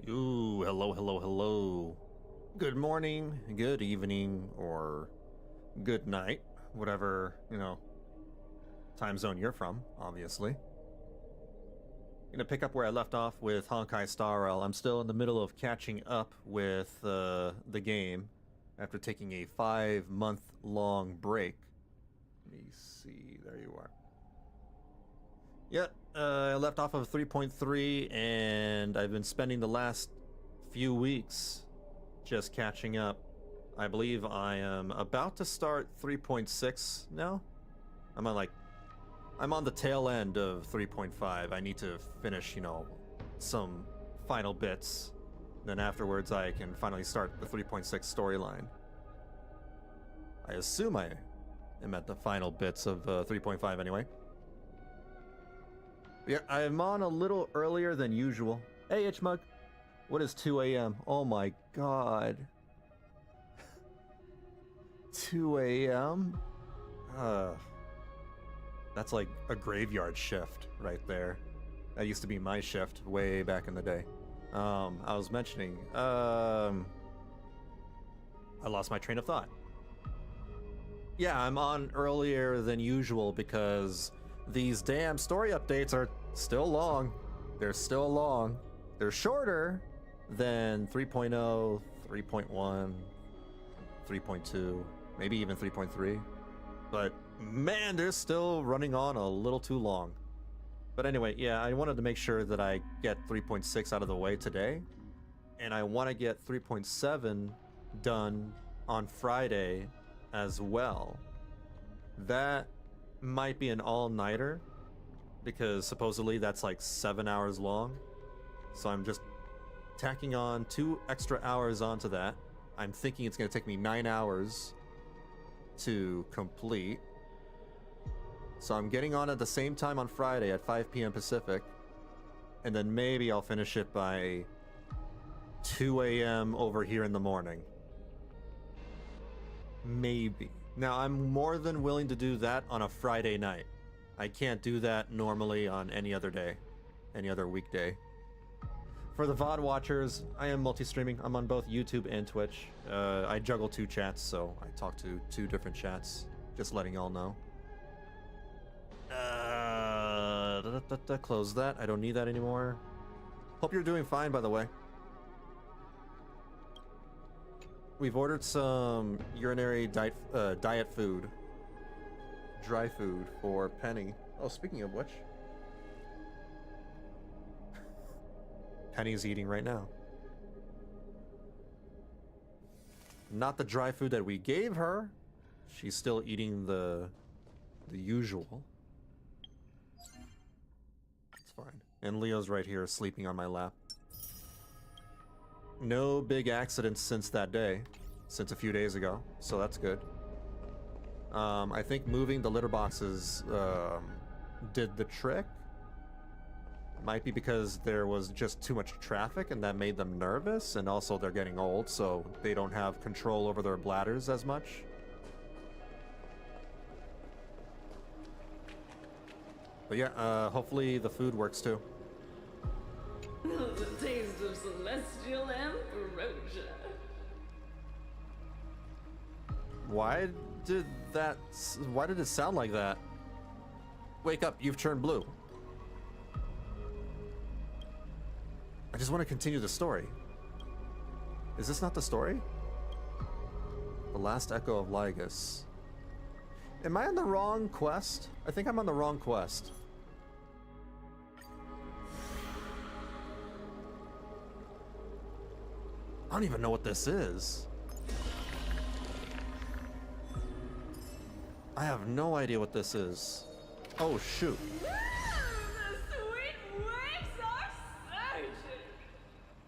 Ooh, hello, hello, hello. Good morning, good evening, or good night, whatever, time zone you're from, obviously. Gonna pick up where I left off with Honkai Star Rail. I'm still in the middle of catching up with the game after taking a 5-month-long break. Let me see, there you are. Yeah, I left off of 3.3, and I've been spending the last few weeks just catching up. I believe I am about to start 3.6 now. I'm on the tail end of 3.5. I need to finish, some final bits. Then afterwards, I can finally start the 3.6 storyline. I assume I am at the final bits of 3.5 anyway. Yeah, I'm on a little earlier than usual. Hey, Itchmug. What is 2 a.m.? Oh my god. 2 a.m.? That's like a graveyard shift right there. That used to be my shift way back in the day. I was mentioning, I lost my train of thought. Yeah, I'm on earlier than usual because these damn story updates are still long. They're still long. They're shorter than 3.0, 3.1, 3.2, maybe even 3.3. But man, they're still running on a little too long. But anyway, yeah, I wanted to make sure that I get 3.6 out of the way today. And I want to get 3.7 done on Friday as well. That might be an all-nighter, because supposedly that's like 7 hours long. So I'm just tacking on 2 extra hours onto that. I'm thinking it's going to take me 9 hours to complete. So I'm getting on at the same time on Friday at 5 p.m. Pacific, and then maybe I'll finish it by 2 a.m. over here in the morning. Maybe. Now, I'm more than willing to do that on a Friday night. I can't do that normally on any other day, any other weekday. For the VOD watchers, I am multi-streaming. I'm on both YouTube and Twitch. I juggle 2 chats, so I talk to 2 different chats. Just letting y'all know. Close that. I don't need that anymore. Hope you're doing fine, by the way. We've ordered some urinary diet food. Dry food for Penny. Oh, speaking of which. Penny's eating right now. Not the dry food that we gave her. She's still eating the usual. It's fine. And Leo's right here sleeping on my lap. No big accidents since that day. Since a few days ago. So that's good. I think moving the litter boxes did the trick. Might be because there was just too much traffic and that made them nervous, and also they're getting old, so they don't have control over their bladders as much. But yeah, hopefully the food works too. The taste of celestial ambrosia. Why did it sound like that? Wake up, you've turned blue. I just want to continue the story. Is this not the story? The last echo of Lygus. Am I on the wrong quest? I think I'm on the wrong quest. I don't even know what this is. I have no idea what this is. Oh, shoot. The sweet waves are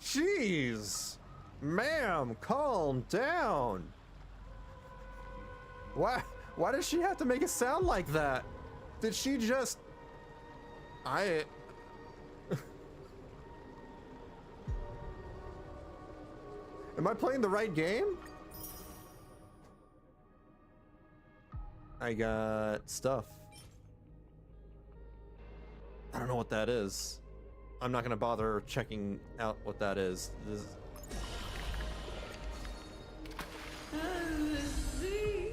surging. Jeez! Ma'am, calm down! Why does she have to make it sound like that? Did she just... Am I playing the right game? I got stuff. I don't know what that is. I'm not gonna bother checking out what that is. The sea.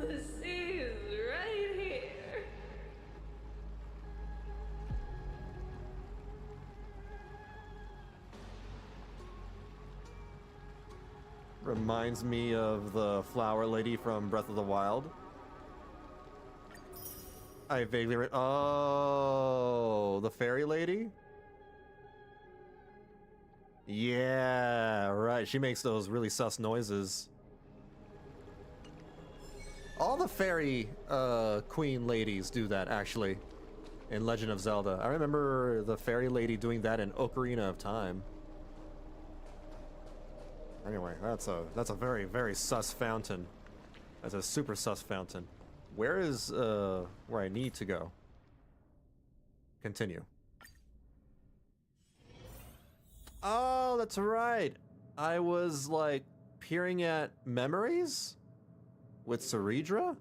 The sea is right here. Reminds me of the flower lady from Breath of the Wild. I vaguely oh, the fairy lady? Yeah, right. She makes those really sus noises. All the fairy queen ladies do that, actually, in Legend of Zelda. I remember the fairy lady doing that in Ocarina of Time. Anyway, that's a very, very sus fountain. That's a super sus fountain. Where is where I need to go? Continue. Oh, that's right. I was like peering at memories with Cyrene,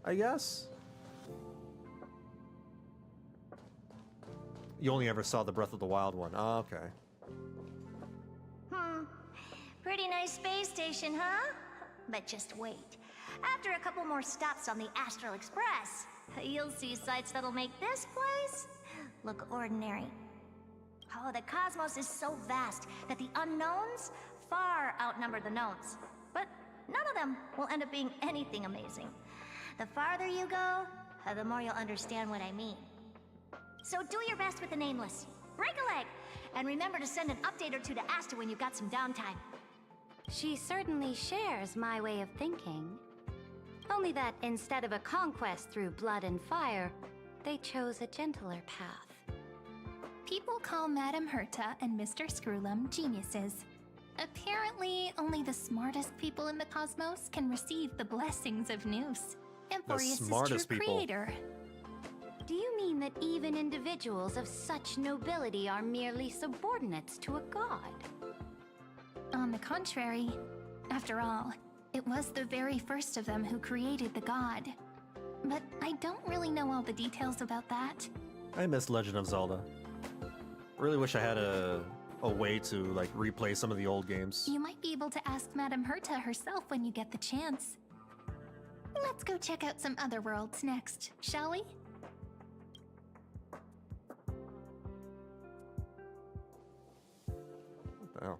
I guess. You only ever saw the Breath of the Wild one. Oh, okay. Pretty nice space station, huh? But just wait. After a couple more stops on the Astral Express, you'll see sights that'll make this place look ordinary. Oh, the cosmos is so vast that the unknowns far outnumber the knowns. But none of them will end up being anything amazing. The farther you go, the more you'll understand what I mean. So do your best with the Nameless. Break a leg! And remember to send an update or two to Asta when you've got some downtime. She certainly shares my way of thinking. Only that instead of a conquest through blood and fire, they chose a gentler path. People call Madame Herta and Mr. Screwlum geniuses. Apparently, only the smartest people in the cosmos can receive the blessings of Noose. Amphoreus is true creator. Do you mean that even individuals of such nobility are merely subordinates to a god? On the contrary, after all, it was the very first of them who created the god. But I don't really know all the details about that. I miss Legend of Zelda. Really wish I had a way to like replay some of the old games. You might be able to ask Madame Herta herself when you get the chance. Let's go check out some other worlds next, shall we? Wow.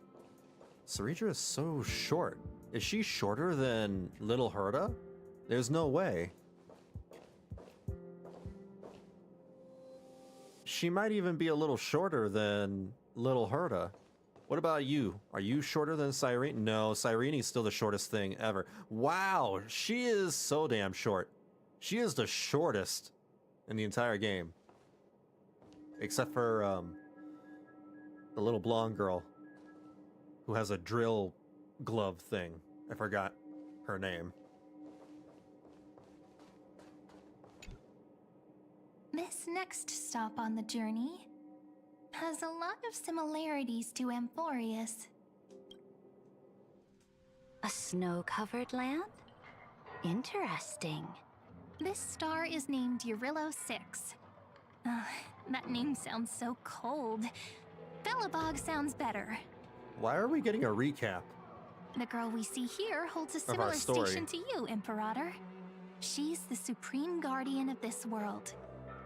Cyrene is so short. Is she shorter than Little Herta? There's no way. She might even be a little shorter than Little Herta. What about you? Are you shorter than Cyrene? No, Cyrene's still the shortest thing ever. Wow, she is so damn short. She is the shortest in the entire game. Except for the little blonde girl who has a drill glove thing. I forgot her name. This next stop on the journey has a lot of similarities to Amphoreus. A snow-covered land? Interesting. This star is named Eurillo 6. That name sounds so cold. Bellabog sounds better. Why are we getting a recap? The girl we see here holds a similar station to you, Imperator. She's the supreme guardian of this world.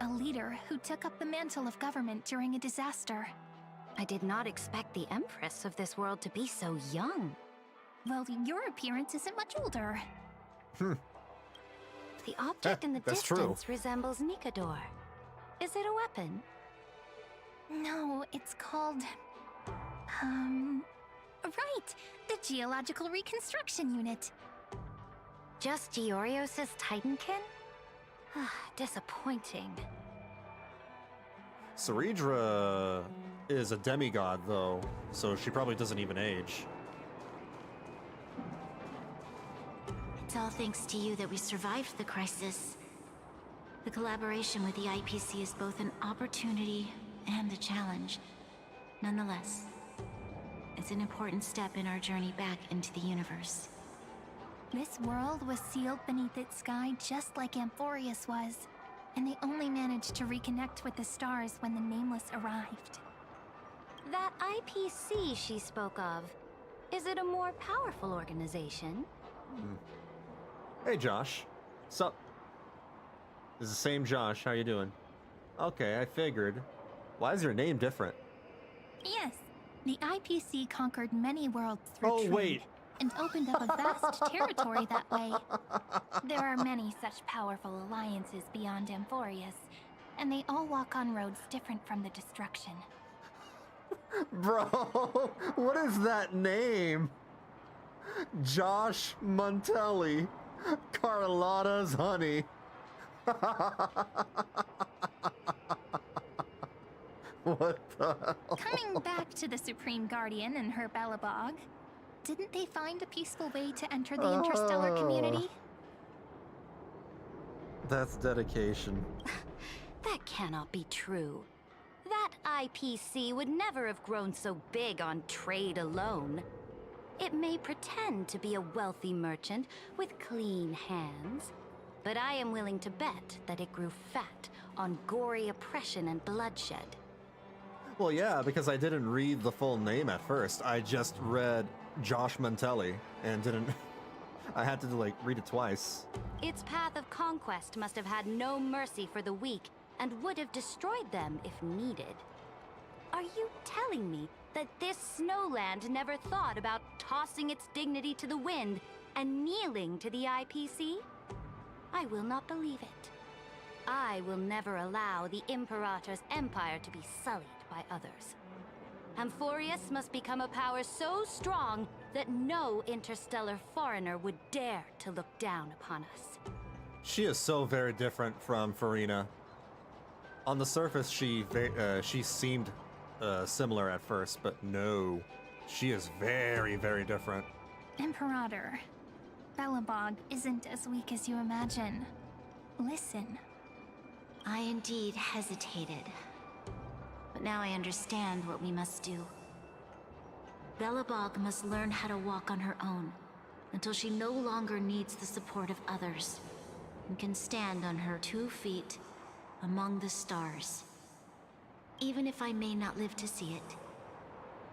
A leader who took up the mantle of government during a disaster. I did not expect the Empress of this world to be so young. Well, your appearance isn't much older. The object in the distance resembles Nikador. Is it a weapon? No, it's called... Right! The Geological Reconstruction Unit. Just Giorios' Titankin? Disappointing. Cyrene is a demigod, though, so she probably doesn't even age. It's all thanks to you that we survived the crisis. The collaboration with the IPC is both an opportunity and a challenge. Nonetheless, it's an important step in our journey back into the universe. This world was sealed beneath its sky just like Amphoreus was. and they only managed to reconnect with the stars when the Nameless arrived. That IPC she spoke of, is it a more powerful organization? Hey, Josh. Sup? This is the same Josh. How you doing? Okay, I figured. Why is your name different? Yes, the IPC conquered many worlds through Oh, trade wait. and opened up a vast territory that way. There are many such powerful alliances beyond Amphoreus, and they all walk on roads different from the destruction. Bro, what is that name? Josh Montelli. Carlotta's honey. What the hell? Coming back to the Supreme Guardian and her Belobog, didn't they find a peaceful way to enter the interstellar community? That's dedication. That cannot be true. That IPC would never have grown so big on trade alone. It may pretend to be a wealthy merchant with clean hands, but I am willing to bet that it grew fat on gory oppression and bloodshed. Well, yeah, because I didn't read the full name at first. I just read Josh Montelli and didn't... I had to, like, read it twice. Its path of conquest must have had no mercy for the weak and would have destroyed them if needed. Are you telling me that this snowland never thought about tossing its dignity to the wind and kneeling to the IPC? I will not believe it. I will never allow the Imperator's empire to be sullied by others. Amphoreus must become a power so strong that no interstellar foreigner would dare to look down upon us. She is so very different from Farina. On the surface, she seemed similar at first, but no. She is very, very different. Imperator, Belobog isn't as weak as you imagine. Listen. I indeed hesitated. But now I understand what we must do. Belobog must learn how to walk on her own until she no longer needs the support of others and can stand on her 2 feet among the stars. Even if I may not live to see it,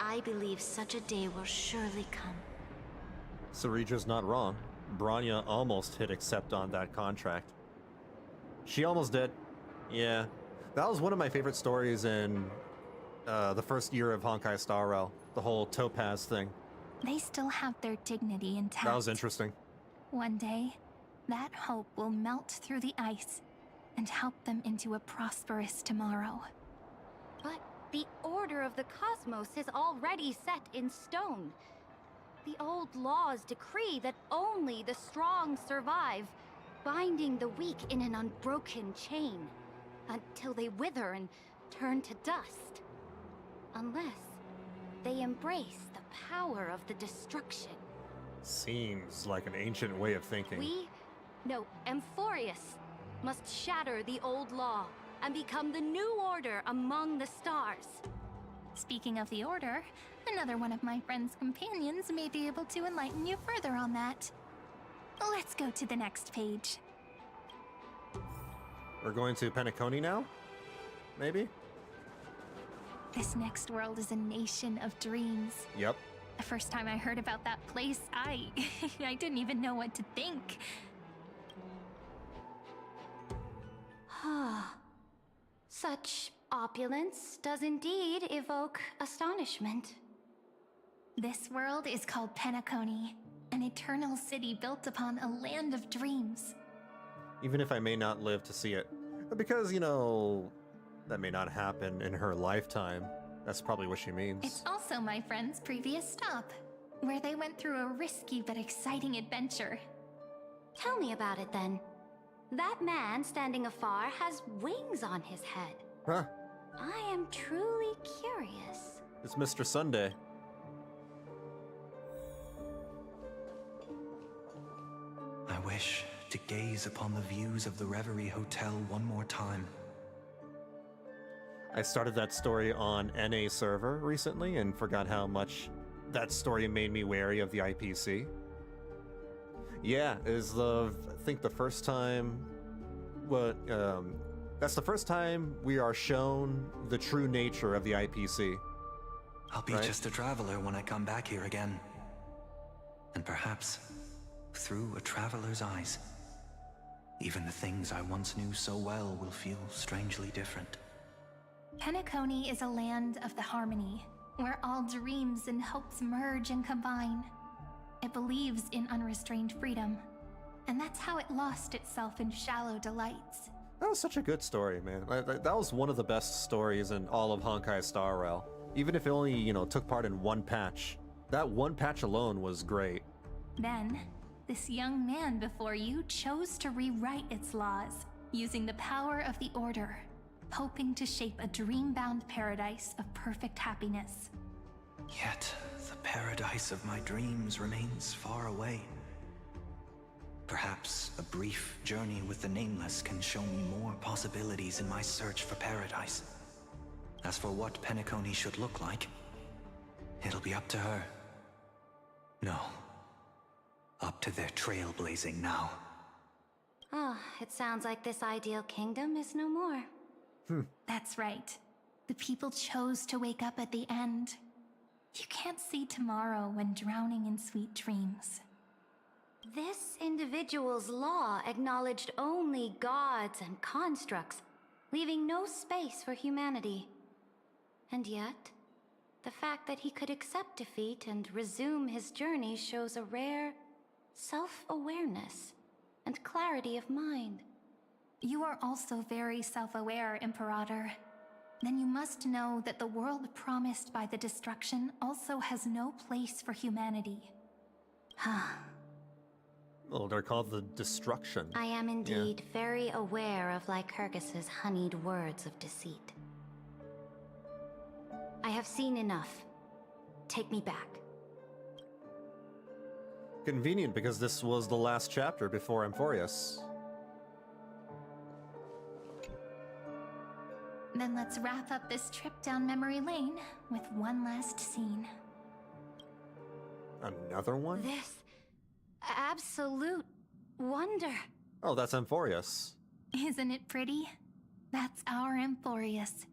I believe such a day will surely come. Ceredra's not wrong. Bronya almost hit accept on that contract. She almost did. Yeah. That was one of my favorite stories in the first year of Honkai Star Rail. The whole Topaz thing. They still have their dignity intact. That was interesting. One day, that hope will melt through the ice and help them into a prosperous tomorrow. But the order of the cosmos is already set in stone. The old laws decree that only the strong survive, binding the weak in an unbroken chain, until they wither and turn to dust. Unless they embrace the power of the destruction. Seems like an ancient way of thinking. Amphoreus must shatter the old law and become the new order among the stars. Speaking of the Order, another one of my friend's companions may be able to enlighten you further on that. Let's go to the next page. We're going to Penacony now? Maybe? This next world is a nation of dreams. Yep. The first time I heard about that place, I didn't even know what to think. Such opulence does indeed evoke astonishment. This world is called Penacony, an eternal city built upon a land of dreams. Even if I may not live to see it. Because, you know, that may not happen in her lifetime. That's probably what she means. It's also my friend's previous stop, where they went through a risky but exciting adventure. Tell me about it then. That man standing afar has wings on his head. Huh. I am truly curious. It's Mr. Sunday. I wish to gaze upon the views of the Reverie Hotel one more time. I started that story on NA server recently and forgot how much that story made me wary of the IPC. Yeah, I think the first time That's the first time we are shown the true nature of the IPC. I'll be Right. just a traveler when I come back here again. And perhaps, through a traveler's eyes, even the things I once knew so well will feel strangely different. Penacony is a land of the harmony, where all dreams and hopes merge and combine. It believes in unrestrained freedom, and that's how it lost itself in shallow delights. That was such a good story, man. That was one of the best stories in all of Honkai Star Rail. Even if it only, took part in one patch. That one patch alone was great. Then, this young man before you chose to rewrite its laws, using the power of the Order, hoping to shape a dream-bound paradise of perfect happiness. Yet, the paradise of my dreams remains far away. Perhaps a brief journey with the Nameless can show me more possibilities in my search for paradise. As for what Penacony should look like, it'll be up to her. No. Up to their trailblazing now. Oh, it sounds like this ideal kingdom is no more. That's right. The people chose to wake up at the end. You can't see tomorrow when drowning in sweet dreams. This individual's law acknowledged only gods and constructs, leaving no space for humanity. And yet, the fact that he could accept defeat and resume his journey shows a rare self-awareness and clarity of mind. You are also very self-aware, Imperator. Then you must know that the world promised by the destruction also has no place for humanity. Oh, they're called the Destruction. I am indeed very aware of Lycurgus's honeyed words of deceit. I have seen enough. Take me back. Convenient, because this was the last chapter before Amphoreus. Then let's wrap up this trip down memory lane with one last scene. Another one? This absolute wonder. Oh, that's Amphoreus. Isn't it pretty? That's our Amphoreus.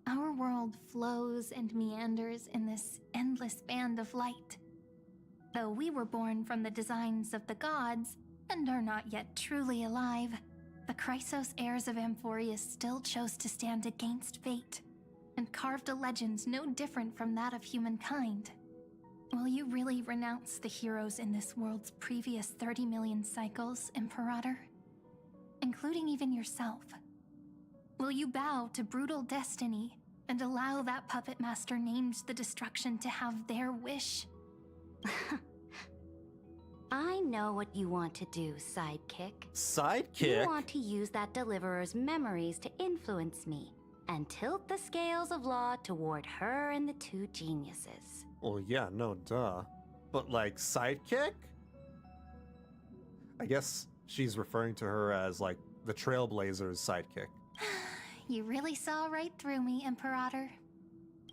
Our world flows and meanders in this endless band of light. Though we were born from the designs of the gods and are not yet truly alive, the Chrysos heirs of Amphoreus still chose to stand against fate and carved a legend no different from that of humankind. Will you really renounce the heroes in this world's previous 30 million cycles, Imperator? Including even yourself. Will you bow to brutal destiny and allow that puppet master named the destruction to have their wish? I know what you want to do, sidekick. Sidekick? You want to use that deliverer's memories to influence me and tilt the scales of law toward her and the two geniuses. Well, yeah, no, duh. But, like, sidekick? I guess she's referring to her as, like, the Trailblazer's sidekick. You really saw right through me, Imperator.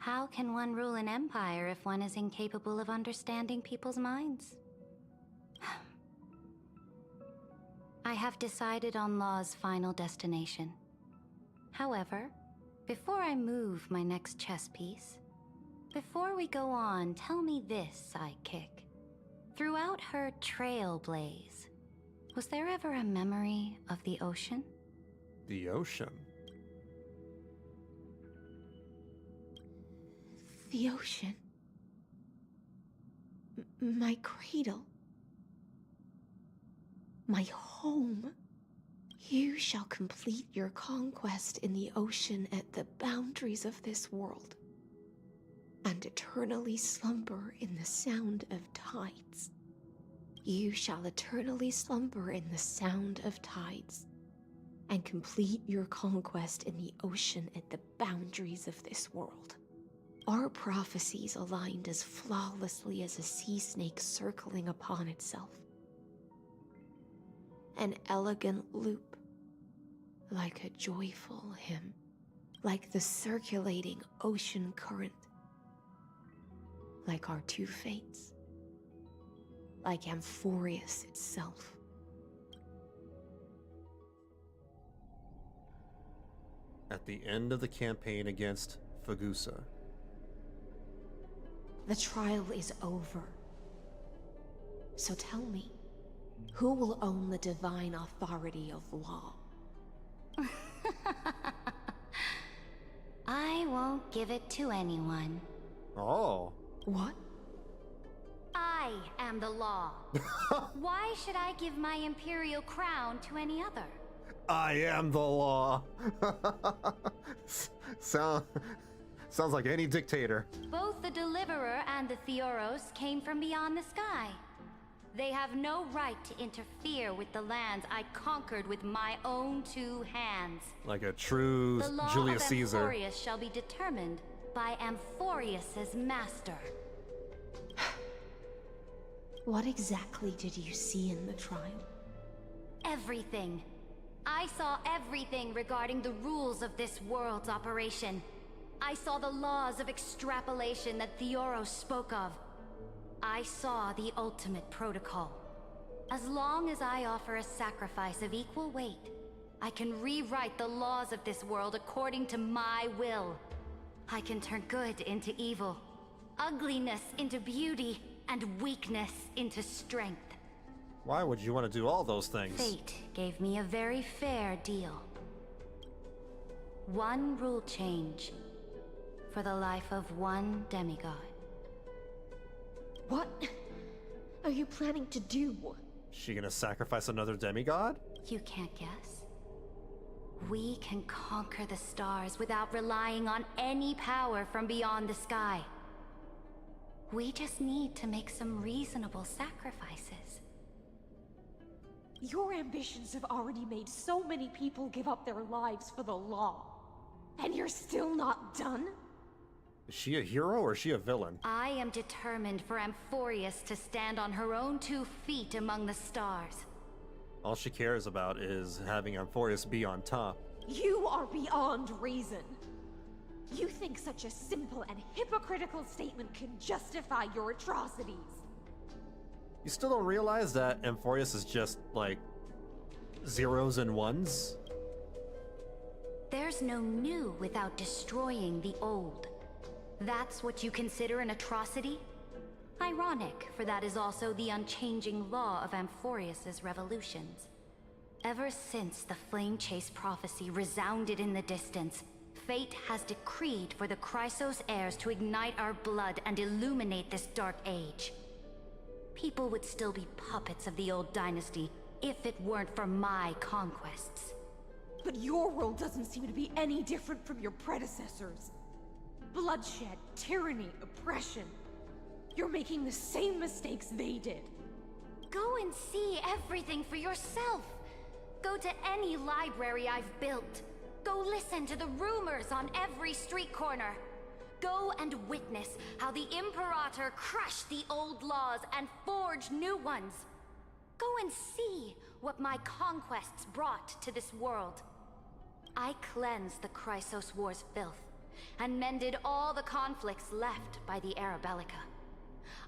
How can one rule an empire if one is incapable of understanding people's minds? I have decided on Law's final destination. However, before I move my next chess piece, before we go on, tell me this, sidekick. Throughout her trailblaze, was there ever a memory of the ocean? The ocean? The ocean. My cradle. My home. You shall complete your conquest in the ocean at the boundaries of this world, and eternally slumber in the sound of tides. You shall eternally slumber in the sound of tides, and complete your conquest in the ocean at the boundaries of this world. Our prophecies aligned as flawlessly as a sea snake circling upon itself. An elegant loop, like a joyful hymn, like the circulating ocean current, like our two fates, like Amphoreus itself. at the end of the campaign against Fagusa. The trial is over. So tell me, who will own the divine authority of law? I won't give it to anyone. Oh. What? I am the law. Why should I give my imperial crown to any other? I am the law. Sounds like any dictator. Both the Deliverer and the Theoros came from beyond the sky. They have no right to interfere with the lands I conquered with my own two hands. Like a true The law Julius of Caesar. Amphoreus shall be determined by Amphoreus's master. What exactly did you see in the trial? Everything. I saw everything regarding the rules of this world's operation. I saw the laws of extrapolation that Theoros spoke of. I saw the ultimate protocol. As long as I offer a sacrifice of equal weight, I can rewrite the laws of this world according to my will. I can turn good into evil, ugliness into beauty, and weakness into strength. Why would you want to do all those things? Fate gave me a very fair deal. One rule change for the life of one demigod. What are you planning to do? She gonna sacrifice another demigod? You can't guess. We can conquer the stars without relying on any power from beyond the sky. We just need to make some reasonable sacrifices. Your ambitions have already made so many people give up their lives for the law. And you're still not done? Is she a hero or is she a villain? I am determined for Amphoreus to stand on her own 2 feet among the stars. All she cares about is having Amphoreus be on top. You are beyond reason. You think such a simple and hypocritical statement can justify your atrocities. You still don't realize that Amphoreus is just, like, zeros and ones? There's no new without destroying the old. That's what you consider an atrocity? Ironic, for that is also the unchanging law of Amphoreus's revolutions. Ever since the Flame Chase prophecy resounded in the distance, fate has decreed for the Chrysos heirs to ignite our blood and illuminate this dark age. People would still be puppets of the old dynasty if it weren't for my conquests. But your world doesn't seem to be any different from your predecessors. Bloodshed, tyranny, oppression. You're making the same mistakes they did. Go and see everything for yourself. Go to any library I've built. Go listen to the rumors on every street corner. Go and witness how the Imperator crushed the old laws and forged new ones. Go and see what my conquests brought to this world. I cleansed the Chrysos War's filth and mended all the conflicts left by the Era Bellica.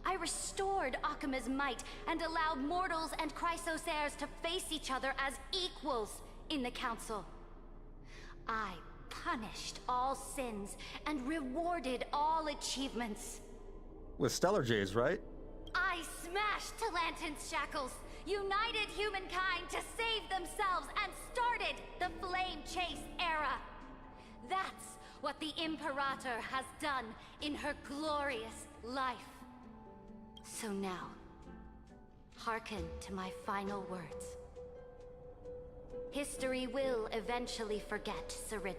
I restored Akima's might and allowed mortals and Chrysos heirs to face each other as equals in the Council. I punished all sins and rewarded all achievements. With Stellar Jays, right? I smashed Talantin's shackles, united humankind to save themselves, and started the Flame Chase era. That's what the Imperator has done in her glorious life. So now, hearken to my final words. History will eventually forget Cyrene,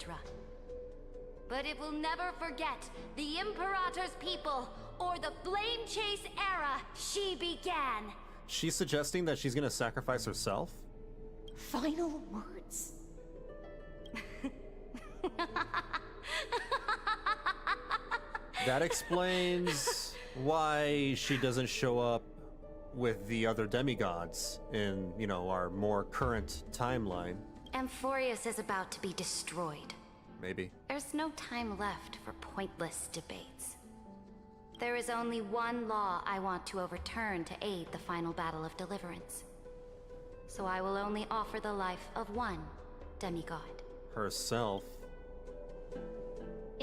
but it will never forget the Imperator's people or the Flame Chase era she began. She's suggesting that she's gonna sacrifice herself? Final words. That explains why she doesn't show up with the other demigods in, you know, our more current timeline. Amphoreus is about to be destroyed. Maybe. There's no time left for pointless debates. There is only one law I want to overturn to aid the final battle of deliverance. So I will only offer the life of one demigod. Herself.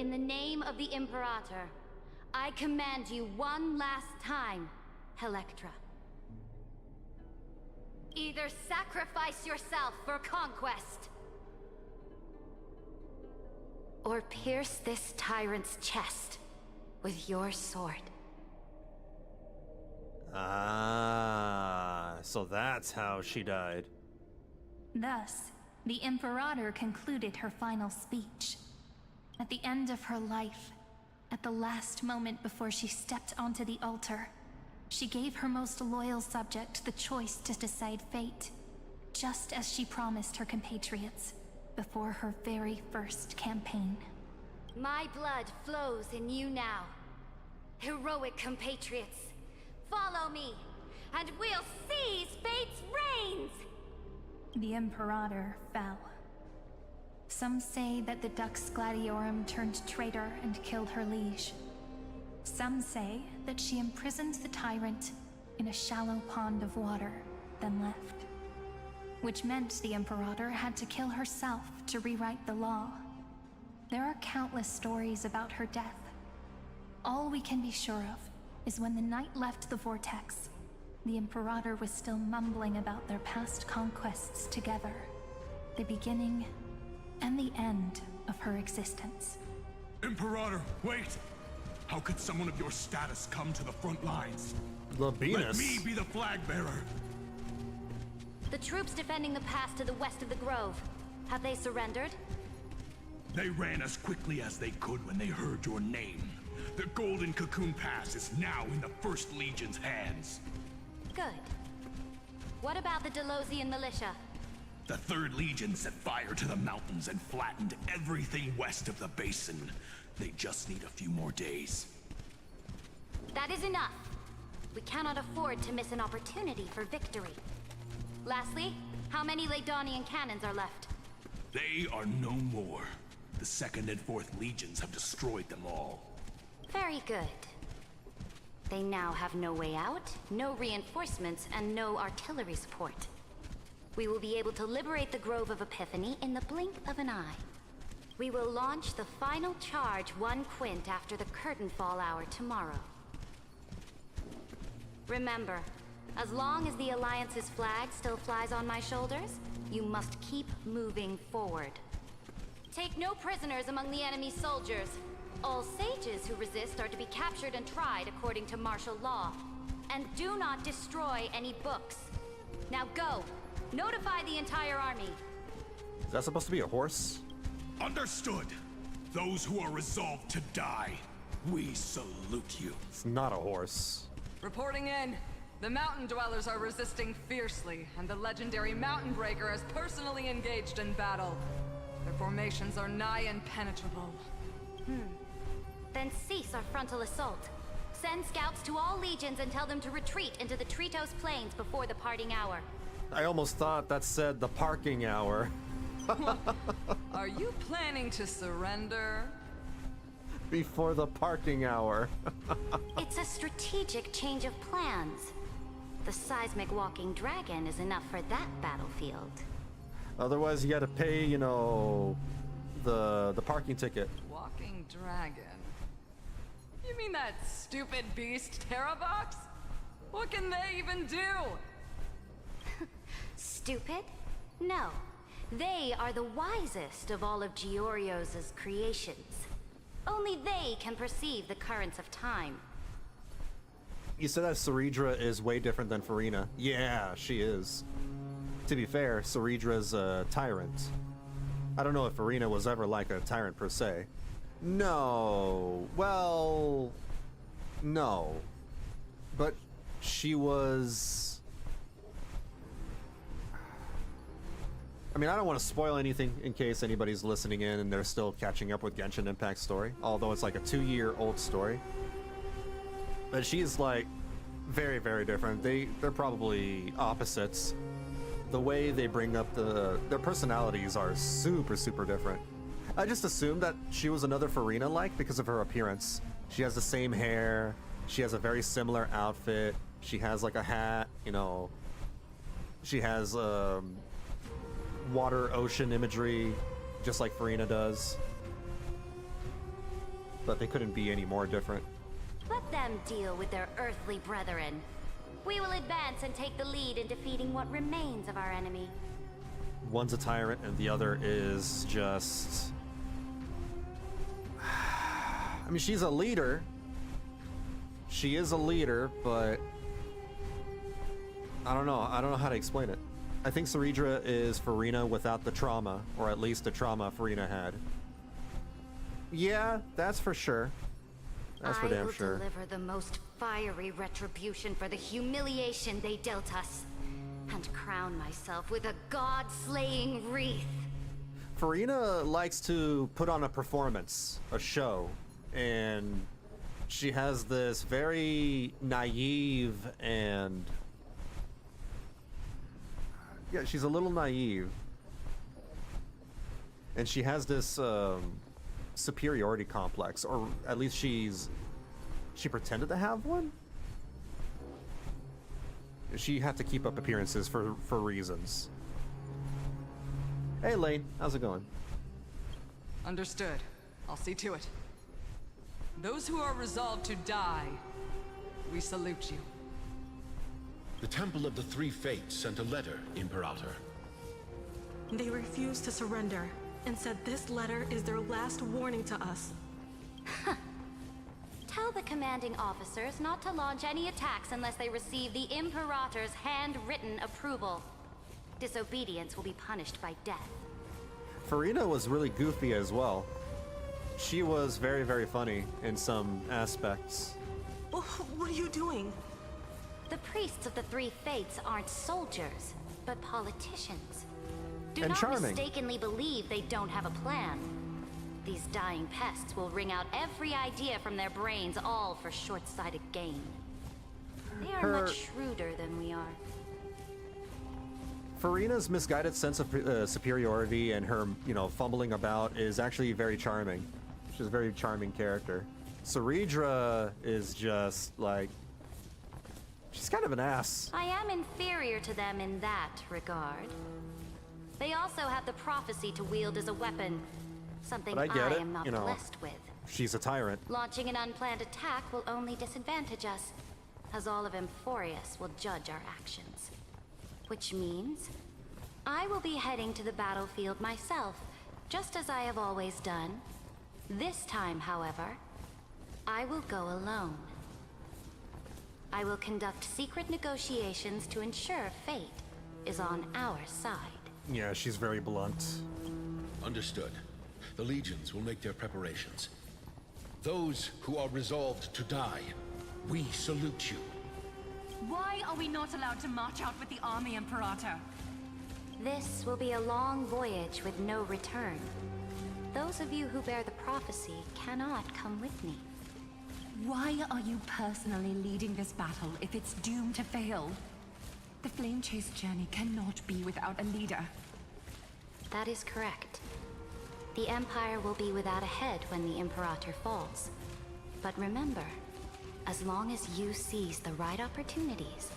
In the name of the Imperator, I command you one last time, Electra. Either sacrifice yourself for conquest, or pierce this tyrant's chest with your sword. Ah, so that's how she died. Thus, the Imperator concluded her final speech. At the end of her life, at the last moment before she stepped onto the altar, she gave her most loyal subject the choice to decide fate, just as she promised her compatriots before her very first campaign. My blood flows in you now. Heroic compatriots, follow me, and we'll seize fate's reins! The Imperator fell. Some say that the Dux Gladiorum turned traitor and killed her liege. Some say that she imprisoned the tyrant in a shallow pond of water, then left. Which meant the Imperator had to kill herself to rewrite the law. There are countless stories about her death. All we can be sure of is when the knight left the vortex, the Imperator was still mumbling about their past conquests together, the beginning and the end of her existence. Imperator, wait! How could someone of your status come to the front lines? Labinas. Let me be the flag bearer! The troops defending the pass to the west of the grove, have they surrendered? They ran as quickly as they could when they heard your name. The Golden Cocoon Pass is now in the First Legion's hands. Good. What about the Delosian militia? The Third Legion set fire to the mountains and flattened everything west of the basin. They just need a few more days. That is enough. We cannot afford to miss an opportunity for victory. Lastly, how many Laedonian cannons are left? They are no more. The Second and Fourth Legions have destroyed them all. Very good. They now have no way out, no reinforcements, and no artillery support. We will be able to liberate the Grove of Epiphany in the blink of an eye. We will launch the final charge 1 quint after the curtain fall hour tomorrow. Remember, as long as the Alliance's flag still flies on my shoulders, you must keep moving forward. Take no prisoners among the enemy's soldiers. All sages who resist are to be captured and tried according to martial law. And do not destroy any books. Now go! Notify the entire army. Is that supposed to be a horse? Understood. Those who are resolved to die, we salute you. It's not a horse. Reporting in. The mountain dwellers are resisting fiercely, and the legendary Mountain Breaker is personally engaged in battle. Their formations are nigh impenetrable. Then cease our frontal assault. Send scouts to all legions and tell them to retreat into the Tritos Plains before the parting hour. I almost thought that said the parking hour. Are you planning to surrender? Before the parking hour. It's a strategic change of plans. The seismic walking dragon is enough for that battlefield. Otherwise, you gotta pay, you know, the parking ticket. Walking dragon? You mean that stupid beast, Terravox? What can they even do? Stupid? No. They are the wisest of all of Giorio's creations. Only they can perceive the currents of time. You said that Ceridra is way different than Farina. Yeah, she is. To be fair, Ceridra's a tyrant. I don't know if Farina was ever like a tyrant per se. No. Well, no. But she was... I mean, I don't want to spoil anything in case anybody's listening in and they're still catching up with Genshin Impact's story, although it's like a 2-year-old story. But she's like very, very different. They're probably opposites. The way they bring up their personalities are super, super different. I just assumed that she was another Farina-like because of her appearance. She has the same hair. She has a very similar outfit. She has like a hat, you know. She has water ocean imagery, just like Farina does. but they couldn't be any more different. Let them deal with their earthly brethren. We will advance and take the lead in defeating what remains of our enemy. One's a tyrant and the other is just... I mean, she's a leader. She is a leader, but... I don't know how to explain it. I think Cyrene is Phainon without the trauma, or at least the trauma Phainon had. Yeah, that's for sure. That's for damn sure. I will deliver the most fiery retribution for the humiliation they dealt us, and crown myself with a god-slaying wreath. Phainon likes to put on a performance, a show, and she has this very naive and... yeah, she's a little naive. And she has this superiority complex, or at least she pretended to have one? She had to keep up appearances for reasons. Hey Lane, how's it going? Understood. I'll see to it. Those who are resolved to die, we salute you. The Temple of the Three Fates sent a letter, Imperator. They refused to surrender, and said this letter is their last warning to us. Tell the commanding officers not to launch any attacks unless they receive the Imperator's handwritten approval. Disobedience will be punished by death. Phainon was really goofy as well. She was very, very funny in some aspects. Oh, what are you doing? The priests of the Three Fates aren't soldiers, but politicians. Do And not charming. mistakenly believe they don't have a plan. These dying pests will wring out every idea from their brains, all for short-sighted gain. They are much shrewder than we are. Phairon's misguided sense of superiority and her, fumbling about is actually very charming. She's a very charming character. Cyrene is just like... she's kind of an ass. I am inferior to them in that regard. They also have the prophecy to wield as a weapon, something But I get it, am not blessed with. She's a tyrant. Launching an unplanned attack will only disadvantage us, as all of Amphoreus will judge our actions. Which means, I will be heading to the battlefield myself, just as I have always done. This time, however, I will go alone. I will conduct secret negotiations to ensure fate is on our side. Yeah, she's very blunt. Understood. The legions will make their preparations. Those who are resolved to die, we salute you. Why are we not allowed to march out with the army, Imperator? This will be a long voyage with no return. Those of you who bear the prophecy cannot come with me. Why are you personally leading this battle if it's doomed to fail? The Flame Chase journey cannot be without a leader. That is correct. The Empire will be without a head when the Imperator falls. But remember, as long as you seize the right opportunities,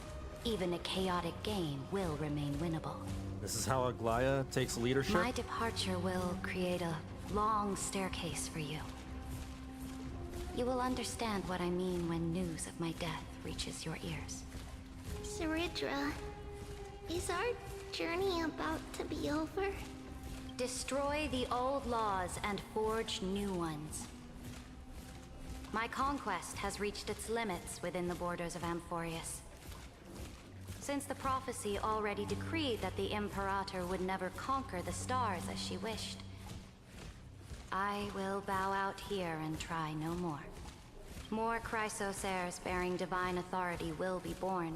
even a chaotic game will remain winnable. This is how Aglaya takes leadership? My departure will create a long staircase for you. You will understand what I mean when news of my death reaches your ears. Cyrene, is our journey about to be over? Destroy the old laws and forge new ones. My conquest has reached its limits within the borders of Amphoreus. Since the prophecy already decreed that the Imperator would never conquer the stars as she wished, I will bow out here and try no more. More Chrysos heirs bearing divine authority will be born,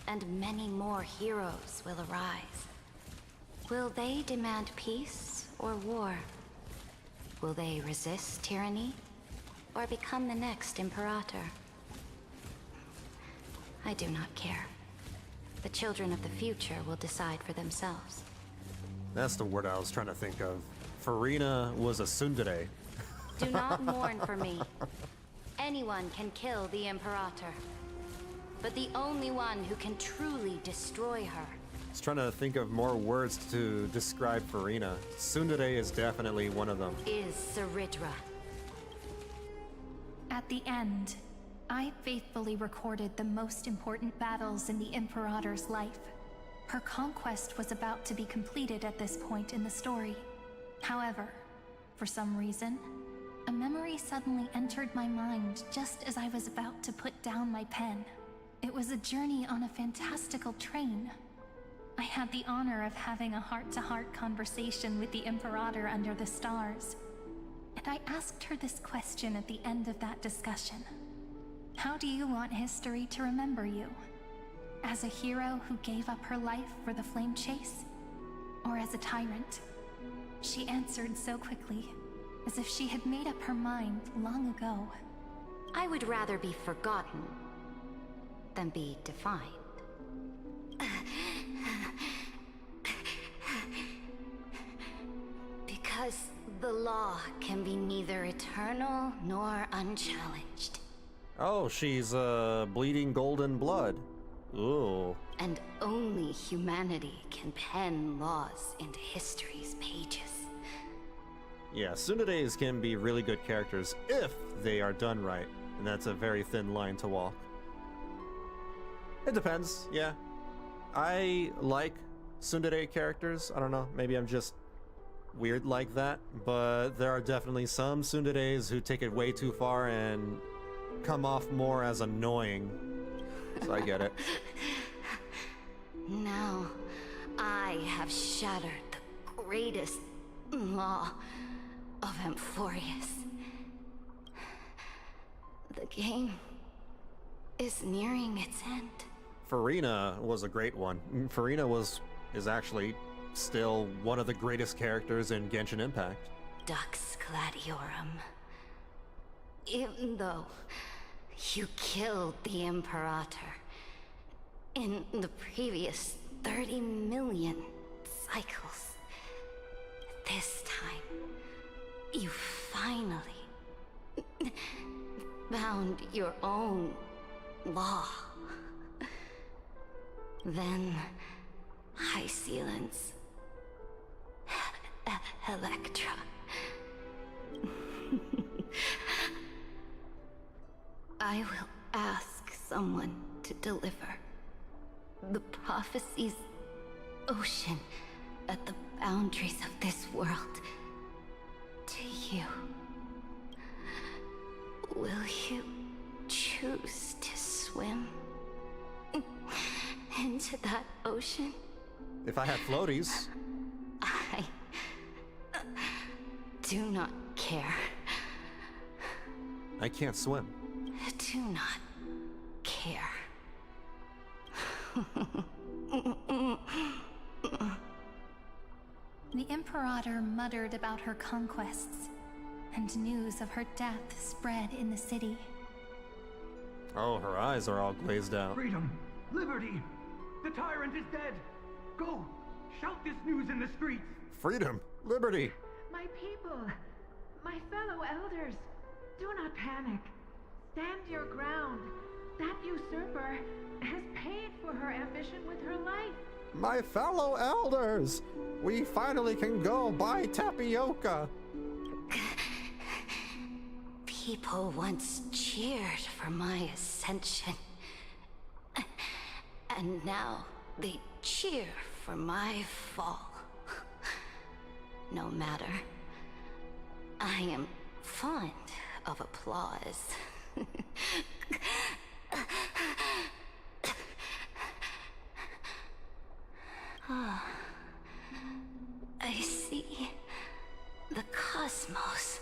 and many more heroes will arise. Will they demand peace or war? Will they resist tyranny or become the next Imperator? I do not care. The children of the future will decide for themselves. That's the word I was trying to think of. Phainon was a tsundere. Do not mourn for me. Anyone can kill the Imperator, but the only one who can truly destroy her. I was trying to think of more words to describe Phainon. Tsundere is definitely one of them. Is Cyrene. At the end, I faithfully recorded the most important battles in the Imperator's life. Her conquest was about to be completed at this point in the story. However, for some reason, a memory suddenly entered my mind just as I was about to put down my pen. It was a journey on a fantastical train. I had the honor of having a heart-to-heart conversation with the Imperator under the stars, and I asked her this question at the end of that discussion. How do you want history to remember you? As a hero who gave up her life for the flame chase? Or as a tyrant? She answered so quickly, as if she had made up her mind long ago. I would rather be forgotten than be defined. Because the law can be neither eternal nor unchallenged. Oh, she's bleeding golden blood. Ooh. And only humanity can pen laws into history's pages. Yeah, tsunderes can be really good characters if they are done right, and that's a very thin line to walk. It depends, yeah. I like tsundere characters. I don't know, maybe I'm just weird like that, but there are definitely some tsunderes who take it way too far and come off more as annoying. So I get it. Now, I have shattered the greatest law of Amphoreus. The game is nearing its end. Farina was a great one. Farina is actually still one of the greatest characters in Genshin Impact. Dux Gladiorum. Even though you killed the Imperator in the previous 30 million cycles, this time, you finally found your own law. Then, High Sealants, Electra. I will ask someone to deliver the prophecy's ocean at the boundaries of this world to you. Will you choose to swim into that ocean? If I had floaties. I do not care. I can't swim. Do not care. The Imperator muttered about her conquests, and news of her death spread in the city. Oh, her eyes are all glazed out. Freedom! Liberty! The tyrant is dead! Go! Shout this news in the streets! Freedom! Liberty! My people! My fellow elders! Do not panic. Stand your ground. That usurper has paid for her ambition with her life. My fellow elders! We finally can go buy tapioca! People once cheered for my ascension. And now they cheer for my fall. No matter. I am fond of applause. I see the cosmos,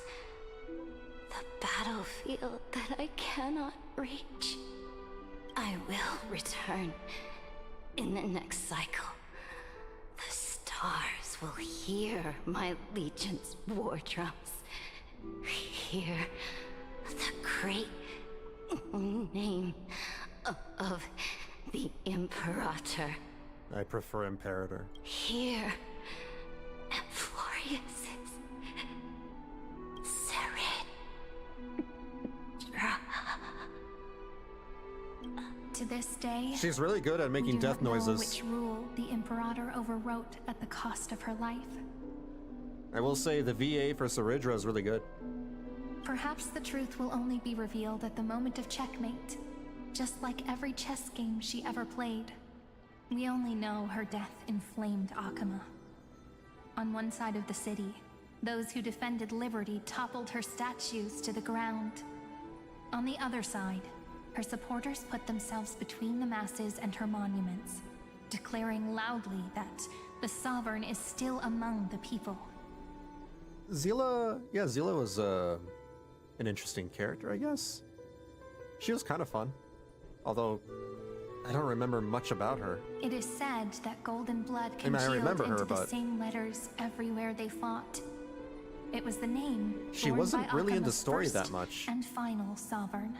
the battlefield that I cannot reach. I will return in the next cycle. The stars will hear my legion's war drums. Hear the great name of the Imperator. I prefer Imperator. Hear Amphoreus' Cyrene. To this day, she's really good at making we do death not know noises. which rule the Imperator overwrote at the cost of her life. I will say the VA for Saridra is really good. Perhaps the truth will only be revealed at the moment of checkmate, just like every chess game she ever played. We only know her death inflamed Akama. On one side of the city, those who defended liberty toppled her statues to the ground. On the other side, her supporters put themselves between the masses and her monuments, declaring loudly that the Sovereign is still among the people. Zila was an interesting character, I guess. She was kind of fun, although I don't remember much about her. It is said that golden blood congealed into the same letters everywhere they fought. It was the name she wasn't really in the story that much. And final sovereign.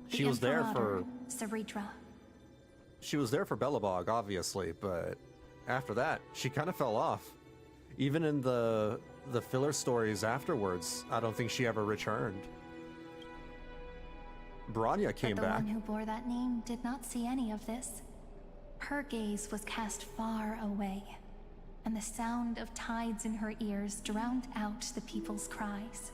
She was there for Cyrene. She was there for Belobog, obviously, but after that, she kind of fell off. Even in the filler stories afterwards, I don't think she ever returned. Bronya came back. The one who bore that name did not see any of this. Her gaze was cast far away, and the sound of tides in her ears drowned out the people's cries.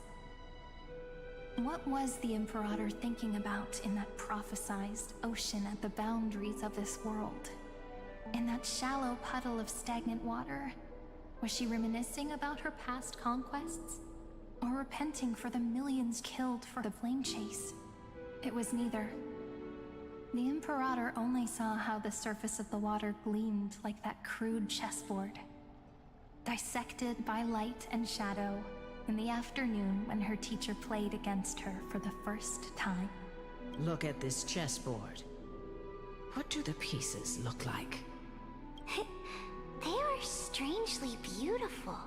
What was the Imperator thinking about in that prophesized ocean at the boundaries of this world? In that shallow puddle of stagnant water, was she reminiscing about her past conquests? Or repenting for the millions killed for the flame chase? It was neither. The Imperator only saw how the surface of the water gleamed like that crude chessboard, dissected by light and shadow in the afternoon when her teacher played against her for the first time. Look at this chessboard. What do the pieces look like? They are strangely beautiful.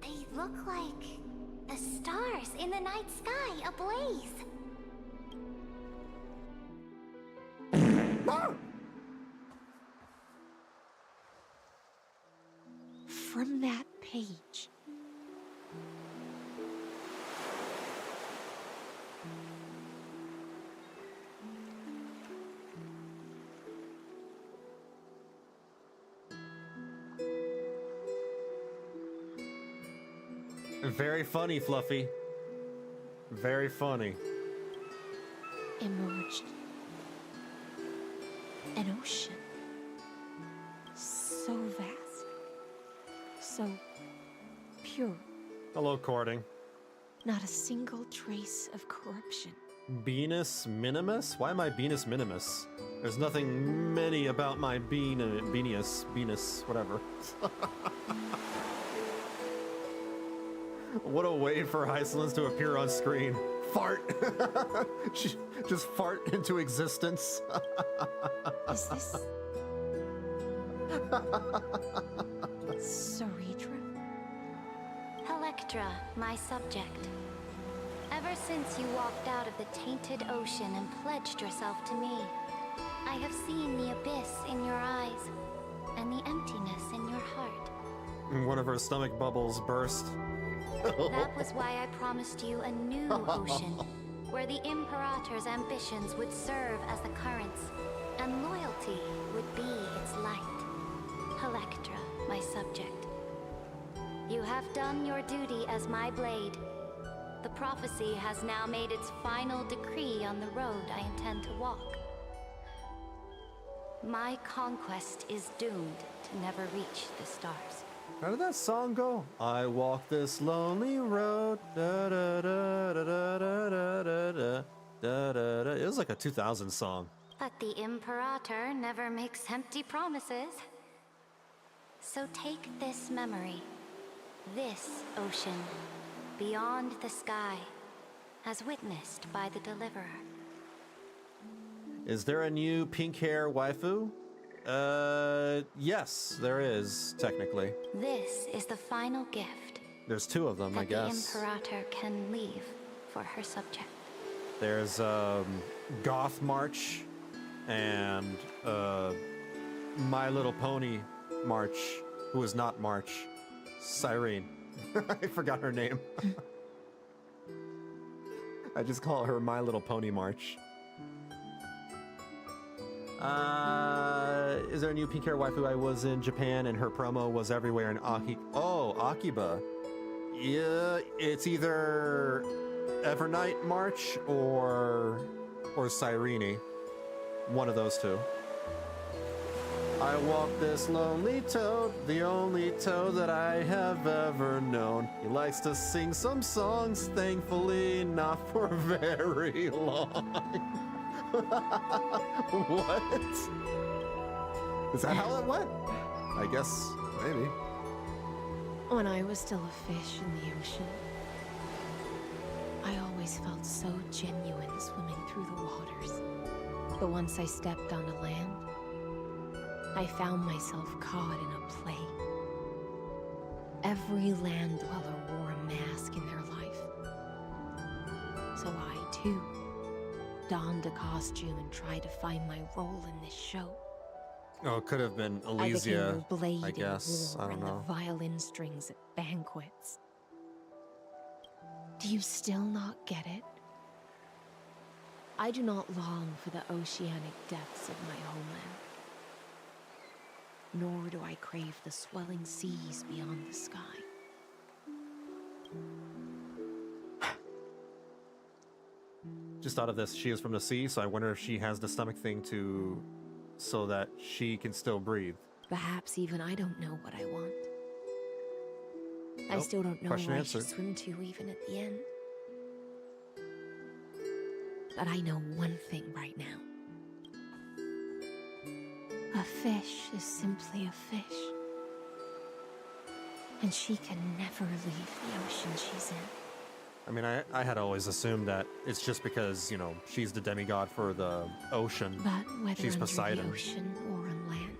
They look like the stars in the night sky ablaze. From that page. Very funny, Fluffy. Very funny. Emerged an ocean. So vast. So pure. Hello, courting. Not a single trace of corruption. Venus Minimus? Why am I Venus Minimus? There's nothing many about my Venus, whatever. What a way for Hysolence to appear on screen. Fart! Just fart into existence. Is this... Cyrene? Electra, my subject. Ever since you walked out of the tainted ocean and pledged yourself to me, I have seen the abyss in your eyes and the emptiness in your heart. One of her stomach bubbles burst. That was why I promised you a new ocean, where the Imperator's ambitions would serve as the currents, and loyalty would be its light. Electra, my subject. You have done your duty as my blade. The prophecy has now made its final decree on the road I intend to walk. My conquest is doomed to never reach the stars. How did that song go? I walk this lonely road. Da, da, da, da, da, da, da, da, da, da, da. It was like a 2000 song. But the Imperator never makes empty promises. So take this memory, this ocean, beyond the sky, as witnessed by the Deliverer. Is there a new pink hair waifu? Yes, there is, technically. This is the final gift. There's two of them, I guess. The Imperator can leave for her subject. There's, Goth March and, My Little Pony March, who is not March. Cyrene. I forgot her name. I just call her My Little Pony March. Is there a new pink hair waifu? I was in Japan and her promo was everywhere in Akiba. Yeah, it's either Evernight March or Cyrene. One of those two. I walk this lonely toad, the only toad that I have ever known. He likes to sing some songs, thankfully not for very long. What? Is that how it went? I guess, maybe. When I was still a fish in the ocean, I always felt so genuine swimming through the waters. But once I stepped onto land, I found myself caught in a play. Every land dweller wore a mask in their life. So I, too, donned a costume and tried to find my role in this show. Oh, it could have been I Elysia, became the blade I guess. in war I don't and know. the violin strings at banquets. Do you still not get it? I do not long for the oceanic depths of my homeland. Nor do I crave the swelling seas beyond the sky. Just thought of this. She is from the sea, so I wonder if she has the stomach thing so that she can still breathe. Perhaps even I don't know what I want. I Nope. still don't know Question where answered. I should swim to even at the end. But I know one thing right now. A fish is simply a fish. And she can never leave the ocean she's in. I mean, I had always assumed that it's just because, you know, she's the demigod for the ocean. But whether She's under Poseidon. the ocean or on land,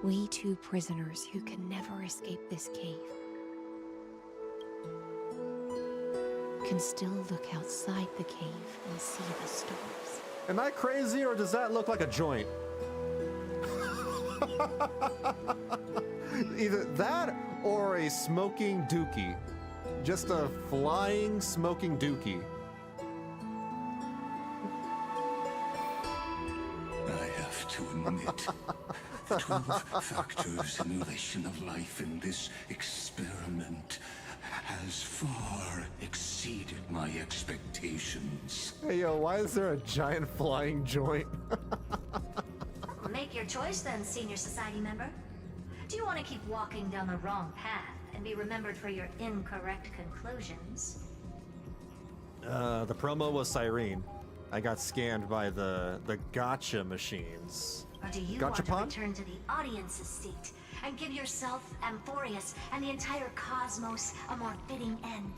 we two prisoners who can never escape this cave can still look outside the cave and see the stars. Am I crazy, or does that look like a joint? Either that or a smoking dookie. Just a flying smoking dookie. I have to admit, 12 factors in relation of life in this experiment has far exceeded my expectations. Hey yo, why is there a giant flying joint? Make your choice then, senior society member. Do you want to keep walking down the wrong path and be remembered for your incorrect conclusions? The promo was Cyrene. I got scanned by the gotcha machines. Or do you want to return to the audience's seat and give yourself, Amphoreus, and the entire cosmos a more fitting end?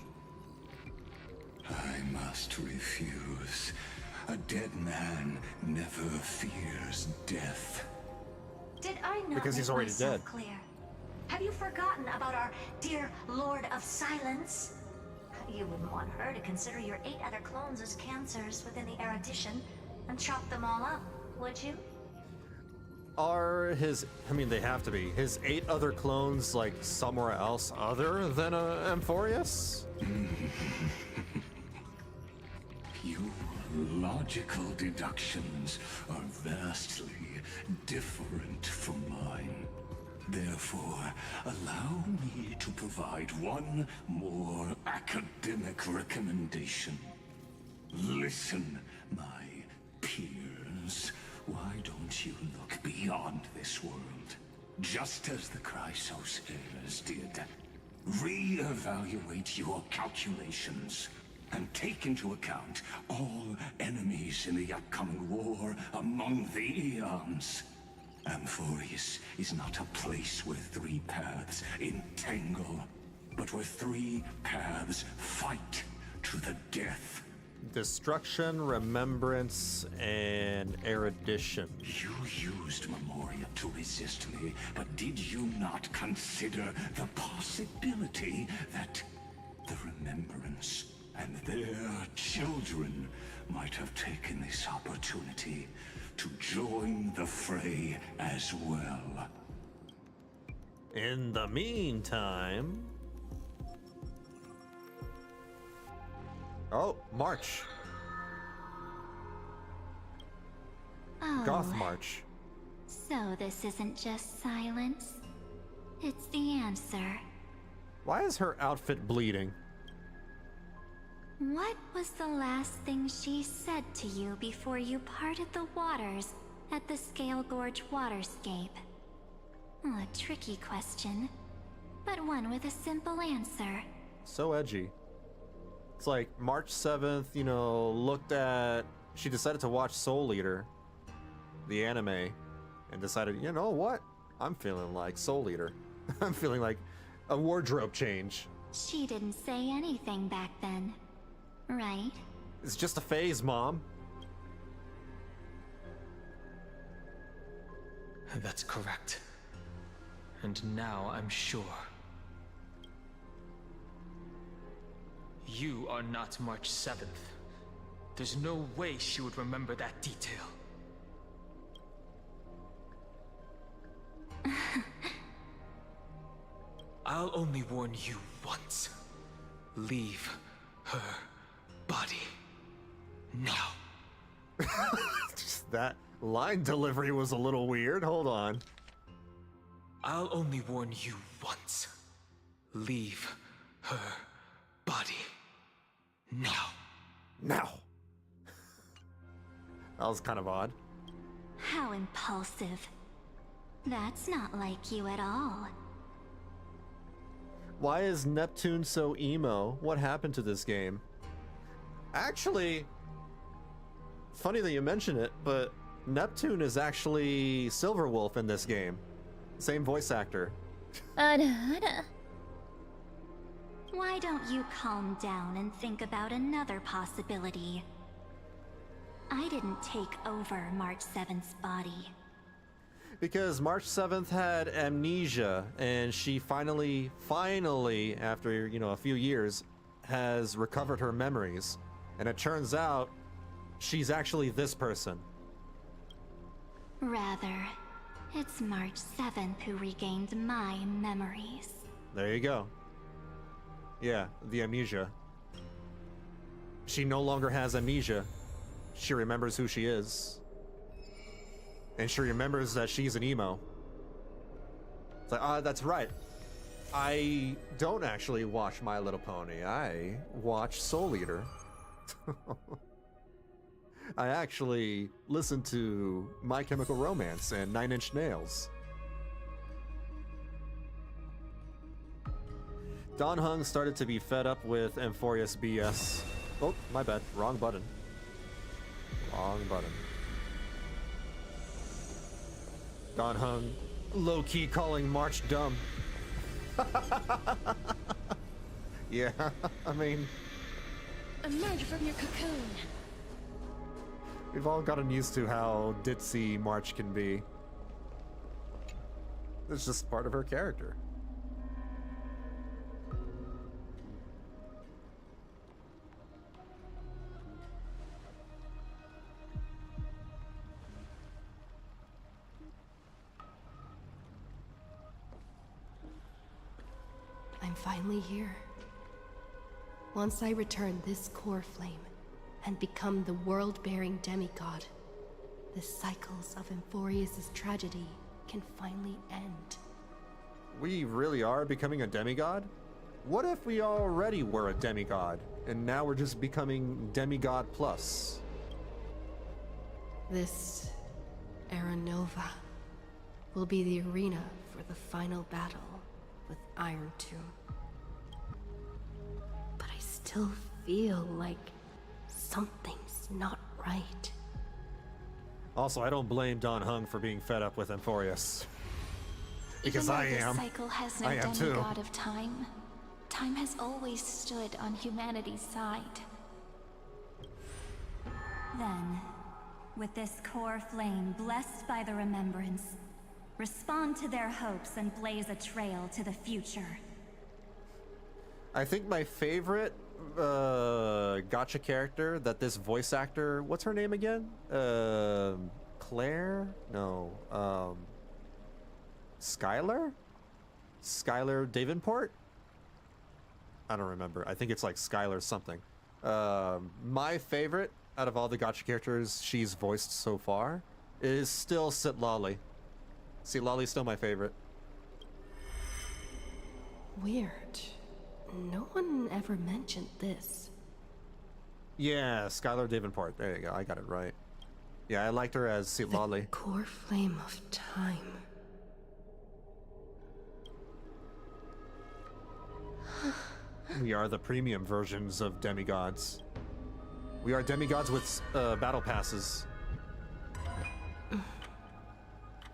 I must refuse. A dead man never fears death. Did I not Because he's make already myself dead. clear? Have you forgotten about our dear Lord of Silence? You wouldn't want her to consider your 8 other clones as cancers within the erudition and chop them all up, would you? Are his, I mean, they have to be, his 8 other clones, like, somewhere else other than Amphoreus? Your logical deductions are vastly different from mine. Therefore, allow me to provide one more academic recommendation. Listen, my peers. Why don't you look beyond this world? Just as the Chrysos heirs did. Re-evaluate your calculations and take into account all enemies in the upcoming war among the eons. Amphoreus is not a place where 3 paths entangle, but where 3 paths fight to the death. Destruction, remembrance, and erudition. You used Memoria to resist me, but did you not consider the possibility that the remembrance and their children might have taken this opportunity to join the fray as well? In the meantime... Oh, March. Oh. Goth March. So this isn't just silence. It's the answer. Why is her outfit bleeding? What was the last thing she said to you before you parted the waters at the Scale Gorge waterscape? A tricky question, but one with a simple answer. So edgy. It's like March 7th, you know, she decided to watch Soul Eater, the anime, and decided, you know what? I'm feeling like Soul Eater. I'm feeling like a wardrobe change. She didn't say anything back then, right? It's just a phase, Mom. That's correct. And now I'm sure. You are not March 7th. There's no way she would remember that detail. I'll only warn you once. Leave her body now. That line delivery was a little weird. Hold on. I'll only warn you once. Leave her body now. Now. That was kind of odd. How impulsive. That's not like you at all. Why is Neptune so emo? What happened to this game? Actually, funny that you mention it, but Neptune is actually Silverwolf in this game. Same voice actor. Why don't you calm down and think about another possibility? I didn't take over March 7th's body. Because March 7th had amnesia, and she finally, after, you know, a few years, has recovered her memories. And it turns out, she's actually this person. Rather, it's March 7th who regained my memories. There you go. Yeah, the amnesia. She no longer has amnesia. She remembers who she is. And she remembers that she's an emo. It's like, that's right. I don't actually watch My Little Pony. I watch Soul Eater. I actually listen to My Chemical Romance and Nine Inch Nails. Dan Heng started to be fed up with Amphoreus BS. Oh, my bad. Wrong button. Wrong button. Dan Heng low-key calling March dumb. Yeah, I mean... Emerge from your cocoon. We've all gotten used to how ditzy March can be. It's just part of her character. I'm finally here. Once I return this core flame and become the world-bearing demigod, the cycles of Amphoreus' tragedy can finally end. We really are becoming a demigod? What if we already were a demigod, and now we're just becoming demigod plus? This Era Nova will be the arena for the final battle with Iron Tomb. But I still feel like something's not right. Also, I don't blame Dan Heng for being fed up with Amphoreus. Because Even though I am. This cycle has no I am too. demigod of time. Time has always stood on humanity's side. Then, with this core flame blessed by the remembrance, respond to their hopes and blaze a trail to the future. I think my favorite gacha character that this voice actor, what's her name again? Claire? No. Skylar? Skylar Davenport? I don't remember. I think it's like Skylar something. My favorite out of all the gacha characters she's voiced so far is still Citlali. Citlali's still my favorite. Weird. No one ever mentioned this. Yeah, Skylar Davenport. There you go. I got it right. Yeah, I liked her as Sitlali. Core flame of time. We are the premium versions of demigods. We are demigods with battle passes.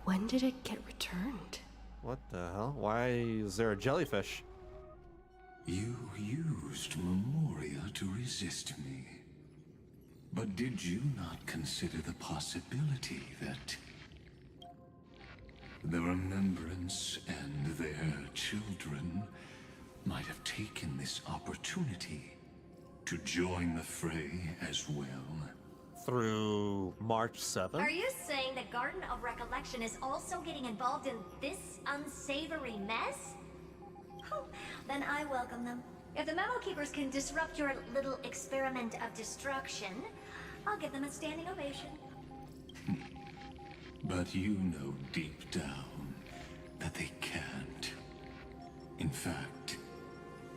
When did it get returned? What the hell? Why is there a jellyfish? You used Memoria to resist me. But did you not consider the possibility that the Remembrance and their children might have taken this opportunity to join the fray as well? Through March 7th? Are you saying the Garden of Recollection is also getting involved in this unsavory mess? Oh, then I welcome them. If the Memo Keepers can disrupt your little experiment of destruction, I'll give them a standing ovation. But you know deep down that they can't. In fact,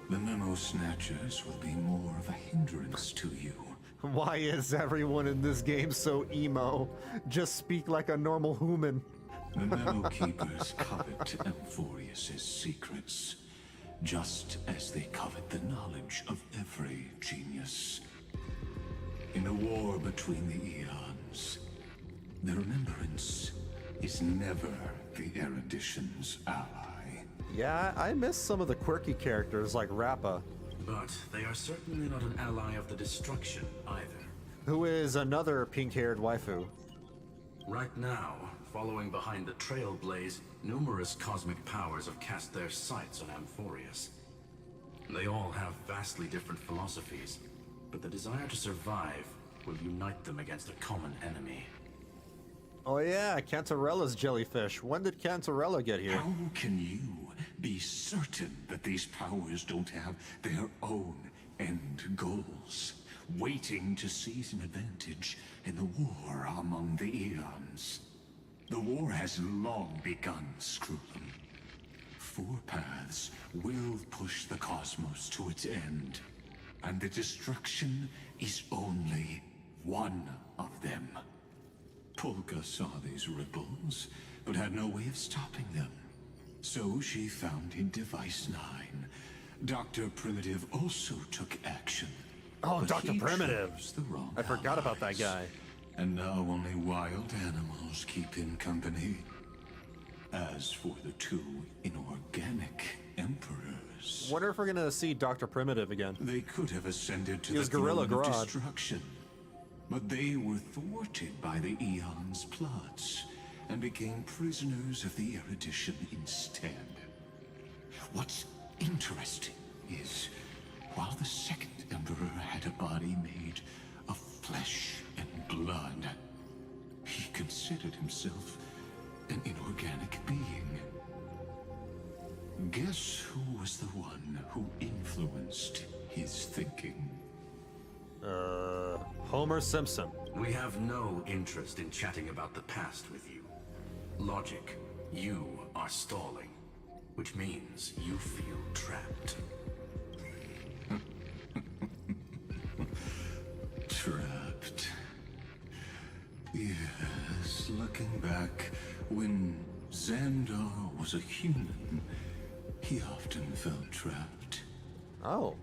the Memo Snatchers will be more of a hindrance to you. Why is everyone in this game so emo? Just speak like a normal human. The Memo Keepers covet Amphoreus' secrets, just as they covet the knowledge of every genius. In the war between the eons, the Remembrance is never the erudition's ally. Yeah, I miss some of the quirky characters like Rappa. But they are certainly not an ally of the destruction either. Who is another pink-haired waifu. Right now, following behind the Trailblaze, numerous cosmic powers have cast their sights on Amphoreus. They all have vastly different philosophies, but the desire to survive will unite them against a common enemy. Oh yeah, Cantarella's jellyfish. When did Cantarella get here? How can you be certain that these powers don't have their own end goals, waiting to seize an advantage in the war among the eons? The war has long begun, Screwlum. Four paths will push the cosmos to its end, and the destruction is only one of them. Polka saw these ripples, but had no way of stopping them. So she found in Device 9. Dr. Primitive also took action. Oh, but Dr. he Primitive! chose the wrong I forgot about that guy. And now only wild animals keep him company. As for the two inorganic emperors... Wonder if we're gonna see Dr. Primitive again. They could have ascended to He was the throne Gorilla of Grodd. destruction. But they were thwarted by the Eon's plots, and became prisoners of the erudition instead. What's interesting is, while the second Emperor had a body made of flesh and blood, he considered himself an inorganic being. Guess who was the one who influenced his thinking? Homer Simpson. We have no interest in chatting about the past with you. Logic, you are stalling, which means you feel trapped. Trapped. Yes, looking back, when Xandar was a human, he often felt trapped. Oh.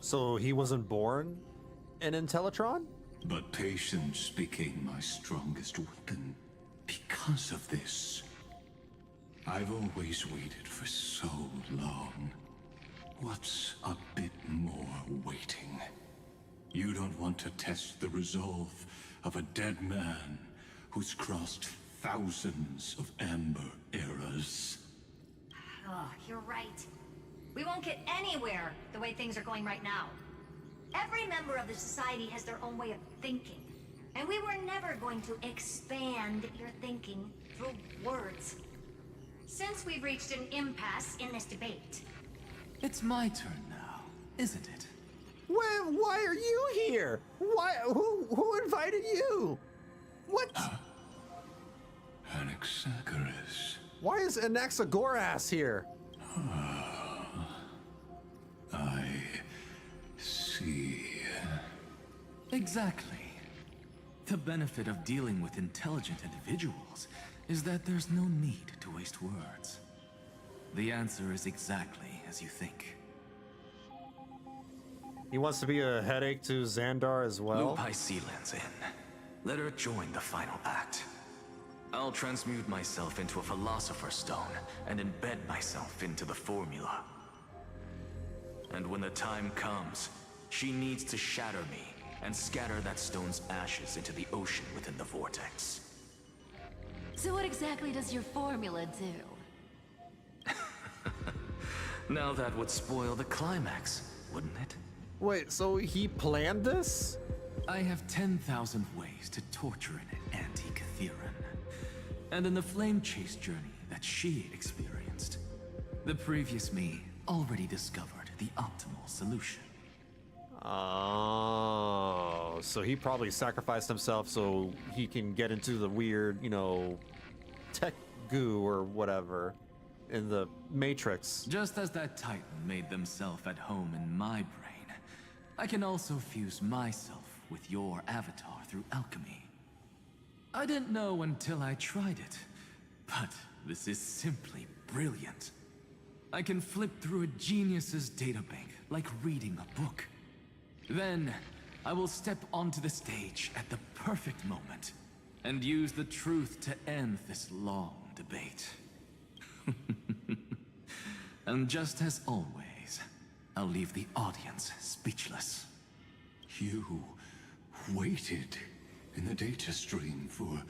So he wasn't born an Intellitron? But patience became my strongest weapon because of this. I've always waited for so long. What's a bit more waiting? You don't want to test the resolve of a dead man who's crossed thousands of amber eras. Oh, you're right. We won't get anywhere the way things are going right now. Every member of the society has their own way of thinking. And we were never going to expand your thinking through words. Since we've reached an impasse in this debate. It's my turn now, isn't it? Why are you here? Who invited you? What? Anaxagoras. Why is Anaxagoras here? I see. Exactly. The benefit of dealing with intelligent individuals is that there's no need to waste words. The answer is exactly as you think. He wants to be a headache to Xandar as well. Loop Sealands in. Let her join the final act. I'll transmute myself into a Philosopher's Stone and embed myself into the formula. And when the time comes, she needs to shatter me and scatter that stone's ashes into the ocean within the vortex. So what exactly does your formula do? Now that would spoil the climax, wouldn't it? Wait, so he planned this? I have 10,000 ways to torture an anti-Cathiran. And in the flame chase journey that she experienced, the previous me already discovered the optimal solution. Oh, so he probably sacrificed himself so he can get into the weird, you know, tech goo or whatever in the Matrix. Just as that Titan made themselves at home in my brain, I can also fuse myself with your avatar through alchemy. I didn't know until I tried it, but this is simply brilliant. I can flip through a genius's databank like reading a book. Then, I will step onto the stage at the perfect moment and use the truth to end this long debate. And just as always, I'll leave the audience speechless. You waited in the data stream for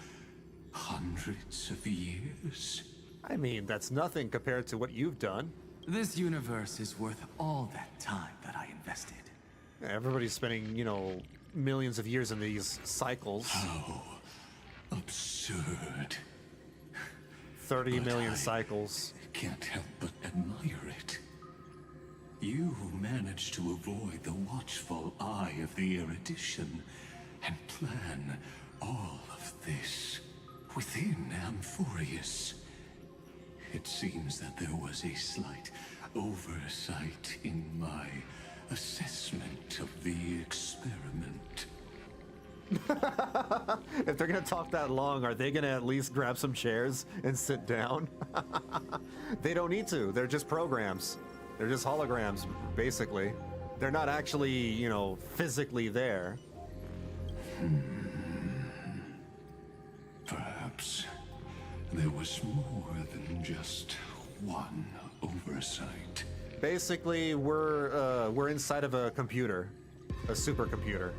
hundreds of years? I mean, that's nothing compared to what you've done. This universe is worth all that time that I invested. Everybody's spending, you know, millions of years in these cycles. How absurd. 30 million cycles. Can't help but admire it. You managed to avoid the watchful eye of the erudition and plan all of this within Amphoreus. It seems that there was a slight oversight in my assessment of the experiment. If they're gonna talk that long, are they gonna at least grab some chairs and sit down? They don't need to. They're just programs. They're just holograms, basically. They're not actually, you know, physically there. Perhaps there was more than just one oversight. Basically, we're inside of a computer, a supercomputer.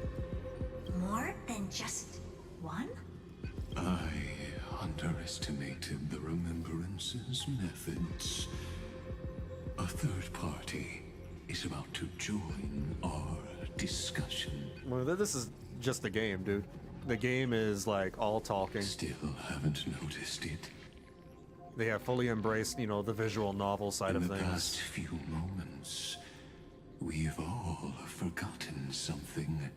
More than just one? I underestimated the Remembrance's methods. A third party is about to join our discussion. Well, this is just the game, dude. The game is like all talking. Still haven't noticed it. They have fully embraced, you know, the visual novel side of things. In the past few moments, we've all forgotten something,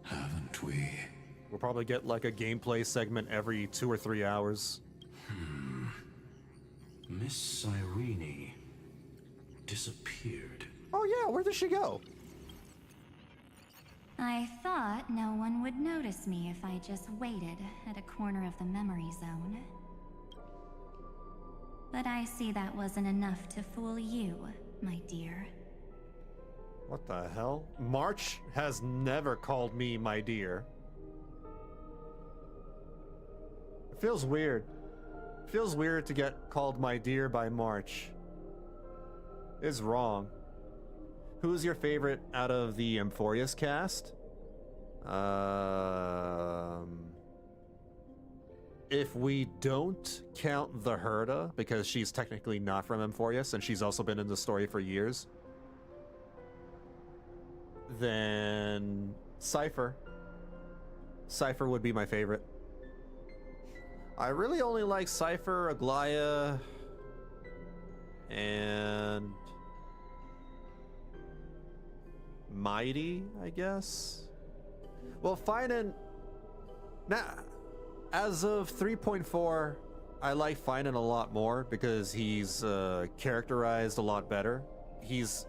haven't we? We'll probably get like a gameplay segment every 2 or 3 hours. Miss Cyrene disappeared. Oh yeah, where did she go? I thought no one would notice me if I just waited at a corner of the memory zone. But I see that wasn't enough to fool you, my dear. What the hell? March has never called me my dear. It feels weird. It feels weird to get called my dear by March. It's wrong. Who's your favorite out of the Amphoreus cast? If we don't count the Herda, because she's technically not from Amphoreus and she's also been in the story for years, then Cypher. Cypher would be my favorite. I really only like Cypher, Aglaya, and Mighty, I guess. Well, Phainon. Now, as of 3.4, I like Phainon a lot more because he's characterized a lot better. He's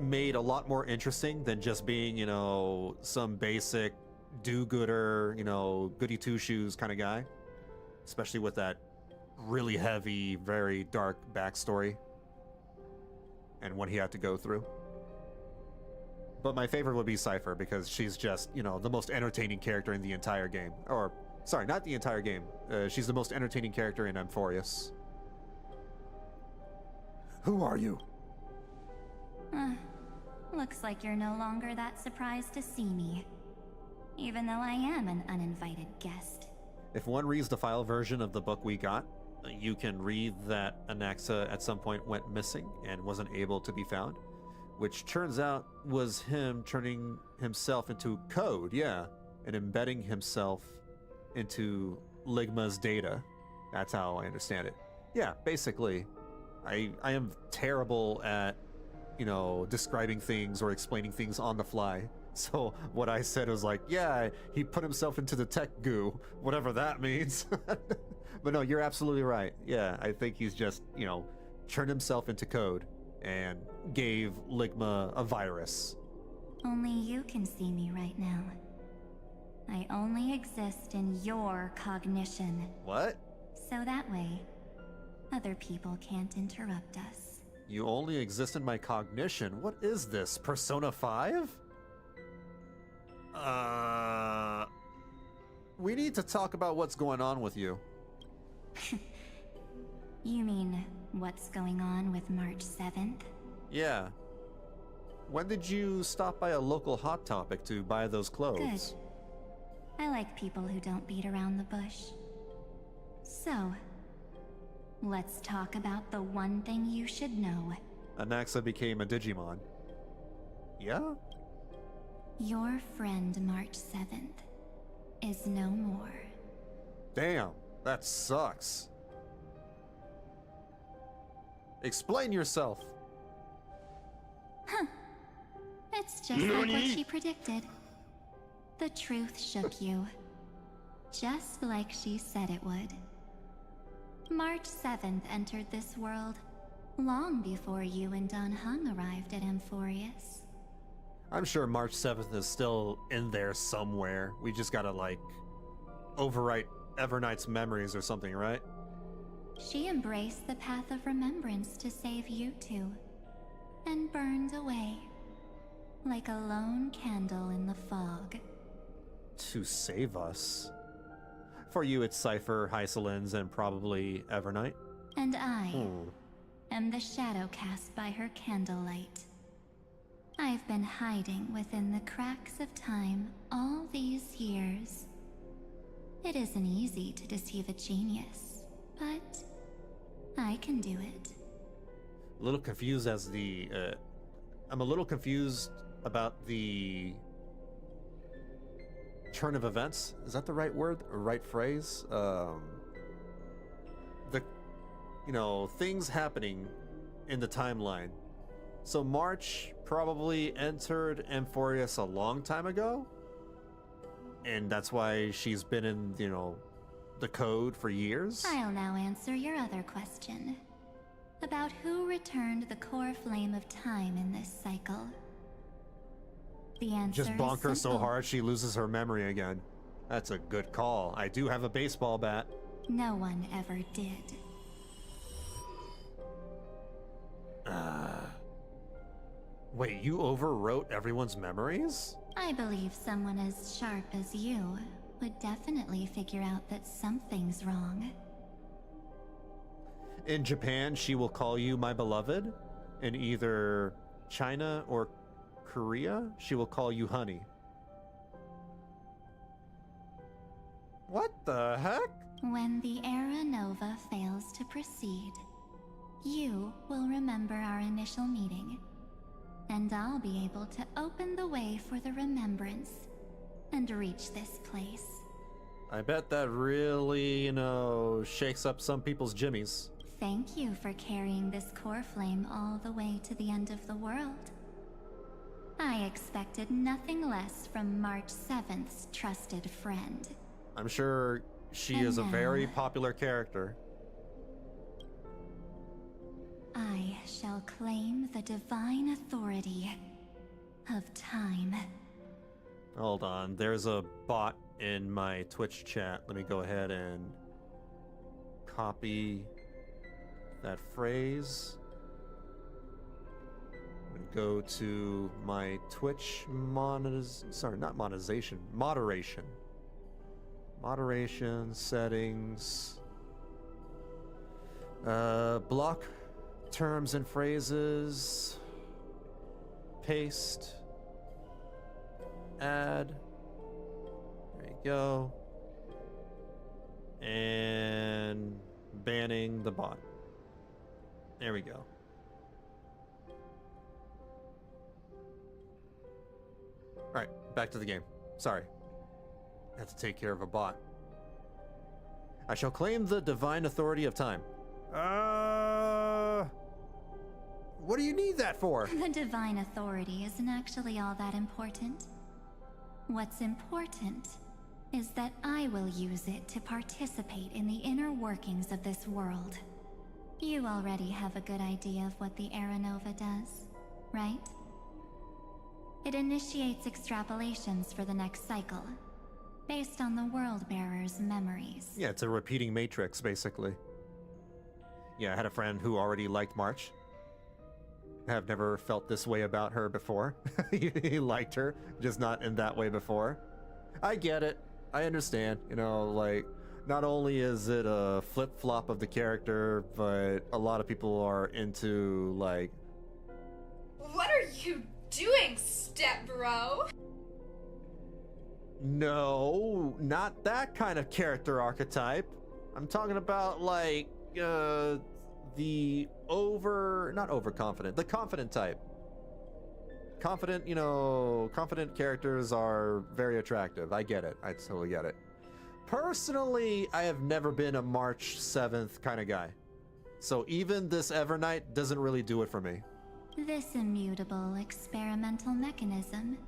made a lot more interesting than just being, you know, some basic do-gooder, you know, goody two-shoes kind of guy. Especially with that really heavy, very dark backstory and what he had to go through. But my favorite would be Cypher, because she's just, you know, the most entertaining character in the entire game. Or, sorry, not the entire game. She's the most entertaining character in Amphoreus. Who are you? Looks like you're no longer that surprised to see me. Even though I am an uninvited guest. If one reads the file version of the book we got, you can read that Anaxa at some point went missing and wasn't able to be found, which turns out was him turning himself into code, yeah, and embedding himself into Ligma's data. That's how I understand it. Yeah, basically, I am terrible at, you know, describing things or explaining things on the fly. So what I said was like, yeah, he put himself into the tech goo, whatever that means. But no, you're absolutely right. Yeah, I think he's just, you know, turned himself into code and gave Ligma a virus. Only you can see me right now. I only exist in your cognition. What? So that way, other people can't interrupt us. You only exist in my cognition? What is this, Persona 5? We need to talk about what's going on with you. You mean, what's going on with March 7th? Yeah. When did you stop by a local Hot Topic to buy those clothes? Good. I like people who don't beat around the bush. So, let's talk about the one thing you should know. Anaxa became a Digimon. Yeah? Your friend March 7th is no more. Damn, that sucks. Explain yourself. Huh. It's just like what she predicted. The truth shook you. Just like she said it would. March 7th entered this world long before you and Dan Heng arrived at Amphoreus. I'm sure March 7th is still in there somewhere. We just gotta, like, overwrite Evernight's memories or something, right? She embraced the path of remembrance to save you two, and burned away, like a lone candle in the fog. To save us? For you, it's Cypher, Hysolins, and probably Evernight. And I am the shadow cast by her candlelight. I've been hiding within the cracks of time all these years. It isn't easy to deceive a genius, but I can do it. A little confused as the, I'm a little confused about the turn of events. Is that the right word or right phrase? You know, things happening in the timeline. So March probably entered Amphoreus a long time ago? And that's why she's been in, you know, the code for years? I'll now answer your other question. About who returned the core flame of time in this cycle. The answer Just bonk is her so simple. hard she loses her memory again. That's a good call. I do have a baseball bat. No one ever did. Wait, you overwrote everyone's memories? I believe someone as sharp as you would definitely figure out that something's wrong. In Japan, she will call you my beloved. In either China or Korea, she will call you honey. What the heck? When the Era Nova fails to proceed, you will remember our initial meeting, and I'll be able to open the way for the remembrance and reach this place. I bet that really, you know, shakes up some people's jimmies. Thank you for carrying this core flame all the way to the end of the world. I expected nothing less from March 7th's trusted friend. I'm sure she And is a very now- popular character. I shall claim the divine authority of time. Hold on, there's a bot in my Twitch chat. Let me go ahead and copy that phrase. And go to my Twitch moderation. Moderation settings. Block terms and phrases. Paste. Add. There you go. And banning the bot. There we go. Alright, back to the game. Sorry. I have to take care of a bot. I shall claim the divine authority of time. What do you need that for? The divine authority isn't actually all that important. What's important is that I will use it to participate in the inner workings of this world. You already have a good idea of what the Aranova does, right? It initiates extrapolations for the next cycle, based on the World-Bearer's memories. Yeah, it's a repeating matrix, basically. Yeah, I had a friend who already liked March. I have never felt this way about her before. He liked her, just not in that way before. I get it. I understand. You know, like, not only is it a flip-flop of the character, but a lot of people are into, like... What are you doing, step bro? No, not that kind of character archetype. I'm talking about, like, the not overconfident, the confident type. Confident, you know, confident characters are very attractive. I get it. I totally get it. Personally, I have never been a March 7th kind of guy. So even this Evernight doesn't really do it for me. This immutable experimental mechanism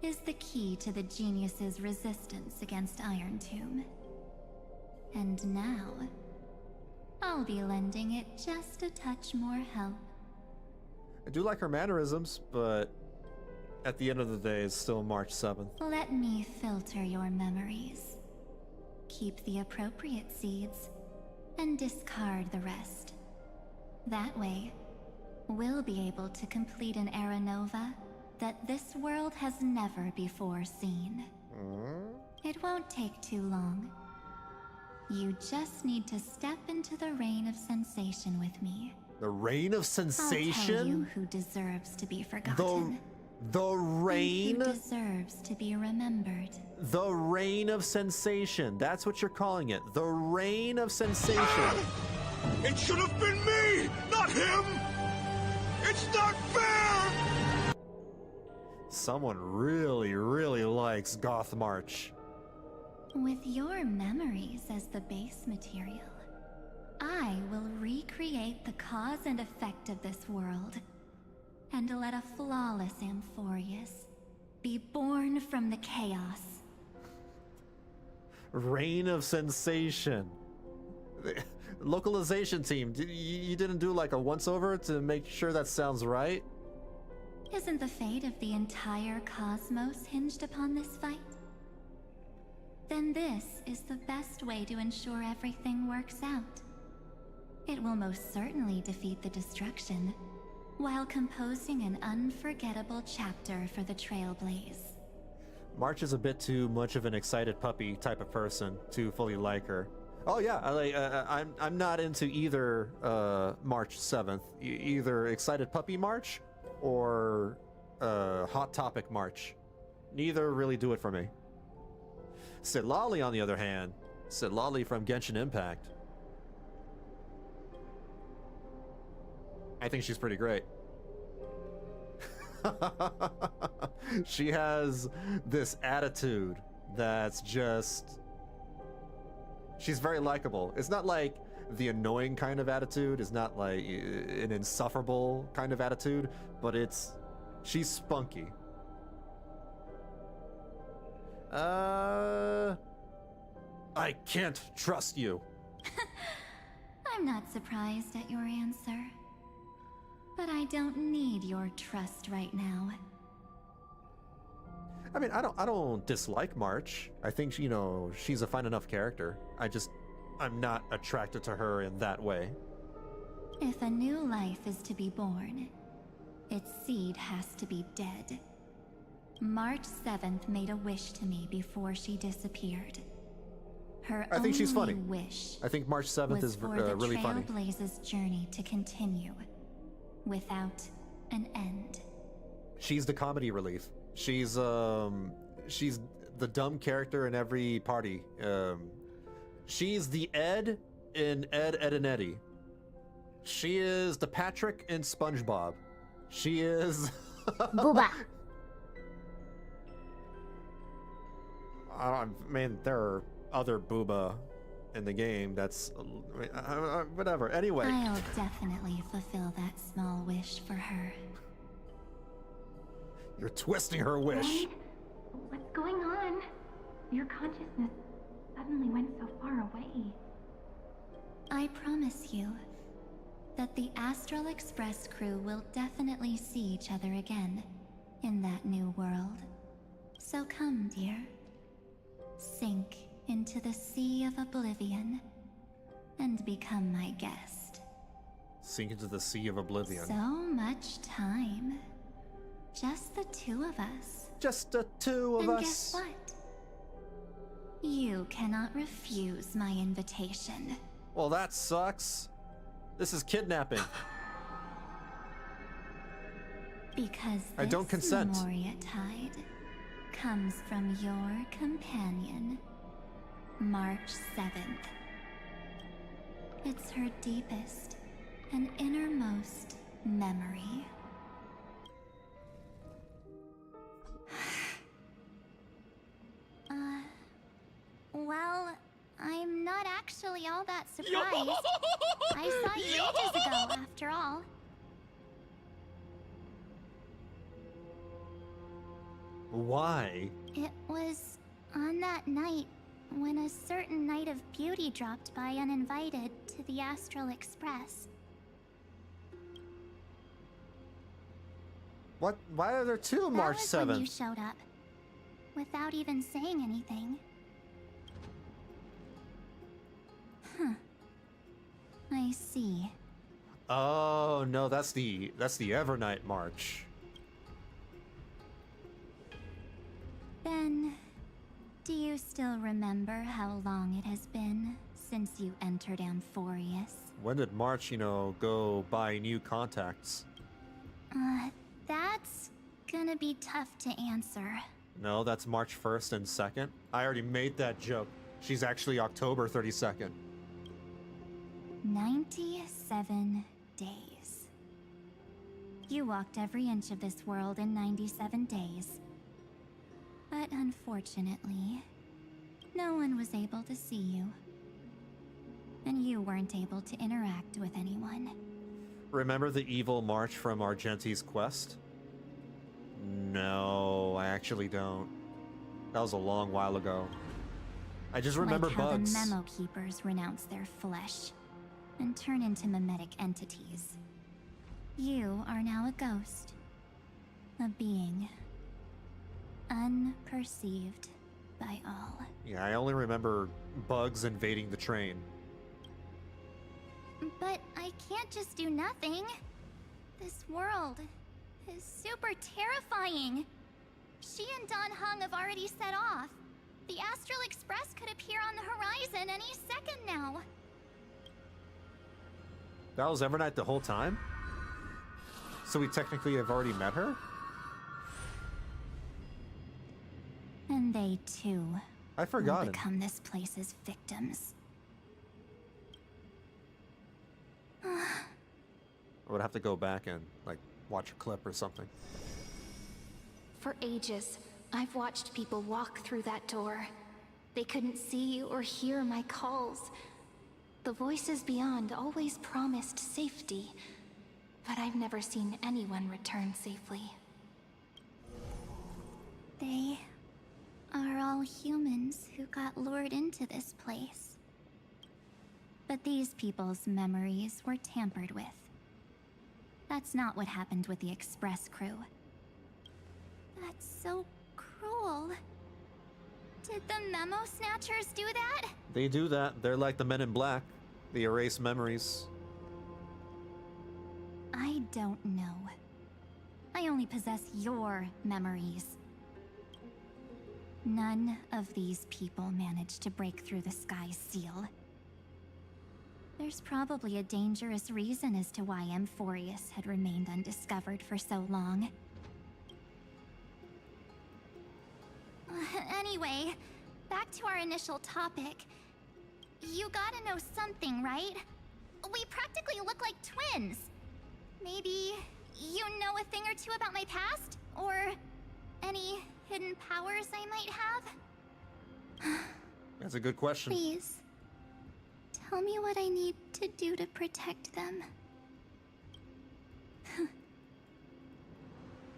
is the key to the genius's resistance against Iron Tomb. And now, I'll be lending it just a touch more help. I do like her mannerisms, but at the end of the day, it's still March 7th. Let me filter your memories. Keep the appropriate seeds, and discard the rest. That way, we'll be able to complete an Aranova that this world has never before seen. It won't take too long. You just need to step into the reign of sensation with me. The reign of sensation? I'll tell you who deserves to be forgotten. The reign? And who deserves to be remembered. The reign of sensation. That's what you're calling it. The reign of sensation. It should have been me, not him! It's not fair! Someone really, really likes Goth March. With your memories as the base material, I will recreate the cause and effect of this world, and let a flawless Amphoreus be born from the chaos. Reign of sensation. Localization team, you didn't do like a once-over to make sure that sounds right? Isn't the fate of the entire cosmos hinged upon this fight? Then this is the best way to ensure everything works out. It will most certainly defeat the destruction, while composing an unforgettable chapter for the Trailblaze. March is a bit too much of an excited puppy type of person to fully like her. Oh yeah, I'm not into either March 7th, either excited puppy March or hot topic March. Neither really do it for me. Sitlali, on the other hand, Sitlali from Genshin Impact. I think she's pretty great. She has this attitude that's just... She's very likable. It's not like the annoying kind of attitude. It's not like an insufferable kind of attitude, but it's... She's spunky. I can't trust you. I'm not surprised at your answer. But I don't need your trust right now. I mean, I don't dislike March. I think, you know, she's a fine enough character. I'm not attracted to her in that way. If a new life is to be born, its seed has to be dead. March 7th made a wish to me before she disappeared. Her I think she's funny. Wish I think March 7th is really funny. For the Trailblaze's journey to continue, without an end. She's the comedy relief. She's the dumb character in every party. She's the Ed in Ed, Ed and Eddie. She is the Patrick in SpongeBob. She is Booba. I mean, there are other Booba in the game. That's whatever. Anyway, I'll definitely fulfill that small wish for her. You're twisting her wish. Wait, what's going on? Your consciousness suddenly went so far away. I promise you that the Astral Express crew will definitely see each other again in that new world. So come, dear. Sink into the sea of oblivion and become my guest. Sink into the sea of oblivion. So much time. Just the two of us. Just the two of us. And guess what? You cannot refuse my invitation. Well, that sucks. This is kidnapping. Because I don't consent. Moria tide comes from your companion, March 7th. It's her deepest and innermost memory. Well, I'm not actually all that surprised. I saw you ages ago, after all. Why? It was on that night when a certain Knight of Beauty dropped by uninvited to the Astral Express. What? Why are there two March 7th? That was when you showed up, without even saying anything. Huh. I see. Oh no, that's the Evernight March. Ben, do you still remember how long it has been since you entered Amphoreus? When did March, you know, go buy new contacts? That's gonna be tough to answer. No, that's March 1st and 2nd. I already made that joke. She's actually October 32nd. 97 days. You walked every inch of this world in 97 days. But unfortunately, no one was able to see you. And you weren't able to interact with anyone. Remember the evil March from Argenti's quest? No, I actually don't. That was a long while ago. I just remember like how bugs. The Memo Keepers renounce their flesh and turn into mimetic entities. You are now a ghost. A being. Unperceived by all. Yeah, I only remember bugs invading the train. But I can't just do nothing. This world is super terrifying. She and Dan Heng have already set off. The Astral Express could appear on the horizon any second now. That was Evernight the whole time? So we technically have already met her? And they too I forgot will become this place's victims. I would have to go back and, like, watch a clip or something. For ages, I've watched people walk through that door. They couldn't see or hear my calls. The voices beyond always promised safety, but I've never seen anyone return safely. They are all humans who got lured into this place. But these people's memories were tampered with. That's not what happened with the Express crew. That's so cruel. Did the Memo Snatchers do that? They do that. They're like the Men in Black. They erase memories. I don't know. I only possess your memories. None of these people managed to break through the sky's seal. There's probably a dangerous reason as to why Amphoreus had remained undiscovered for so long. Anyway, back to our initial topic. You gotta know something, right? We practically look like twins. Maybe you know a thing or two about my past? Or any hidden powers I might have? That's a good question. Please, tell me what I need to do to protect them.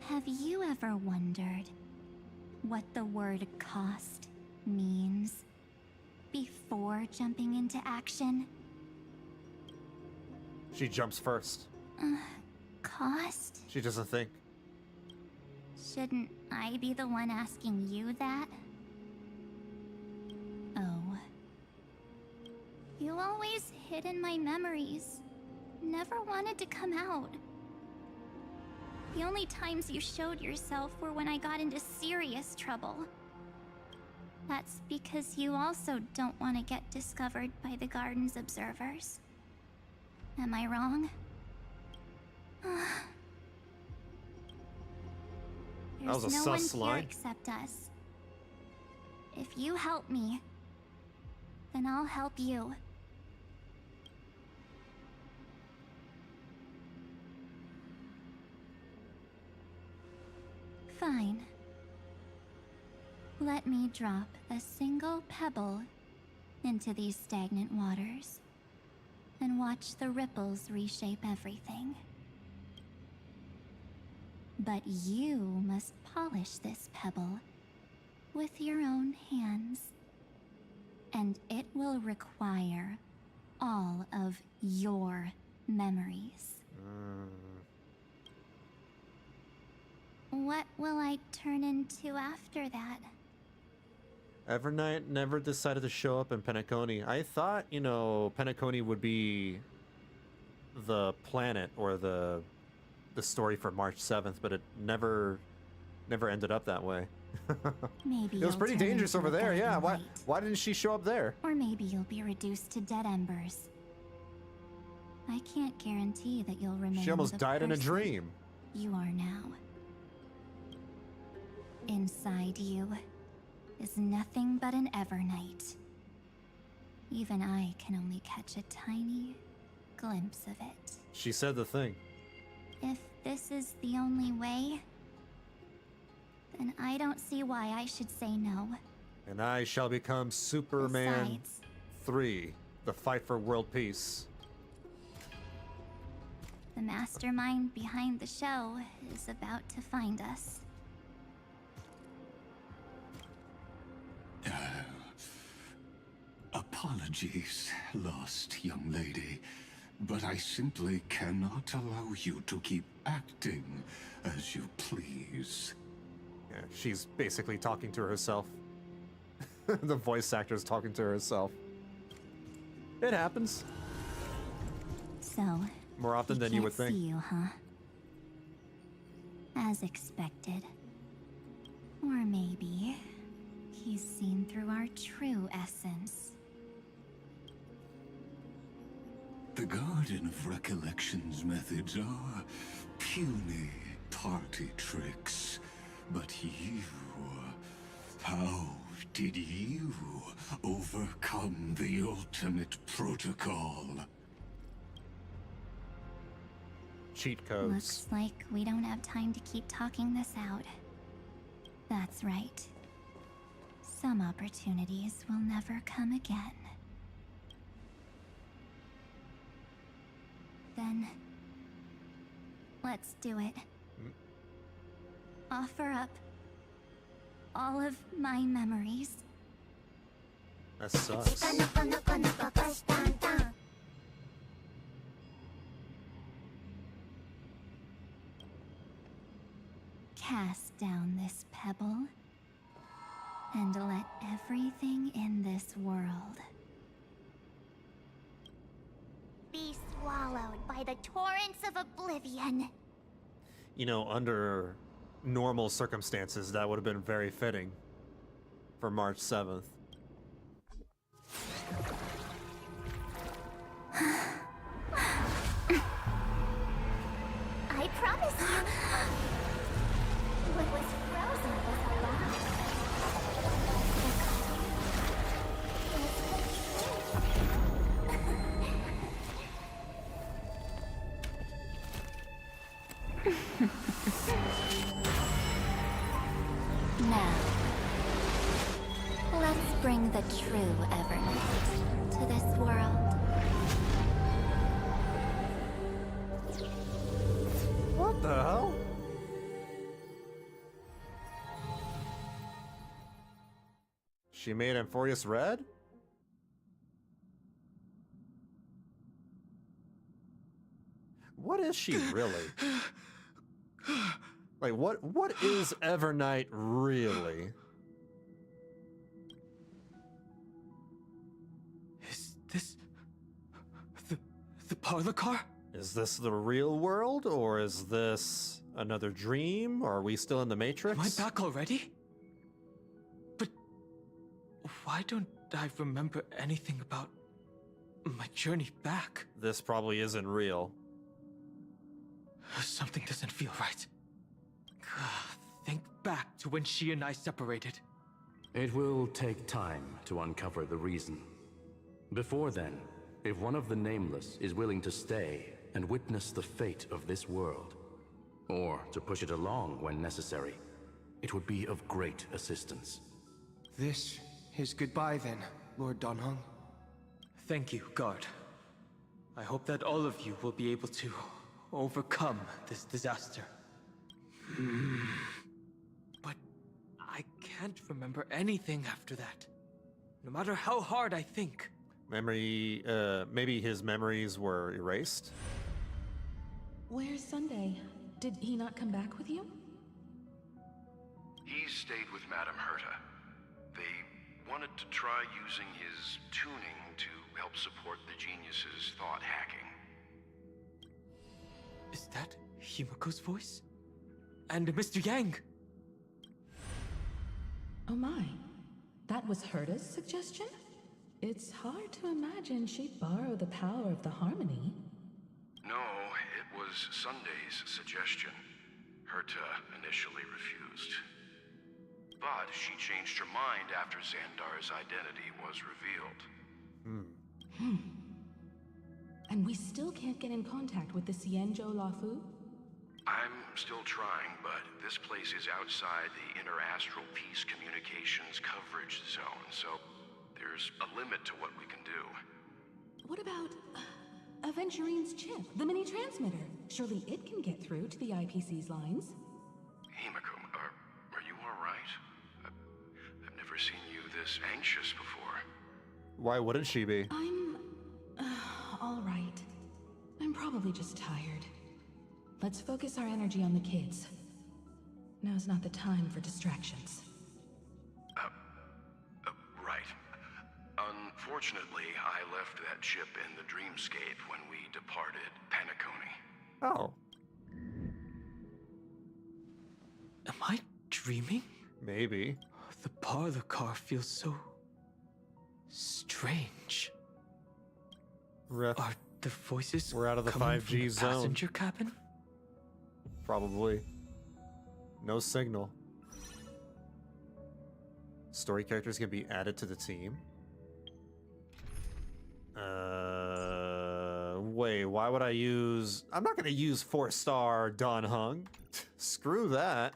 Have you ever wondered what the word cost means before jumping into action? She jumps first. Cost? She doesn't think. Shouldn't I be the one asking you that? Oh. You always hid in my memories. Never wanted to come out. The only times you showed yourself were when I got into serious trouble. That's because you also don't want to get discovered by the garden's observers. Am I wrong? That was a There's no sus one here line. except us. If you help me, then I'll help you. Fine. Let me drop a single pebble into these stagnant waters and watch the ripples reshape everything. But you must polish this pebble with your own hands. And it will require all of your memories. What will I turn into after that? Evernight never decided to show up in Penacony. I thought, you know, Penacony would be the planet or the story for March 7th, but it never ended up that way. Maybe it was you'll pretty turn dangerous into over a there. guiding Yeah, light. why didn't she show up there? Or maybe you'll be reduced to dead embers. I can't guarantee that you'll remain She almost the died in a person dream. you are now. Inside you is nothing but an Evernight. Even I can only catch a tiny glimpse of it. She said the thing. If this is the only way, then I don't see why I should say no. And I shall become Superman Besides, 3, the fight for world peace. the mastermind behind the show is about to find us. Apologies, lost young lady, but I simply cannot allow you to keep acting as you please. Yeah, she's basically talking to herself. The voice actor's talking to herself. It happens. So, More often than you would can't think. see you, huh? As expected. Or maybe he's seen through our true essence. The Garden of Recollection's methods are puny party tricks. But you... how did you overcome the ultimate protocol? Cheat codes. Looks like we don't have time to keep talking this out. That's right. Some opportunities will never come again. Then, let's do it. Offer up all of my memories. That sucks. Cast down this pebble, and let everything in this world be swallowed by the torrents of oblivion. You know, under normal circumstances, that would have been very fitting for March 7th. I promise you, what was frozen was alive. Now, let's bring the true Evernight to this world. What the hell? She made Amphoreus red? What is she really? Like, what is Evernight really? Is this the parlor car? Is this the real world, or is this another dream? Or are we still in the Matrix? Am I back already? But why don't I remember anything about my journey back? This probably isn't real. Something doesn't feel right. Think back to when she and I separated. It will take time to uncover the reason. Before then, if one of the Nameless is willing to stay and witness the fate of this world, or to push it along when necessary, it would be of great assistance. This is goodbye then, Lord Dan Heng. Thank you, guard. I hope that all of you will be able to overcome this disaster. But I can't remember anything after that. No matter how hard I think. Maybe his memories were erased? Where's Sunday? Did he not come back with you? He stayed with Madame Herta. They wanted to try using his tuning to help support the genius's thought hacking. Is that Himiko's voice? And Mr. Yang? Oh my. That was Herta's suggestion? It's hard to imagine she'd borrow the power of the harmony. No, it was Sunday's suggestion. Herta initially refused. But she changed her mind after Xandar's identity was revealed. And we still can't get in contact with the Xianzhou Lafu? I'm still trying, but this place is outside the interastral peace communications coverage zone, so there's a limit to what we can do. What about Aventurine's chip, the mini transmitter? Surely it can get through to the IPC's lines. Himiko, are you alright? I've never seen you this anxious before. Why wouldn't she be? I'm all right. I'm probably just tired. Let's focus our energy on the kids. Now's not the time for distractions. Right. Unfortunately, I left that chip in the dreamscape when we departed Penacony. Oh. Am I dreaming? Maybe. The parlor car feels so strange. Ref. Are the voices We're out of the coming 5G from the zone. passenger cabin? Probably. No signal. Story characters can be added to the team. Wait, why would I use... I'm not gonna use 4-star Dan Heng. Screw that.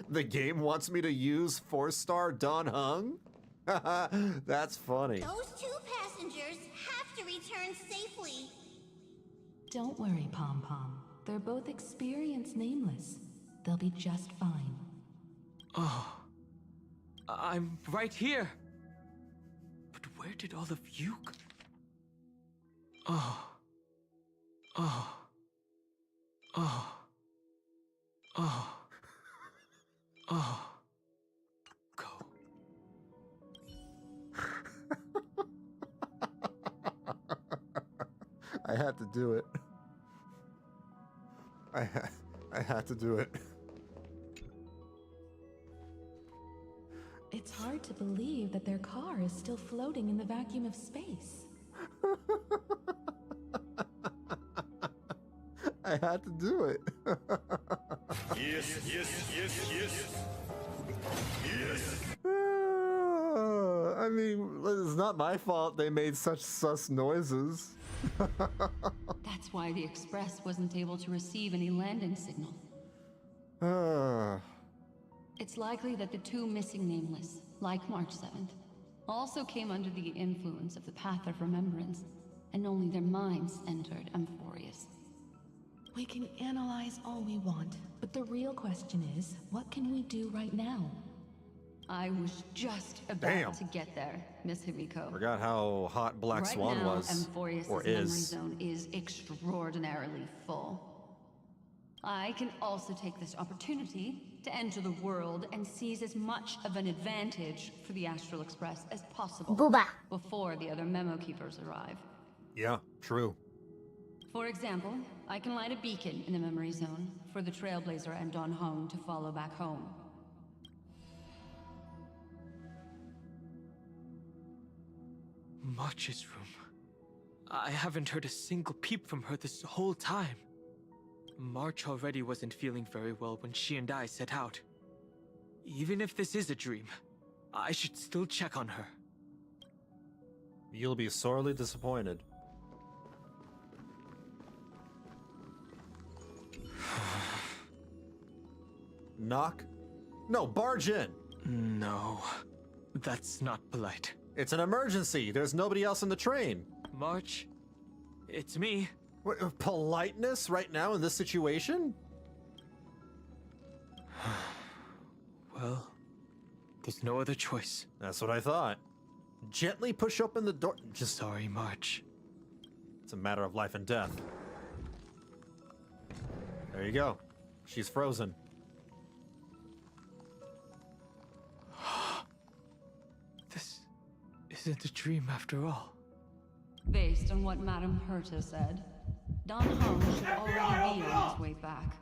The game wants me to use 4-star Dan Heng? That's funny. Those two passengers have to return safely. Don't worry, Pom Pom. They're both experienced Nameless. They'll be just fine. Oh. I'm right here. But where did all of you go? Oh. Oh. Oh. Oh. Go. I had to do it. I had to do it. It's hard to believe that their car is still floating in the vacuum of space. I had to do it. Yes, yes, yes, yes. Yes. I mean, it's not my fault they made such sus noises. That's why the Express wasn't able to receive any landing signal. It's likely that the two missing Nameless, like March 7th, also came under the influence of the Path of Remembrance, and only their minds entered Amphoreus. We can analyze all we want, but the real question is, what can we do right now? I was just about to get there, Miss Himiko. Forgot how hot Black Swan was, Amphoreus' or memory is. zone is extraordinarily full. I can also take this opportunity to enter the world and seize as much of an advantage for the Astral Express as possible before the other memo keepers arrive. Yeah, true. For example, I can light a beacon in the memory zone for the Trailblazer and Dan Heng to follow back home. March's room. I haven't heard a single peep from her this whole time. March already wasn't feeling very well when she and I set out. Even if this is a dream, I should still check on her. You'll be sorely disappointed. Knock? No, barge in! No, that's not polite. It's an emergency. There's nobody else in the train. March, it's me. What, politeness right now in this situation? Well, there's no other choice. That's what I thought. Gently push open the door. Just sorry, March. It's a matter of life and death. There you go. She's frozen. This isn't a dream after all. Based on what Madame Herta said, Dan Heng should already be on his way back.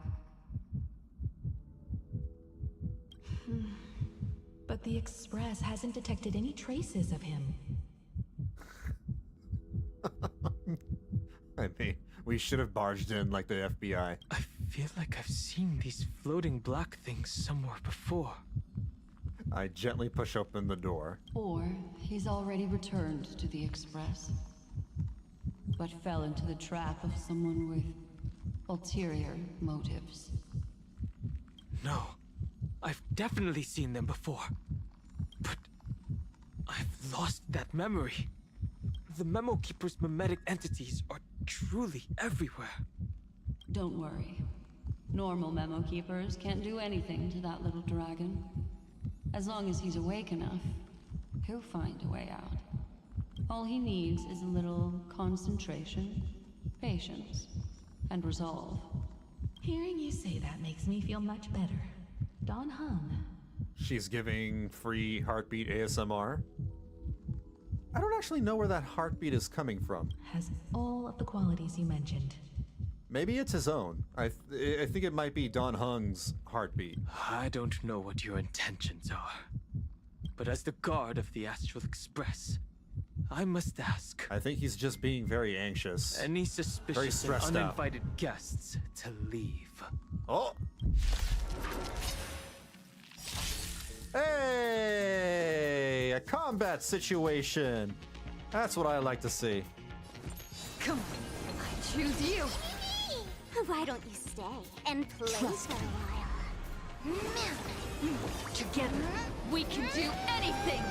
But the Express hasn't detected any traces of him. I mean, we should have barged in like the FBI. I feel like I've seen these floating black things somewhere before. I gently push open the door. Or he's already returned to the Express, but fell into the trap of someone with ulterior motives. No, I've definitely seen them before. But I've lost that memory. The Memo Keeper's mimetic entities are truly everywhere. Don't worry. Normal Memo Keepers can't do anything to that little dragon. As long as he's awake enough, he'll find a way out. All he needs is a little concentration, patience, and resolve. Hearing you say that makes me feel much better. Dan Heng. She's giving free heartbeat ASMR. I don't actually know where that heartbeat is coming from. Has all of the qualities you mentioned. Maybe it's his own. I think it might be Dan Heng's heartbeat. I don't know what your intentions are. But as the guard of the Astral Express, I must ask. I think he's just being very anxious. Any suspicious and uninvited guests to leave. Oh! Hey! A combat situation! That's what I like to see. Come on, I choose you! Why don't you stay and play for a while? Together, we can do anything!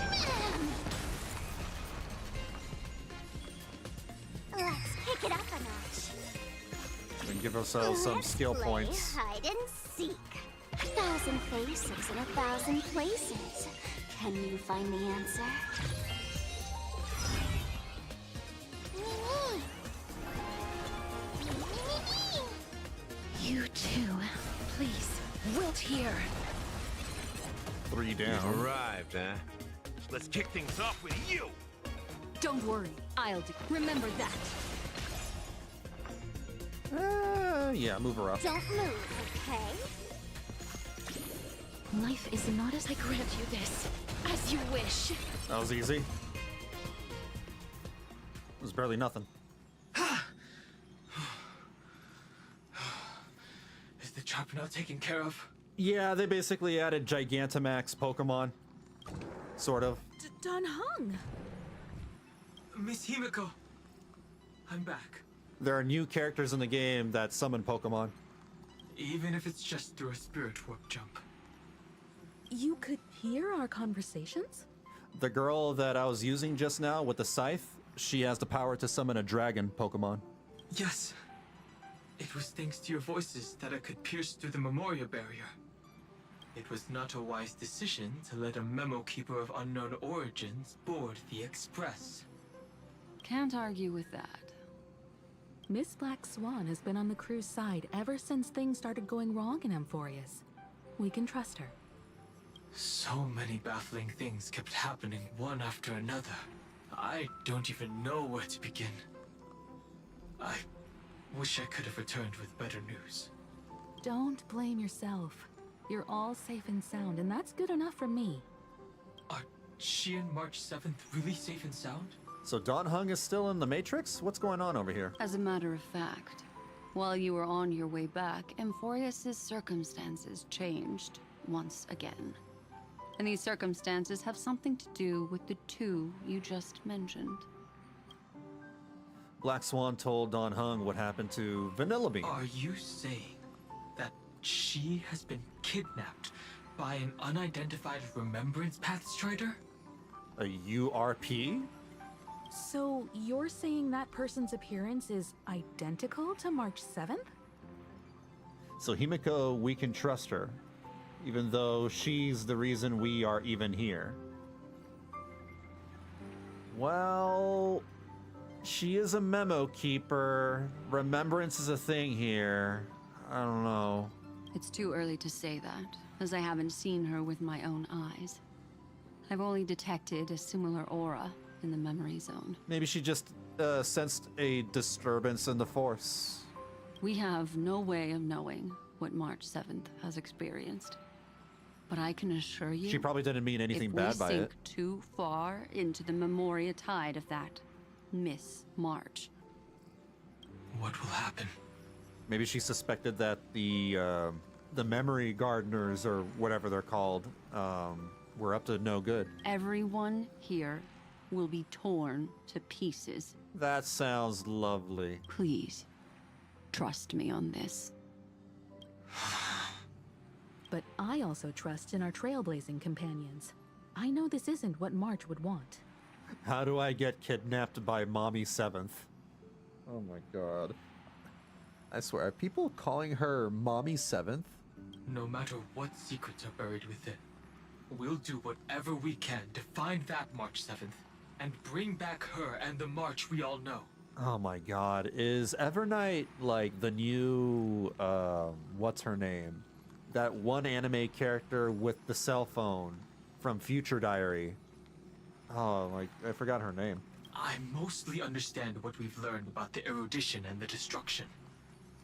Let's pick it up a notch. And give ourselves some skill Play points. hide and seek. 1,000 faces in 1,000 places. Can you find the answer? You 2. Please, wilt here. 3 down. You've arrived, huh? Let's kick things off with you! Don't worry, I'll do. Remember that. Yeah, move her up. Don't move, okay? Life is not as I grant you this. As you wish. That was easy. It was barely nothing. Is the trap now taken care of? Yeah, they basically added Gigantamax Pokemon. Sort of. Dan Heng! Miss Himiko, I'm back. There are new characters in the game that summon Pokemon. Even if it's just through a spirit warp jump. You could hear our conversations? The girl that I was using just now with the scythe, she has the power to summon a dragon Pokemon. Yes. It was thanks to your voices that I could pierce through the Memoria barrier. It was not a wise decision to let a memo keeper of unknown origins board the Express. Can't argue with that. Miss Black Swan has been on the crew's side ever since things started going wrong in Amphoreus. We can trust her. So many baffling things kept happening one after another. I don't even know where to begin. I wish I could have returned with better news. Don't blame yourself. You're all safe and sound, and that's good enough for me. Are she and March 7th really safe and sound? So Dan Heng is still in the Matrix? What's going on over here? As a matter of fact, while you were on your way back, Amphoreus' circumstances changed once again. And these circumstances have something to do with the 2 you just mentioned. Black Swan told Dan Heng what happened to Vanillabean. Are you saying that she has been kidnapped by an unidentified Remembrance Path Strider? A URP? So you're saying that person's appearance is identical to March 7th? So Himiko, we can trust her, even though she's the reason we are even here. Well, she is a memo keeper. Remembrance is a thing here. I don't know. It's too early to say that, as I haven't seen her with my own eyes. I've only detected a similar aura in the memory zone. Maybe she just sensed a disturbance in the Force. We have no way of knowing what March 7th has experienced. But I can assure you... She probably didn't mean anything bad by it. If we sink too far into the Memoria tide of that Miss March... What will happen? Maybe she suspected that the memory gardeners, or whatever they're called, were up to no good. Everyone here will be torn to pieces. That sounds lovely. Please, trust me on this. But I also trust in our trailblazing companions. I know this isn't what March would want. How do I get kidnapped by Mommy 7th? Oh my god. I swear, are people calling her Mommy 7th? No matter what secrets are buried within, we'll do whatever we can to find that March 7th and bring back her and the March we all know. Oh my god. Is Evernight like the new, what's her name? That one anime character with the cell phone from Future Diary. Oh, like, I forgot her name. I mostly understand what we've learned about the erudition and the destruction.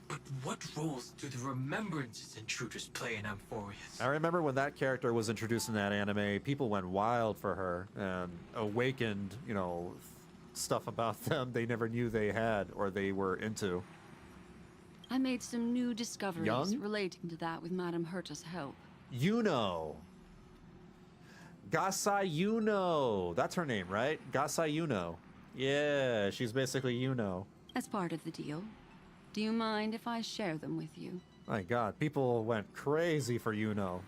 But what roles do the Remembrances intruders play in Amphoreus? I remember when that character was introduced in that anime, people went wild for her and awakened, you know, stuff about them they never knew they had or they were into. I made some new discoveries Young? relating to that with Madame Herta's help. Yuno. Gasai Yuno. That's her name, right? Gasai Yuno. Yeah, she's basically Yuno. As part of the deal, do you mind if I share them with you? My god, people went crazy for Yuno.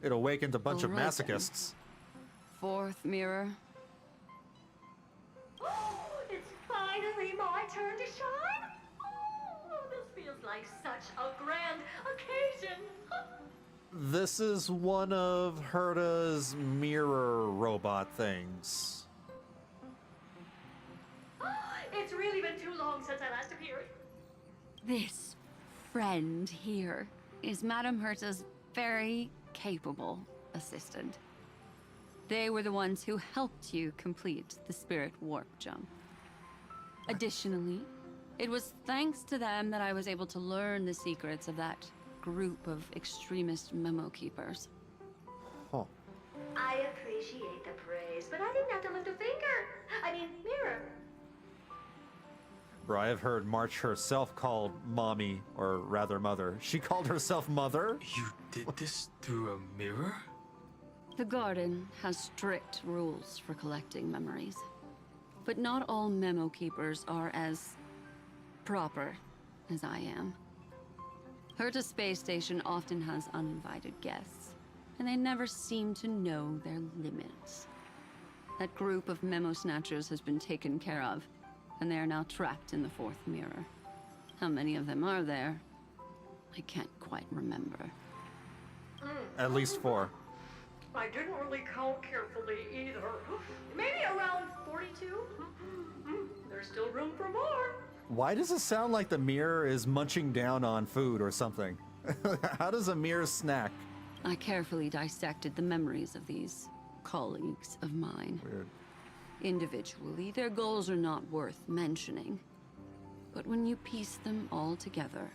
It awakened a bunch of All right, masochists. Fourth mirror. It's finally my turn to shine. Oh, this feels like such a grand occasion. This is one of Herta's mirror robot things. It's really been too long since I last appeared. This friend here is Madame Herta's very capable assistant. They were the ones who helped you complete the spirit warp jump. Additionally, it was thanks to them that I was able to learn the secrets of that group of extremist memo keepers. Huh. I appreciate the praise, but I didn't have to lift a finger. Mirror. Bro, I've heard March herself called mommy, or rather mother. She called herself mother? You did this through a mirror? The garden has strict rules for collecting memories. But not all memo keepers are as proper as I am. Herta Space Station often has uninvited guests, and they never seem to know their limits. That group of memo snatchers has been taken care of, and they are now trapped in the fourth mirror. How many of them are there? I can't quite remember. At least 4. I didn't really count carefully either. Maybe around 42? There's still room for more. Why does it sound like the mirror is munching down on food or something? How does a mirror snack? I carefully dissected the memories of these colleagues of mine. Weird. Individually, their goals are not worth mentioning. But when you piece them all together,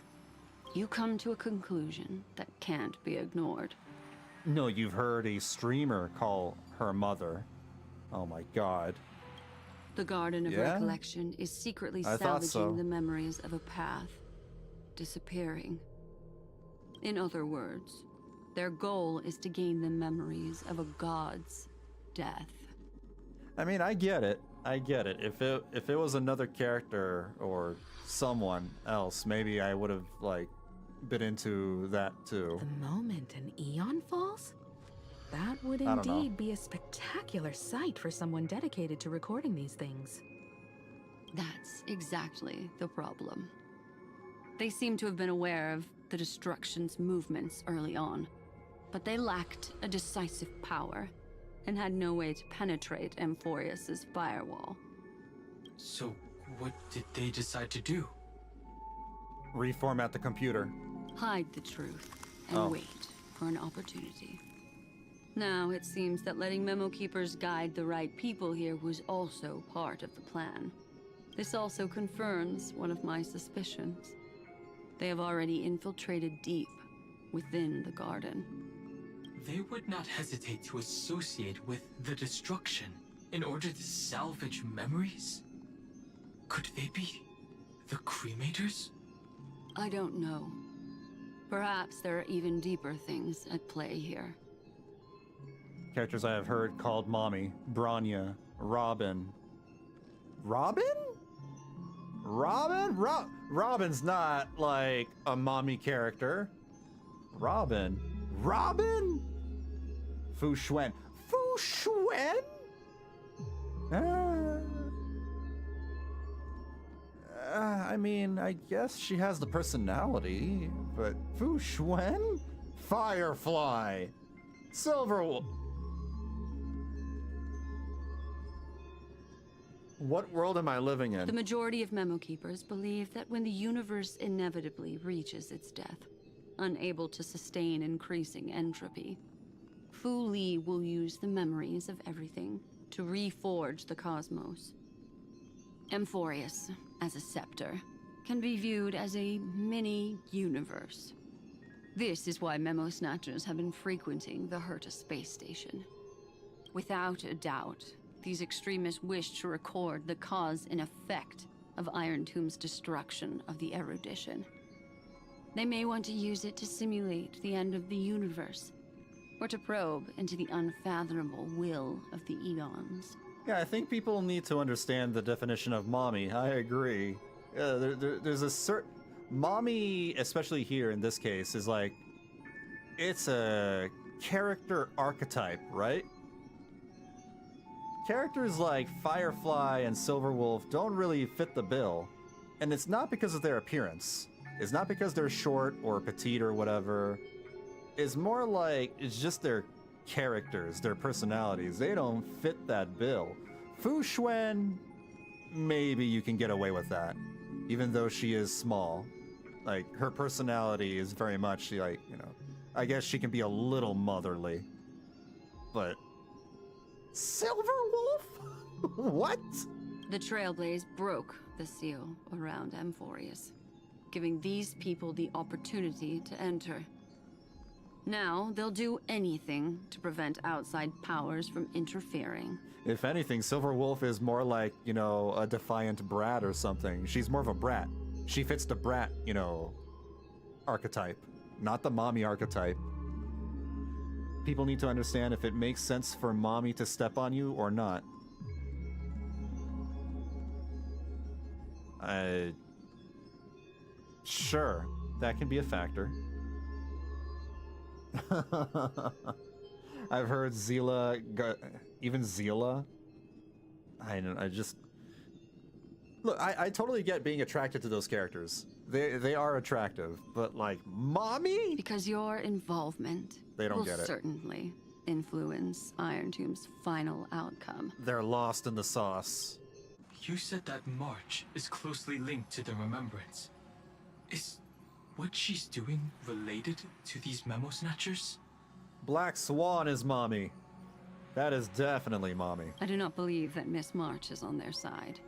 you come to a conclusion that can't be ignored. No, you've heard a streamer call her mother. Oh my god. The Garden of Recollection is secretly salvaging the memories of a path disappearing. In other words, their goal is to gain the memories of a god's death. I mean, I get it. I get it. If it was another character or someone else, maybe I would have like been into that too. The moment an eon falls? That would indeed be a spectacular sight for someone dedicated to recording these things. That's exactly the problem. They seem to have been aware of the Destruction's movements early on, but they lacked a decisive power and had no way to penetrate Amphoreus' firewall. So, what did they decide to do? Reformat the computer. Hide the truth and wait for an opportunity. Now, it seems that letting Memo Keepers guide the right people here was also part of the plan. This also confirms one of my suspicions. They have already infiltrated deep within the garden. They would not hesitate to associate with the Destruction in order to salvage memories? Could they be the Cremators? I don't know. Perhaps there are even deeper things at play here. Characters I have heard called Mommy, Branya, Robin. Robin? Robin? Robin's not like a mommy character. Robin? Robin? Fu Xuan. Fu Xuan? I mean, I guess she has the personality, but Fu Xuan? Firefly. Silverwolf. What world am I living in? The majority of Memo Keepers believe that when the universe inevitably reaches its death, unable to sustain increasing entropy, Fu Li will use the memories of everything to reforge the cosmos. Amphoreus, as a scepter, can be viewed as a mini-universe. This is why Memo Snatchers have been frequenting the Herta space station. Without a doubt, these extremists wish to record the cause and effect of Iron Tomb's destruction of the erudition. They may want to use it to simulate the end of the universe, or to probe into the unfathomable will of the eons. Yeah, I think people need to understand the definition of mommy. I agree. There's a certain... Mommy, especially here in this case, is like... It's a character archetype, right? Characters like Firefly and Silverwolf don't really fit the bill. And it's not because of their appearance. It's not because they're short or petite or whatever. It's more like it's just their characters, their personalities. They don't fit that bill. Fu Xuan, maybe you can get away with that, even though she is small. Like, her personality is very much, like, you know, I guess she can be a little motherly. But... Silver Wolf? What? The Trailblaze broke the seal around Amphoreus, giving these people the opportunity to enter. Now, they'll do anything to prevent outside powers from interfering. If anything, Silver Wolf is more like, you know, a defiant brat or something. She's more of a brat. She fits the brat, you know, archetype, not the mommy archetype. People need to understand if it makes sense for mommy to step on you or not. Sure, that can be a factor. I've heard Zila, even Zila. I just look. I totally get being attracted to those characters. They are attractive, but like mommy. Because your involvement They don't will get it. certainly influence Iron Tomb's final outcome. They're lost in the sauce. You said that March is closely linked to the Remembrance. Is what she's doing related to these memo snatchers? Black Swan is mommy. That is definitely mommy. I do not believe that Miss March is on their side.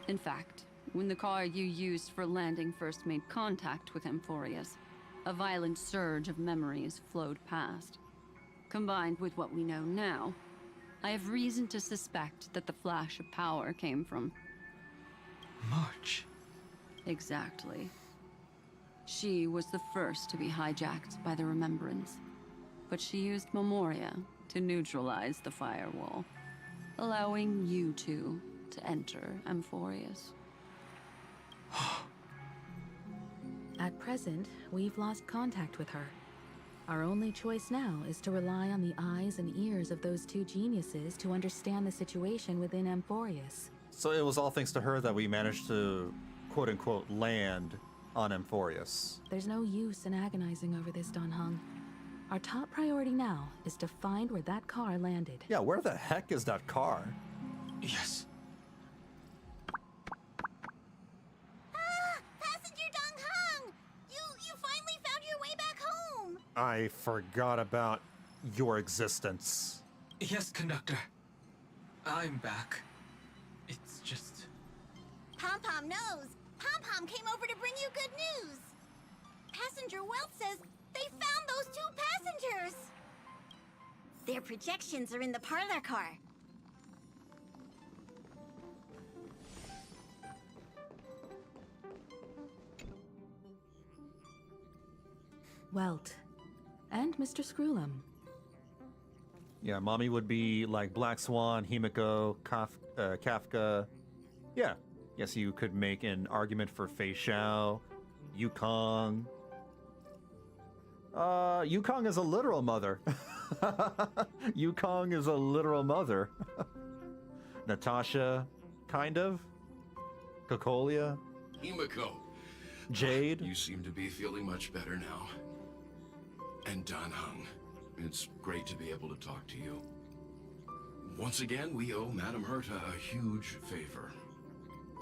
In fact, when the car you used for landing first made contact with Amphoreus, a violent surge of memories flowed past. Combined with what we know now, I have reason to suspect that the flash of power came from... March. Exactly. She was the first to be hijacked by the Remembrance, but she used Memoria to neutralize the firewall, allowing you two to enter Amphoreus. At present, we've lost contact with her. Our only choice now is to rely on the eyes and ears of those two geniuses to understand the situation within Amphoreus. So it was all thanks to her that we managed to, quote-unquote, land on Amphoreus. There's no use in agonizing over this, Dan Heng. Our top priority now is to find where that car landed. Yeah, where the heck is that car? Yes. Passenger Dan Heng! You finally found your way back home! I forgot about your existence. Yes, conductor. I'm back. It's just... Pom-Pom knows. Pom-Pom came over to bring you good news. Passenger Wealth says they found those two passengers. Their projections are in the parlor car. Welt. And Mr. Screwlum. Yeah, mommy would be like Black Swan, Himiko, Kafka. Yeah. Yes, you could make an argument for Fei Xiao, Yukong. Yukong is a literal mother. Yukong is a literal mother. Natasha, kind of. Kokolia. Himiko. Jade. You seem to be feeling much better now. And Dan Heng, it's great to be able to talk to you. Once again, we owe Madame Herta a huge favor.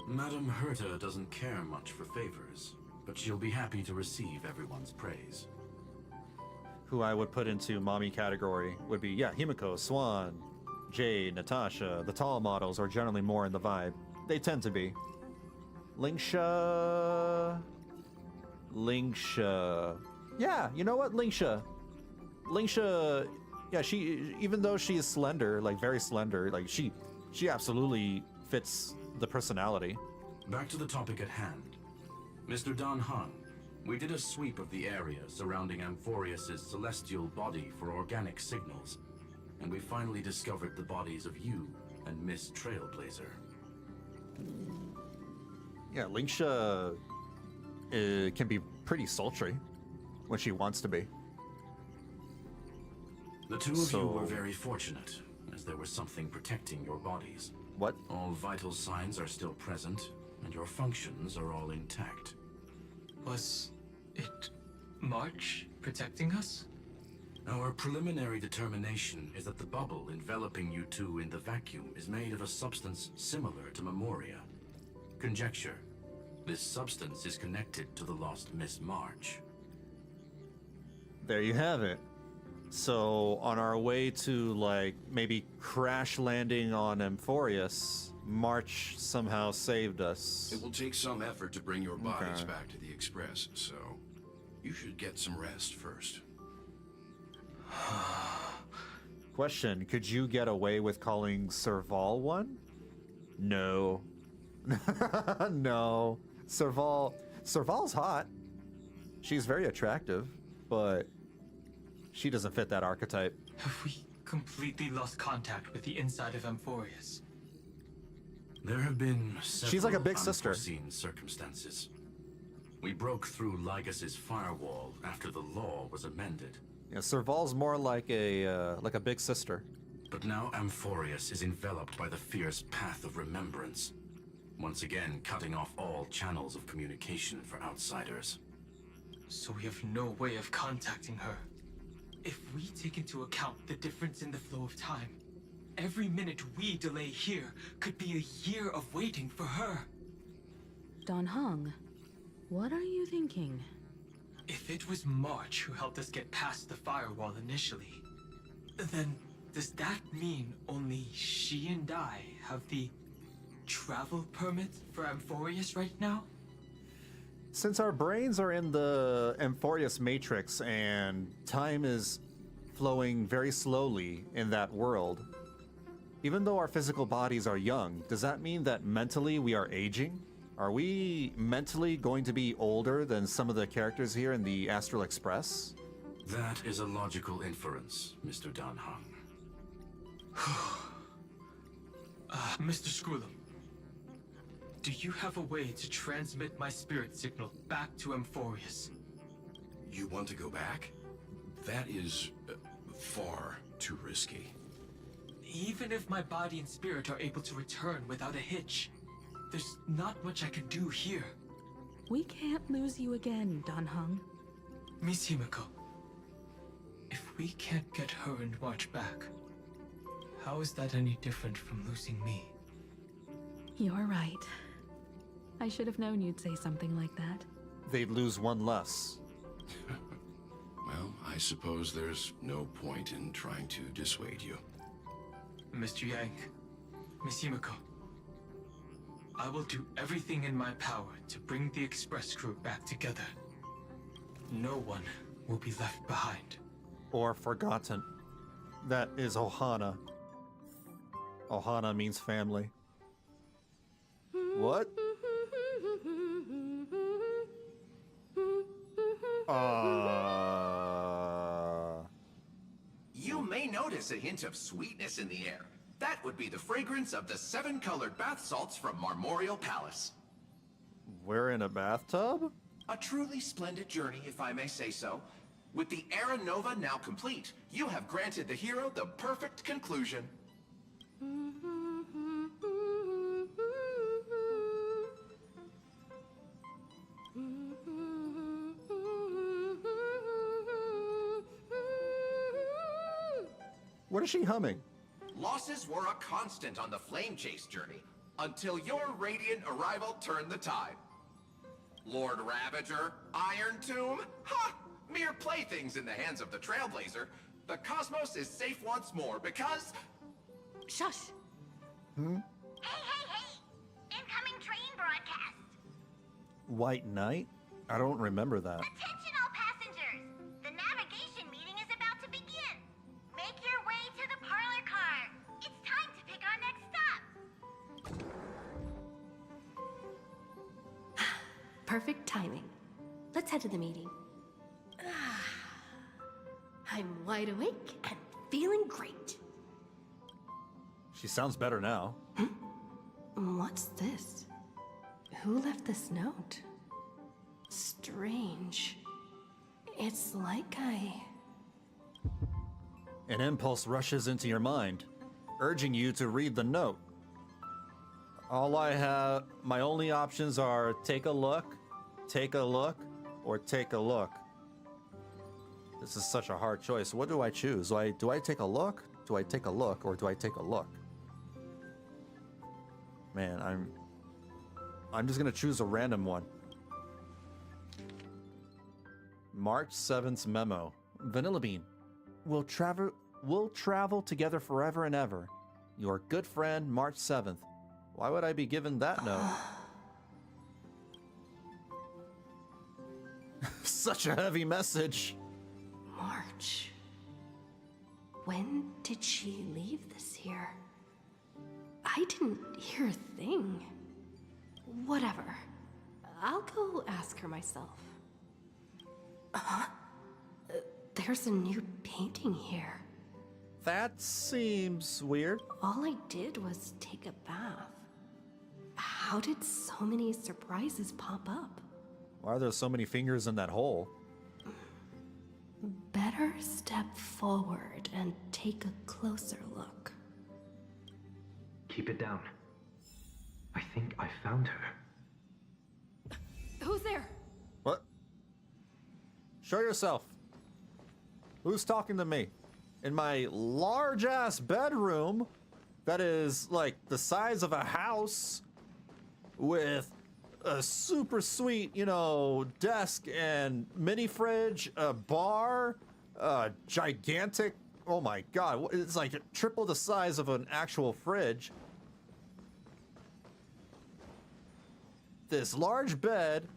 Madame Herta doesn't care much for favors, but she'll be happy to receive everyone's praise. Who I would put into mommy category would be, yeah, Himiko, Swan, Jade, Natasha. The tall models are generally more in the vibe. They tend to be. Linksha. Yeah, you know what? Linksha, yeah, she, even though she is slender, like very slender, like she absolutely fits the personality. Back to the topic at hand. Mr. Dan Heng, we did a sweep of the area surrounding Amphoreus' celestial body for organic signals, and we finally discovered the bodies of you and Miss Trailblazer. Yeah, Linksha can be pretty sultry when she wants to be. The two of you were very fortunate, as there was something protecting your bodies. What? All vital signs are still present, and your functions are all intact. Was it March protecting us? Our preliminary determination is that the bubble enveloping you two in the vacuum is made of a substance similar to Memoria. Conjecture. This substance is connected to the lost Miss March. There you have it. So on our way to, like, maybe crash landing on Amphoreus, March somehow saved us. It will take some effort to bring your bodies back to the Express, so you should get some rest first. Question, could you get away with calling Serval one? No. No. Serval's hot. She's very attractive, but she doesn't fit that archetype. Have we completely lost contact with the inside of Amphoreus? There have been several She's like a big sister. unforeseen circumstances. We broke through Lygas's firewall after the law was amended. Yeah, Serval's more like a big sister. But now Amphoreus is enveloped by the fierce path of remembrance, once again cutting off all channels of communication for outsiders. So we have no way of contacting her. If we take into account the difference in the flow of time, every minute we delay here could be a year of waiting for her. Dan Heng, what are you thinking? If it was March who helped us get past the firewall initially, then does that mean only she and I have the travel permit for Amphoreus right now? Since our brains are in the Amphoreus matrix and time is flowing very slowly in that world, even though our physical bodies are young, does that mean that mentally we are aging? Are we mentally going to be older than some of the characters here in the Astral Express? That is a logical inference, Mr. Dan Heng. Mr. Screwlum, do you have a way to transmit my spirit signal back to Amphoreus? You want to go back? That is far too risky. Even if my body and spirit are able to return without a hitch, there's not much I can do here. We can't lose you again, Dan Heng. Miss Himiko, if we can't get her and March back, how is that any different from losing me? You're right. I should have known you'd say something like that. They'd lose one less. Well, I suppose there's no point in trying to dissuade you. Mr. Yang, Miss Himiko, I will do everything in my power to bring the Express crew back together. No one will be left behind. Or forgotten. That is Ohana. Ohana means family. What? You may notice a hint of sweetness in the air. That would be the fragrance of the 7-colored bath salts from Marmorial Palace. We're in a bathtub? A truly splendid journey, if I may say so. With the Era Nova now complete, you have granted the hero the perfect conclusion. What is she humming? Losses were a constant on the Flame Chase journey, until your radiant arrival turned the tide. Lord Ravager, Iron Tomb, ha! Mere playthings in the hands of the Trailblazer. The cosmos is safe once more because... Shush! Hmm? Hey! Incoming train broadcast! White Knight? I don't remember that. Attention all passengers! The navigation meeting is about to begin. Make your way to the parlor car. It's time to pick our next stop. Perfect timing. Let's head to the meeting. I'm wide awake and feeling great. She sounds better now. What's this? Who left this note? Strange. It's like An impulse rushes into your mind, urging you to read the note. My only options are take a look, or take a look. This is such a hard choice. What do I choose? Do I take a look? Do I take a look, or do I take a look? Man, I'm just gonna choose a random one. March 7th's memo. Vanillabean. We'll travel together forever and ever. Your good friend, March 7th. Why would I be given that note? Such a heavy message. March. When did she leave this year? I didn't hear a thing. Whatever. I'll go ask her myself. There's a new painting here. That seems weird. All I did was take a bath. How did so many surprises pop up? Why are there so many fingers in that hole? Better step forward and take a closer look. Keep it down. I think I found her. Who's there? What? Show yourself. Who's talking to me? In my large-ass bedroom that is like the size of a house with a super sweet, you know, desk and mini fridge, a bar, a gigantic, oh my god, it's like triple the size of an actual fridge. This large bed.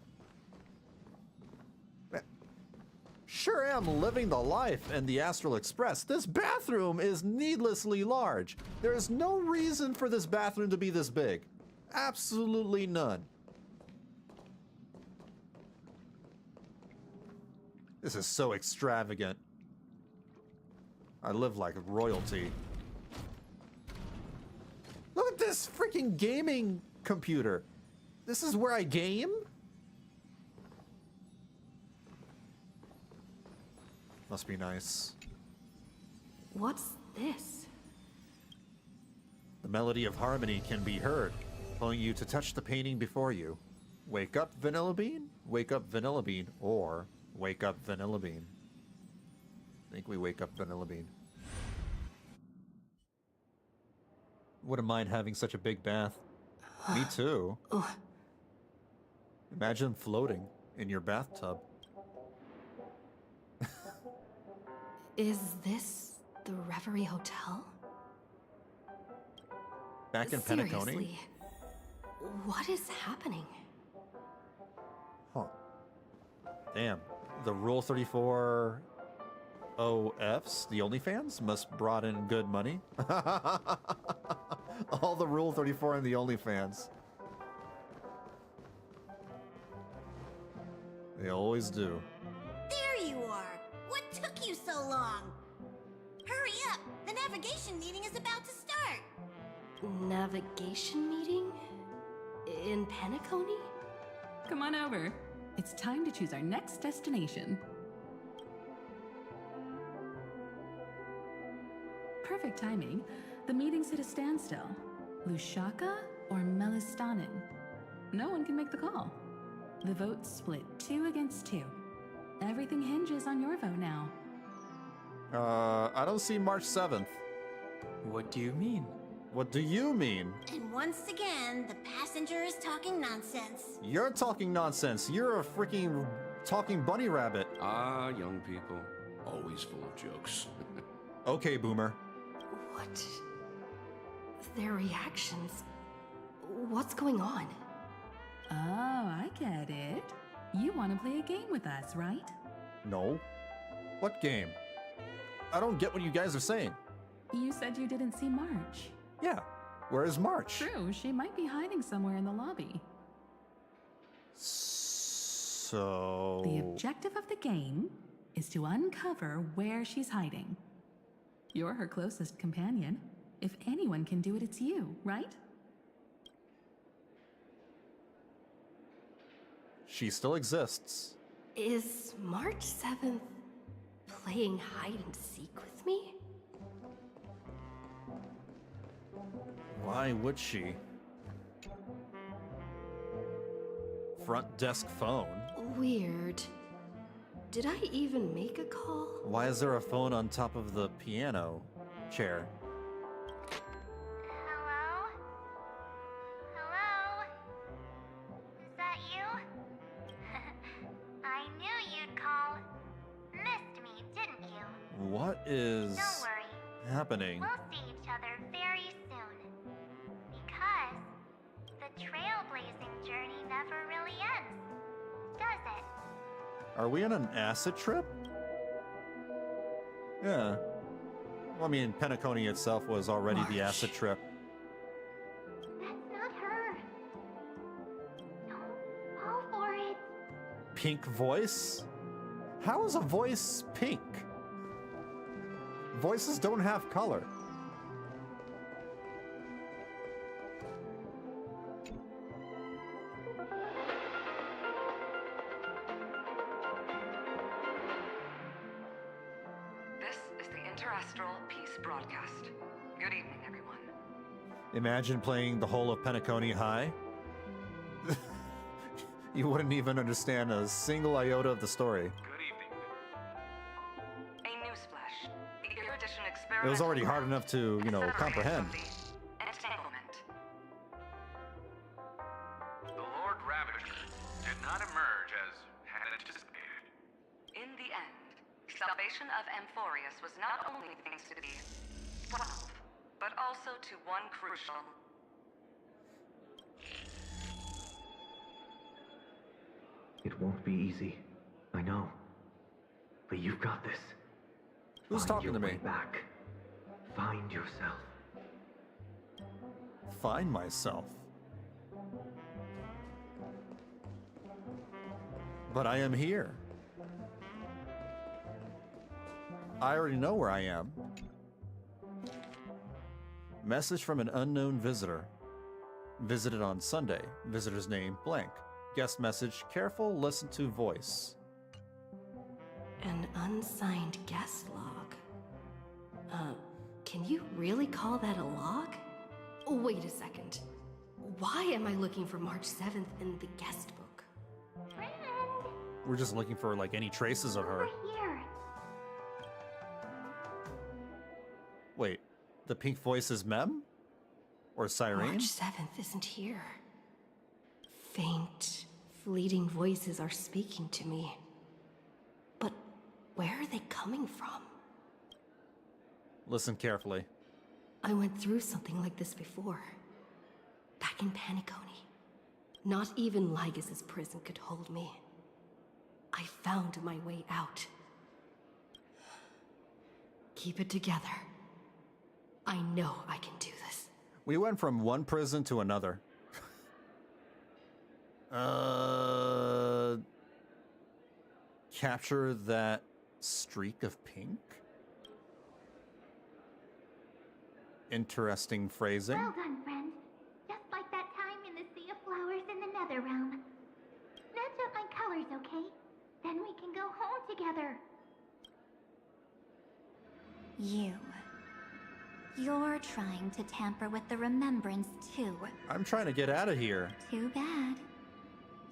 Sure am living the life in the Astral Express. This bathroom is needlessly large. There is no reason for this bathroom to be this big. Absolutely none. This is so extravagant. I live like royalty. Look at this freaking gaming computer. This is where I game? Must be nice. What's this? The melody of harmony can be heard, telling you to touch the painting before you. Wake up, Vanillabean? Wake up, Vanillabean. Or wake up, Vanillabean. I think we wake up Vanillabean. Wouldn't mind having such a big bath. Me too. Imagine floating in your bathtub. Is this the Reverie Hotel? Back in Phainon? Seriously, what is happening? Huh. Damn. The Rule 34 OFs, the OnlyFans, must brought in good money. All the Rule 34 and the OnlyFans. They always do. There you are! What took you so long? Hurry up! The navigation meeting is about to start! Navigation meeting? In Phainon? Come on over. It's time to choose our next destination. Perfect timing. The meeting's at a standstill. Lushaka or Melistanen? No one can make the call. The vote's split 2 against 2. Everything hinges on your vote now. I don't see March 7th. What do you mean? What do you mean? And once again, the passenger is talking nonsense. You're talking nonsense. You're a freaking talking bunny rabbit. Ah, young people. Always full of jokes. Okay, Boomer. What? Their reactions. What's going on? Oh, I get it. You want to play a game with us, right? No. What game? I don't get what you guys are saying. You said you didn't see March. Yeah. Where is March? True, she might be hiding somewhere in the lobby. So... The objective of the game is to uncover where she's hiding. You're her closest companion. If anyone can do it, it's you, right? She still exists. Is March 7th playing hide and seek with me? Why would she? Front desk phone? Weird. Did I even make a call? Why is there a phone on top of the piano chair? Hello? Hello? What is Don't worry. happening? We'll see each other very soon. Because the trailblazing journey never really ends, does it? Are we on an acid trip? Yeah. Well, I mean, Penacony itself was already the acid trip. That's not her. No, fall for it. Pink voice? How is a voice pink? Voices don't have color. This is the Interastral Peace Broadcast. Good evening, everyone. Imagine playing the whole of Penacony High. You wouldn't even understand a single iota of the story. A newsflash. The erudition It experiment. was already hard enough to, you know, comprehend. Entanglement. The Lord Ravager did not emerge as had anticipated. In the end, salvation of Amphoreus was not only thanks to the 12, but also to one crucial. It won't be easy. I know. But you've got this. Who's Find talking your to me? way back. Find yourself. Find myself. But I am here. I already know where I am. Message from an unknown visitor. Visited on Sunday. Visitor's name blank. Guest message, careful, listen to voice. An unsigned guest log. Can you really call that a log? Oh, wait a second. Why am I looking for March 7th in the guest book? Friend, We're just looking for like any traces of her. over here. Wait, the pink voice is Mem? Or Cyrene? March 7th isn't here. Faint, fleeting voices are speaking to me. But where are they coming from? Listen carefully. I went through something like this before. Back in Penacony. Not even Lygas's prison could hold me. I found my way out. Keep it together. I know I can do this. We went from one prison to another. Capture that streak of pink? Interesting phrasing. Well done, friend. Just like that time in the Sea of Flowers in the Nether Realm. Match up my colors, okay? Then we can go home together. You're trying to tamper with the remembrance too. I'm trying to get out of here. Too bad.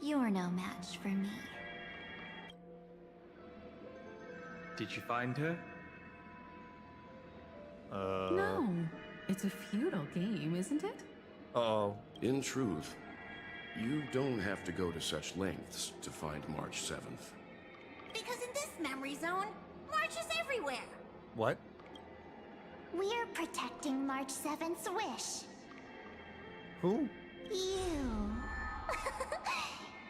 You're no match for me. Did you find her? No, it's a feudal game, isn't it? Uh-oh. In truth, you don't have to go to such lengths to find March 7th. Because in this memory zone, March is everywhere. What? We're protecting March 7th's wish. Who? You.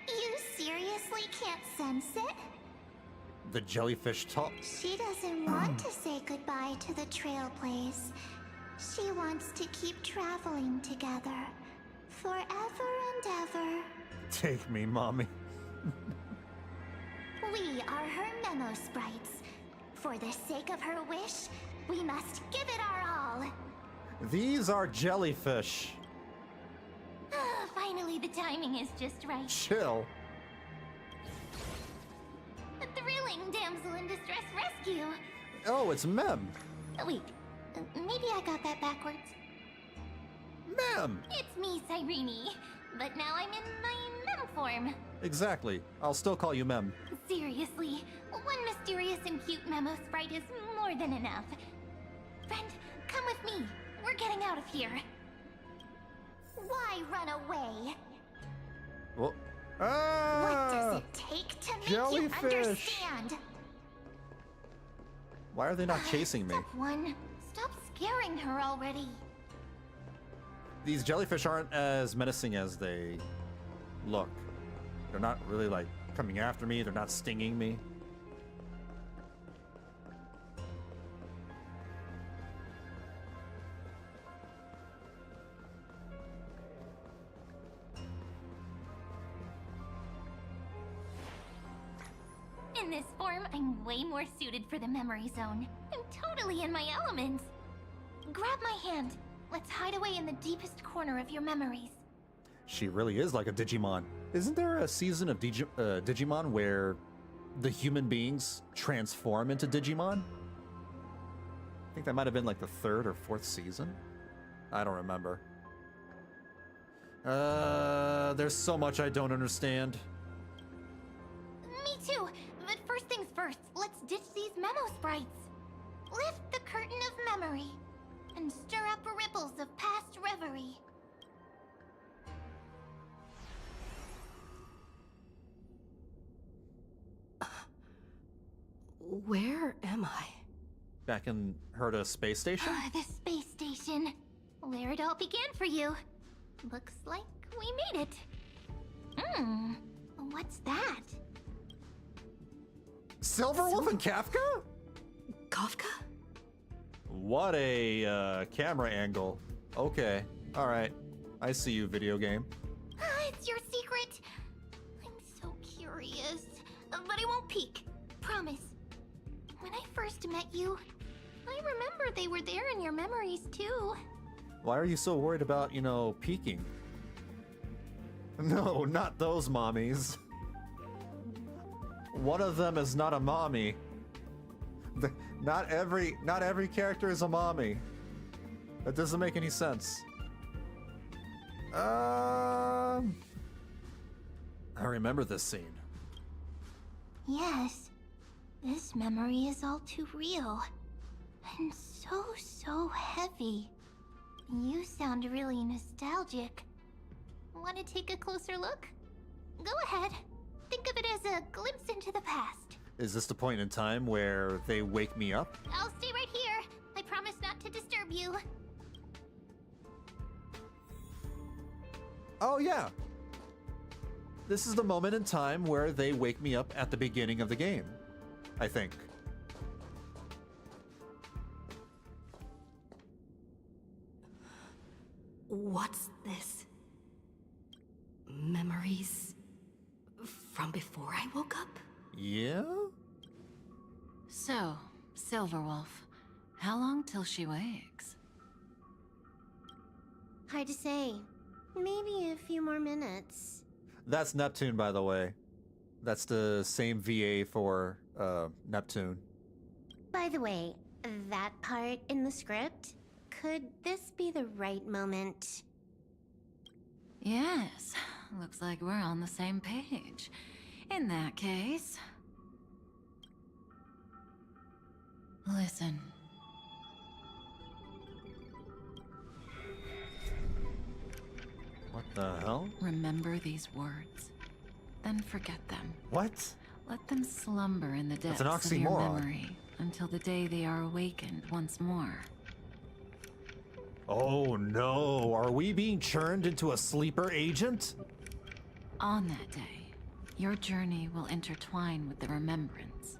You seriously can't sense it? The jellyfish talk. She doesn't want to say goodbye to the Trailblaze. She wants to keep traveling together. Forever and ever. Take me, mommy. We are her memo sprites. For the sake of her wish, we must give it our all. These are jellyfish. Finally, the timing is just right. Chill. A thrilling damsel in distress rescue. Oh, it's Mem. Wait, maybe I got that backwards. Mem! It's me, Cyrene. But now I'm in my mem form. Exactly. I'll still call you Mem. Seriously, one mysterious and cute memo sprite is more than enough. Friend, come with me. We're getting out of here. Why run away? Well, What does it take to make jellyfish. you understand? Why are they not chasing me? Step one, stop scaring her already. These jellyfish aren't as menacing as they look. They're not really like coming after me. They're not stinging me. In this form, I'm way more suited for the memory zone. I'm totally in my element. Grab my hand. Let's hide away in the deepest corner of your memories. She really is like a Digimon. Isn't there a season of Digimon where the human beings transform into Digimon? I think that might have been like the 3rd or 4th season. I don't remember. There's so much I don't understand. Me too, but first things first, let's ditch these memo sprites. Lift the curtain of memory and stir up ripples of past reverie. Where am I? Back in Herta space station? The space station. Where it all began for you. Looks like we made it. What's that? Silverwolf and Kafka? Kafka? What a camera angle. Okay, alright. I see you, video game. It's your secret. I'm so curious. But I won't peek. Promise. When I first met you, I remember they were there in your memories too. Why are you so worried about, you know, peeking? No, not those mommies. One of them is not a mommy. Not every character is a mommy. That doesn't make any sense. I remember this scene. Yes. This memory is all too real. And so heavy. You sound really nostalgic. Want to take a closer look? Go ahead. Think of it as a glimpse into the past. Is this the point in time where they wake me up? I'll stay right here. I promise not to disturb you. Oh yeah. This is the moment in time where they wake me up at the beginning of the game, I think. What's this? Memories from before I woke up? Yeah? So, Silverwolf, how long till she wakes? Hard to say. Maybe a few more minutes. That's Neptune, by the way. That's the same VA for Neptune. By the way, that part in the script, could this be the right moment? Yes, looks like we're on the same page. In that case... Listen. What the hell? Remember these words, then forget them. What? Let them slumber in the That's depths an of your oxymoron. memory until the day they are awakened once more. Oh no, are we being churned into a sleeper agent? On that day, your journey will intertwine with the remembrance.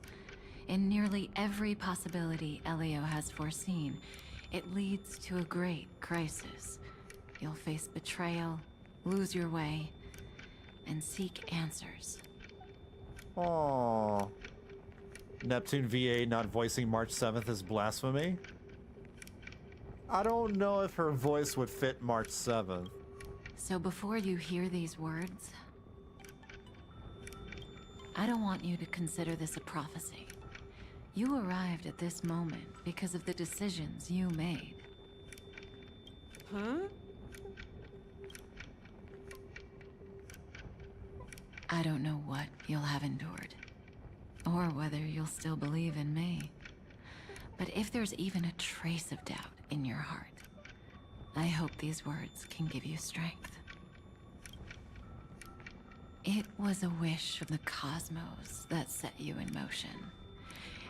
In nearly every possibility Elio has foreseen, it leads to a great crisis. You'll face betrayal, lose your way, and seek answers. Aww. Neptune VA not voicing March 7th is blasphemy? I don't know if her voice would fit March 7th. So before you hear these words, I don't want you to consider this a prophecy. You arrived at this moment because of the decisions you made. Huh? I don't know what you'll have endured, or whether you'll still believe in me. But if there's even a trace of doubt in your heart, I hope these words can give you strength. It was a wish from the cosmos that set you in motion.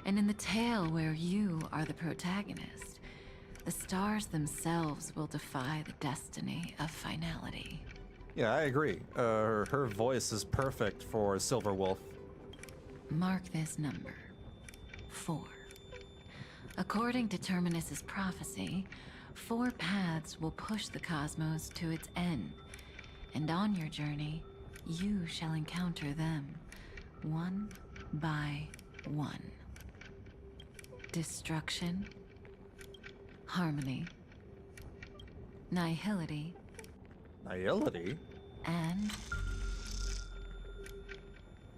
And in the tale where you are the protagonist, the stars themselves will defy the destiny of finality. Yeah, I agree. Her voice is perfect for Silver Wolf. Mark this number. 4. According to Terminus's prophecy, 4 paths will push the cosmos to its end, and on your journey, you shall encounter them, one by one. Destruction, harmony, nihility, Nihility?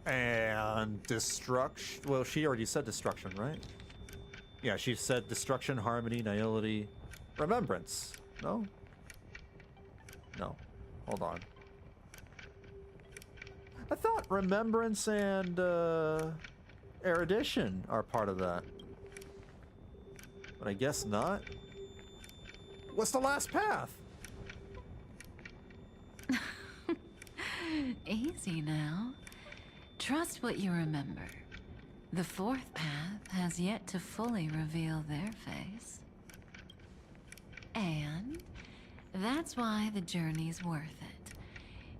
And destruction. Well, she already said destruction, right? Yeah, she said destruction, harmony, nihility, remembrance. No? No. Hold on. I thought remembrance and erudition are part of that. But I guess not. What's the last path? Easy now. Trust what you remember. The 4th path has yet to fully reveal their face. And that's why the journey's worth it.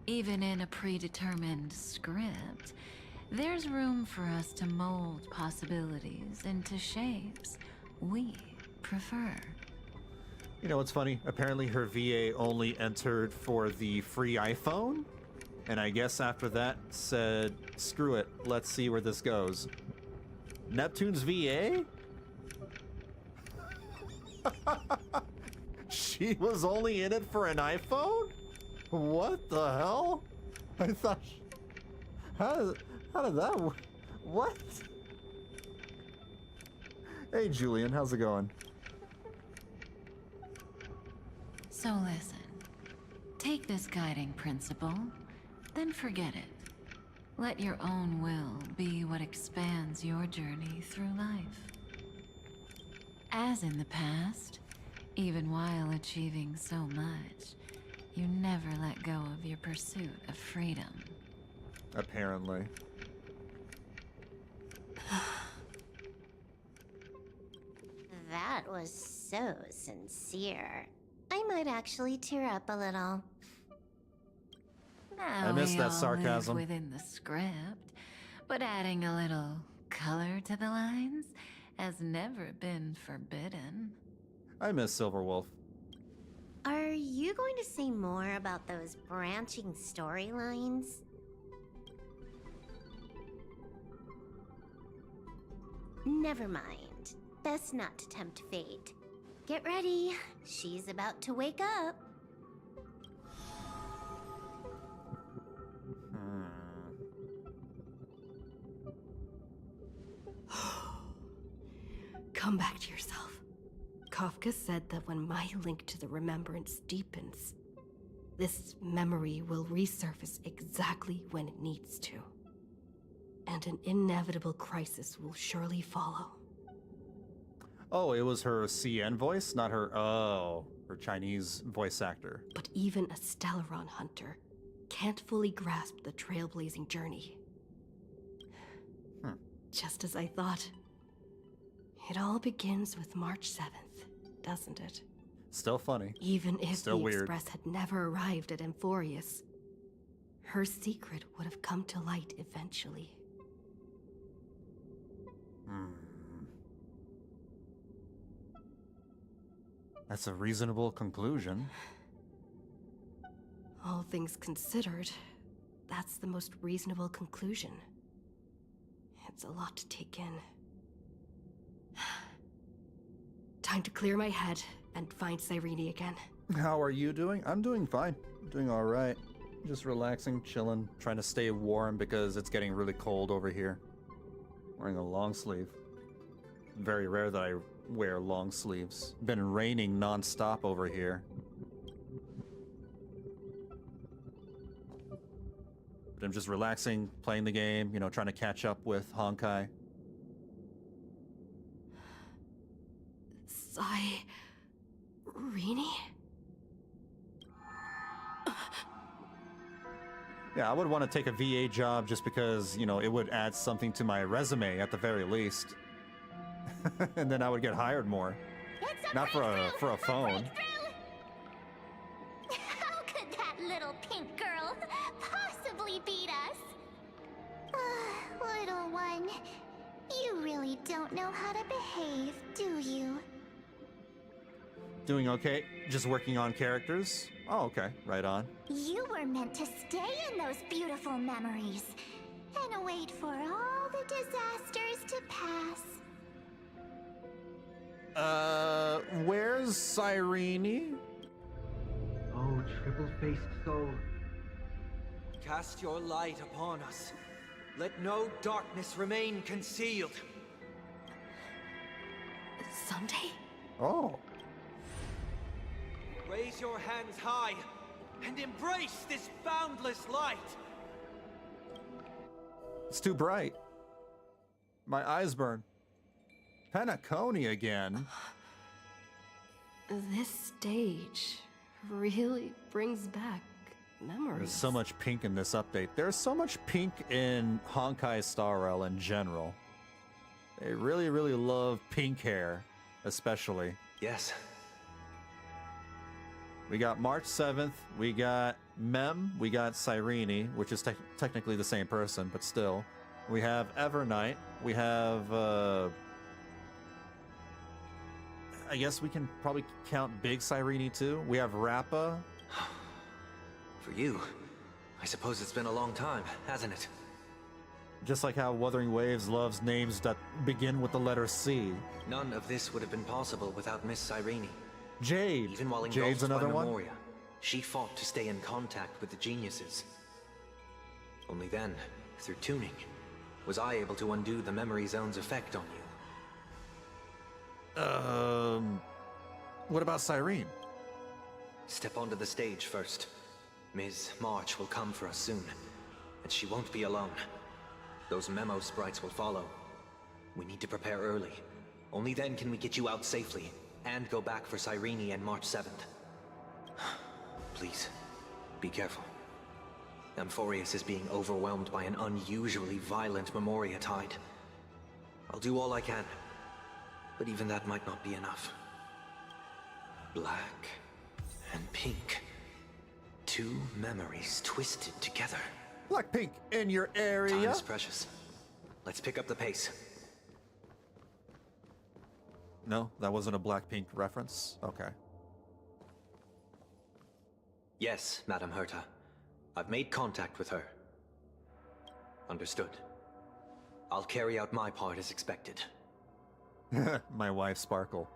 Even in a predetermined script, there's room for us to mold possibilities into shapes we prefer. You know what's funny? Apparently her VA only entered for the free iPhone, and I guess after that said, screw it, let's see where this goes. Neptune's VA? She was only in it for an iPhone? What the hell? I thought... How did that work? What? Hey Julian, how's it going? So listen. Take this guiding principle, then forget it. Let your own will be what expands your journey through life. As in the past, even while achieving so much, you never let go of your pursuit of freedom. Apparently. That was so sincere. I might actually tear up a little. Now I missed we that all sarcasm. live within the script, but adding a little color to the lines has never been forbidden. I miss Silver Wolf. Are you going to say more about those branching storylines? Never mind. Best not to tempt fate. Get ready. She's about to wake up. Come back to yourself. Kafka said that when my link to the remembrance deepens, this memory will resurface exactly when it needs to. And an inevitable crisis will surely follow. Oh, it was her CN voice, not her, her Chinese voice actor. But even a Stellaron hunter can't fully grasp the trailblazing journey. Just as I thought. It all begins with March 7th, doesn't it? Still funny. Even if Still the weird. Express had never arrived at Amphoreus, her secret would have come to light eventually. That's a reasonable conclusion. All things considered, that's the most reasonable conclusion. It's a lot to take in. Time to clear my head and find Cyrene again. How are you doing? I'm doing fine. I'm doing all right. Just relaxing, chilling, trying to stay warm because it's getting really cold over here. Wearing a long sleeve. Very rare that I wear long sleeves. Been raining non-stop over here. But I'm just relaxing, playing the game, you know, trying to catch up with Honkai. Cyrene? Yeah, I would want to take a VA job just because, you know, it would add something to my resume at the very least. and then I would get hired more. Not for a phone. How could that little pink girl possibly beat us? Little one, you really don't know how to behave, do you? Doing okay? Just working on characters? Oh, okay. Right on. You were meant to stay in those beautiful memories and wait for all the disasters to pass. Where's Cyrene? Oh, triple-faced soul. Cast your light upon us. Let no darkness remain concealed. Someday? Oh. Raise your hands high and embrace this boundless light. It's too bright. My eyes burn. Penacony again. This stage really brings back memories. There's so much pink in this update. There's so much pink in Honkai Star Rail in general. They really, really love pink hair, especially. Yes. We got March 7th, we got Mem, we got Cyrene, which is technically the same person, but still. We have Evernight, we have, I guess we can probably count Big Cyrene too. We have Rappa. For you, I suppose it's been a long time, hasn't it? Just like how Wuthering Waves loves names that begin with the letter C. None of this would have been possible without Miss Cyrene. Jade. Even while Jade's engulfed another by one. Memoria, she fought to stay in contact with the geniuses. Only then, through tuning, was I able to undo the memory zone's effect on you. What about Cyrene? Step onto the stage first. Ms. March will come for us soon, and she won't be alone. Those memo sprites will follow. We need to prepare early. Only then can we get you out safely, and go back for Cyrene and March 7th. Please, be careful. Amphoreus is being overwhelmed by an unusually violent Memoria tide. I'll do all I can, but even that might not be enough. Black and pink. Two memories twisted together. Black pink in your area. Time is precious. Let's pick up the pace. No, that wasn't a Blackpink reference? Okay. Yes, Madam Herta. I've made contact with her. Understood. I'll carry out my part as expected. My wife, Sparkle.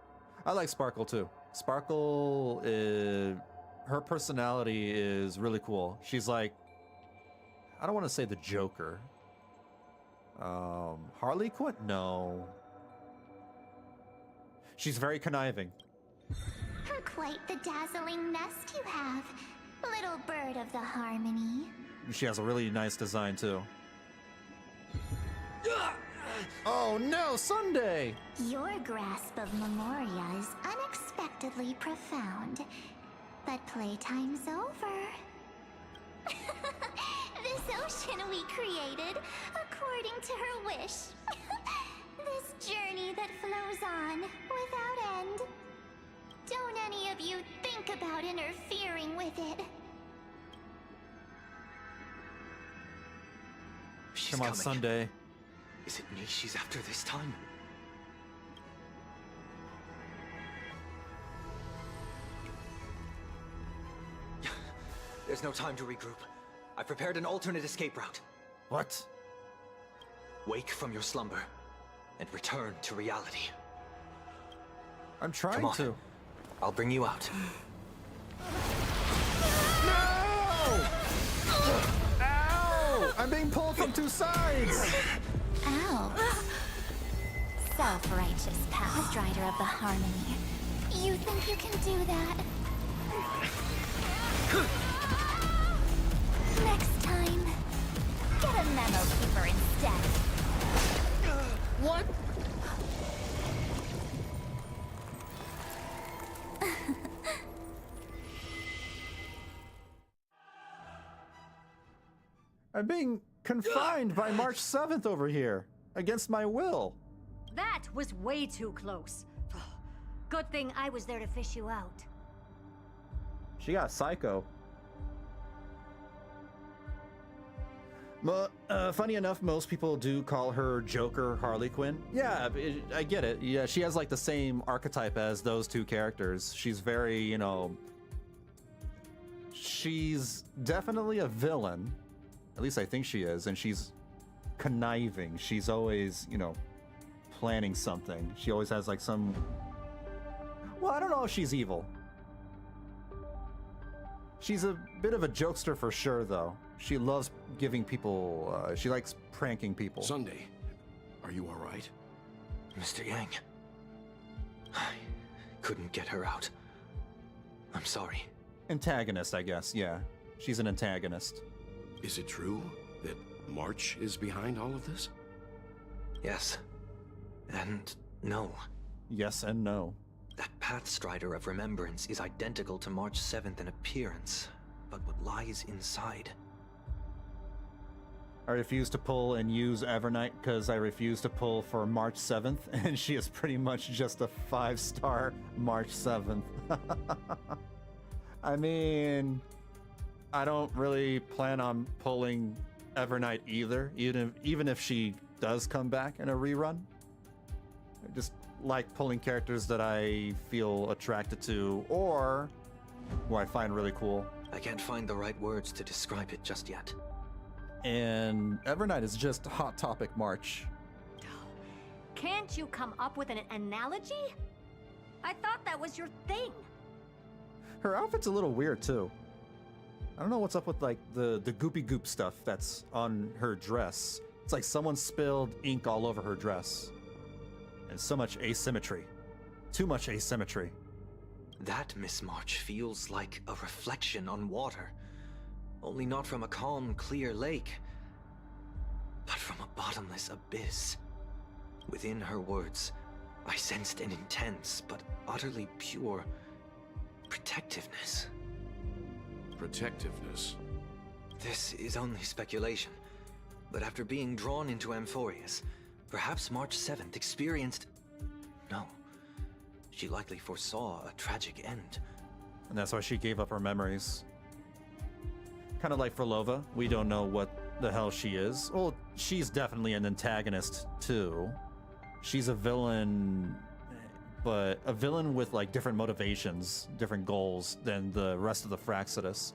I like Sparkle too. Sparkle is... her personality is really cool. She's like... I don't want to say the Joker. Harley Quinn? No. She's very conniving. Quite the dazzling nest you have, little bird of the harmony. She has a really nice design too. Oh no, Sunday! Your grasp of Memoria is unexpectedly profound. But playtime's over. This ocean we created according to her wish. This journey that flows on without end. Don't any of you think about interfering with it. She's Come on, coming. Sunday. Is it me she's after this time? There's no time to regroup. I prepared an alternate escape route. What? Wake from your slumber and return to reality. I'm trying Come on. to. I'll bring you out. No! Ow! I'm being pulled from two sides! Ow. Self-righteous past rider of the harmony. You think you can do that? Next time, get a memo keeper instead. What? I'm being confined by March 7th over here, against my will. That was way too close. Good thing I was there to fish you out. She got psycho. Funny enough, most people do call her Joker Harley Quinn. Yeah, I get it. Yeah, she has like the same archetype as those two characters. She's very, you know, she's definitely a villain. At least I think she is. And she's conniving. She's always, you know, planning something. She always has like some... Well, I don't know if she's evil. She's a bit of a jokester for sure, though. She loves giving people, she likes pranking people. Sunday, are you all right? Mr. Yang, I couldn't get her out. I'm sorry. Antagonist, I guess, yeah. She's an antagonist. Is it true that March is behind all of this? Yes. And no. Yes and no. That Pathstrider of Remembrance is identical to March 7th in appearance, but what lies inside... I refuse to pull and use Evernight because I refuse to pull for March 7th, and she is pretty much just a 5-star March 7th. I mean, I don't really plan on pulling Evernight either, even if she does come back in a rerun. I just like pulling characters that I feel attracted to, or who I find really cool. I can't find the right words to describe it just yet. And Evernight is just Hot Topic March. Can't you come up with an analogy? I thought that was your thing. Her outfit's a little weird too. I don't know what's up with like the goopy goop stuff that's on her dress. It's like someone spilled ink all over her dress. And so much asymmetry. Too much asymmetry. That Miss March feels like a reflection on water. Only not from a calm, clear lake, but from a bottomless abyss. Within her words, I sensed an intense but utterly pure protectiveness. Protectiveness? This is only speculation, but after being drawn into Amphoreus, perhaps March 7th experienced... No, she likely foresaw a tragic end. And that's why she gave up her memories. Kind of like Frolova, we don't know what the hell she is. Well, she's definitely an antagonist too. She's a villain, but a villain with like different motivations, different goals than the rest of the Fraxidus.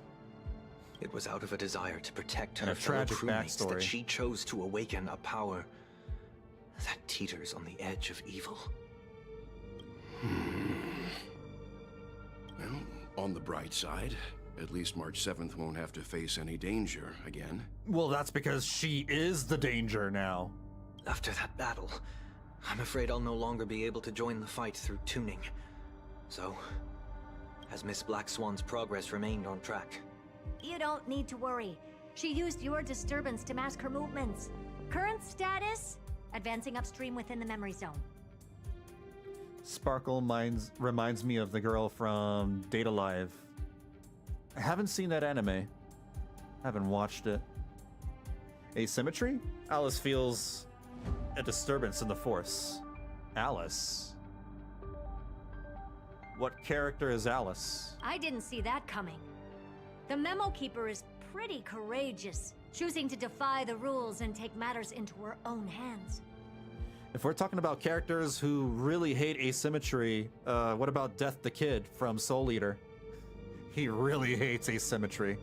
It was out of a desire to protect And her a fellow tragic crewmates backstory. that she chose to awaken a power that teeters on the edge of evil. Well, on the bright side, at least March 7th won't have to face any danger again. Well, that's because she is the danger now. After that battle, I'm afraid I'll no longer be able to join the fight through tuning. So, has Miss Black Swan's progress remained on track? You don't need to worry. She used your disturbance to mask her movements. Current status? Advancing upstream within the memory zone. Sparkle reminds me of the girl from Data Live. I haven't seen that anime. Haven't watched it. Asymmetry? Alice feels a disturbance in the Force. Alice? What character is Alice? I didn't see that coming. The Memo Keeper is pretty courageous, choosing to defy the rules and take matters into her own hands. If we're talking about characters who really hate asymmetry, what about Death the Kid from Soul Eater? He really hates asymmetry.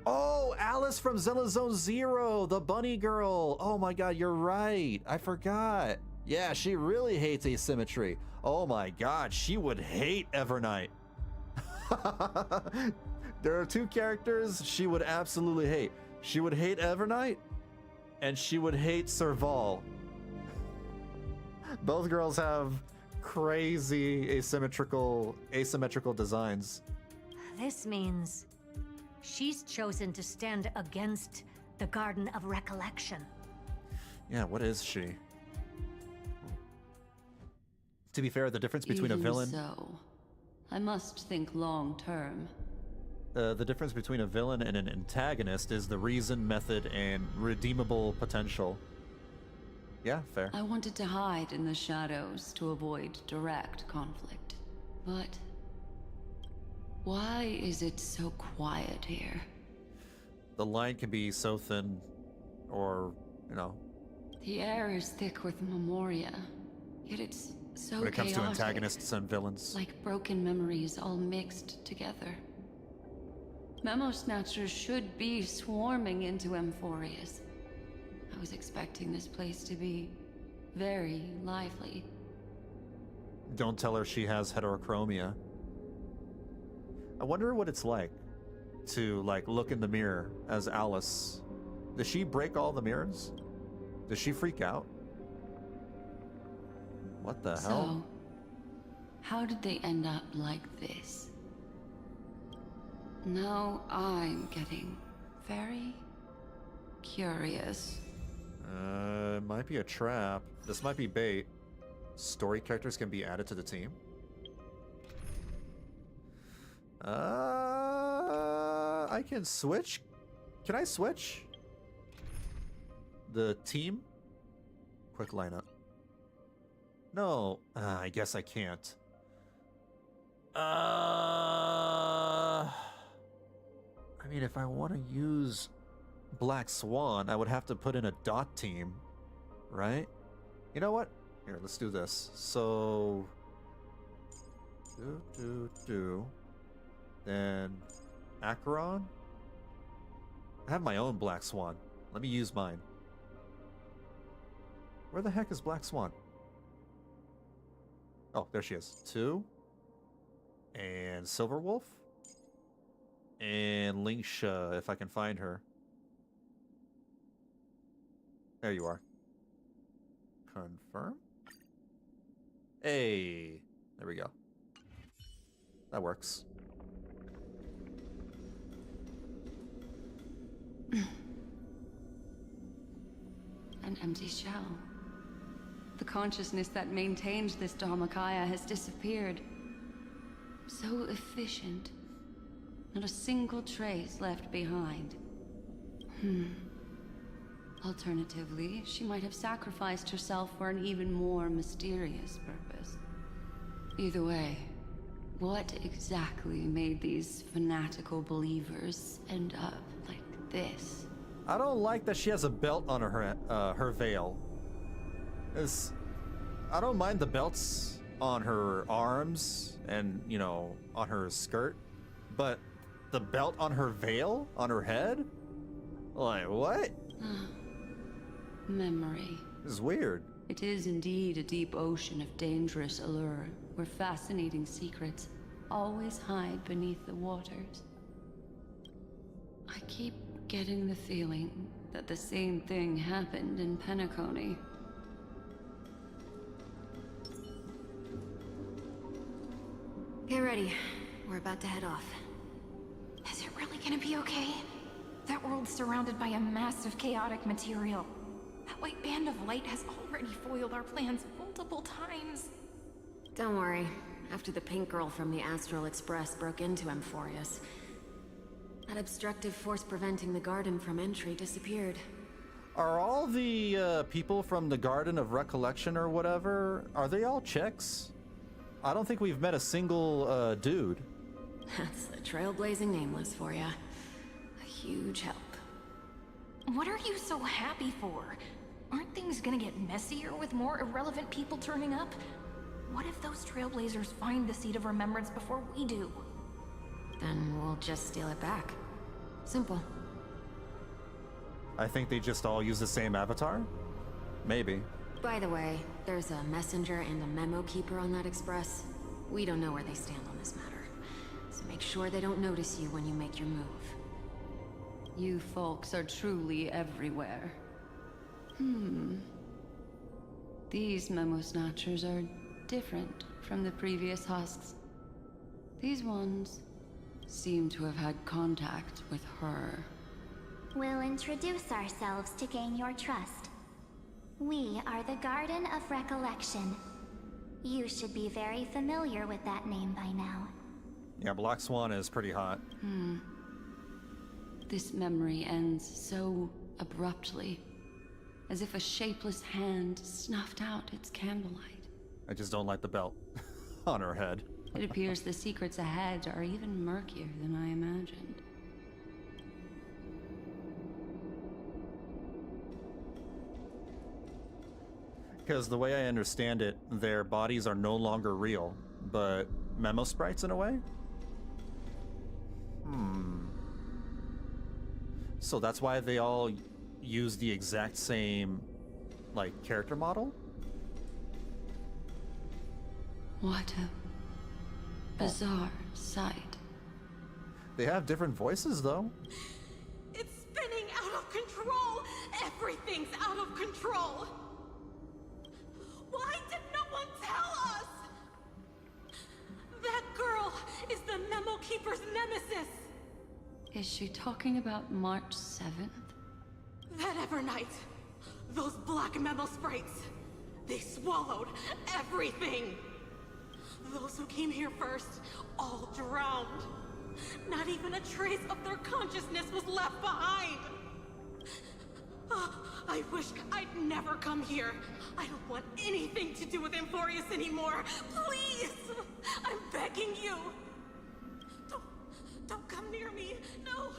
Oh, Alice from Zilla Zone Zero, the bunny girl. Oh my god, you're right. I forgot. Yeah, she really hates asymmetry. Oh my god, she would hate Evernight. There are two characters she would absolutely hate. She would hate Evernight, and she would hate Serval. Both girls have crazy asymmetrical designs. This means she's chosen to stand against the Garden of Recollection. Yeah, what is she? To be fair, the difference between a villain... So, I must think long term. The difference between a villain and an antagonist is the reason, method, and redeemable potential. Yeah, fair. I wanted to hide in the shadows to avoid direct conflict. But why is it so quiet here? The line can be so thin, or, you know. The air is thick with memoria, yet it's so when it comes chaotic, to antagonists and villains. like broken memories all mixed together. Memo Snatchers should be swarming into Amphoreus. I was expecting this place to be very lively. Don't tell her she has heterochromia. I wonder what it's like to, like, look in the mirror as Alice. Does she break all the mirrors? Does she freak out? What the hell? So, how did they end up like this? Now I'm getting very curious. It might be a trap. This might be bait. Story characters can be added to the team. I can switch. Can I switch? The team? Quick lineup. No, I guess I can't. I mean, if I want to use Black Swan, I would have to put in a dot team, right? You know what? Here, let's do this. So, then Acheron. I have my own Black Swan. Let me use mine. Where the heck is Black Swan? Oh, there she is. 2. And Silverwolf. And Lingsha, if I can find her. There you are. Confirm. Hey, there we go. That works. An empty shell. The consciousness that maintained this Dharmakaya has disappeared. So efficient. Not a single trace left behind. Alternatively, she might have sacrificed herself for an even more mysterious purpose. Either way, what exactly made these fanatical believers end up like this? I don't like that she has a belt on her veil. I don't mind the belts on her arms and, you know, on her skirt, but the belt on her veil? On her head? Like, what? Memory. This is weird. It is indeed a deep ocean of dangerous allure, where fascinating secrets always hide beneath the waters. I keep getting the feeling that the same thing happened in Penacony. Get ready. We're about to head off. Is it really gonna be okay? That world's surrounded by a massive chaotic material. That white band of light has already foiled our plans multiple times. Don't worry. After the pink girl from the Astral Express broke into Amphoreus, that obstructive force preventing the garden from entry disappeared. Are all the people from the Garden of Recollection or whatever, are they all chicks? I don't think we've met a single dude. That's the trailblazing nameless for ya. A huge help. What are you so happy for? Aren't things gonna get messier with more irrelevant people turning up? What if those trailblazers find the seed of remembrance before we do? Then we'll just steal it back. Simple. I think they just all use the same avatar? Maybe. By the way, there's a messenger and a memo keeper on that express. We don't know where they stand on this matter. So make sure they don't notice you when you make your move. You folks are truly everywhere. These memo snatchers are different from the previous husks. These ones seem to have had contact with her. We'll introduce ourselves to gain your trust. We are the Garden of Recollection. You should be very familiar with that name by now. Yeah, Black Swan is pretty hot. This memory ends so abruptly. as if a shapeless hand snuffed out its candlelight. I just don't like the belt on her head. It appears the secrets ahead are even murkier than I imagined. Because the way I understand it, their bodies are no longer real, but memo sprites in a way? So that's why they all use the exact same, like, character model? What a bizarre sight. They have different voices, though. It's spinning out of control! Everything's out of control! Why did no one tell us? That girl is the Memo Keeper's nemesis! Is she talking about March 7th? That Evernight! Those black Memo sprites! They swallowed everything! Those who came here first, all drowned. Not even a trace of their consciousness was left behind! I wish I'd never come here. I don't want anything to do with Amphoreus anymore. Please! I'm begging you! Don't come near me! No!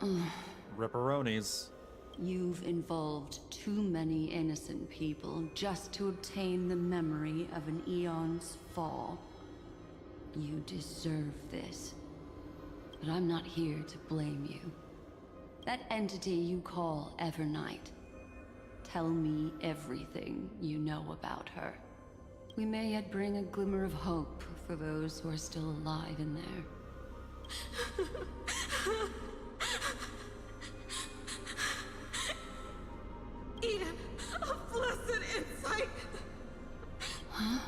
No! Ripperonis. You've involved too many innocent people just to obtain the memory of an eon's fall. You deserve this. But I'm not here to blame you. That entity you call Evernight. Tell me everything you know about her. We may yet bring a glimmer of hope for those who are still alive in there. Eden, a blessed insight! Huh?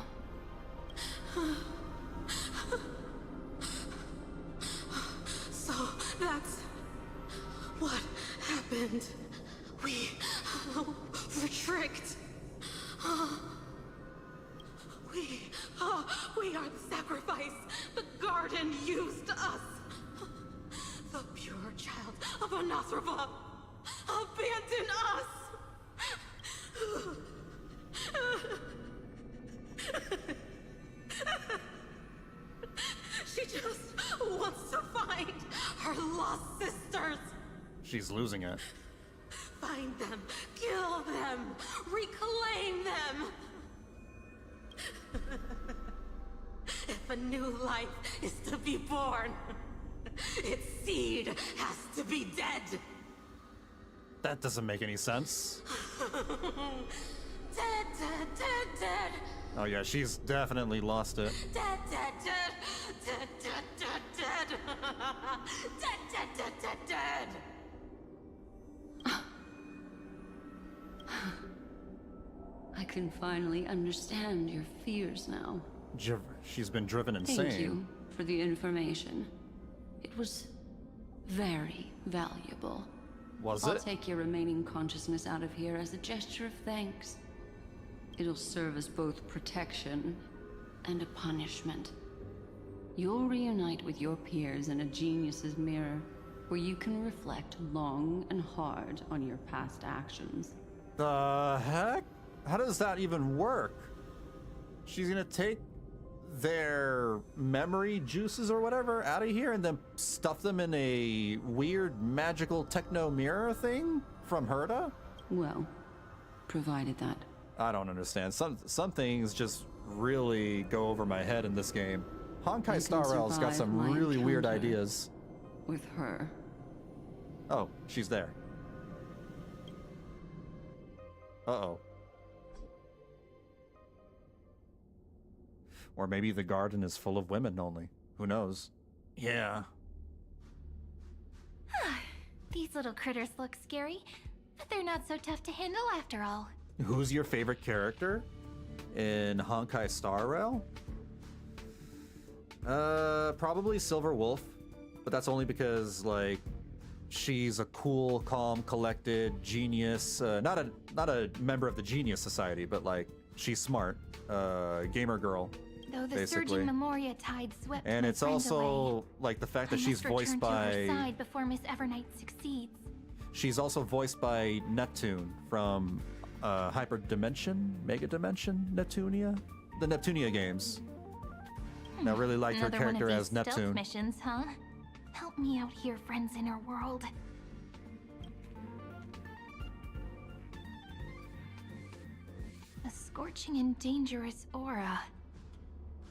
So, that's what happened. We were tricked. We are the sacrifice. The garden used us. The pure child of Anathrava abandoned us. She just wants to find her lost sisters. She's losing it. Find them, kill them, reclaim them. If a new life is to be born, its seed has to be dead. That doesn't make any sense. Dead, dead, dead, dead. Oh yeah, she's definitely lost it. Dead, dead, dead, dead, dead, dead, dead. Dead, dead, dead, dead, dead. I can finally understand your fears now. She's been driven insane. Thank you for the information. It was very valuable. Was I'll it? take your remaining consciousness out of here as a gesture of thanks. It'll serve as both protection and a punishment. You'll reunite with your peers in a genius's mirror, where you can reflect long and hard on your past actions. The heck? How does that even work? She's gonna take their memory juices or whatever out of here and then stuff them in a weird magical techno mirror thing from Herta? Well, provided that. I don't understand. Some things just really go over my head in this game. Honkai Star Rail's got some really weird ideas. With her. Oh, she's there. Uh-oh. Or maybe the garden is full of women only. Who knows? Yeah. These little critters look scary, but they're not so tough to handle after all. Who's your favorite character in Honkai Star Rail? Probably Silver Wolf, but that's only because, like, she's a cool, calm, collected genius. Not a member of the Genius Society, but like she's smart. Gamer girl. Though the basically. surging Memoria tide swept And my it's friends also away. like the fact that I she's must voiced return to her by. side before Miss Evernight succeeds. She's also voiced by Neptune from Hyperdimension, Mega Dimension, Neptunia? The Neptunia games. And I really liked her Another character one of as these stealth Neptune. missions, huh? Help me out here, friends in her world. A scorching and dangerous aura.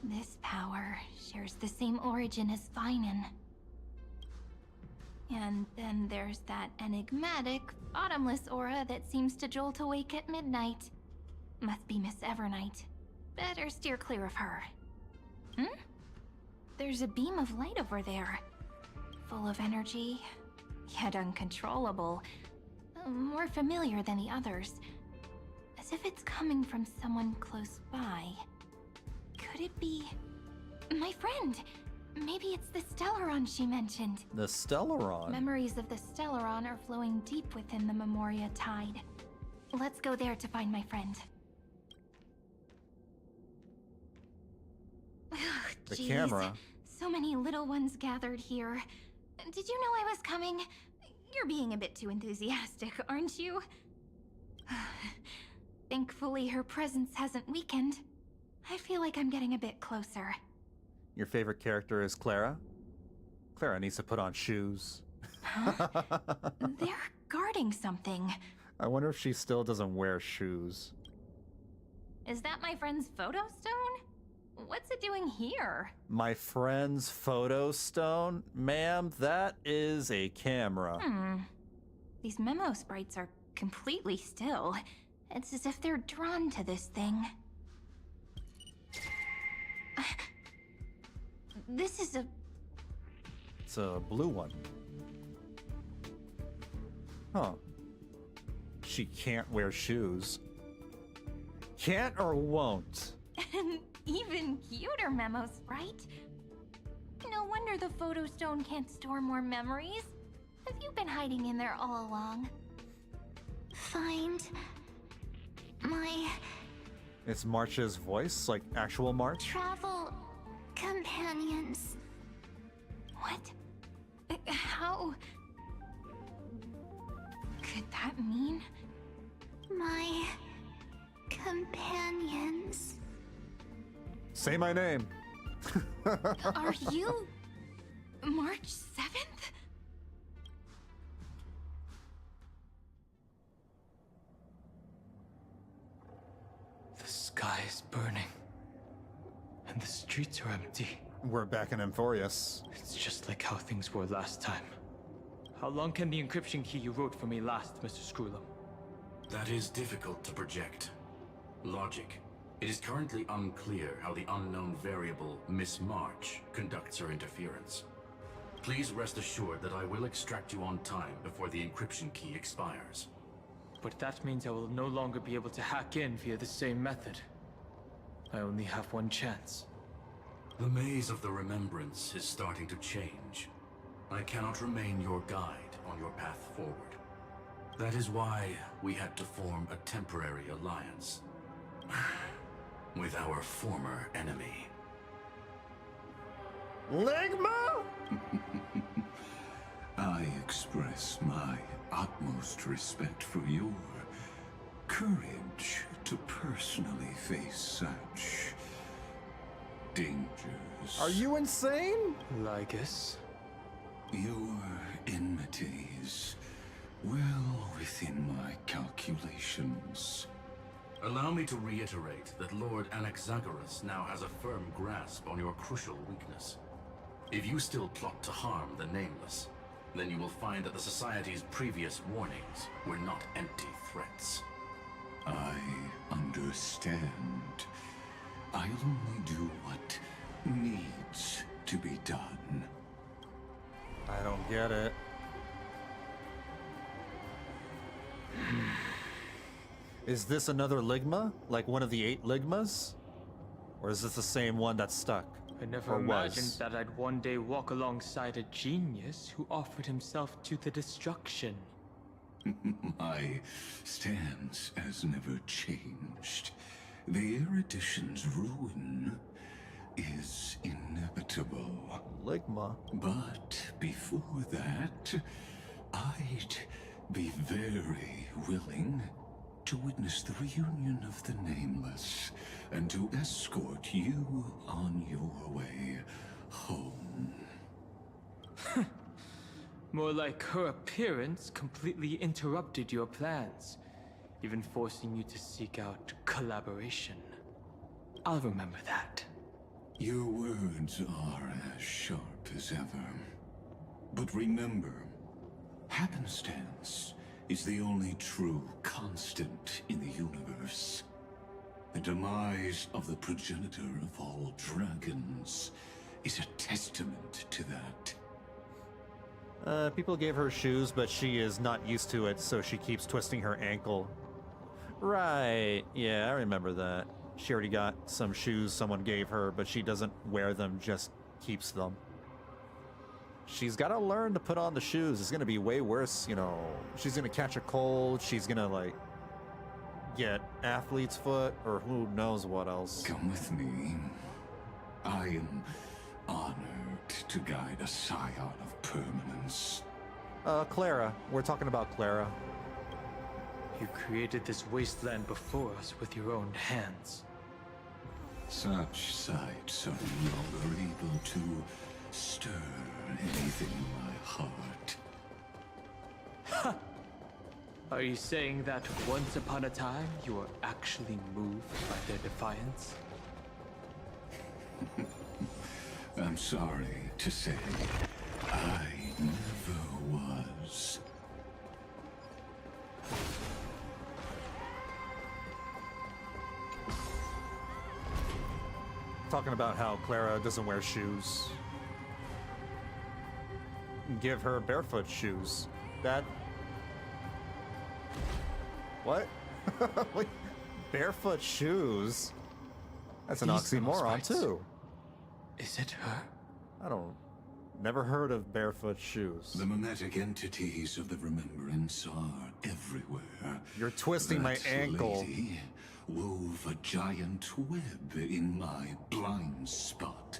This power shares the same origin as Phainon. And then there's that enigmatic, bottomless aura that seems to jolt awake at midnight. Must be Miss Evernight. Better steer clear of her. There's a beam of light over there. Full of energy, yet uncontrollable. More familiar than the others. As if it's coming from someone close by. Could it be... my friend? Maybe it's the Stellaron she mentioned. The Stellaron? Memories of the Stellaron are flowing deep within the Memoria Tide. Let's go there to find my friend. The Jeez, camera. so many little ones gathered here. Did you know I was coming? You're being a bit too enthusiastic, aren't you? Thankfully, her presence hasn't weakened. I feel like I'm getting a bit closer. Your favorite character is Clara? Clara needs to put on shoes. Huh? They're guarding something. I wonder if she still doesn't wear shoes. Is that my friend's photo stone? What's it doing here? My friend's photo stone? Ma'am, that is a camera. These memo sprites are completely still. It's as if they're drawn to this thing. This is a... It's a blue one. Huh. She can't wear shoes. Can't or won't? An even cuter memo sprite. No wonder the photo stone can't store more memories. Have you been hiding in there all along? Find my It's March's voice, like actual March? travel companions. What? How... could that mean? My companions. Say my name. Are you... March 7th? The sky is burning. And the streets are empty. We're back in Amphoreus. It's just like how things were last time. How long can the encryption key you wrote for me last, Mr. Screwlum? That is difficult to project. Logic. It is currently unclear how the unknown variable, Miss March, conducts her interference. Please rest assured that I will extract you on time before the encryption key expires. But that means I will no longer be able to hack in via the same method. I only have one chance. The maze of the Remembrance is starting to change. I cannot remain your guide on your path forward. That is why we had to form a temporary alliance with our former enemy. Ligma! I express my utmost respect for your courage to personally face such dangers. Are you insane? Lygus? Your enmities well within my calculations. Allow me to reiterate that Lord Anaxagoras now has a firm grasp on your crucial weakness. If you still plot to harm the Nameless, then you will find that the Society's previous warnings were not empty threats. I understand. I'll only do what needs to be done. I don't get it. Is this another Ligma? Like one of the 8 Ligmas? Or is this the same one that's stuck? I never Or imagined was? that I'd one day walk alongside a genius who offered himself to the destruction. My stance has never changed. The erudition's ruin is inevitable. Ligma. But before that, I'd be very willing to witness the reunion of the Nameless and to escort you on your way home. More like her appearance completely interrupted your plans, even forcing you to seek out collaboration. I'll remember that. Your words are as sharp as ever. But remember, happenstance is the only true constant in the universe. The demise of the progenitor of all dragons is a testament to that. People gave her shoes, but she is not used to it, so she keeps twisting her ankle. Right, yeah, I remember that. She already got some shoes someone gave her, but she doesn't wear them, just keeps them. She's got to learn to put on the shoes. It's going to be way worse, you know. She's going to catch a cold. She's going to, like, get athlete's foot, or who knows what else. Come with me. I am honored to guide a scion of permanence. Clara. We're talking about Clara. You created this wasteland before us with your own hands. Such sights are no longer able to stir anything in my heart. Ha! Are you saying that once upon a time you were actually moved by their defiance? I'm sorry to say, I never was. Talking about how Clara doesn't wear shoes. Give her barefoot shoes. That... What? Wait, barefoot shoes? That's an oxymoron, too. Is it her? I don't... Never heard of barefoot shoes. The mimetic entities of the Remembrance are everywhere. You're twisting my ankle. Lady wove a giant web in my blind spot.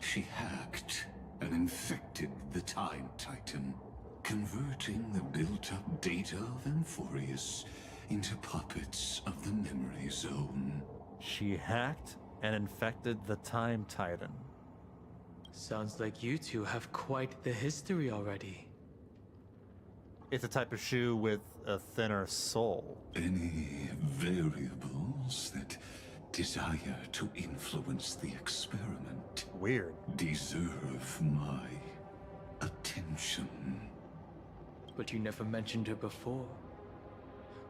She hacked and infected the Time Titan, converting the built-up data of Amphoreus into puppets of the Memory Zone. She hacked and infected the Time Titan. Sounds like you two have quite the history already. It's a type of shoe with a thinner sole. Any variables that desire to influence the experiment weird deserve my attention. But you never mentioned her before.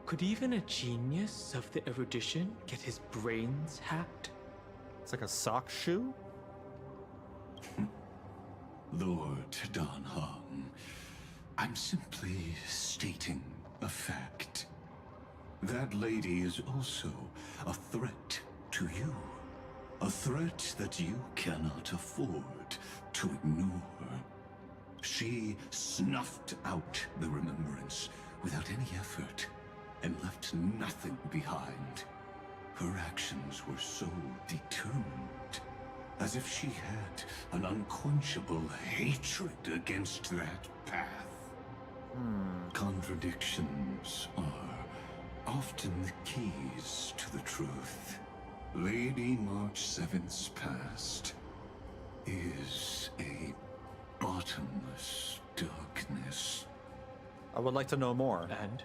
Could even a genius of the erudition get his brains hacked? It's like a sock shoe? Lord Dan Heng, I'm simply stating a fact. That lady is also a threat to you. A threat that you cannot afford to ignore. She snuffed out the Remembrance without any effort and left nothing behind. Her actions were so determined, as if she had an unquenchable hatred against that path. Contradictions are often the keys to the truth. Lady March 7th's past is a bottomless darkness. I would like to know more. And?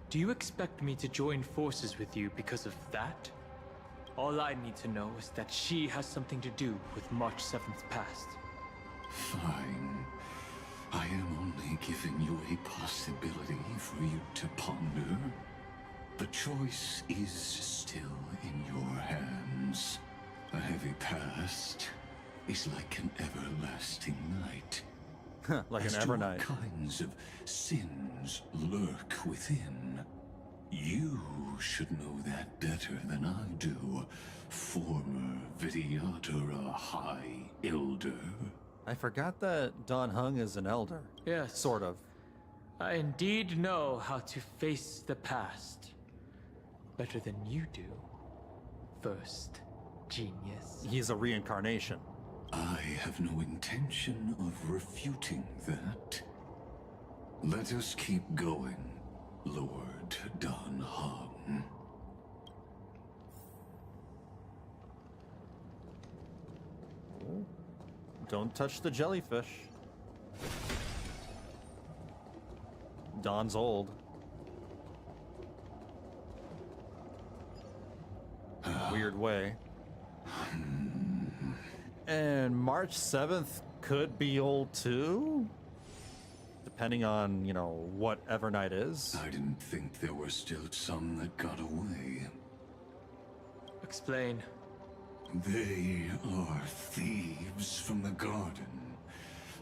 Do you expect me to join forces with you because of that? All I need to know is that she has something to do with March 7th's past. Fine. I am only giving you a possibility for you to ponder. The choice is still in your hands. A heavy past is like an everlasting night. Like As an to what Evernight. kinds of sins lurk within. You should know that better than I do, former Vidyadhara High Elder. I forgot that Dan Heng is an elder. Yes. Sort of. I indeed know how to face the past. Better than you do. First, genius. He's a Let us keep going, Lord Dan Heng. Don't touch the jellyfish. Don's old. In a weird way. And March 7th could be old too? Depending on, you know, what Evernight is. I didn't think there were still some that got away. Explain. They are thieves from the garden.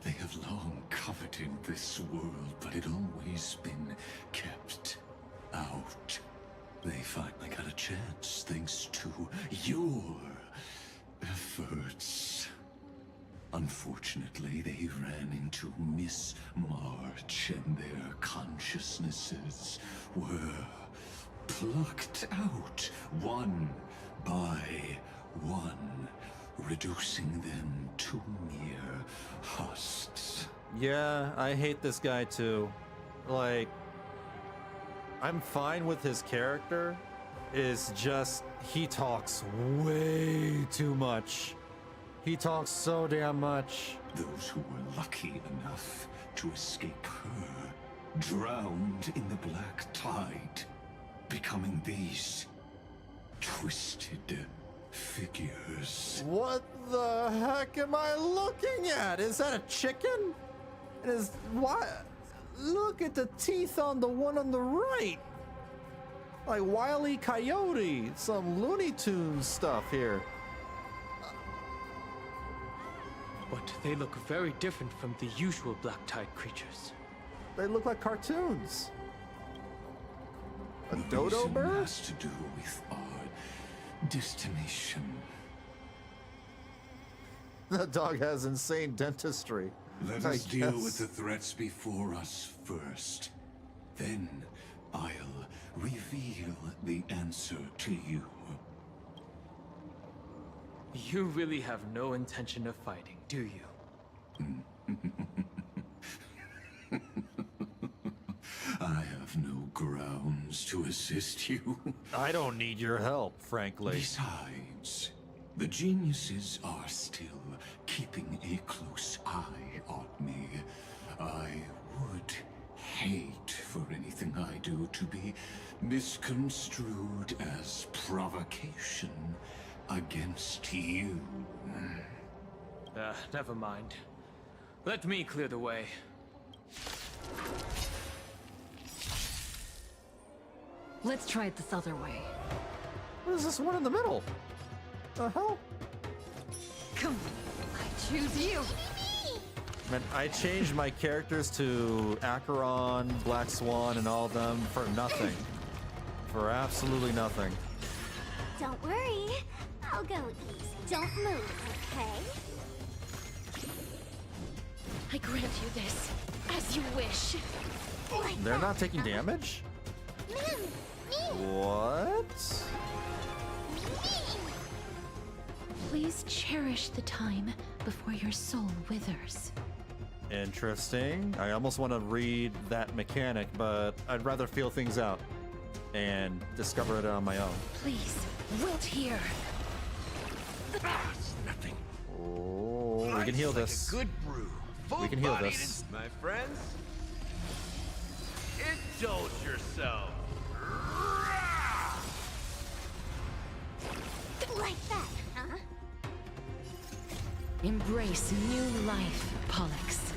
They have long coveted this world, but it always been kept out. They finally got a chance thanks to your efforts. Unfortunately, they ran into Miss March and their consciousnesses were plucked out one by one, reducing them to mere husks. Yeah, I hate this guy too. Like, I'm fine with his character. It's just, he talks way too much. He talks so damn much. Those who were lucky enough to escape her drowned in the black tide, becoming these twisted figures. What the heck am I looking at? Is that a chicken? It is what? Look at the teeth on the one on the right. Like Wile E. Coyote, some Looney Tunes stuff here. But they look very different from the usual black tide creatures. They look like cartoons. A The dodo reason bird? has to do with our destination. That dog has insane dentistry. Let I us deal guess. with the threats before us first. Then I'll reveal the answer to you. You really have no intention of fighting, do you? I have no grounds to assist you. I don't need your help, frankly. Besides, the geniuses are still keeping a close eye on me. I would hate for anything I do to be misconstrued as provocation against you. Never mind. Let me clear the way. Let's try it this other way. What is this one in the middle? The hell? Come on, I choose you. Man, I changed my characters to Acheron, Black Swan, and all of them for nothing. For absolutely nothing. Don't worry. I'll go easy. Don't move, okay? I grant you this, as you wish. They're not taking damage? What? Please cherish the time before your soul withers. Interesting. I almost want to read that mechanic, but I'd rather feel things out and discover it on my own. Please, wilt here. It's nothing. Oh, we can heal this. Like a good brew. We can heal Full-bodied this. and- my friends. Indulge yourself. Like that, huh? Embrace new life, Pollux.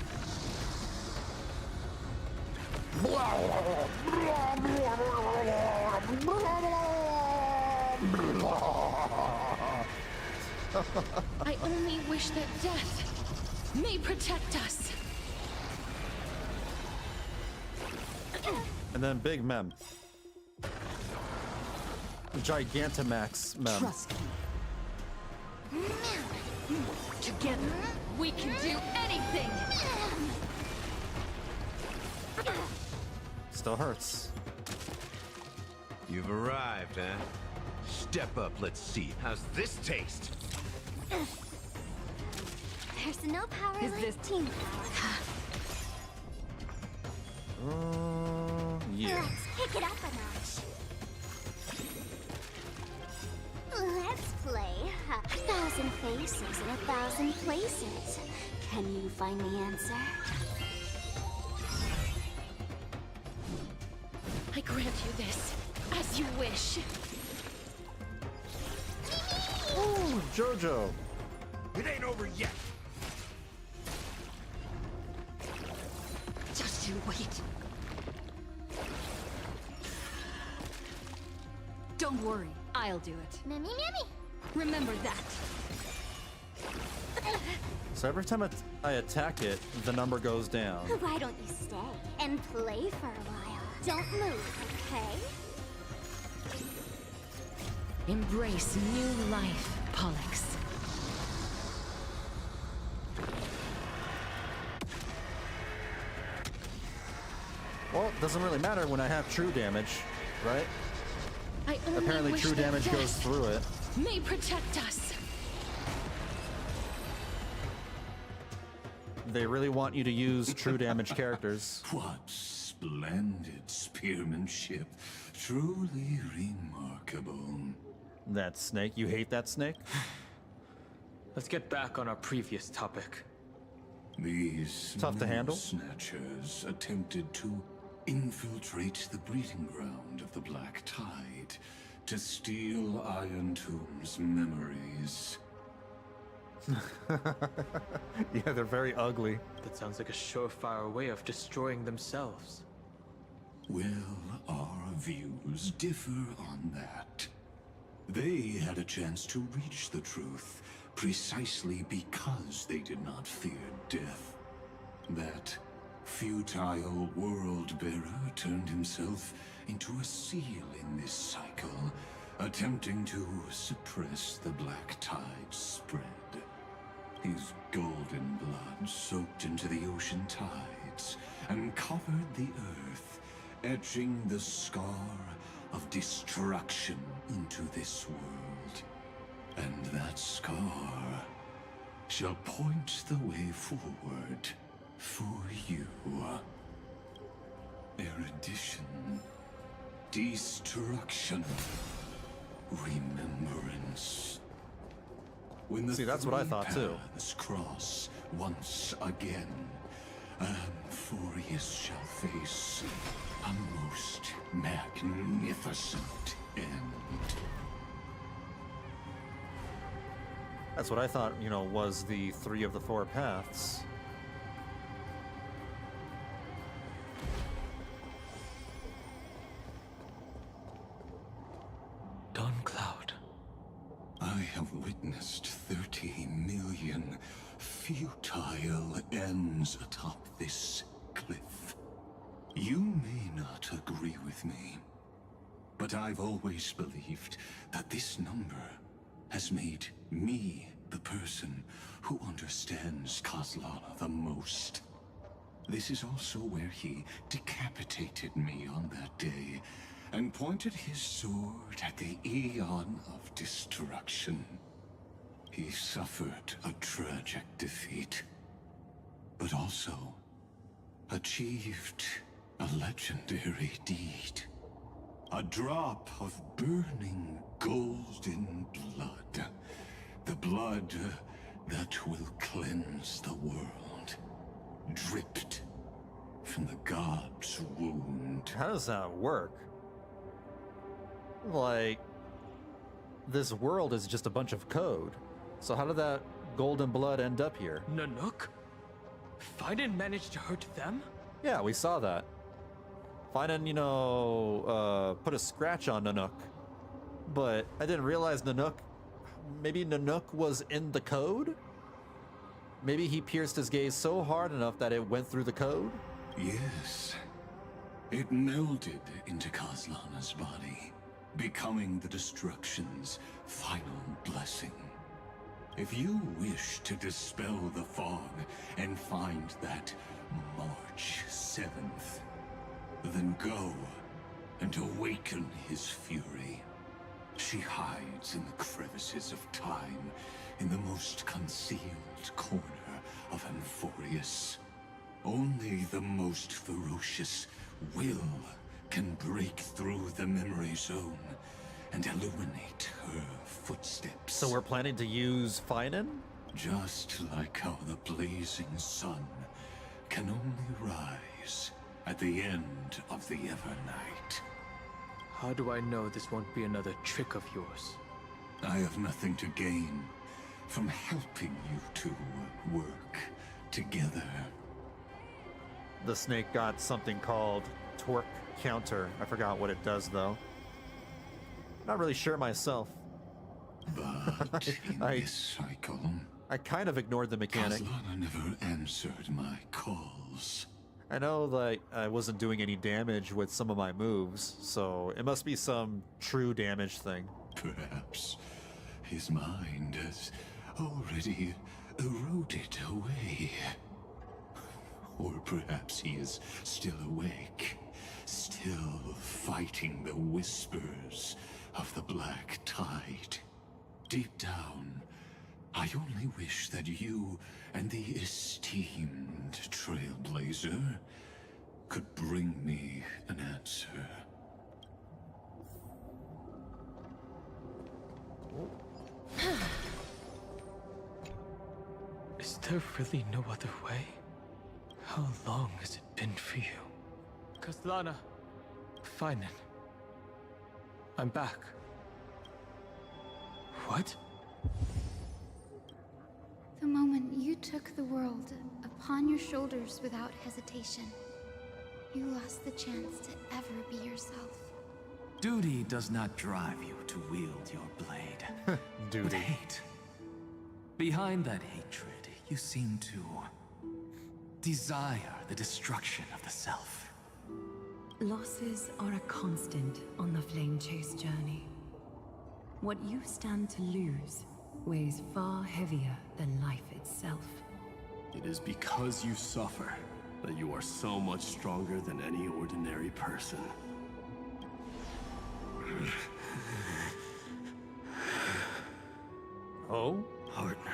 I only wish that death may protect us. And then Big Mem. Gigantamax Mem. Trust me. Together, we can do anything. Still hurts. You've arrived, huh? Step up, let's see. How's this taste? There's no power Is like this team power. Yeah. Let's kick it up a notch. Let's play 1,000 faces in 1,000 places. Can you find the answer? I grant you this, as you wish. Ooh, Jojo. It ain't over yet. Just you wait. Don't worry, I'll do it. Mimmy, Mimmy. Remember that. So every time I attack it, the number goes down. Why don't you stay and play for a while? Don't move, okay? Embrace new life, Pollux. Well, it doesn't really matter when I have true damage, right? I only Apparently wish true the damage goes best through it. may protect us. They really want you to use true damage characters. What splendid spearmanship. Truly remarkable. That snake, you hate that snake? Let's get back on our previous topic. These Tough to handle? snatchers attempted to infiltrate the breeding ground of the Black Tide to steal Iron Tomb's memories. Yeah, they're very ugly. That sounds like a surefire way of destroying themselves. Well, our views differ on that. They had a chance to reach the truth precisely because they did not fear death. That futile world-bearer turned himself into a seal in this cycle, attempting to suppress the Black Tide's spread. His golden blood soaked into the ocean tides and covered the earth, etching the scar of destruction into this world. And that scar shall point the way forward for you. Erudition, destruction, remembrance. When the See, that's what I thought too. paths cross once again, Amphoreus shall face a most magnificent end. That's what I thought, you know, was the 3 of the 4 paths. Dawn Cloud. I have witnessed 30 million futile ends atop this cliff. You may not agree with me, but I've always believed that this number has made me the person who understands Kozlana the most. This is also where he decapitated me on that day and pointed his sword at the Eon of Destruction. He suffered a tragic defeat, but also achieved a legendary deed. A drop of burning golden blood. The blood that will cleanse the world. Dripped from the god's wound. How does that work? Like, this world is just a bunch of code. So how did that golden blood end up here? Nanook? Phainon managed to hurt them? Yeah, we saw that. Phainon, you know, put a scratch on Nanook. But I didn't realize Nanook... Maybe Nanook was in the code? Maybe he pierced his gaze so hard enough that it went through the code? Yes. It melded into Kozlana's body, becoming the Destruction's final blessing. If you wish to dispel the fog and find that March 7th, then go and awaken his fury. She hides in the crevices of time, in the most concealed corner of Amphoreus. Only the most ferocious will can break through the memory zone and illuminate her footsteps. So we're planning to use Phainon? Just like how the blazing sun can only rise at the end of the Evernight. How do I know this won't be another trick of yours? I have nothing to gain from helping you two work together. The snake got something called torque counter. I forgot what it does though. Not really sure myself. But in this cycle, I kind of ignored the mechanic. Kaslana never answered my calls. I know that I wasn't doing any damage with some of my moves, so it must be some true damage thing. Perhaps his mind has already eroded away. Or perhaps he is still awake, still fighting the whispers of the Black Tide. Deep down, I only wish that you and the esteemed Trailblazer could bring me an answer. Is there really no other way? How long has it been for you? Kaslana, Phainon. I'm back. What? The moment you took the world upon your shoulders without hesitation, you lost the chance to ever be yourself. Duty does not drive you to wield your blade. Duty. But hate. Behind that hatred, you seem to desire the destruction of the self. Losses are a constant on the Flame Chase journey. What you stand to lose weighs far heavier than life itself. It is because you suffer that you are so much stronger than any ordinary person. Oh? Partner.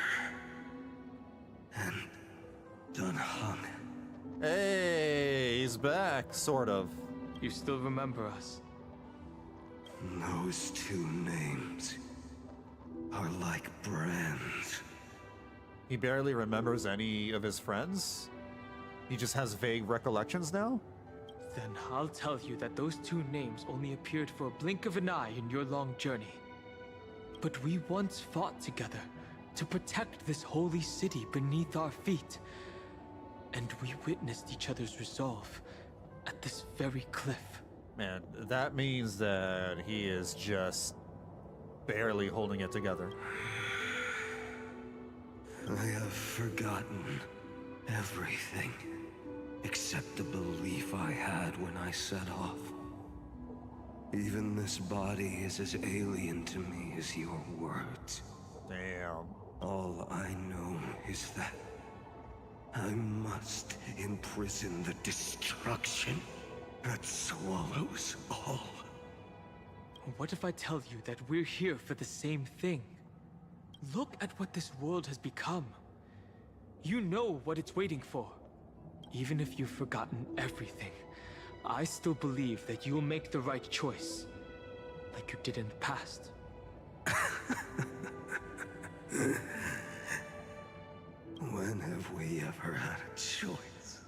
And Dan Heng. Hey, he's back, sort of. You still remember us? Those two names are like brands. He barely remembers any of his friends? He just has vague recollections now? Then I'll tell you that those two names only appeared for a blink of an eye in your long journey. But we once fought together to protect this holy city beneath our feet. And we witnessed each other's resolve at this very cliff. Man, that means that he is just barely holding it together. I have forgotten everything except the belief I had when I set off. Even this body is as alien to me as your words. Damn. All I know is that I must imprison the destruction that swallows all. What if I tell you that we're here for the same thing? Look at what this world has become. You know what it's waiting for. Even if you've forgotten everything, I still believe that you'll make the right choice, like you did in the past. When have we ever had a choice?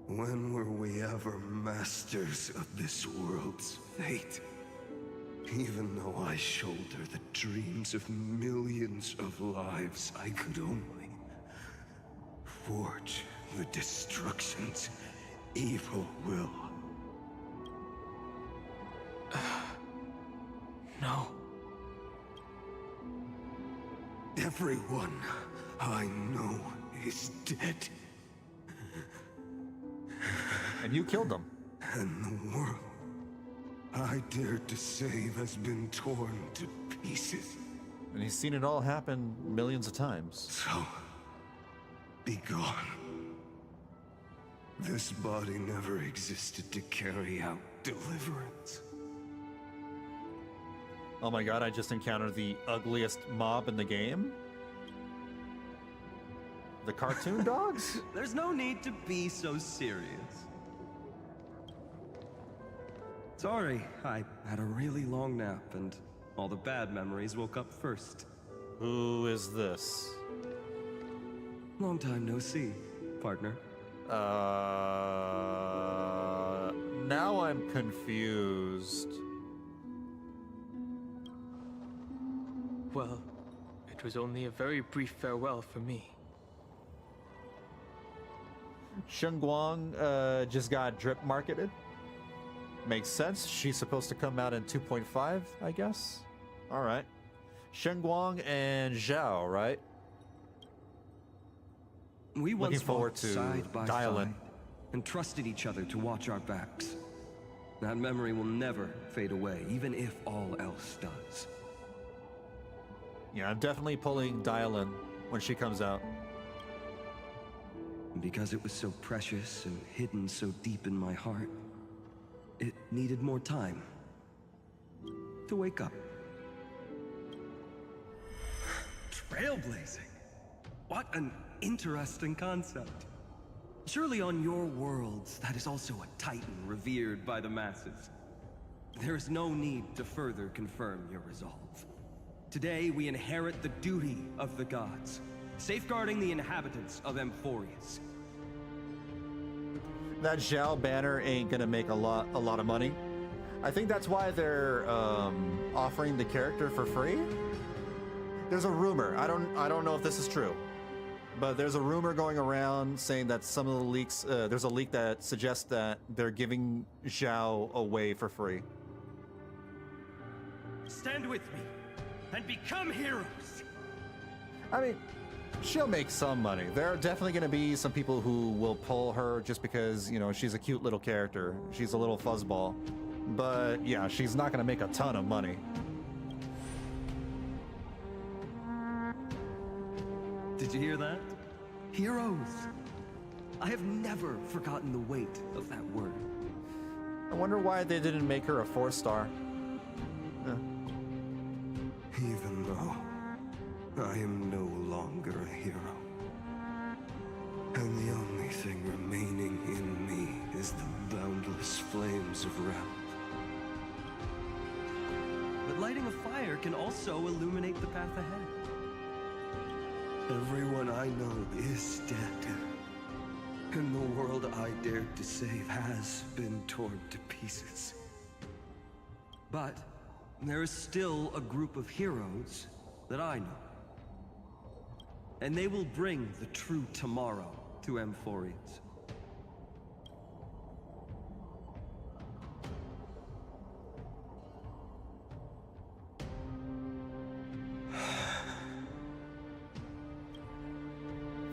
When were we ever masters of this world's fate? Even though I shoulder the dreams of millions of lives, I could only forge the destruction's evil will. No. Everyone I know is dead. And you killed them. And the world I dared to save has been torn to pieces. And he's seen it all happen millions of times. So, be gone. This body never existed to carry out deliverance. Oh my god, I just encountered the ugliest mob in the game? The cartoon dogs? There's no need to be so serious. Sorry, I had a really long nap and all the bad memories woke up first. Who is this? Long time no see, partner. Now I'm confused. Well, it was only a very brief farewell for me. Shengguang just got drip marketed. Makes sense. She's supposed to come out in 2.5, I guess. All right. Shengguang and Zhao, right? We Looking once forward walked to side by Dylan. side and trusted each other to watch our backs. That memory will never fade away, even if all else does. Yeah, I'm definitely pulling Dylan when she comes out. And because it was so precious and hidden so deep in my heart, it needed more time to wake up. Trailblazing. What an interesting concept. Surely on your worlds, that is also a titan revered by the masses. There is no need to further confirm your resolve. Today, we inherit the duty of the gods, safeguarding the inhabitants of Amphoreus. That Zhao banner ain't gonna make a lot of money. I think that's why they're offering the character for free. There's a rumor. I don't know if this is true, but there's a rumor going around saying that some of the leaks. There's a leak that suggests that they're giving Zhao away for free. Stand with me and become heroes. I mean, she'll make some money. There are definitely going to be some people who will pull her just because, you know, she's a cute little character. She's a little fuzzball. But yeah, she's not going to make a ton of money. Did you hear that? Heroes. I have never forgotten the weight of that word. I wonder why they didn't make her a 4-star. Even though I am no longer a hero, and the only thing remaining in me is the boundless flames of wrath. But lighting a fire can also illuminate the path ahead. Everyone I know is dead, and the world I dared to save has been torn to pieces. But there is still a group of heroes that I know. And they will bring the true tomorrow to Amphoreus.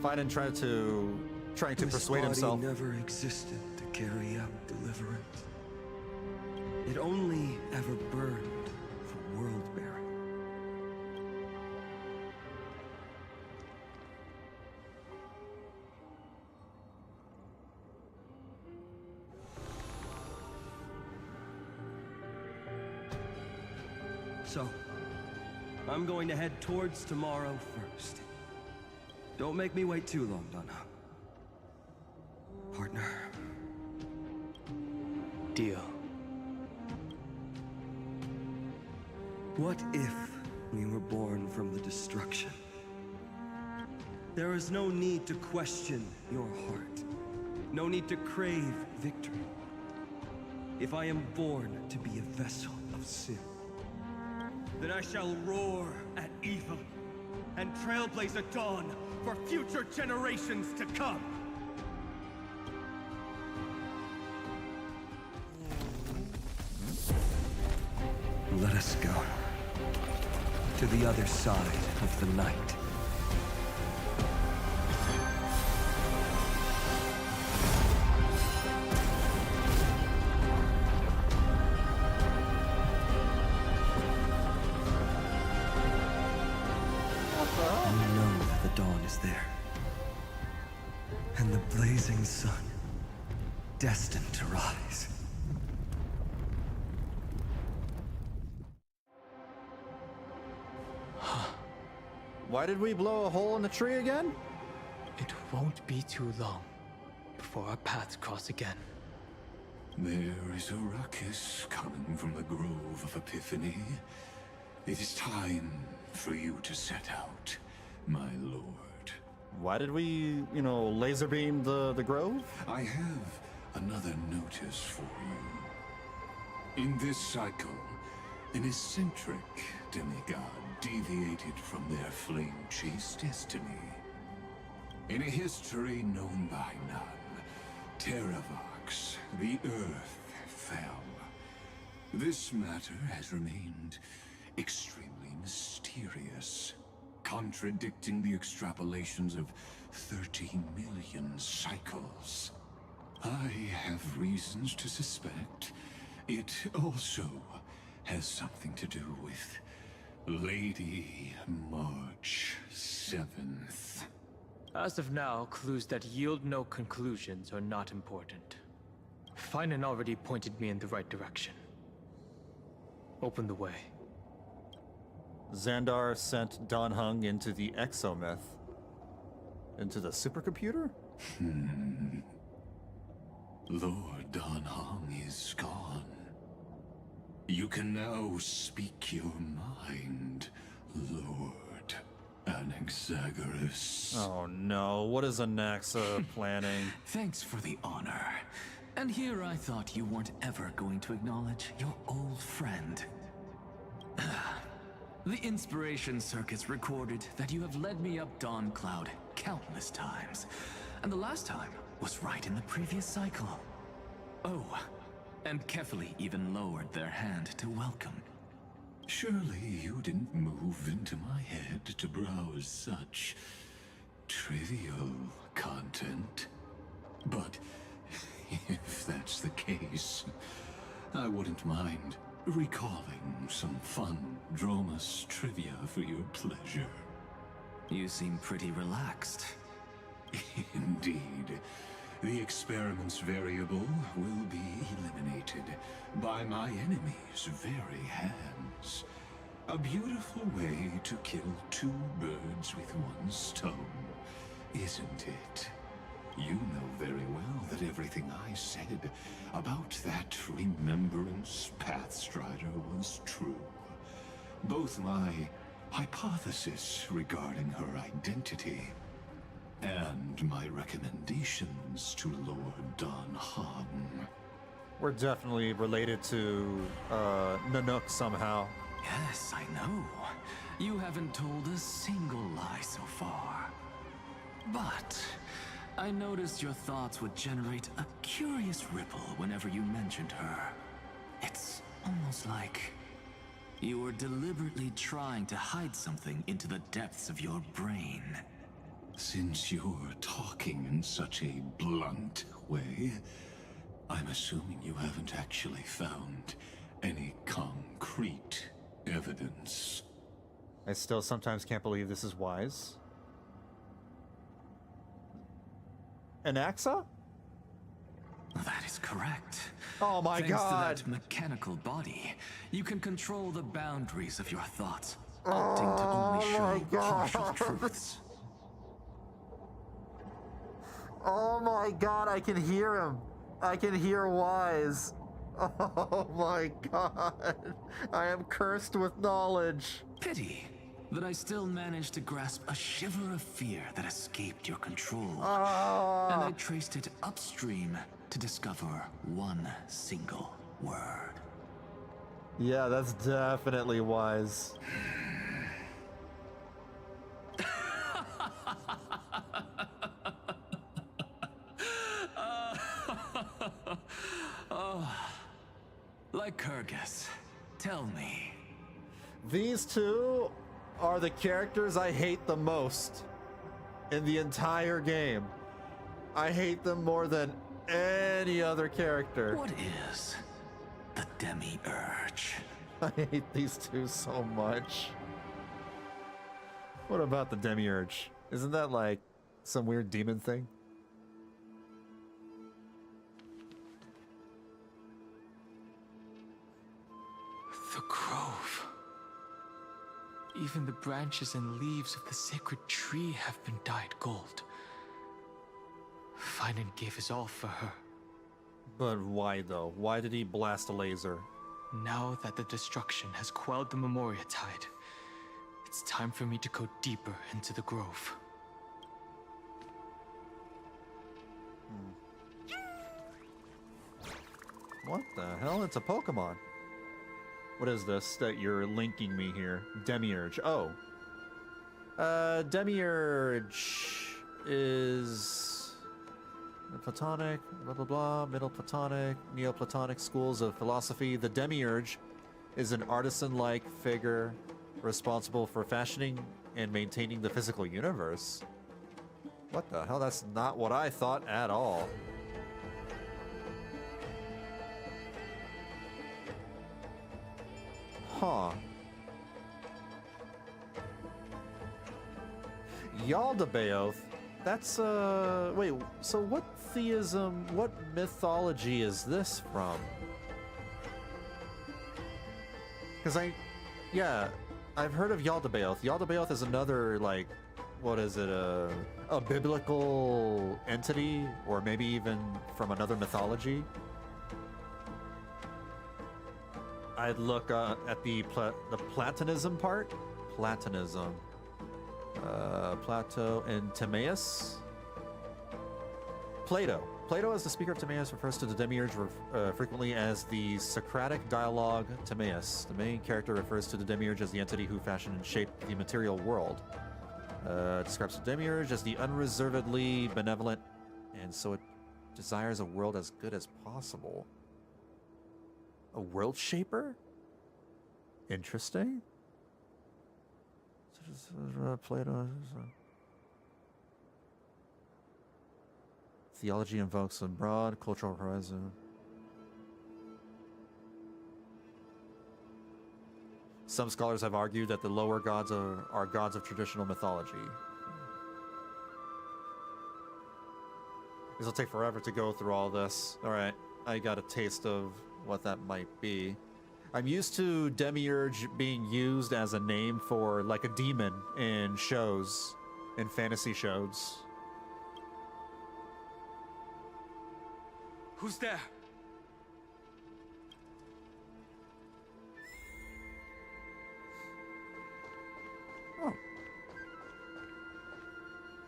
Phainon trying to persuade himself. This body never existed to carry out deliverance. It only ever burned for world-bearing. So, I'm going to head towards tomorrow first. Don't make me wait too long, Dan Heng. Partner. Deal. What if we were born from the destruction? There is no need to question your heart. No need to crave victory. If I am born to be a vessel of sin, then I shall roar at evil and trailblaze a dawn for future generations to come. Let us go to the other side of the night. You know that the dawn is there, and the blazing sun destined to rise. Why did we blow a hole in the tree again? It won't be too long before our paths cross again. There is a ruckus coming from the Grove of Epiphany. It is time for you to set out, my lord. Why did we, laser beam the grove? I have another notice for you. In this cycle, an eccentric demigod deviated from their flame-chased destiny. In a history known by none, Terravox, the Earth, fell. This matter has remained extremely mysterious, contradicting the extrapolations of 13 million cycles. I have reasons to suspect it also has something to do with Lady March 7th. As of now, clues that yield no conclusions are not important. Phainon already pointed me in the right direction. Open the way. Xandar sent Dan Heng into the exomyth. Into the supercomputer? Lord Dan Heng is gone. You can now speak your mind, Lord Anaxagoras. Oh no, what is Anaxa planning? Thanks for the honor. And here I thought you weren't ever going to acknowledge your old friend. The Inspiration Circuits recorded that you have led me up Dawn Cloud countless times, and the last time was right in the previous cycle. Oh, and Kefali even lowered their hand to welcome. Surely you didn't move into my head to browse such trivial content. But if that's the case, I wouldn't mind recalling some fun Dromus trivia for your pleasure. You seem pretty relaxed. Indeed. The experiment's variable will be eliminated by my enemy's very hands. A beautiful way to kill two birds with one stone, isn't it? You know very well that everything I said about that Remembrance Pathstrider was true. Both my hypothesis regarding her identity and my recommendations to Lord Dan Heng. We're definitely related to Nanook somehow. Yes, I know. You haven't told a single lie so far. But I noticed your thoughts would generate a curious ripple whenever you mentioned her. It's almost like you were deliberately trying to hide something into the depths of your brain. Since you're talking in such a blunt way, I'm assuming you haven't actually found any concrete evidence. I still sometimes can't believe this is wise. Anaxa? That is correct. Oh my God! Thanks to that mechanical body, you can control the boundaries of your thoughts, opting to only show partial truths. Oh my God, I can hear him. I can hear Wise. Oh my God. I am cursed with knowledge. Pity that I still managed to grasp a shiver of fear that escaped your control. And I traced it upstream to discover one single word. Yeah, that's definitely Wise. Like Kyrgyz, tell me. These two are the characters I hate the most in the entire game. I hate them more than any other character. What is the Demiurge? I hate these two so much. What about the Demiurge? Isn't that like some weird demon thing? The grove. Even the branches and leaves of the sacred tree have been dyed gold. Phainon gave his all for her. But why though? Why did he blast a laser? Now that the destruction has quelled the Memoria tide, it's time for me to go deeper into the grove. What the hell? It's a Pokemon. What is this that you're linking me here? Demiurge. Oh. Demiurge is Platonic, blah blah blah, Middle Platonic, Neoplatonic schools of philosophy. The Demiurge is an artisan-like figure responsible for fashioning and maintaining the physical universe. What the hell? That's not what I thought at all. Huh. Yaldabaoth? That's, wait, so what theism, what mythology is this from? Because yeah, I've heard of Yaldabaoth. Yaldabaoth is another, like, what is it, a biblical entity? Or maybe even from another mythology? I'd look at the Platonism part. Platonism. Plato and Timaeus. Plato. Plato, as the speaker of Timaeus, refers to the Demiurge frequently as the Socratic dialogue Timaeus. The main character refers to the Demiurge as the entity who fashioned and shaped the material world. Describes the Demiurge as the unreservedly benevolent, and so it desires a world as good as possible. A world shaper? Interesting. Plato. Theology invokes a broad cultural horizon. Some scholars have argued that the lower gods are gods of traditional mythology. This will take forever to go through all this. Alright, I got a taste of what that might be. I'm used to Demiurge being used as a name for, like, a demon in shows, in fantasy shows. Who's there? Oh.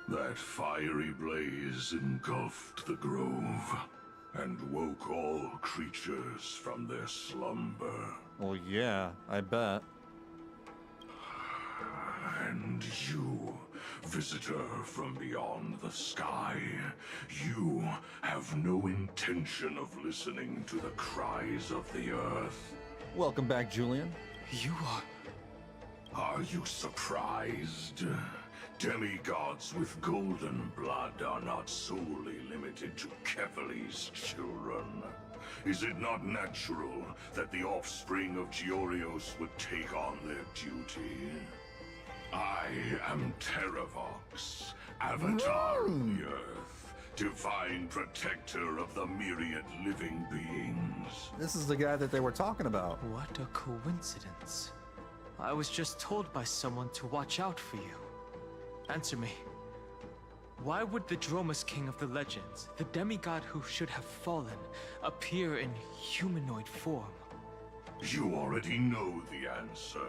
That fiery blaze engulfed the grove and woke all creatures from their slumber. Well, yeah, I bet. And you, visitor from beyond the sky, you have no intention of listening to the cries of the earth. Welcome back, Julian. You Are you surprised? Demigods with golden blood are not solely limited to Kefali's children. Is it not natural that the offspring of Georios would take on their duty? I am Terravox, Avatar of the Earth, divine protector of the myriad living beings. This is the guy that they were talking about. What a coincidence. I was just told by someone to watch out for you. Answer me. Why would the Dromus King of the legends, the demigod who should have fallen, appear in humanoid form? You already know the answer.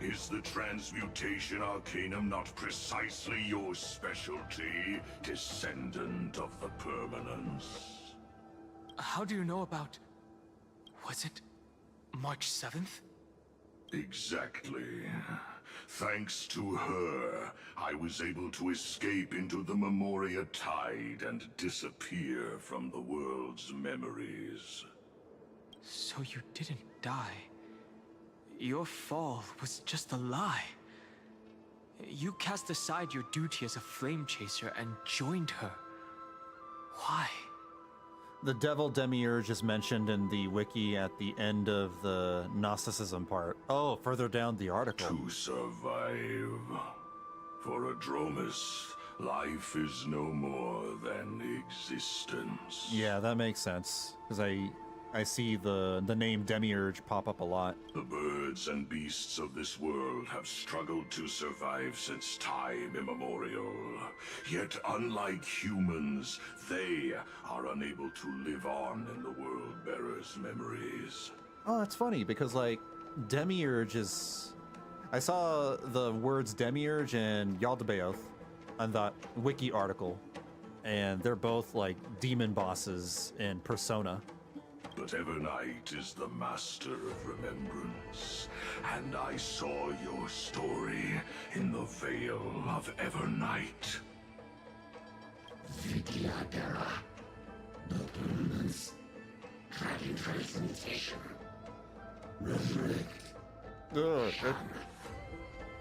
Is the Transmutation Arcanum not precisely your specialty, descendant of the Permanence? How do you know about... was it March 7th? Exactly. Thanks to her, I was able to escape into the Memoria Tide and disappear from the world's memories. So you didn't die. Your fall was just a lie. You cast aside your duty as a flame chaser and joined her. Why? The Devil Demiurge is mentioned in the wiki at the end of the Gnosticism part. Oh, further down the article. To survive. For a Dromus, life is no more than existence. Yeah, that makes sense. Because I see the name Demiurge pop up a lot. The birds and beasts of this world have struggled to survive since time immemorial. Yet unlike humans, they are unable to live on in the world bearer's memories. Oh, that's funny because like Demiurge is. I saw the words Demiurge and Yaldabaoth on that wiki article, and they're both like demon bosses in Persona. But Evernight is the master of remembrance, and I saw your story in the Veil of Evernight. Vidyadara, the permanence, dragon transmutation, resurrect.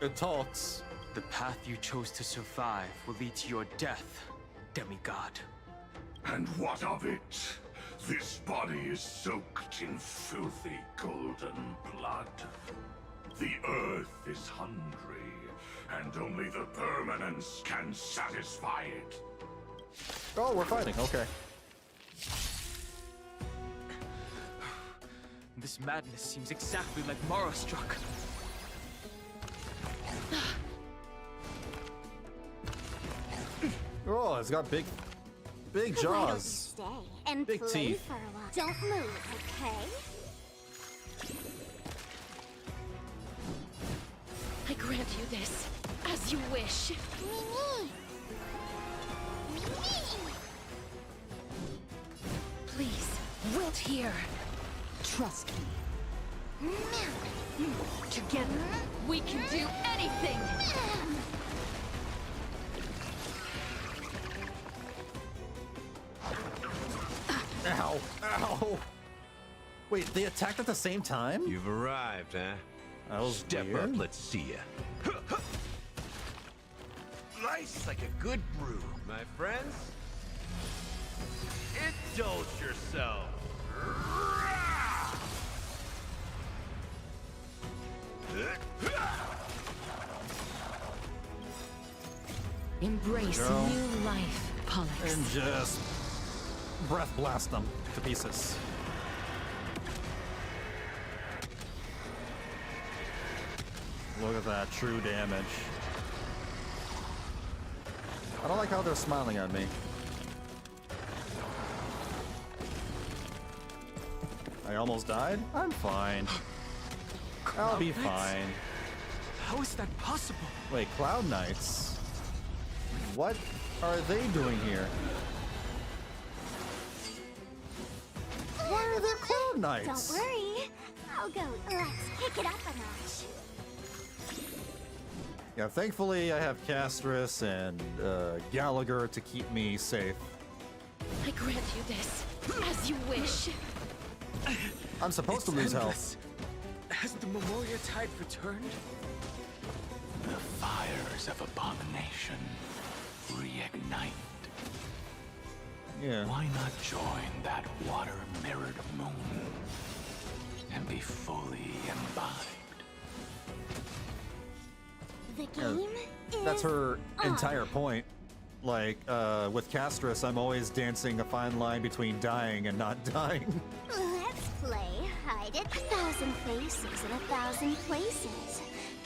It talks. The path you chose to survive will lead to your death, demigod. And what of it? This body is soaked in filthy golden blood. The earth is hungry, and only the permanence can satisfy it. Oh, we're fighting. Okay. This madness seems exactly like Mara struck. Oh, it's got big Why don't you jaws. stay and Big play teeth. for a while? Don't move, okay? I grant you this, as you wish. Please, wilt here. Trust me. Together, we can do anything! Ow! Ow! Wait, they attacked at the same time? You've arrived, huh? That was Step weird. up, let's see ya. Nice like a good brew, my friends. Indulge yourself. Embrace Go. new life, Pollux. And just breath blast them to pieces. Look at that true damage. I don't like how they're smiling at me. I almost died? I'm fine. I'll be Cloud Knights? fine. How is that possible? Wait, Cloud Knights? What are they doing here? Why are there Cloud Knights? Don't worry. I'll go. Let's kick it up a notch. Yeah, thankfully I have Castris and Gallagher to keep me safe. I grant you this, as you wish. I'm supposed to lose health. Has the Memoria Tide returned? The fires of abomination reignite. Yeah. Why not join that water-mirrored moon and be fully imbibed? The Yeah, game that's is her on. entire point. Like, with Castris, I'm always dancing a fine line between dying and not dying. Let's play hide it. 1,000 faces in 1,000 places.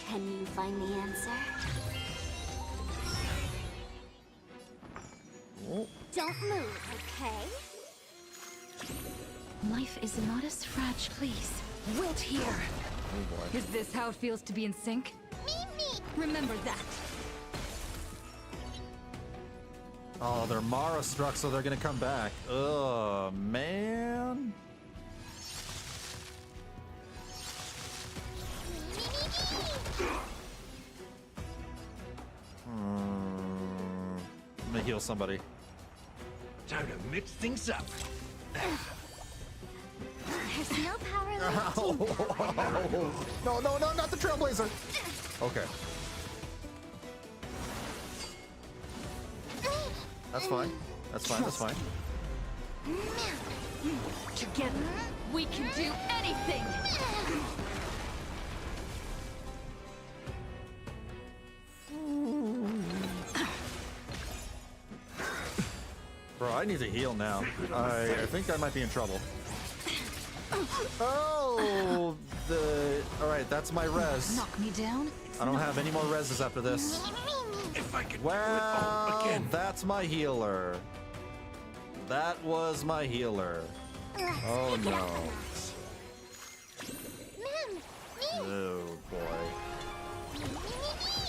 Can you find the answer? Don't move, okay? Life is not as fragile. Please, wilt here. Oh boy. Is this how it feels to be in sync? Remember that. Oh, they're Mara struck, so they're gonna come back. Ugh, man. Let me heal somebody. Time to mix things up. There's no power like teamwork. No, no, no, not the Trailblazer. Okay. That's fine. That's fine. That's fine. Together, we can do anything. Bro, I need to heal now. I think I might be in trouble. Oh, alright, that's my res. Knock me down. I don't have any more reses after this. If I could Well, do it all again. that's my healer. That was my healer. Oh no. Oh boy.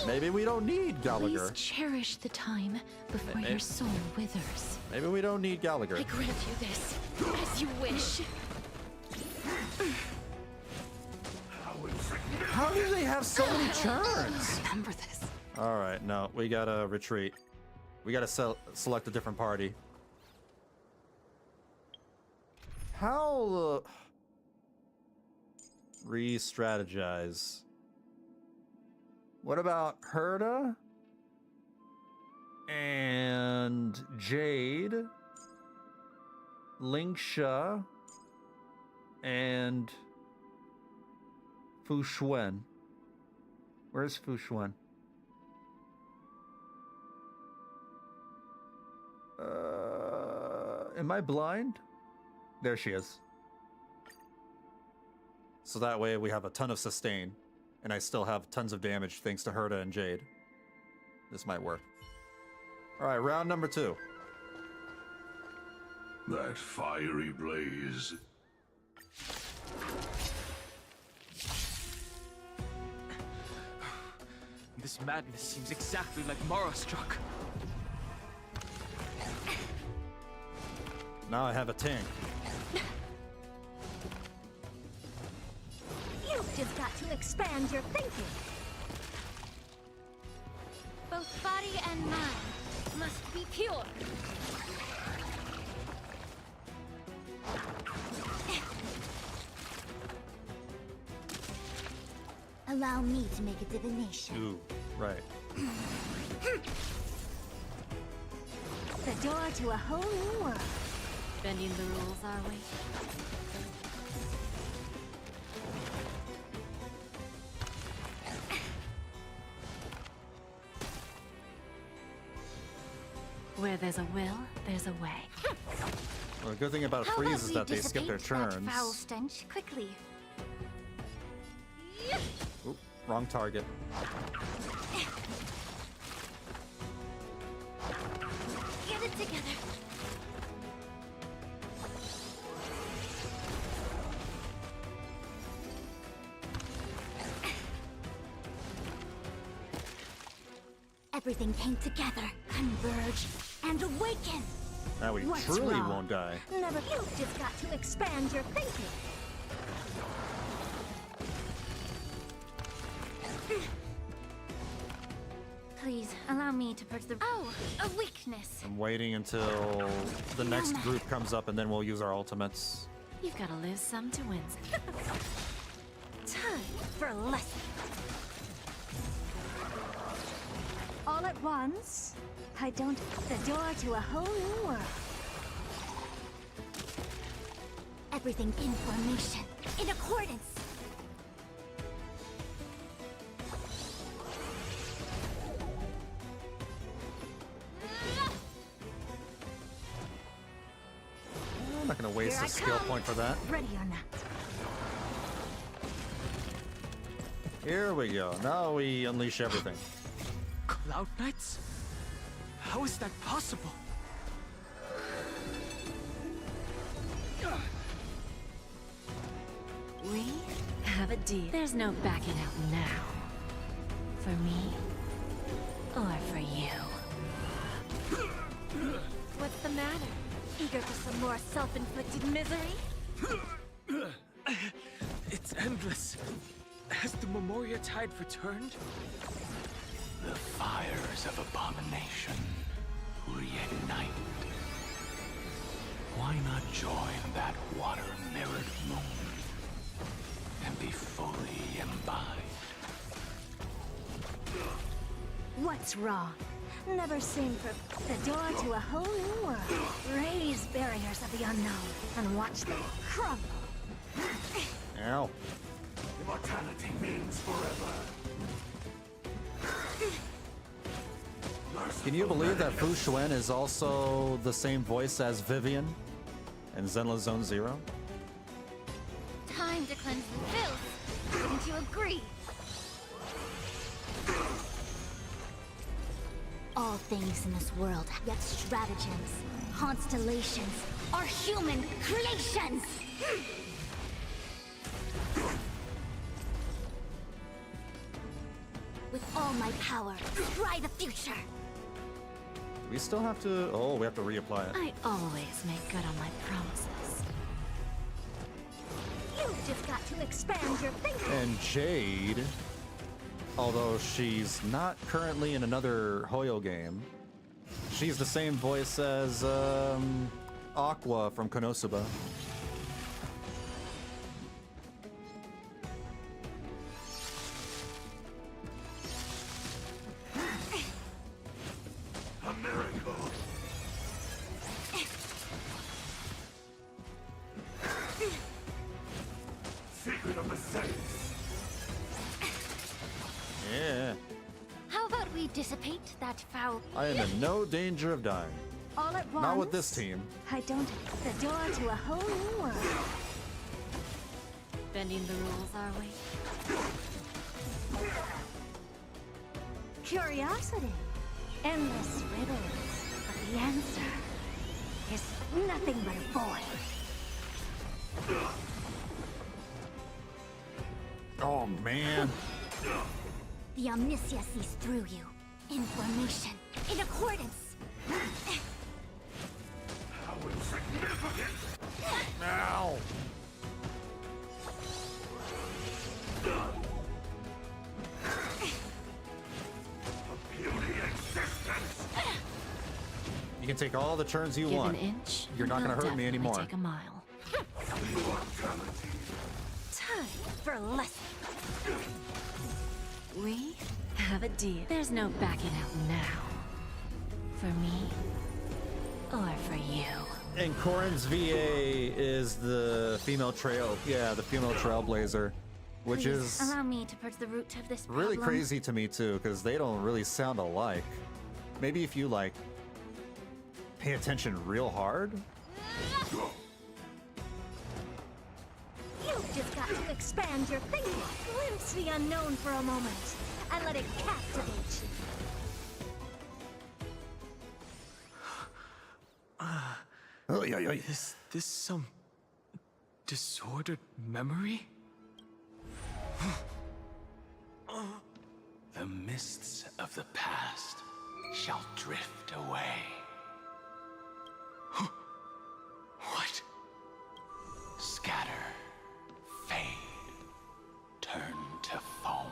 Maybe we don't need Gallagher. Please cherish the time before your soul withers. Maybe we don't need Gallagher. I grant you this, as you wish. How do they have so many turns? Remember this. All right, no, we gotta retreat. We gotta select a different party. How re-strategize? What about Herta and Jade, Lingsha, and Fu Xuan? Where's Fu Xuan? Am I blind? There she is. So that way we have a ton of sustain, and I still have tons of damage thanks to Herta and Jade. This might work. Alright, round number 2. That fiery blaze. This madness seems exactly like Mara struck. Now I have a tank. You've just got to expand your thinking. Both body and mind must be pure. Allow me to make a divination. Ooh, right. The door to a whole new world. Bending the rules, are we? Where there's a will, there's a way. Well, the good thing about How freeze is about we that they skip their dissipate that turns. foul stench quickly. Oop, wrong target. Get it together. Everything came together, converge, and awaken. Now we What's truly wrong? won't die. Never. You've just got to expand your thinking. Please allow me to purge the. Oh, a weakness. I'm waiting until the next group comes up, and then we'll use our ultimates. You've got to lose some to win some. Time for a lesson. All at once, I don't. The door to a whole new world. Everything in formation, in accordance. I'm not gonna waste Here a I skill come. point for that. Ready or not. Here we go. Now we unleash everything. Cloud Knights? How is that possible? We have a deal. There's no backing out now. For me, or for you. What's the matter? Eager for some more self-inflicted misery? It's endless. Has the Memoria Tide returned? The fires of abomination reignite. Why not join that water-mirrored moon and be fully imbibed? What's wrong? Never seen for the door to a whole new world. Raise barriers of the unknown and watch them crumble. Ow. Immortality means forever. Can you believe that Fu Xuan is also the same voice as Vivian in Zenless Zone Zero? time to cleanse the filth. Wouldn't you agree? All things in this world, yet stratagems, constellations, are human creations! With all my power, try the future! We still have to... Oh, we have to reapply it. I always make good on my promises. You've just got to expand your thinking! And Jade, although she's not currently in another Hoyo game, she's the same voice as Aqua from Konosuba. A miracle. Secret of the Saints. Yeah. How about we dissipate that foul... I am in no danger of dying. all at once? Not with this team. I don't... The door to a whole new world. Bending the rules, are we? Curiosity. Endless riddles. But the answer is nothing but a void. Oh, man. The omniscia sees through you. Information. In accordance. How insignificant! Ow! A beauty existence! You can take all the turns you Give want. an inch, You're not and going to they'll hurt me definitely anymore. Take a mile. Time for lessons. We have a deal. There's no backing out now. For me, or for you. And Corin's VA is the female trail. Yeah, the female trailblazer, which Please is allow me to purge the root of this really problem. crazy to me too, because they don't really sound alike. Maybe if you like pay attention real hard. You've just got to expand your thinking. Glimpse the unknown for a moment, and let it captivate you. Is this some disordered memory? The mists of the past shall drift away. What? Scatter, fade, turn to foam.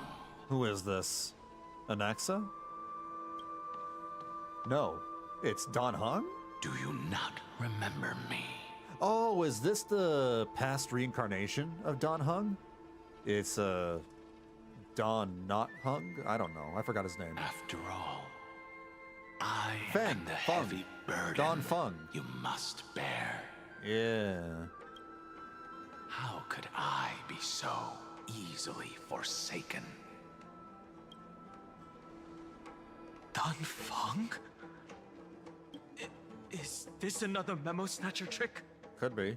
Who is this? Anaxa? No, it's Dan Heng? Do you not remember me? Oh, is this the past reincarnation of Dan Heng? It's Don Not Hung? I don't know. I forgot his name. After all, I Feng, am the Feng. heavy burden Don Feng. you must bear. Yeah. How could I be so easily forsaken? Dan Feng? Is this another memo snatcher trick? Could be.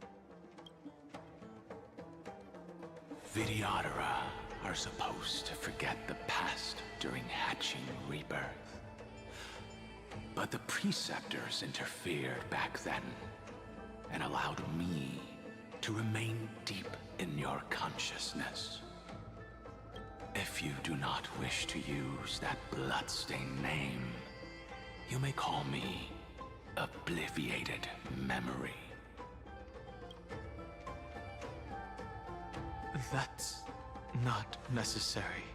Vidyadhara are supposed to forget the past during hatching rebirth. But the preceptors interfered back then and allowed me to remain deep in your consciousness. If you do not wish to use that bloodstained name, you may call me Obliviated Memory. That's not necessary.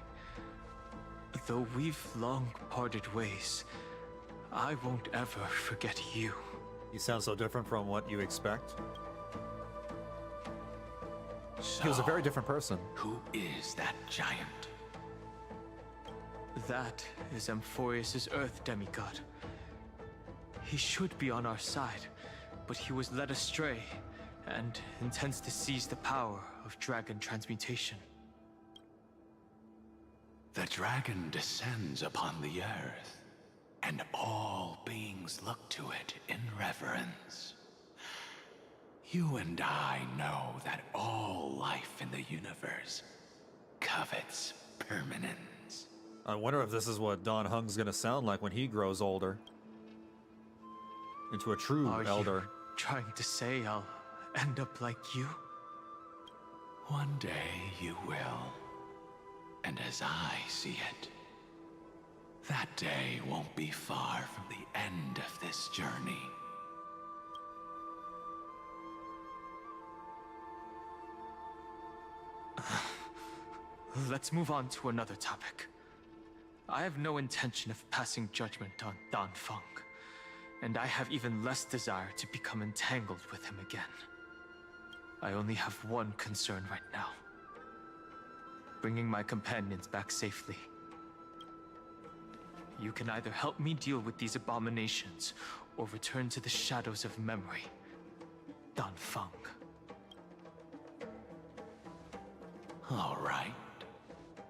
Though we've long parted ways, I won't ever forget you. You sound so different from what you expect. So, He was a very different person. Who is that giant? That is Amphoreus' Earth demigod. He should be on our side, but he was led astray and intends to seize the power of dragon transmutation. The dragon descends upon the earth, and all beings look to it in reverence. You and I know that all life in the universe covets permanence. I wonder if this is what Dan Heng's gonna sound like when he grows older. Into a true elder. Are you trying to say I'll end up like you? One day you will. And as I see it, that day won't be far from the end of this journey. Let's move on to another topic. I have no intention of passing judgment on Dan Feng, and I have even less desire to become entangled with him again. I only have one concern right now. Bringing my companions back safely. You can either help me deal with these abominations, or return to the shadows of memory. Dan Feng. All right.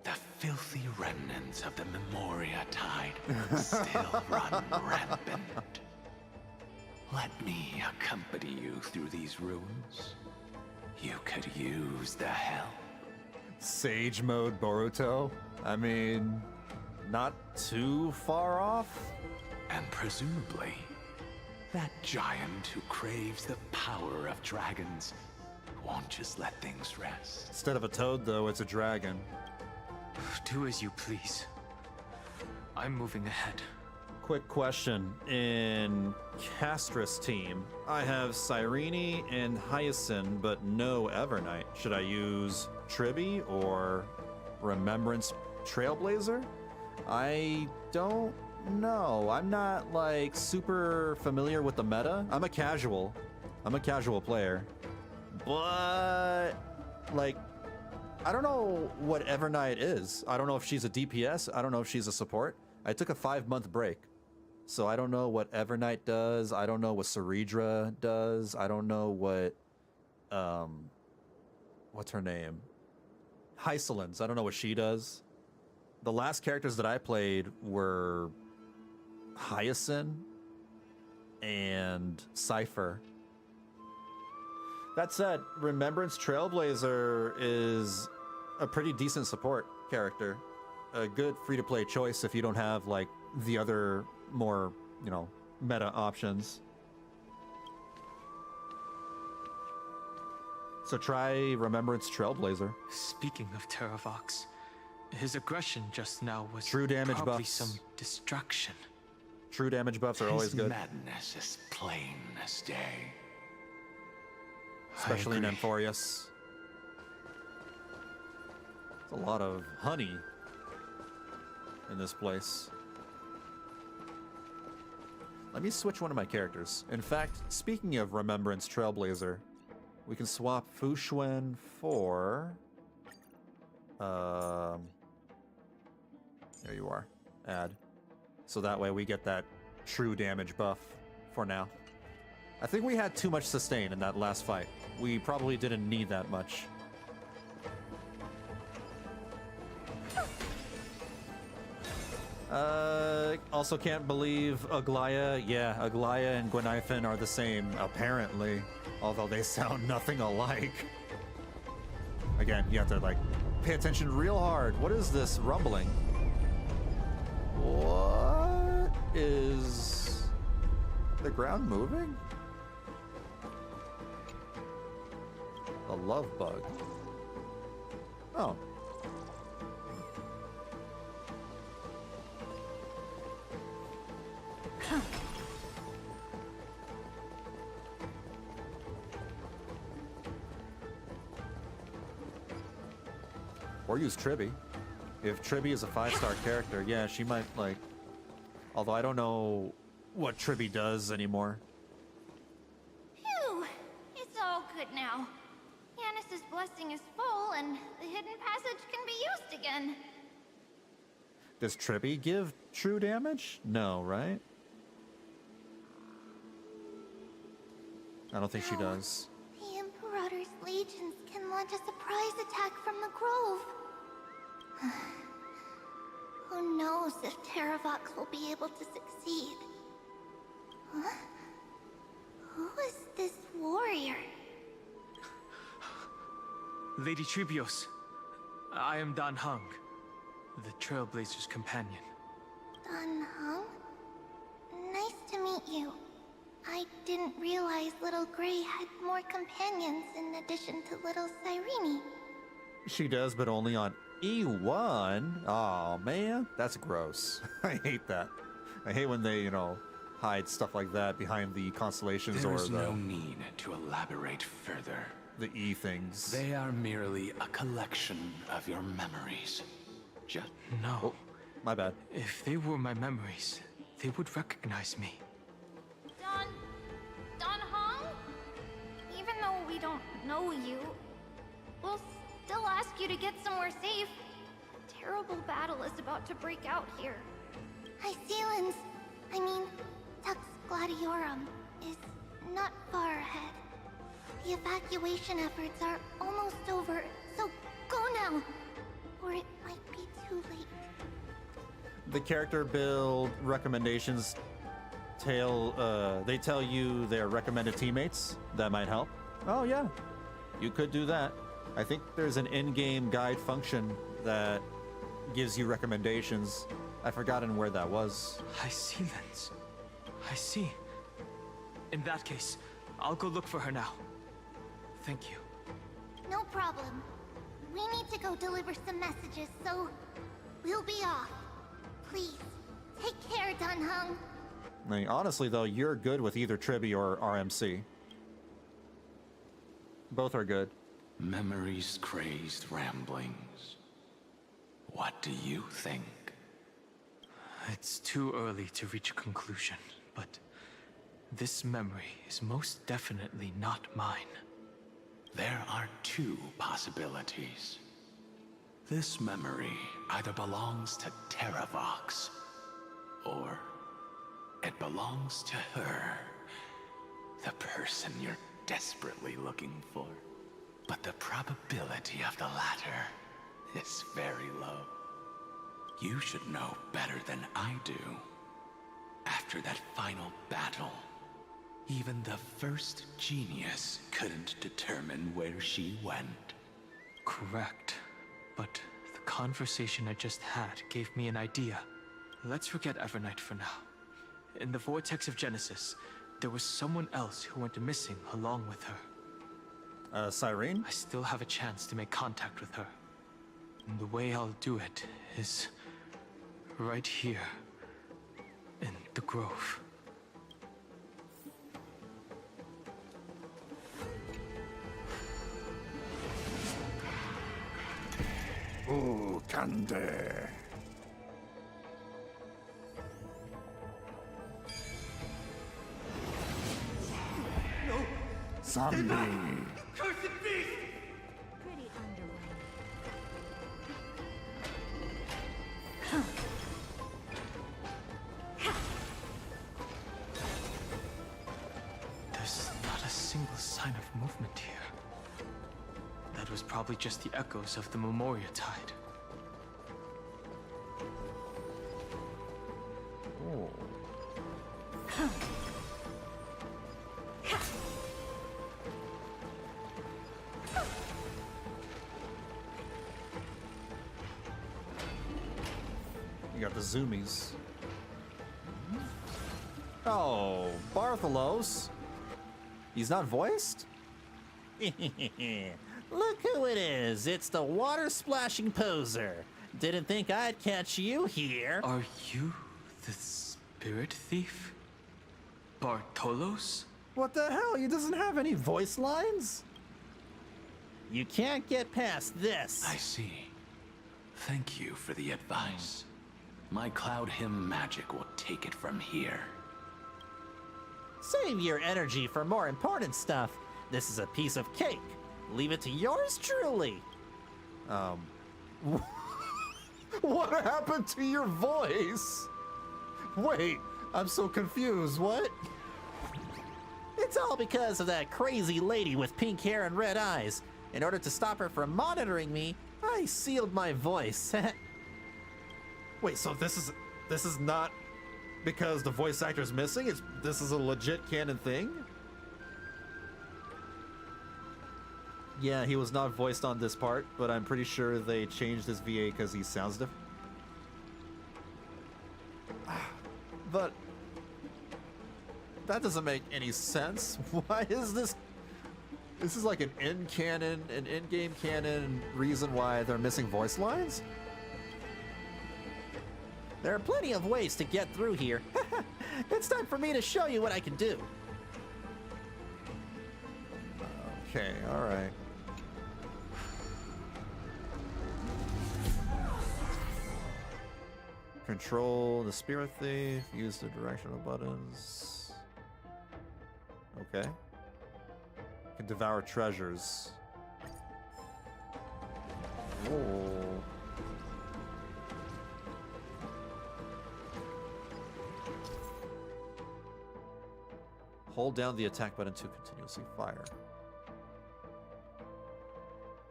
The filthy remnants of the Memoria Tide still run rampant. Let me accompany you through these ruins. You could use the help. Sage mode Boruto? I mean, not too far off? And presumably, that giant who craves the power of dragons won't just let things rest. Instead of a toad, though, it's a dragon. Do as you please. I'm moving ahead. Quick question. In Castrus team, I have Cyrene and Hyacinth, but no Evernight. Should I use Tribby or Remembrance Trailblazer? I don't know. I'm not, like, super familiar with the meta. I'm a casual player. But, like, I don't know what Evernight is. I don't know if she's a DPS. I don't know if she's a support. I took a 5-month break. So I don't know what Evernight does. I don't know what Ceredra does. I don't know what, what's her name? Hysolins. I don't know what she does. The last characters that I played were Hyacinth and Cypher. That said, Remembrance Trailblazer is a pretty decent support character. A good free-to-play choice if you don't have, like, the other more, you know, meta options. So try Remembrance Trailblazer. Speaking of Terravox, his aggression just now was true damage probably buffs. Some distraction. True damage buffs are always good. Madness is plain as day. Especially in Amphoreus. There's a lot of honey in this place. Let me switch one of my characters. In fact, speaking of Remembrance Trailblazer, we can swap Fu Xuan for... there you are. Add. So that way we get that true damage buff for now. I think we had too much sustain in that last fight. We probably didn't need that much. Also can't believe Aglaya. Yeah, Aglaya and Gwenithan are the same, apparently. Although they sound nothing alike. Again, you have to, like, pay attention real hard. What is this rumbling? What is the ground moving? A love bug. Oh. Or use Tribby. If Tribby is a 5-star character, yeah, she might, like... Although I don't know what Tribby does anymore. Phew! It's all good now. Yanis's blessing is full, and the hidden passage can be used again. Does Tribby give true damage? No, right? I don't think she does. The Imperator's legions can launch a surprise attack from the grove. Who knows if Terravox will be able to succeed? Huh? Who is this warrior? Lady Tribios, I am Dan Heng, the Trailblazer's companion. Dan Heng? Nice to meet you. I didn't realize Little Gray had more companions in addition to Little Cyrene. She does, but only on E1. Oh man, that's gross. I hate that. I hate when they, hide stuff like that behind the constellations There or is the no need to elaborate further. the E things. They are merely a collection of your memories. Just No. Oh, my bad. If they were my memories, they would recognize me. Dan Heng? Even though we don't know you, we'll still ask you to get somewhere safe. A terrible battle is about to break out here. Hycelan's, Tux Gladiorum, is not far ahead. The evacuation efforts are almost over, so go now, or it might be too late. The character build recommendations they tell you their recommended teammates. That might help. Oh yeah, you could do that. I think there's an in-game guide function that gives you recommendations. I've forgotten where that was. Hycelan's. I see. In that case, I'll go look for her now. Thank you. No problem. We need to go deliver some messages, so we'll be off. Please, take care, Dan Heng. Honestly, though, you're good with either Tribi or RMC. Both are good. memories crazed ramblings. What do you think? It's too early to reach a conclusion, but this memory is most definitely not mine. There are two possibilities. This memory either belongs to Terravox, or it belongs to her, the person you're desperately looking for. But the probability of the latter is very low. You should know better than I do. After that final battle, even the first genius couldn't determine where she went. Correct. But the conversation I just had gave me an idea. Let's forget Evernight for now. In the Vortex of Genesis, there was someone else who went missing along with her. Cyrene? I still have a chance to make contact with her. And the way I'll do it is right here in the grove. Ooh, candy. No! Zombie! Cursed beast! Pretty underwhelming. There's not a single sign of movement here. That was probably just the echoes of the Memoria Tide. Oh. You got the zoomies. Oh, Bartholos. He's not voiced? Look who it is. It's the water-splashing poser. Didn't think I'd catch you here. Are you the spirit thief? Bartolos? What the hell? He doesn't have any voice lines? You can't get past this. I see. Thank you for the advice. My Cloud Hymn magic will take it from here. Save your energy for more important stuff. This is a piece of cake. Leave it to yours truly. What happened to your voice? Wait, I'm so confused. What? It's all because of that crazy lady with pink hair and red eyes. In order to stop her from monitoring me, I sealed my voice. Wait, so this is not because the voice actor is missing? This is a legit canon thing? Yeah, he was not voiced on this part, but I'm pretty sure they changed his VA because he sounds different. But that doesn't make any sense. Why is this? This is like an in-game canon reason why they're missing voice lines? There are plenty of ways to get through here. It's time for me to show you what I can do. Okay, alright. Control the spirit thief, use the directional buttons. Okay. Can devour treasures. Whoa. Hold down the attack button to continuously fire.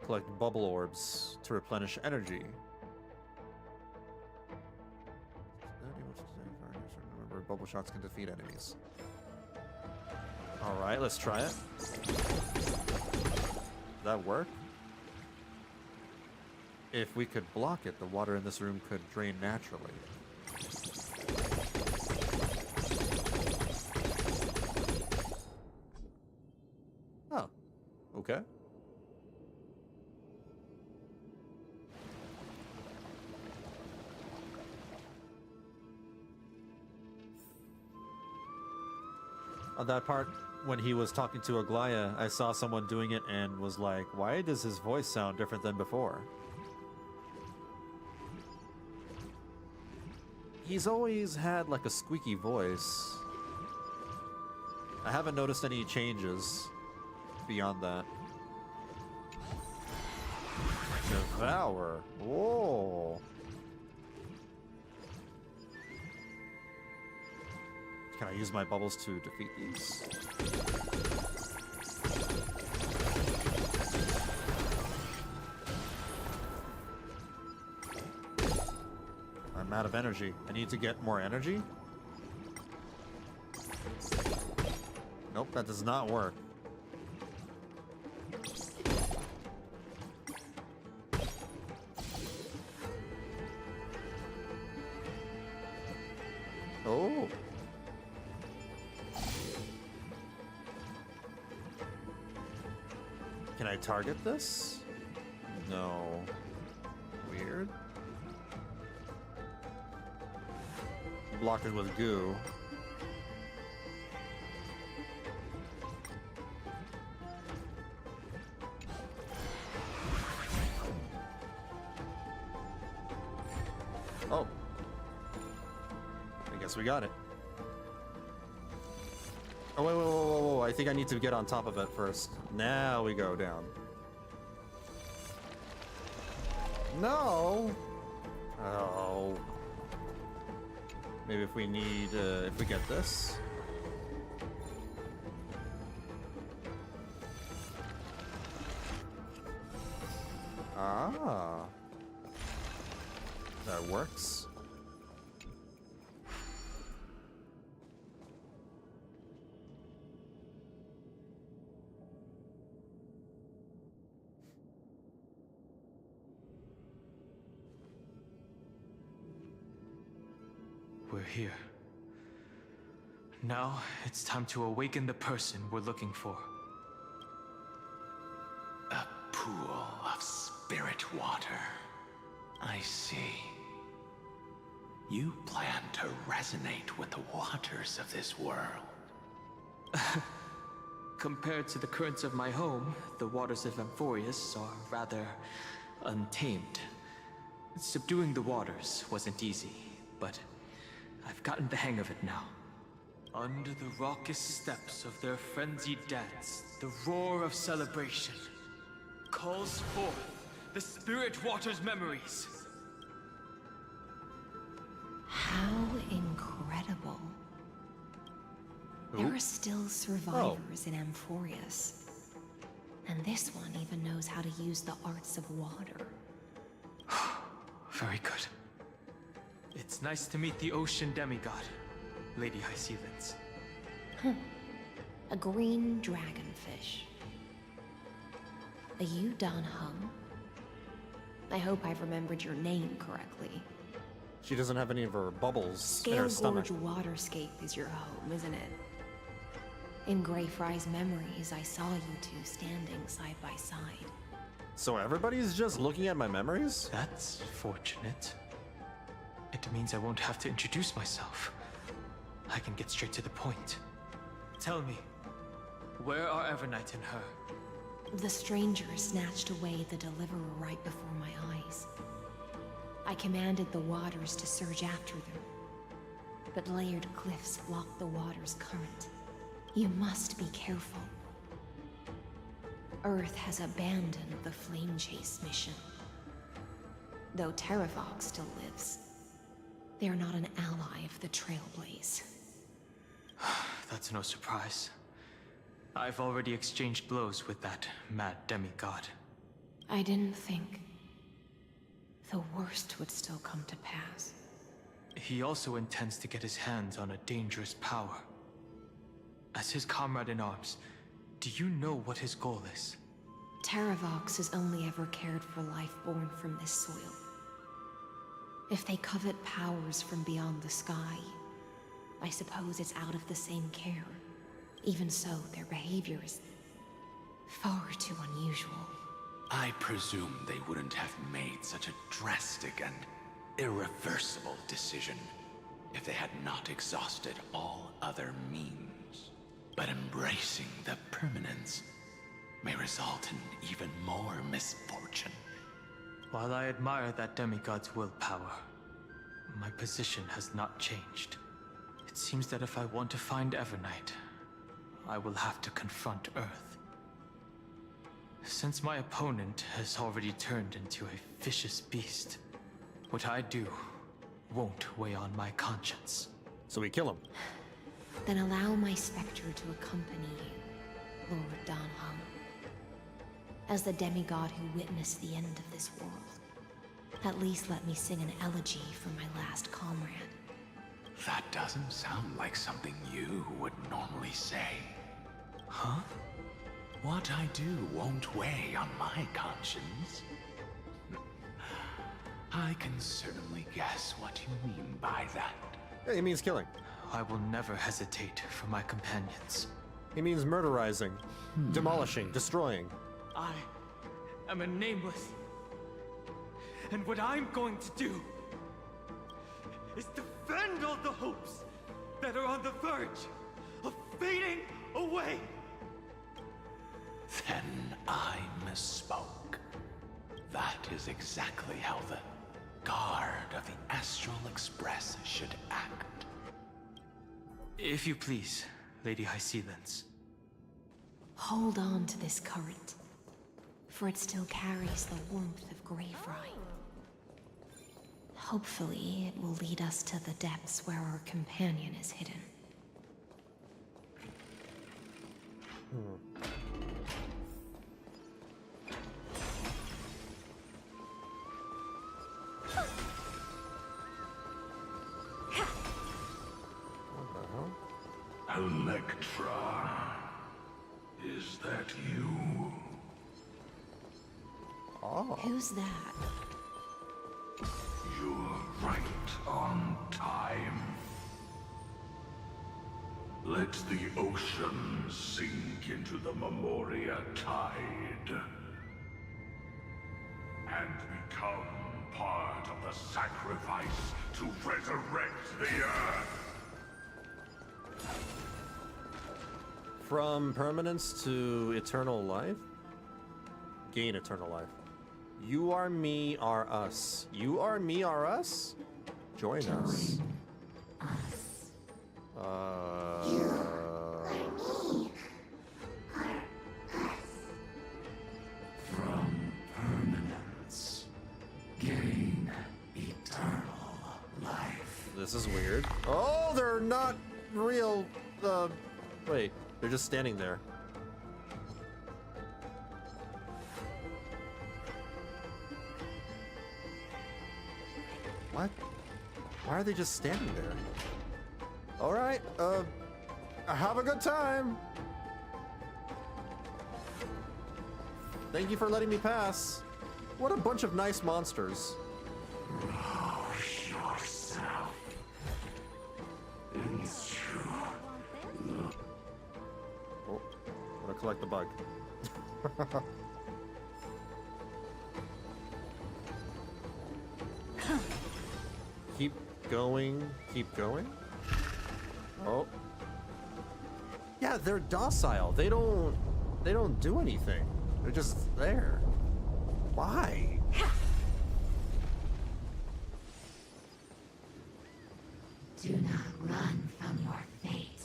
Collect bubble orbs to replenish energy. Remember, bubble shots can defeat enemies. Alright, let's try it. Did that work? If we could block it, the water in this room could drain naturally. Oh, okay. On that part, when he was talking to Aglaya, I saw someone doing it and was like, why does his voice sound different than before? He's always had like a squeaky voice. I haven't noticed any changes beyond that. Devour. Whoa. Can I use my bubbles to defeat these? I'm out of energy. I need to get more energy? Nope, that does not work. Oh. Can I target this? No. Weird. Block it with goo. Oh. I guess we got it. Oh, wait, whoa. I think I need to get on top of it first. Now we go down. No! Oh. Maybe if we need, if we get this. Ah. That works. We're here. Now, it's time to awaken the person we're looking for. A pool of spirit water. I see. You plan to resonate with the waters of this world. Compared to the currents of my home, the waters of Amphoreus are rather untamed. Subduing the waters wasn't easy, but I've gotten the hang of it now. Under the raucous steps of their frenzied dance, the roar of celebration calls forth the spirit water's memories. How incredible. There are still survivors in Amphoreus. And this one even knows how to use the arts of water. Very good. It's nice to meet the ocean demigod, Lady Hyacinths. A green dragonfish. Are you Dan Heng? I hope I've remembered your name correctly. She doesn't have any of her bubbles in her Scale stomach. Gorge Waterscape is your home, isn't it? In Greyfry's memories, I saw you two standing side by side. So everybody's just looking at my memories? That's fortunate. It means I won't have to introduce myself. I can get straight to the point. Tell me, where are Evernight and her? The stranger snatched away the deliverer right before my eyes. I commanded the waters to surge after them, but layered cliffs blocked the water's current. You must be careful. Earth has abandoned the Flame Chase mission. Though Terravox still lives, they are not an ally of the Trailblaze. That's no surprise. I've already exchanged blows with that mad demigod. I didn't think the worst would still come to pass. He also intends to get his hands on a dangerous power. As his comrade in arms, do you know what his goal is? Terravox has only ever cared for life born from this soil. If they covet powers from beyond the sky, I suppose it's out of the same care. Even so, their behavior is far too unusual. I presume they wouldn't have made such a drastic and irreversible decision if they had not exhausted all other means. But embracing the permanence may result in even more misfortune. While I admire that demigod's willpower, my position has not changed. It seems that if I want to find Evernight, I will have to confront Earth. Since my opponent has already turned into a vicious beast, what I do won't weigh on my conscience. So we kill him. Then allow my specter to accompany you, Lord Dan Heng. As the demigod who witnessed the end of this world, at least let me sing an elegy for my last comrade. That doesn't sound like something you would normally say. Huh? What I do won't weigh on my conscience. I can certainly guess what you mean by that. Yeah, he means killing. I will never hesitate for my companions. He means murderizing, demolishing, destroying. I am a nameless. And what I'm going to do is defend all the hopes that are on the verge of fading away. Then I misspoke. That is exactly how the guard of the Astral Express should act. If you please, Lady Hysealence. Hold on to this current, for it still carries the warmth of Greyfry. Hopefully, it will lead us to the depths where our companion is hidden. Electra, is that you? Oh. Who's that? You're right on time. Let the ocean sink into the Memoria tide and become part of the sacrifice to resurrect the Earth. From permanence to eternal life? Gain eternal life. You are me, are us. You are me, are us? Join us. From permanence, gain eternal life. This is weird. Oh, they're not real. Wait, they're just standing there. What? Why are they just standing there? All right, have a good time. Thank you for letting me pass. What a bunch of nice monsters. Rouse yourself into Oh, I'm gonna collect the bug. Keep going, keep going. Oh. Yeah, they're docile. They don't do anything. They're just there. Why? Do not run from your fate.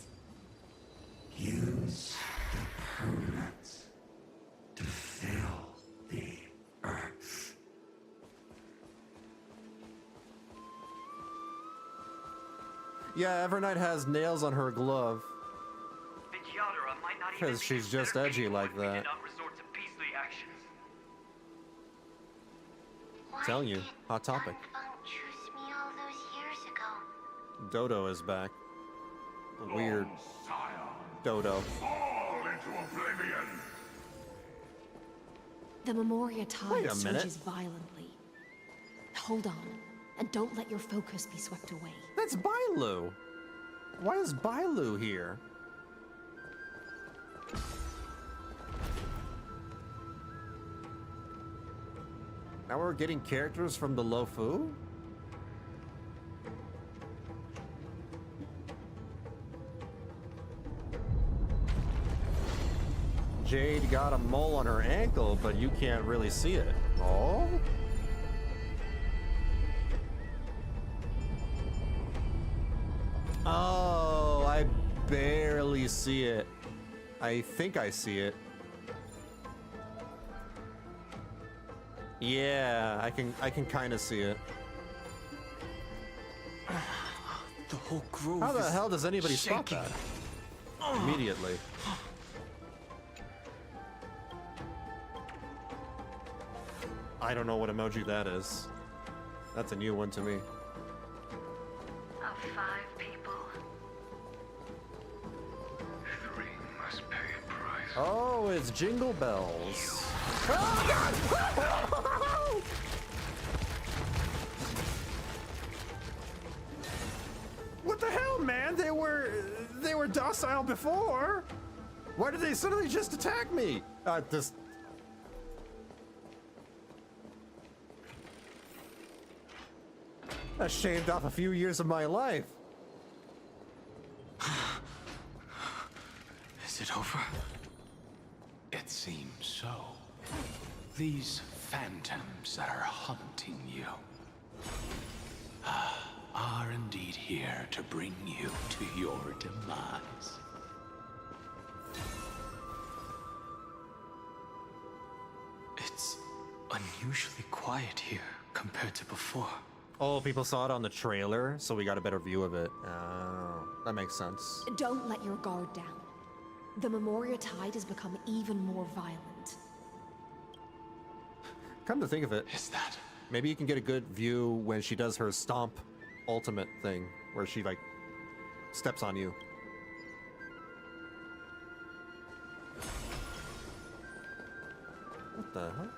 use the permanence to fill the earth. Yeah, Evernight has nails on her glove. Because she's just edgy like that. Telling you, hot topic. Choose me all those years ago. Dodo is back. The weird Dodo. Fall into oblivion. The Memoria Wait tide a minute. surges violently. Hold on, and don't let your focus be swept away. That's Bailu. Why is Bailu here? Now we're getting characters from the Lofu? Jade got a mole on her ankle, but you can't really see it. Oh? Oh, I barely see it. I think I see it. Yeah, I can kind of see it. The whole grove. How the is hell does anybody spot shaking. that? Immediately. I don't know what emoji that is. That's a new one to me. Of 5 people, 3 must pay a price. Oh, it's Jingle Bells. What the hell, man? They were docile before. Why did they suddenly just attack me? This. I shaved off a few years of my life. Is it over? It seems so. These phantoms that are haunting you are indeed here to bring you to your demise. It's unusually quiet here compared to before. Oh, people saw it on the trailer, so we got a better view of it. Oh, that makes sense. Don't let your guard down. The Memoria tide has become even more violent. Come to think of it, Is that? maybe you can get a good view when she does her stomp ultimate thing, where she like steps on you. What the hell?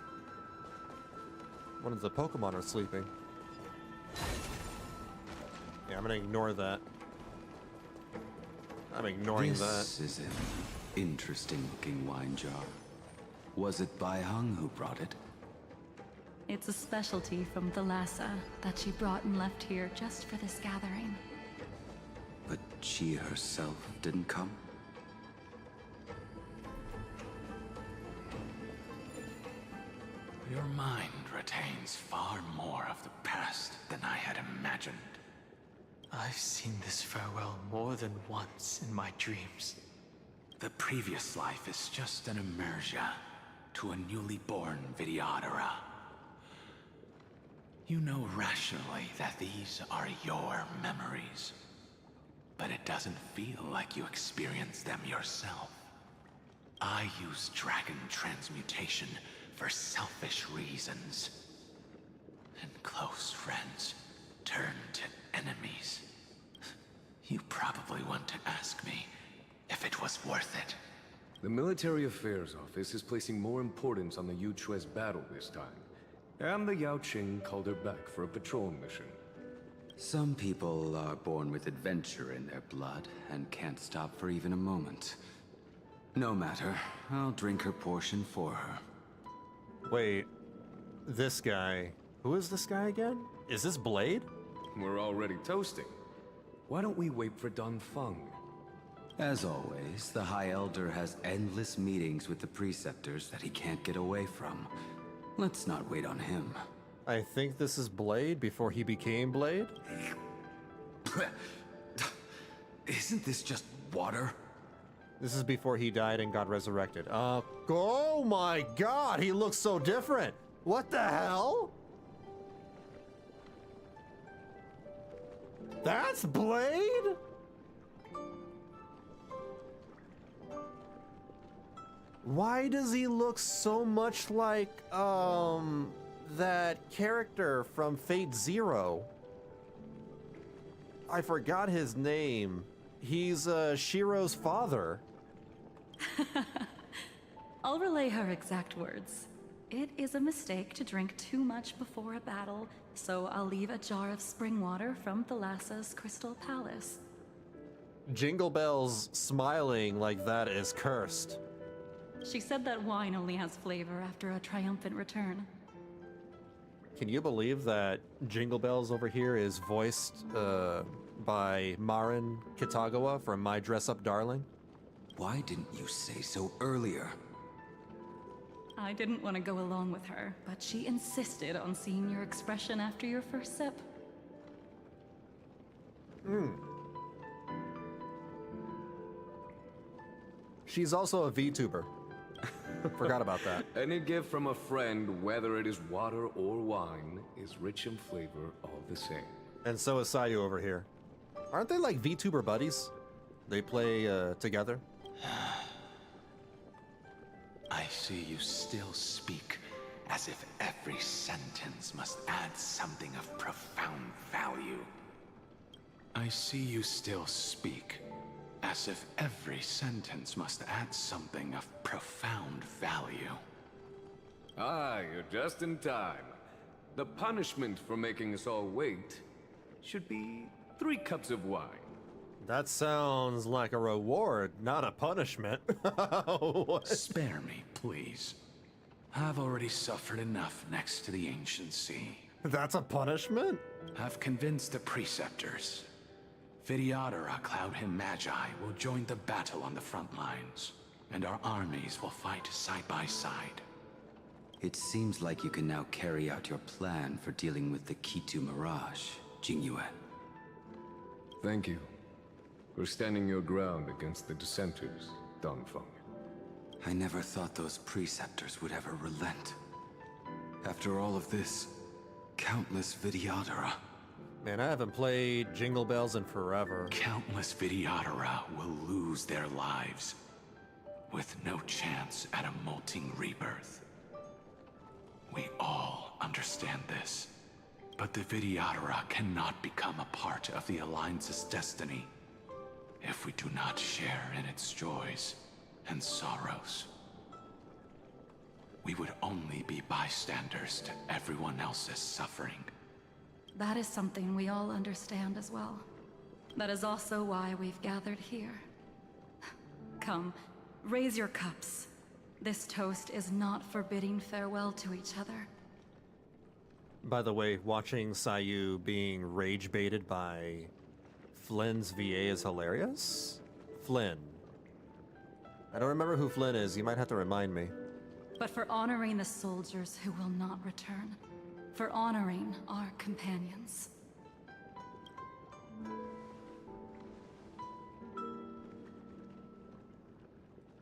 One of the Pokemon are sleeping. Yeah, I'm gonna ignore that. I'm ignoring This is an interesting-looking wine jar. Was it Bai Heng who brought it? It's a specialty from Thalassa that she brought and left here just for this gathering. But she herself didn't come? Your mind retains far more of the past than I had imagined. I've seen this farewell more than once in my dreams. The previous life is just an immersia to a newly born Vidyadhara. You know rationally that these are your memories, but it doesn't feel like you experienced them yourself. I use dragon transmutation for selfish reasons, and close friends turn to enemies. You probably want to ask me if it was worth it. The Military Affairs Office is placing more importance on the Yuchue's battle this time. And the Yao Qing called her back for a patrol mission. Some people are born with adventure in their blood and can't stop for even a moment. No matter, I'll drink her portion for her. Wait, this guy. Who is this guy again? Is this Blade? We're already toasting. Why don't we wait for Don Feng? As always, the High Elder has endless meetings with the Preceptors that he can't get away from. Let's not wait on him. I think this is Blade before he became Blade? Isn't this just water? This is before he died and got resurrected. Oh my god, he looks so different! What the hell? That's Blade? Why does he look so much like, that character from Fate Zero? I forgot his name. He's, Shiro's father. I'll relay her exact words. It is a mistake to drink too much before a battle, so I'll leave a jar of spring water from Thalassa's Crystal Palace. Jingle Bells smiling like that is cursed. She said that wine only has flavor after a triumphant return. Can you believe that Jingle Bells over here is voiced by Marin Kitagawa from My Dress Up Darling? Why didn't you say so earlier? I didn't want to go along with her, but she insisted on seeing your expression after your first sip. She's also a VTuber. Forgot about that. Any gift from a friend, whether it is water or wine, is rich in flavor all the same. And so is Sayu over here. Aren't they like VTuber buddies? They play together? I see you still speak as if every sentence must add something of profound value. I see you still speak as if every sentence must add something of profound value. Ah, you're just in time. The punishment for making us all wait should be 3 cups of wine. That sounds like a reward, not a punishment. Spare me, please. I've already suffered enough next to the ancient sea. That's a punishment? I've convinced the Preceptors. Vidyadhara, Cloud Hymn Magi, will join the battle on the front lines, and our armies will fight side by side. It seems like you can now carry out your plan for dealing with the Kitu Mirage, Jingyue. Thank you for standing your ground against the dissenters, Don Feng. I never thought those Preceptors would ever relent. After all of this, countless Vidyadhara. Man, I haven't played Jingle Bells in forever. Countless Vidyadhara will lose their lives, with no chance at a molting rebirth. We all understand this, but the Vidyadhara cannot become a part of the Alliance's destiny if we do not share in its joys and sorrows. We would only be bystanders to everyone else's suffering. That is something we all understand as well. That is also why we've gathered here. Come, raise your cups. This toast is not for bidding farewell to each other. By the way, watching Sayu being rage baited by Flynn's VA is hilarious. Flynn. I don't remember who Flynn is. You might have to remind me. But for honoring the soldiers who will not return. For honoring our companions.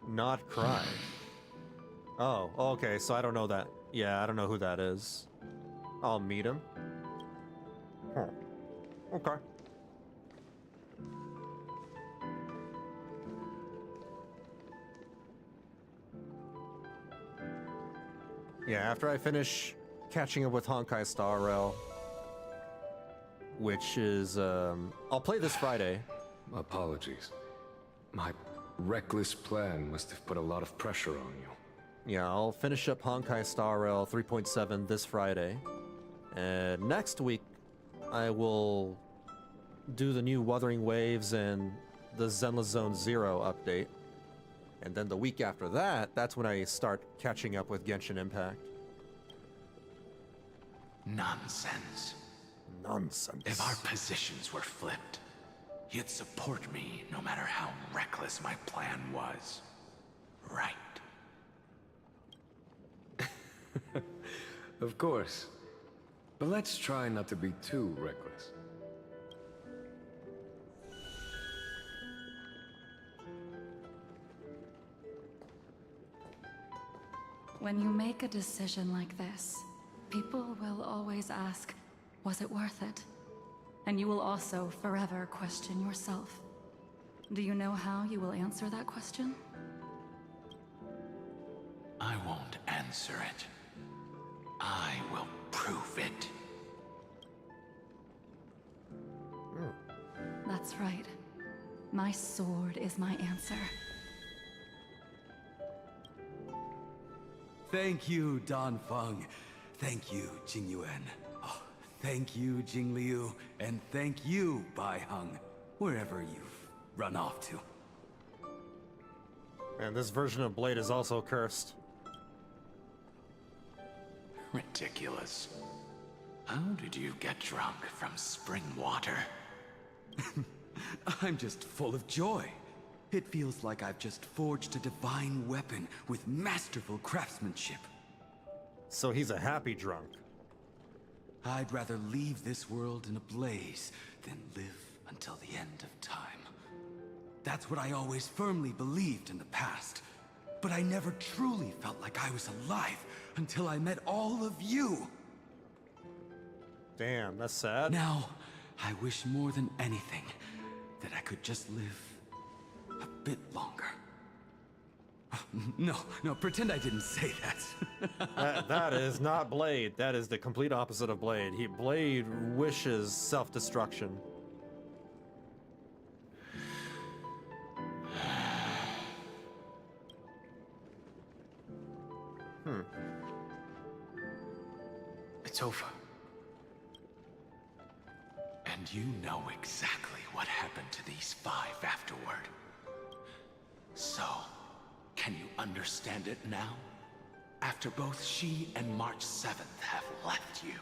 Not cry. Oh, okay, so I don't know that. Yeah, I don't know who that is. I'll meet him. Huh. Okay. Yeah, after I finish catching up with Honkai Star Rail, which is, I'll play this Friday. Apologies. My reckless plan must have put a lot of pressure on you. Yeah, I'll finish up Honkai Star Rail 3.7 this Friday. And next week, I will do the new Wuthering Waves and the Zenless Zone Zero update. And then the week after that, that's when I start catching up with Genshin Impact. Nonsense. Nonsense. If our positions were flipped, you'd support me no matter how reckless my plan was. Right. Of course. But let's try not to be too reckless. When you make a decision like this, people will always ask, was it worth it? And you will also forever question yourself. Do you know how you will answer that question? I won't answer it. I will prove it. That's right. My sword is my answer. Thank you, Dan Feng. Thank you, Jing Yuan. Oh, thank you, Jing Liu. And thank you, Bai Heng, wherever you've run off to. And this version of Blade is also cursed. Ridiculous. How did you get drunk from spring water? I'm just full of joy. It feels like I've just forged a divine weapon with masterful craftsmanship. So he's a happy drunk. I'd rather leave this world in a blaze than live until the end of time. That's what I always firmly believed in the past. But I never truly felt like I was alive until I met all of you. Damn, that's sad. Now, I wish more than anything that I could just live a bit longer. No, pretend I didn't say that. That is not Blade. That is the complete opposite of Blade. Blade wishes self-destruction. It's over. And you know exactly what happened to these 5 afterward. So, can you understand it now? After both she and March 7th have left you.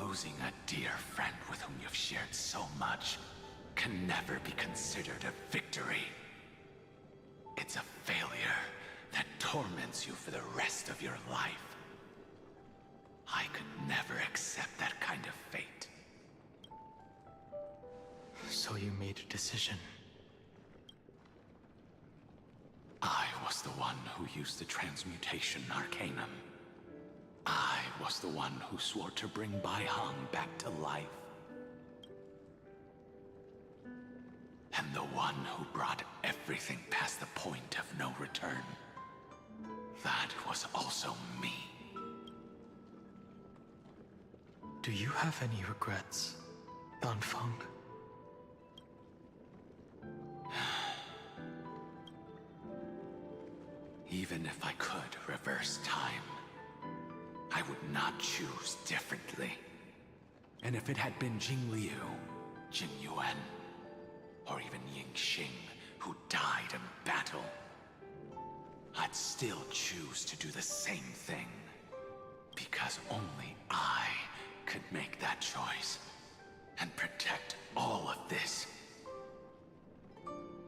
Losing a dear friend with whom you've shared so much can never be considered a victory. It's a failure that torments you for the rest of your life. I could never accept that kind of fate. So you made a decision. I was the one who used the transmutation arcanum. I was the one who swore to bring Bai Heng back to life. And the one who brought everything past the point of no return. That was also me. Do you have any regrets, Dan Feng? Even if I could reverse time, I would not choose differently. And if it had been Jing Liu, Jing Yuan, or even Ying Xing, who died in battle, I'd still choose to do the same thing. Because only I could make that choice and protect all of this.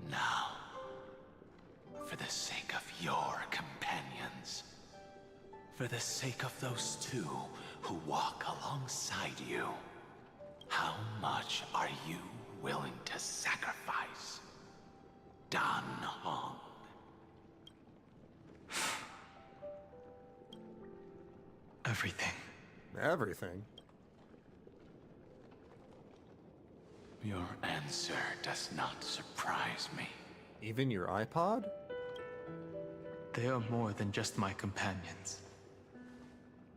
Now, for the sake of your companions, for the sake of those 2 who walk alongside you, how much are you willing to sacrifice? Dan Heng. Everything. Everything? Your answer does not surprise me. Even your iPod? They are more than just my companions.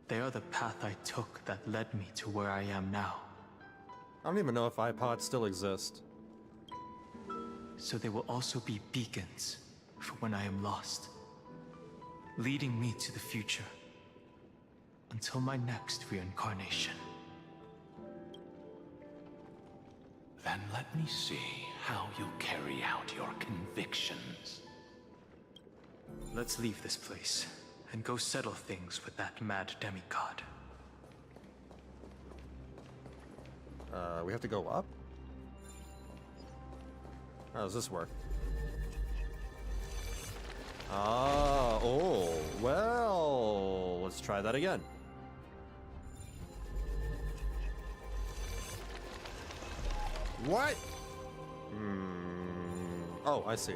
They are the path I took that led me to where I am now. I don't even know if iPods still exist. so they will also be beacons for when I am lost, leading me to the future until my next reincarnation. Then let me see how you'll carry out your convictions. Let's leave this place and go settle things with that mad demigod. We have to go up? How does this work? Oh, well, let's try that again. What? Oh, I see.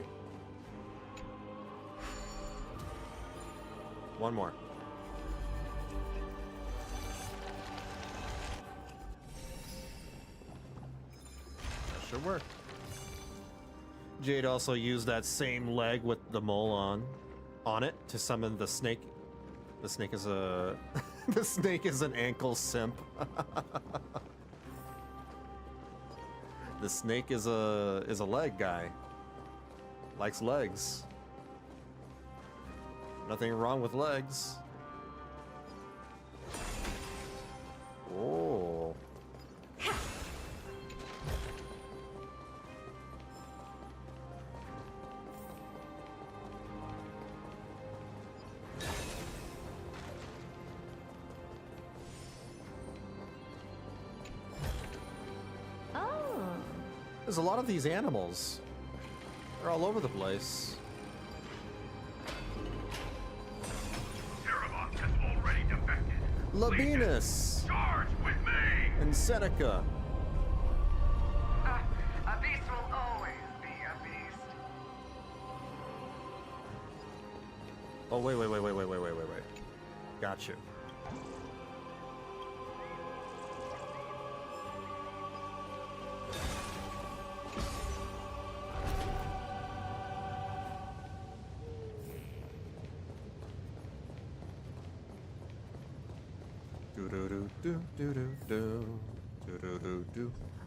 One more. That should work. Jade also used that same leg with the mole on it to summon the snake. The snake is a the snake is an ankle simp. The snake is a leg guy. Likes legs. Nothing wrong with legs. Oh. There's a lot of these animals. They're all over the place. Labienus! Charge with me! And Seneca. A beast will always be a beast. Oh, wait. Got you.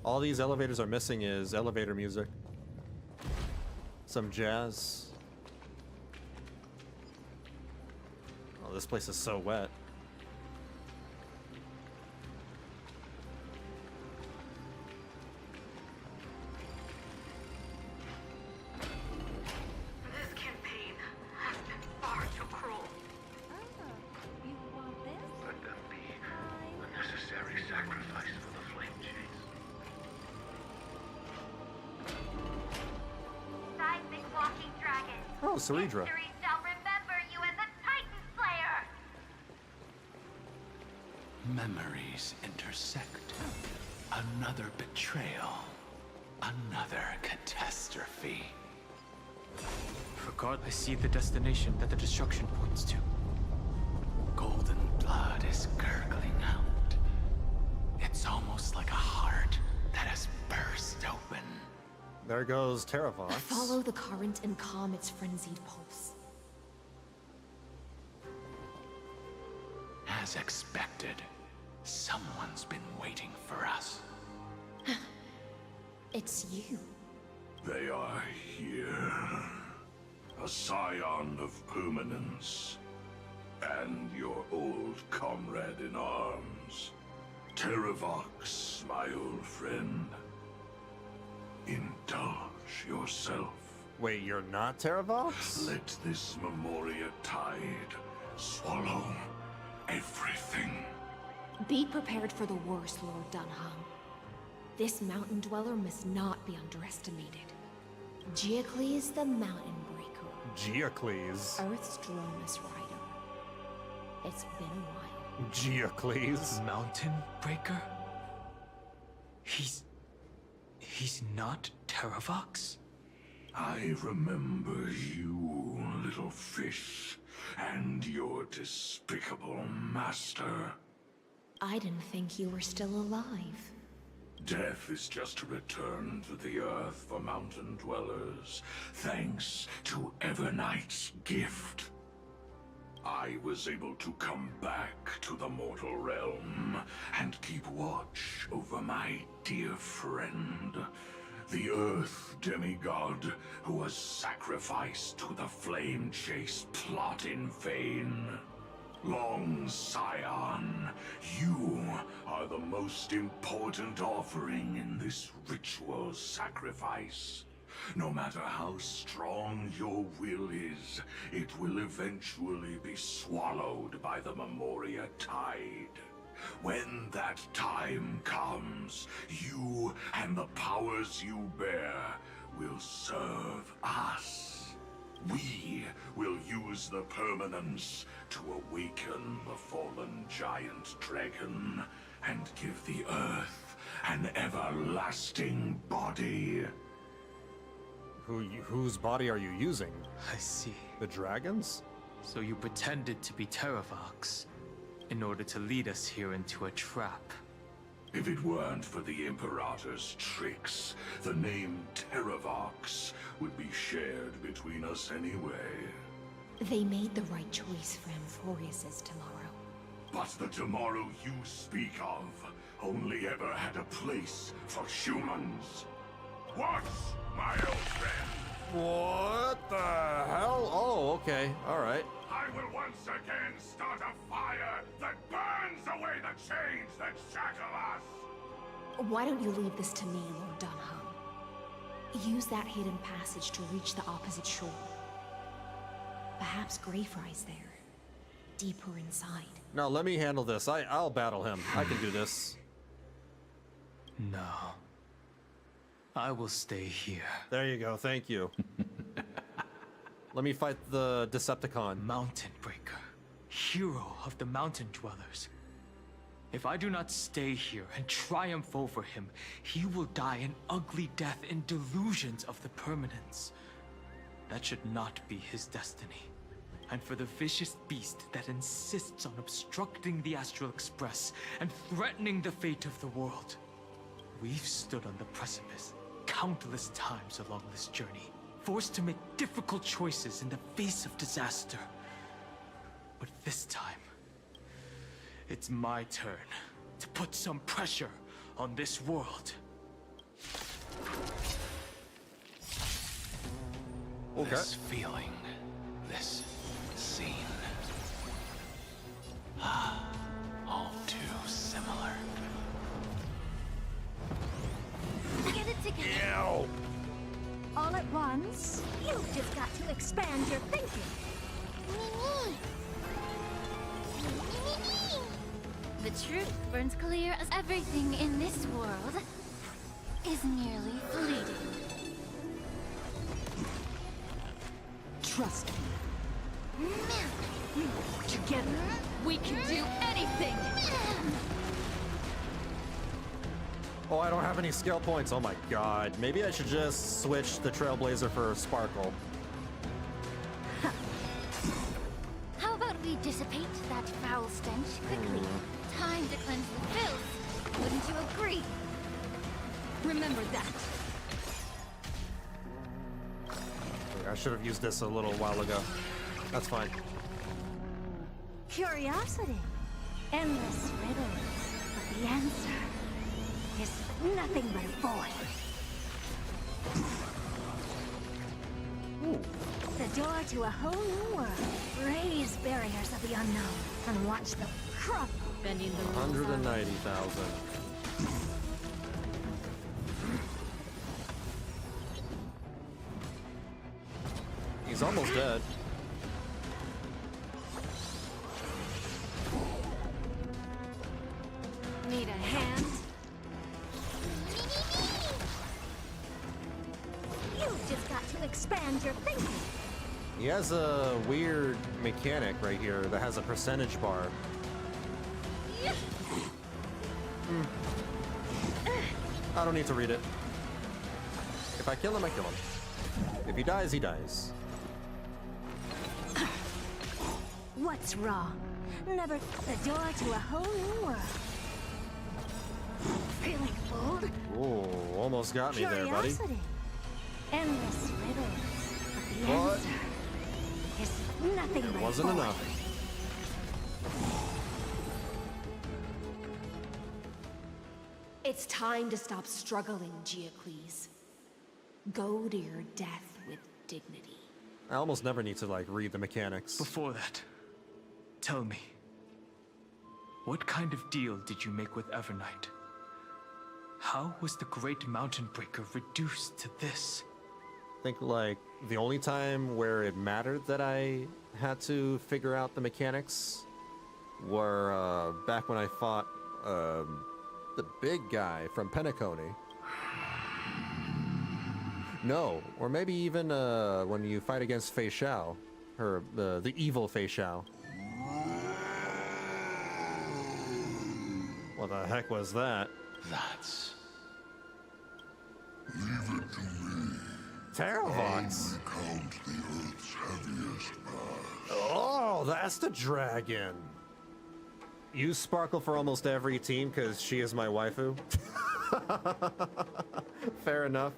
All these elevators are missing is elevator music. Some jazz. Oh, this place is so wet. This campaign has been far too cruel. Let them be a necessary sacrifice for the flame chase. Seismic walking dragon. Oh, Cyrene. History shall remember you as a Titan Slayer. Memories intersect. Another betrayal. Another catastrophe. Regardless, I see the destination that the destruction points to. Golden blood is gurgling out. It's almost like a heart that has burst open. There goes Terravox. Follow the current and calm its frenzied pulse. As expected, someone's been waiting for us. It's you. They are here. A scion of permanence. And your old comrade in arms. Terravox, my old friend. Indulge yourself. Wait, you're not Terravox? Let this Memoria tide swallow everything. Be prepared for the worst, Lord Dan Heng. This mountain dweller must not be underestimated. Geocles the Mountain Breaker. Geocles? Earth's Dronus Rider. It's been a while. Geocles? Mountain Breaker? He's not Terravox? I remember you, little fish, and your despicable master. I didn't think you were still alive. Death is just a return to the earth for mountain dwellers, thanks to Evernight's gift. I was able to come back to the mortal realm and keep watch over my dear friend, The Earth demigod who was sacrificed to the flame chase plot in vain. Long Scion, you are the most important offering in this ritual sacrifice. No matter how strong your will is, it will eventually be swallowed by the Memoria Tide. When that time comes, you and the powers you bear will serve us. We will use the permanence to awaken the fallen giant dragon and give the Earth an everlasting body. Whose body are you using? I see. The dragon's? So you pretended to be Terravox in order to lead us here into a trap. If it weren't for the Imperator's tricks, the name Terravox would be shared between us anyway. They made the right choice for Amphoreus' tomorrow. But the tomorrow you speak of only ever had a place for humans. What, my old friend? What the hell? Oh, okay. All right. I will once again start a fire that burns away the chains that shackle us! Why don't you leave this to me, Lord Dan Heng? Use that hidden passage to reach the opposite shore. Perhaps Greyfry's there, deeper inside. No, let me handle this. I'll battle him. I can do this. No. I will stay here. There you go. Thank you. Let me fight the Decepticon. Mountain Breaker, hero of the mountain dwellers. If I do not stay here and triumph over him, he will die an ugly death in delusions of the permanence. That should not be his destiny. And for the vicious beast that insists on obstructing the Astral Express and threatening the fate of the world. We've stood on the precipice countless times along this journey, forced to make difficult choices in the face of disaster. But this time, it's my turn to put some pressure on this world. Okay. This feeling, this scene. All too similar. Get it together. Ew. All at once? You've just got to expand your thinking. The truth burns clear as everything in this world is merely fleeting. Trust me. Together, we can do anything! Oh, I don't have any skill points. Oh my god. Maybe I should just switch the Trailblazer for Sparkle. How about we dissipate that foul stench quickly? Time to cleanse the filth. Wouldn't you agree? Remember that. I should have used this a little while ago. That's fine. Curiosity. Endless riddles. But the answer is nothing but a void. Ooh. The door to a whole new world. Raise barriers of the unknown and watch them crumble. Bending the rules 190,000. He's almost dead. Need a hand? You've just got to expand your thinking. He has a weird mechanic right here that has a percentage bar. I don't need to read it. If I kill him, I kill him. If he dies, he dies. What's wrong? Never the door to a whole new world. Feeling bold? Ooh, almost got me there, buddy. Curiosity. Endless riddles. But the What? answer is nothing but Wasn't void. enough. It's time to stop struggling, Geocles. Go to your death with dignity. I almost never need to, like, read the mechanics. Before that, tell me, what kind of deal did you make with Evernight? How was the Great Mountain Breaker reduced to this? I think, like, the only time where it mattered that I had to figure out the mechanics were back when I fought the big guy from Penacony. No, or maybe even when you fight against Phainon, the evil Phainon. What the heck was that? That's... Leave it to me. Terravox. I count the Earth's heaviest mass. Oh, that's the dragon. Use Sparkle for almost every team because she is my waifu. Fair enough.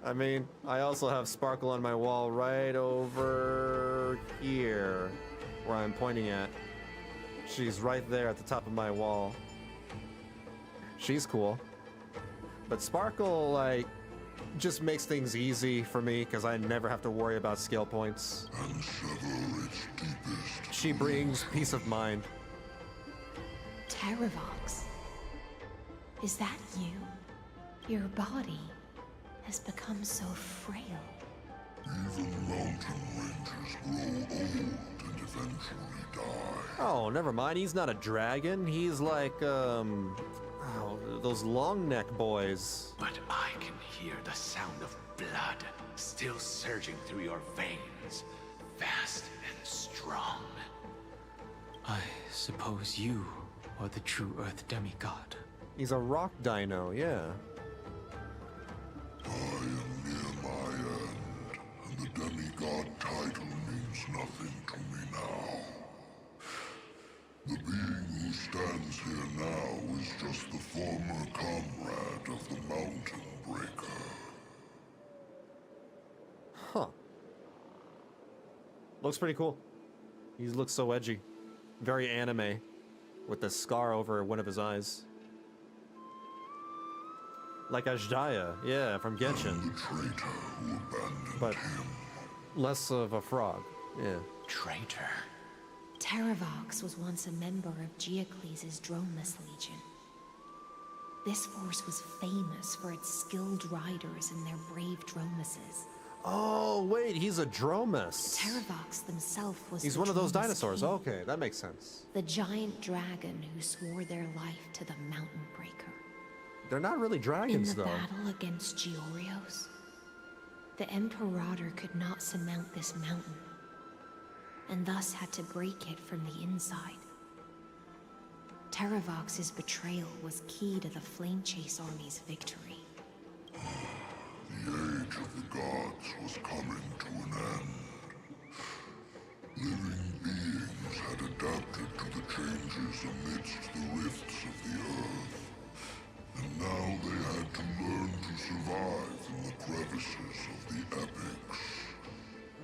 I mean, I also have Sparkle on my wall right over here, where I'm pointing at. She's right there at the top of my wall. She's cool. But Sparkle, like, just makes things easy for me because I never have to worry about skill points. And sever its deepest. She brings peace of mind. Terravox. Is that you? Your body has become so frail. Even mountain rangers grow old and eventually die. Oh, never mind. He's not a dragon. He's like, those long neck boys. But I can hear the sound of blood still surging through your veins, fast and strong. I suppose you are the true Earth demigod. He's a rock dino, yeah. I am near my end, and the demigod title means nothing to me now. The being who stands here now is just the former comrade of the Mountain Breaker. Huh. Looks pretty cool. He looks so edgy. Very anime. With the scar over one of his eyes. Like Ajdaya, yeah, from Genshin. The traitor who abandoned but him. Less of a frog, yeah. Traitor? Terravox was once a member of Geocles' Dromus Legion. This force was famous for its skilled riders and their brave Dromuses. Oh, wait, he's a Dromus. Terravox himself was He's the one of those Dromus dinosaurs. king, Okay, that makes sense. the giant dragon who swore their life to the Mountain Breaker. They're not really dragons, In the though. battle against Georios, the Imperator could not surmount this mountain, and thus had to break it from the inside. Terravox's betrayal was key to the Flame Chase Army's victory. The age of the gods was coming to an end. Living beings had adapted to the changes amidst the rifts of the earth. And now they had to learn to survive in the crevices of the epics.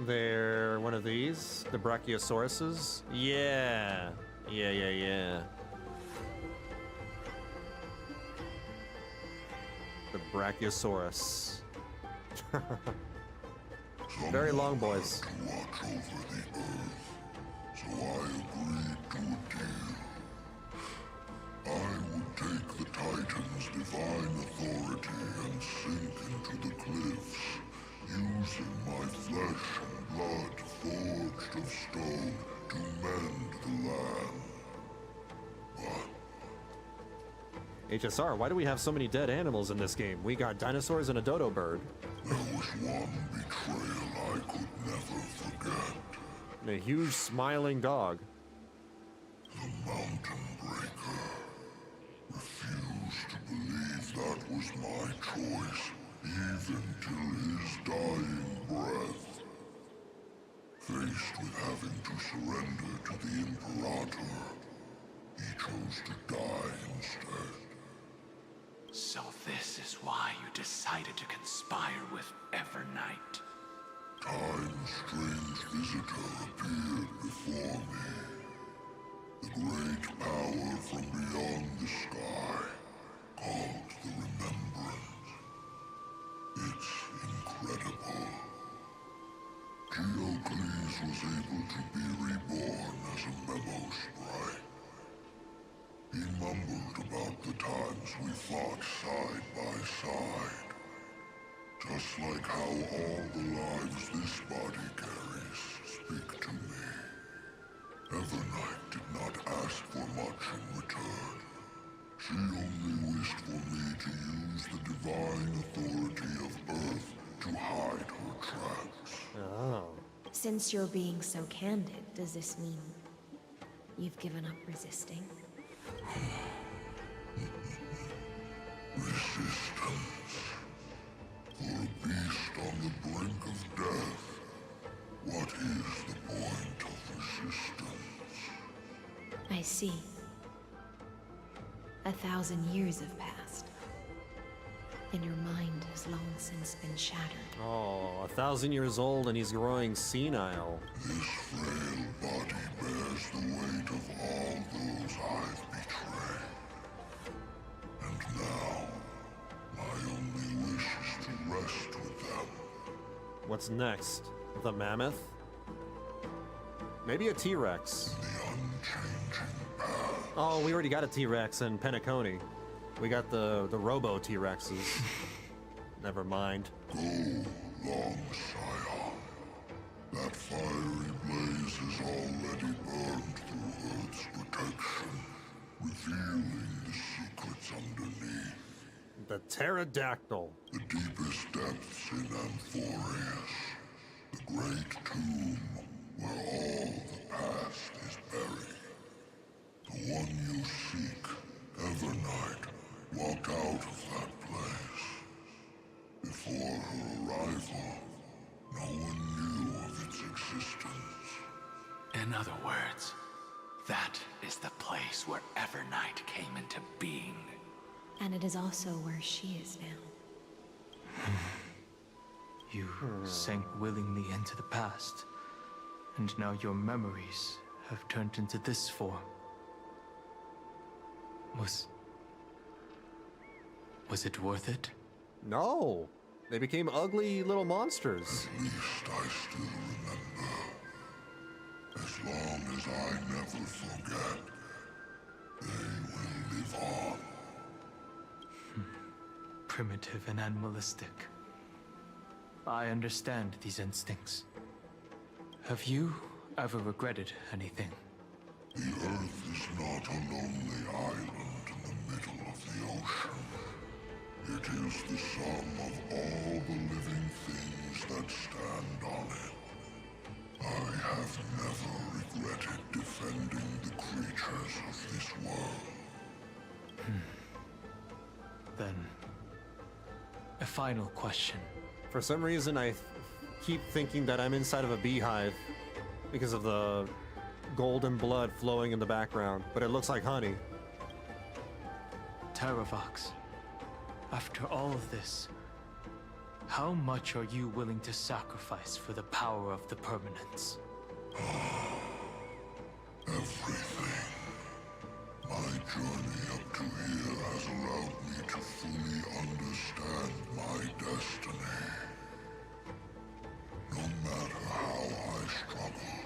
They're one of these? The Brachiosauruses? Yeah. Yeah. The Brachiosaurus. Very long boys. To watch over the earth, so I agreed to a deal. I would take the Titan's divine authority and sink into the cliffs, using my flesh and blood forged of stone to mend the land. HSR, why do we have so many dead animals in this game? We got dinosaurs and a dodo bird. There was one betrayal I could never forget. And a huge smiling dog. The Mountain Breaker refused to believe that was my choice, even till his dying breath. Faced with having to surrender to the Imperator, he chose to die instead. So this is why you decided to conspire with Evernight. Time's strange visitor appeared before me. The great power from beyond the sky, called the Remembrance. Its to be reborn as a memo sprite. He mumbled about the times we fought side by side. Just like how all the lives this body carries speak to me. Evernight did not ask for much in return. She only wished for me to use the divine authority of Earth to hide her tracks. Oh. Since you're being so candid, does this mean you've given up resisting? Resistance. For a beast on the brink of death, what is the point of resistance? I see. 1,000 years have passed, and your mind has long since been shattered. Oh, 1,000 years old and he's growing senile. This frail body bears the weight of all those I've betrayed. And now, my only wish is to rest with them. What's next? The mammoth? Maybe a T-Rex. The unchanging path. Oh, we already got a T-Rex in Penacony. We got the Robo T-Rexes. Never mind. Go, long Scion. That fiery blaze has already burned through Earth's protection, revealing the secrets underneath. The pterodactyl. The deepest depths in Amphoreus. The great tomb where all the past is buried. The one you seek, Evernight, walked out of that place. Before her arrival, no one knew of its existence. In other words, that is the place where Evernight came into being. And it is also where she is now. You sank willingly into the past, and now your memories have turned into this form. Was it worth it? No. They became ugly little monsters. At least I still remember. As long as I never forget, they will live on. Primitive and animalistic. I understand these instincts. Have you ever regretted anything? The Earth is not a lonely island in the middle of the ocean. It is the sum of all the living things that stand on it. I have never regretted defending the creatures of this world. Then, a final question. For some reason, I keep thinking that I'm inside of a beehive because of the golden blood flowing in the background, but it looks like honey. Terravox, after all of this, how much are you willing to sacrifice for the power of the permanence? Everything. My journey up to here has allowed me to fully understand my destiny. No matter how I struggle,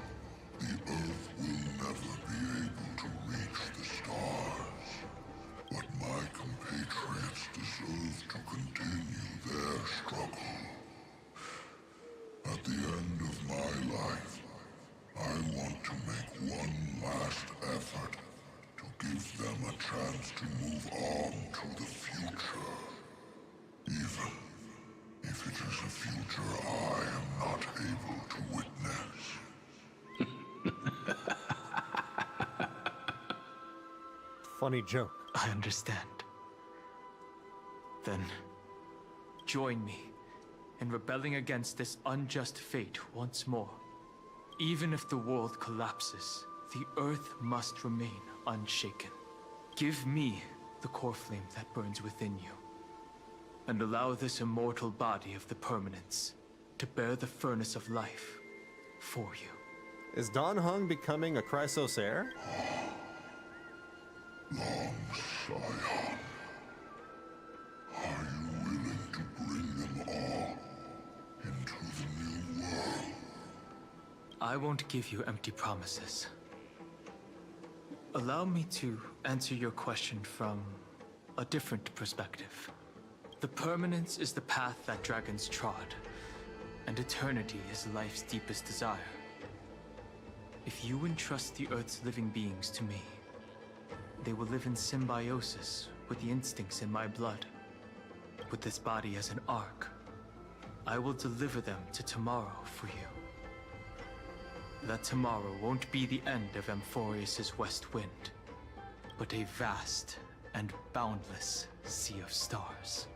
the Earth will never be able to reach the stars. But my compatriots deserve to continue their struggle. At the end of my life, I want to make one last effort to give them a chance to move on to the future. Even if it is a future I am not able to witness. Funny joke. I understand. Then, join me in rebelling against this unjust fate once more. Even if the world collapses, the Earth must remain unshaken. Give me the core flame that burns within you, and allow this immortal body of the permanence to bear the furnace of life for you. Is Dan Heng becoming a Chrysos heir? Long Scion, are you willing to bring them all into the new world? I won't give you empty promises. Allow me to answer your question from a different perspective. The permanence is the path that dragons trod, and eternity is life's deepest desire. If you entrust the Earth's living beings to me, they will live in symbiosis with the instincts in my blood. With this body as an ark, I will deliver them to tomorrow for you. That tomorrow won't be the end of Amphoreus' west wind, but a vast and boundless sea of stars.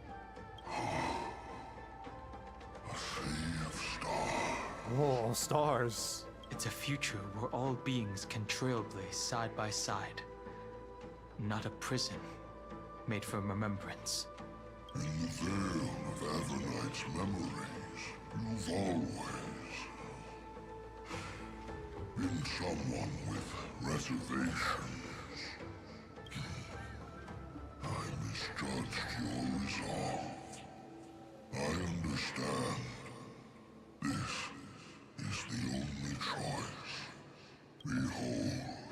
A sea of stars. Oh, stars. It's a future where all beings can trailblaze side by side. Not a prison made for remembrance. In the veil of Evernight's memories, you've always been someone with reservations. I misjudged your resolve. I understand. This is the only choice. Behold,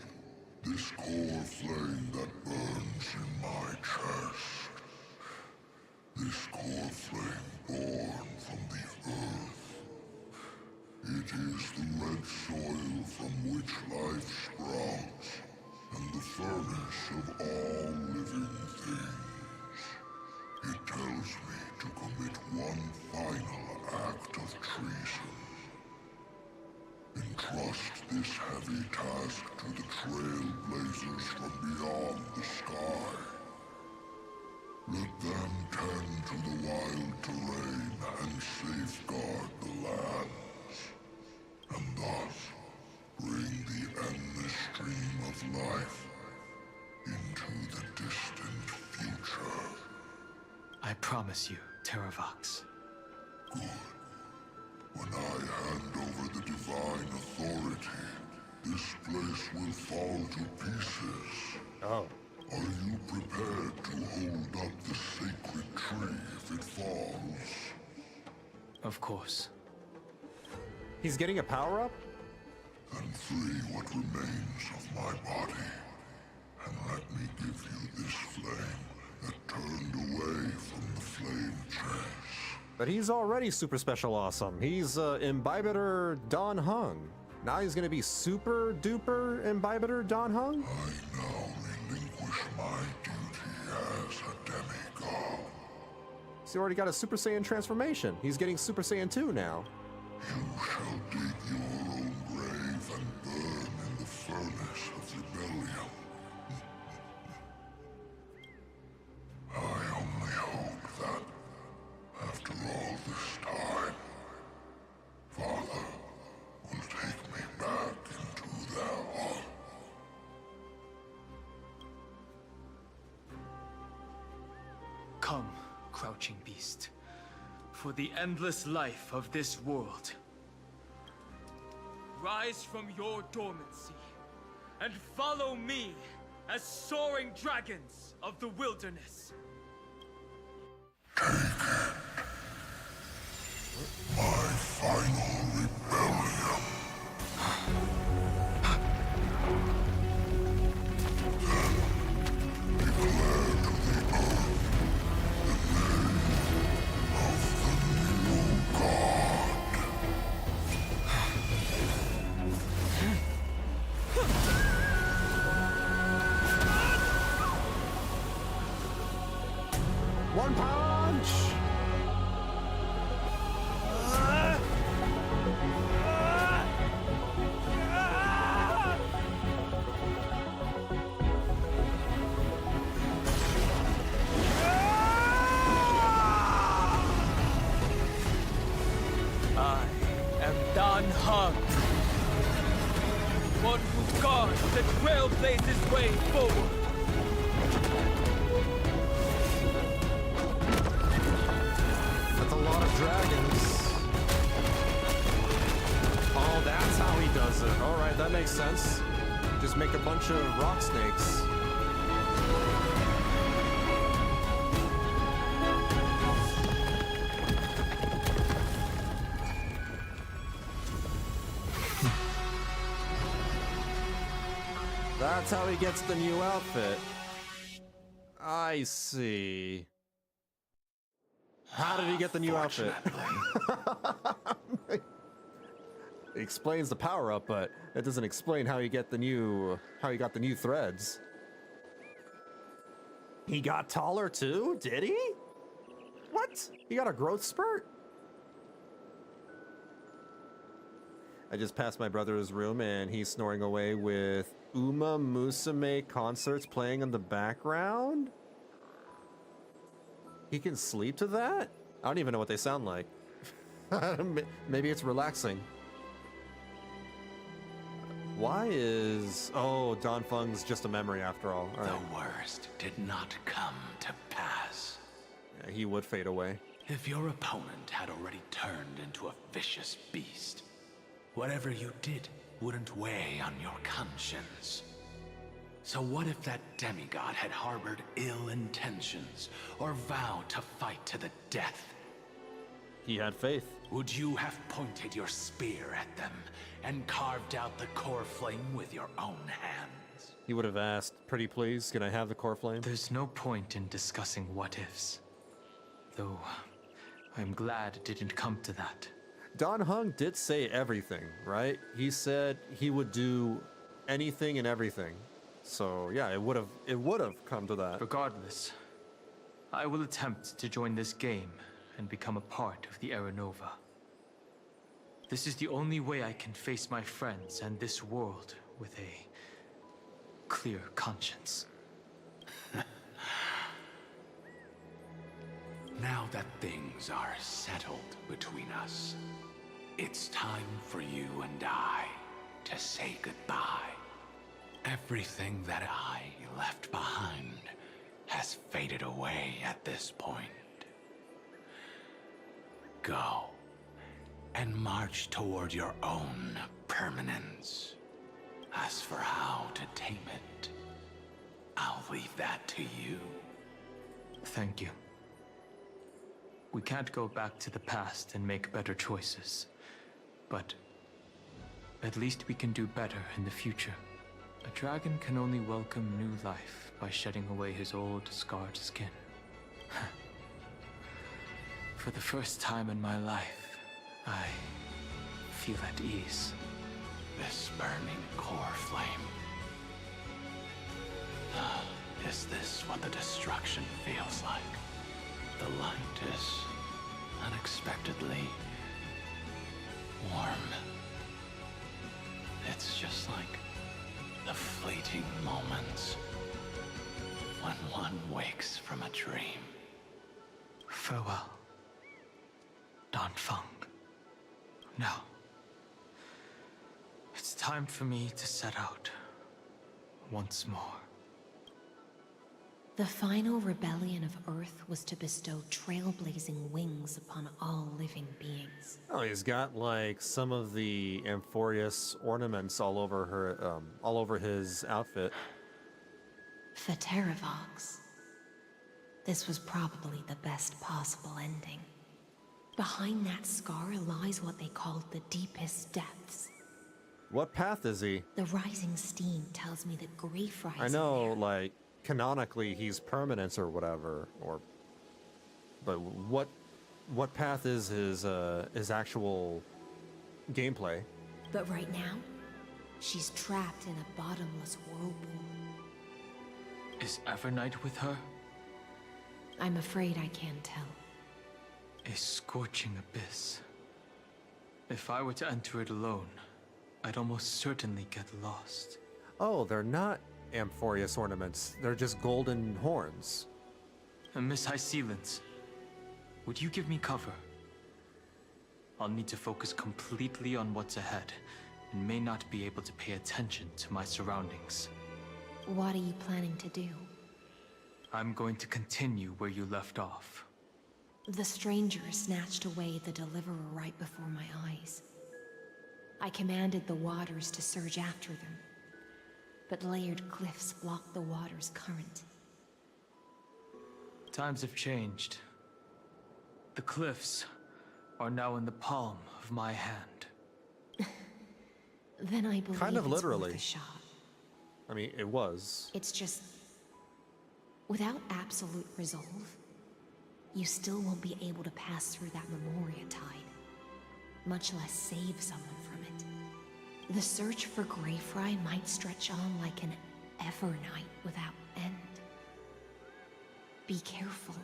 this core flame that burns in my chest. This core flame born from the earth. It is the red soil from which life sprouts, and the furnace of all living things. It tells me to commit one final act of treason. Entrust this heavy task to the trailblazers from beyond the sky. Let them tend to the wild terrain and safeguard the lands, and thus bring the endless stream of life into the distant future. I promise you, Terravox. Good. When I hand over the divine authority, this place will fall to pieces. Oh. Are you prepared to hold up the sacred tree if it falls? Of course. He's getting a power-up? Then free what remains of my body, and let me give you this flame that turned away from the flame chase. But he's already super special awesome. He's Imbibiter Dan Heng. Now he's gonna be super duper Imbibiter Dan Heng? I now relinquish my duty as a demigod. He's already got a Super Saiyan transformation. He's getting Super Saiyan 2 now. You shall dig your own grave and burn in the furnace of rebellion. I only hope that, after all this time, Father will take me back into their heart. Come, crouching beast, for the endless life of this world. Rise from your dormancy, and follow me as soaring dragons of the wilderness. My final rebellion. Then declare to the earth the name of the new god. One punch! I am Dan Heng, one who guards the trailblazer's way forward. That's a lot of dragons. Oh, that's how he does it. Alright, that makes sense. Just make a bunch of rock snakes. That's how he gets the new outfit. I see. How did he get the new outfit? It explains the power up, but it doesn't explain how he got the new threads. He got taller too? Did he? What? He got a growth spurt? I just passed my brother's room and he's snoring away with Uma Musume concerts playing in the background? He can sleep to that? I don't even know what they sound like. Maybe it's relaxing. Why is... Oh, Dan Feng's just a memory after all. All right. The worst did not come to pass. Yeah, he would fade away. If your opponent had already turned into a vicious beast, whatever you did wouldn't weigh on your conscience. So what if that demigod had harbored ill intentions or vowed to fight to the death? He had faith. Would you have pointed your spear at them and carved out the core flame with your own hands? He would have asked, pretty please, can I have the core flame? There's no point in discussing what ifs. Though, I'm glad it didn't come to that. Dan Heng did say everything, right? He said he would do anything and everything. So yeah, it would have come to that. Regardless, I will attempt to join this game and become a part of the Era Nova. This is the only way I can face my friends and this world with a clear conscience. Now that things are settled between us, it's time for you and I to say goodbye. Everything that I left behind has faded away at this point. Go and march toward your own permanence. As for how to tame it, I'll leave that to you. Thank you. We can't go back to the past and make better choices, but at least we can do better in the future. A dragon can only welcome new life by shedding away his old, scarred skin. For the first time in my life, I feel at ease. This burning core flame. Is this what the destruction feels like? The light is unexpectedly warm. It's just like the fleeting moments when one wakes from a dream. Farewell, Dan Feng. Now, it's time for me to set out once more. The final rebellion of Earth was to bestow trailblazing wings upon all living beings. Oh, he's got like some of the Amphoreus ornaments all over his outfit. Phateravox. This was probably the best possible ending. Behind that scar lies what they called the deepest depths. What path is he? The rising steam tells me that grief rises. I know, like, canonically he's permanence or whatever, but what path is his actual gameplay? But right now, she's trapped in a bottomless whirlpool. Is Evernight with her? I'm afraid I can't tell. A scorching abyss. If I were to enter it alone, I'd almost certainly get lost. Oh, they're not Amphoreus ornaments. They're just golden horns. Miss High Sealants, would you give me cover? I'll need to focus completely on what's ahead, and may not be able to pay attention to my surroundings. What are you planning to do? I'm going to continue where you left off. The stranger snatched away the deliverer right before my eyes. I commanded the waters to surge after them, but layered cliffs blocked the water's current. Times have changed. The cliffs are now in the palm of my hand. Then I believe kind of it's literally. worth a shot. I mean, it was. It's just... without absolute resolve, you still won't be able to pass through that Memoria tide, much less save someone from it. The search for Greyfry might stretch on like an Evernight without end. Be careful.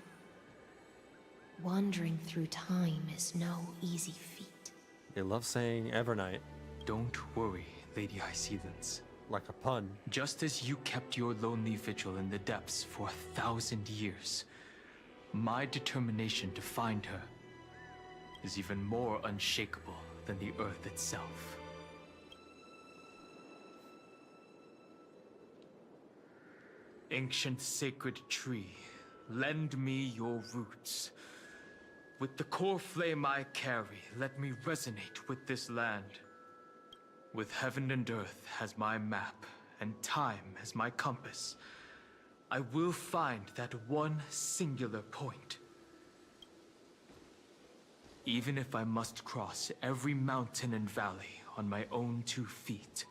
Wandering through time is no easy feat. They love saying Evernight. Don't worry, Lady Hyacinths. Like a pun. Just as you kept your lonely vigil in the depths for 1,000 years, my determination to find her is even more unshakable than the earth itself. Ancient sacred tree, lend me your roots. With the core flame I carry, let me resonate with this land. With heaven and earth as my map, and time as my compass, I will find that one singular point. Even if I must cross every mountain and valley on my own 2 feet,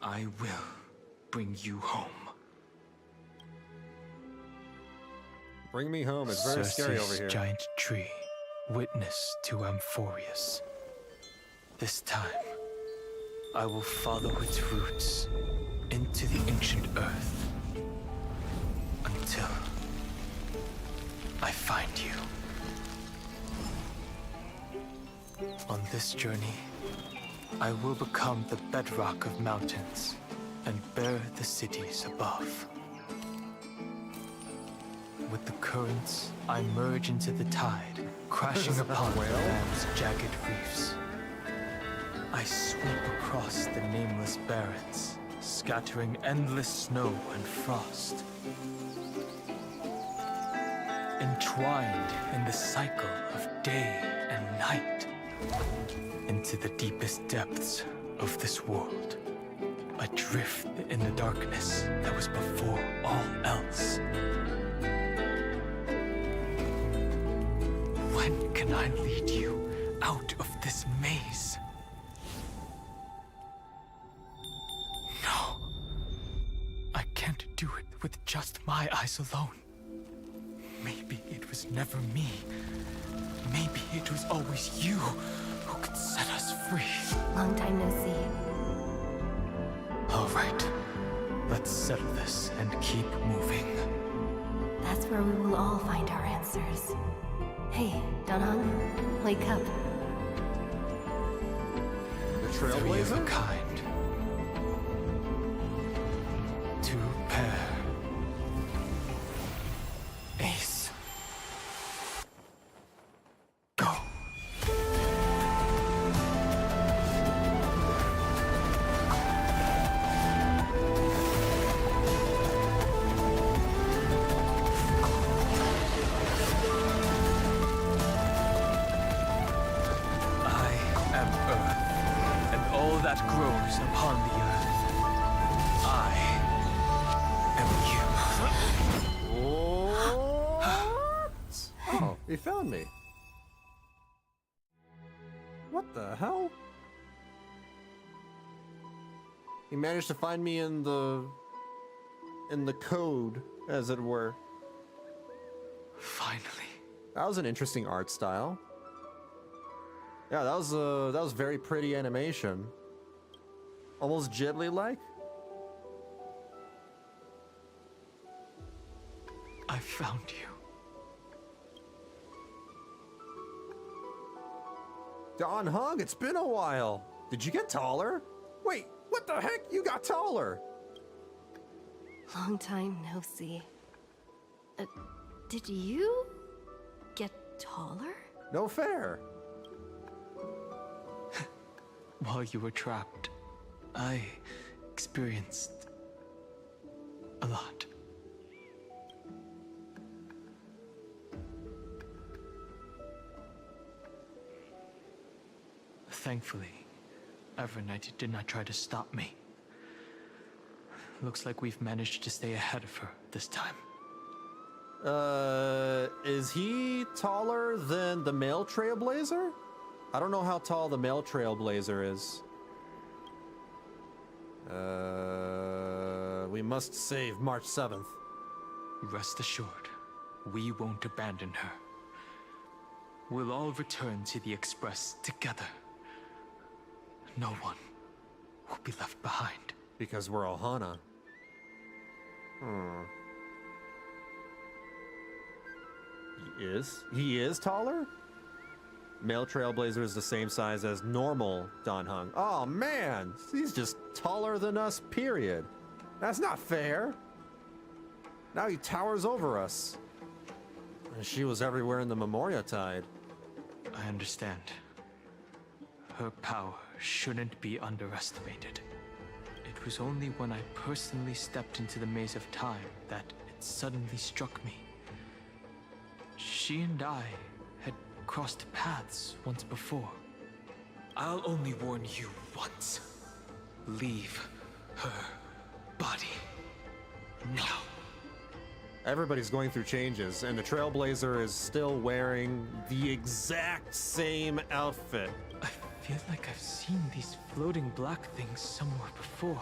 I will bring you home. Bring me home. It's very scary over here. Giant tree, witness to Amphoreus. This time, I will follow its roots into the ancient earth until I find you. On this journey, I will become the bedrock of mountains and bear the cities above. With the currents, I merge into the tide, crashing upon the land's jagged reefs. I sweep across the nameless barrens, scattering endless snow and frost. Entwined in the cycle of day and night, into the deepest depths of this world, adrift in the darkness that was before all else. When can I lead you out of this maze? No. I can't do it with just my eyes alone. Maybe it was never me. Maybe it was always you who could set us free. Long time no see. All right. Let's settle this and keep moving. That's where we will all find our answers. Hey, Dan Heng, wake up. The Trailblazer? 3 of a kind. 2 pair. Ace. Go. That grows upon the earth. I am you. What? Oh, he found me. What the hell? He managed to find me in the code, as it were. Finally. That was an interesting art style. Yeah, that was very pretty animation. Almost Ghibli-like. I found you. Dan Heng, it's been a while. Did you get taller? Wait, what the heck? You got taller. Long time no see. Did you get taller? No fair. While you were trapped, I experienced a lot. Thankfully, Evernight did not try to stop me. Looks like we've managed to stay ahead of her this time. Is he taller than the male Trailblazer? I don't know how tall the male Trailblazer is. must save March 7th. Rest assured, we won't abandon her. We'll all return to the Express together. No one will be left behind. Because we're Ohana. He is taller? Male Trailblazer is the same size as normal Dan Heng. Oh man, he's just taller than us, period. That's not fair. Now he towers over us. And she was everywhere in the Memoria Tide. I understand. Her power shouldn't be underestimated. It was only when I personally stepped into the maze of time that it suddenly struck me. She and I had crossed paths once before. I'll only warn you once. Leave her body now. Everybody's going through changes, and the Trailblazer is still wearing the exact same outfit. I feel like I've seen these floating black things somewhere before.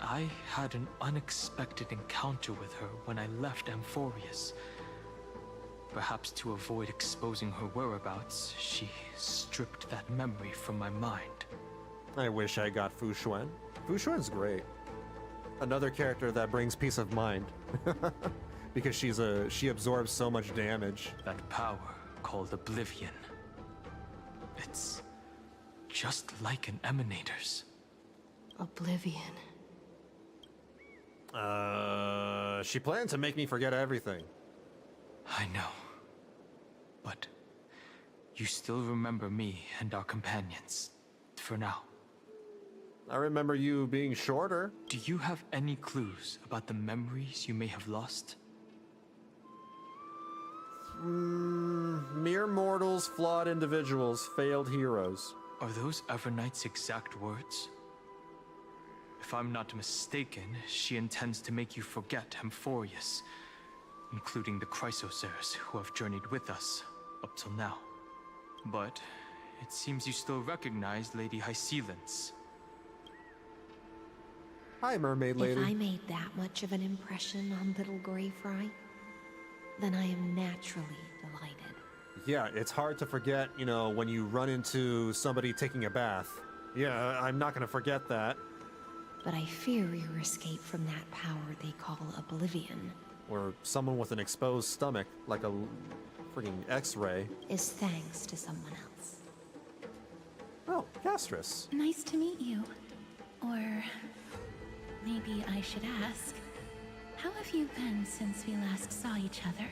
I had an unexpected encounter with her when I left Amphoreus. Perhaps to avoid exposing her whereabouts, she stripped that memory from my mind. I wish I got Fu Xuan. Fu Xuan's great. Another character that brings peace of mind. Because she absorbs so much damage. That power called Oblivion. It's just like an Emanator's. Oblivion. She planned to make me forget everything. I know. But you still remember me and our companions, for now. I remember you being shorter. Do you have any clues about the memories you may have lost? Mere mortals, flawed individuals, failed heroes. Are those Evernight's exact words? If I'm not mistaken, she intends to make you forget Amphoreus, including the Chrysosers who have journeyed with us up till now. But it seems you still recognize Lady Hycelence. Hi, Mermaid Lady. If I made that much of an impression on little Grey Fry, then I am naturally delighted. Yeah, it's hard to forget, you know, when you run into somebody taking a bath. Yeah, I'm not gonna forget that. But I fear your escape from that power they call Oblivion. Or someone with an exposed stomach, like a freaking X-ray. Is thanks to someone else. Oh, Castris. Nice to meet you. Or maybe I should ask, how have you been since we last saw each other?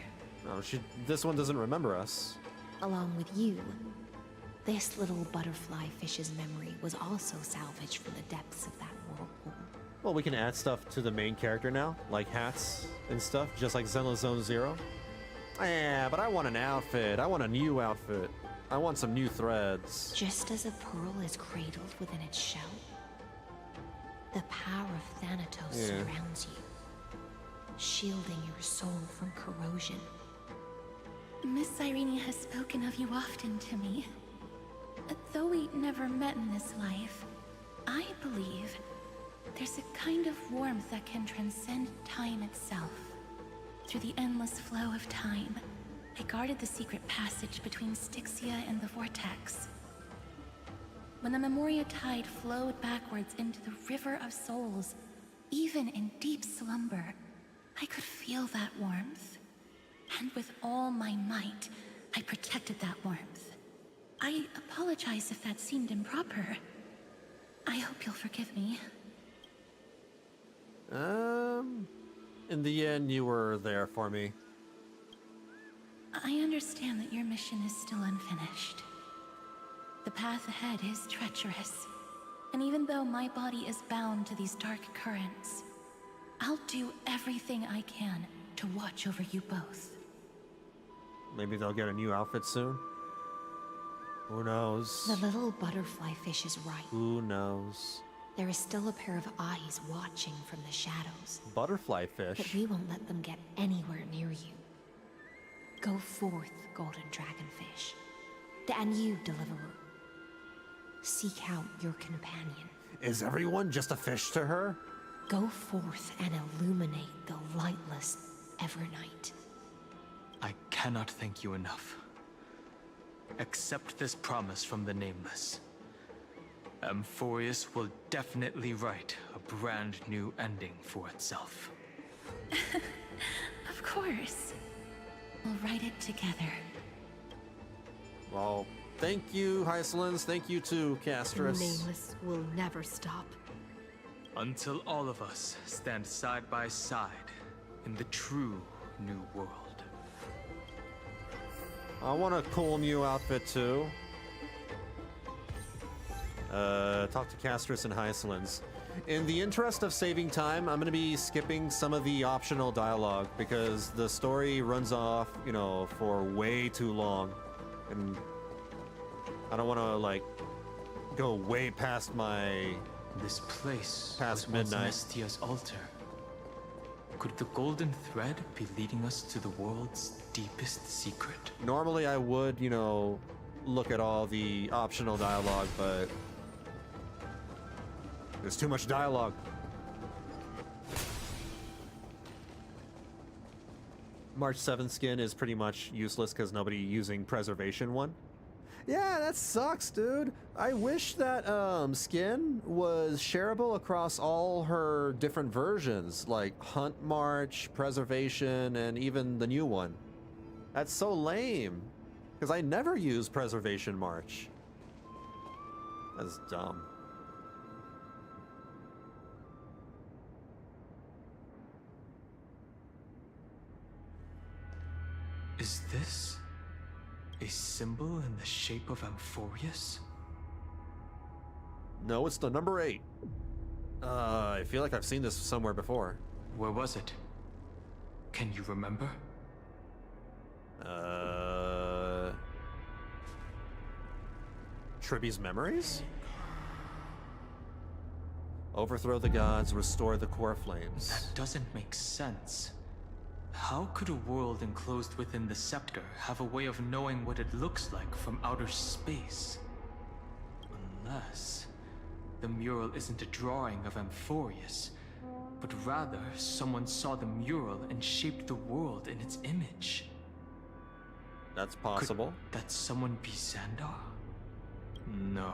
Oh, this one doesn't remember us. Along with you, this little butterfly fish's memory was also salvaged from the depths of that whirlpool. Well, we can add stuff to the main character now, like hats and stuff, just like Xenoblade Zone Zero. Yeah, but I want an outfit. I want a new outfit. I want some new threads. Just as a pearl is cradled within its shell, the power of Thanatos surrounds you, shielding your soul from corrosion. Miss Cyrene has spoken of you often to me. Though we never met in this life, I believe there's a kind of warmth that can transcend time itself. Through the endless flow of time, I guarded the secret passage between Styxia and the Vortex. When the Memoria Tide flowed backwards into the River of Souls, even in deep slumber, I could feel that warmth. And with all my might, I protected that warmth. I apologize if that seemed improper. I hope you'll forgive me. In the end, you were there for me. I understand that your mission is still unfinished. The path ahead is treacherous, and even though my body is bound to these dark currents, I'll do everything I can to watch over you both. Maybe they'll get a new outfit soon. Who knows? The little butterfly fish is right. Who knows? There is still a pair of eyes watching from the shadows. Butterfly fish? But we won't let them get anywhere near you. Go forth, golden dragonfish. And you, deliverer. Seek out your companion. Is everyone just a fish to her? Go forth and illuminate the lightless Evernight. I cannot thank you enough. Accept this promise from the Nameless. Amphoreus will definitely write a brand new ending for itself. Of course. We'll write it together. Well, thank you, Hysolins. Thank you to The Castris. Nameless will never stop. Until all of us stand side by side in the true new world. I want a cool new outfit too. Talk to Castris and Hysolins. In the interest of saving time, I'm gonna be skipping some of the optional dialogue because the story runs off, you know, for way too long. And I don't wanna like go way past my This place past was once midnight. Nestia's altar. Could the golden thread be leading us to the world's deepest secret? Normally I would, you know, look at all the optional dialogue, but there's too much dialogue. March 7th skin is pretty much useless because nobody using preservation one. Yeah, that sucks, dude. I wish that skin was shareable across all her different versions, like Hunt March, Preservation, and even the new one. That's so lame, because I never use Preservation March. That's dumb. Is this a symbol in the shape of Amphoreus? No, it's the number 8. I feel like I've seen this somewhere before. Where was it? Can you remember? Tribby's memories? Overthrow the gods, restore the core flames. That doesn't make sense. How could a world enclosed within the scepter have a way of knowing what it looks like from outer space? Unless the mural isn't a drawing of Amphoreus, but rather someone saw the mural and shaped the world in its image. That's possible. Could that someone be Xandar? No.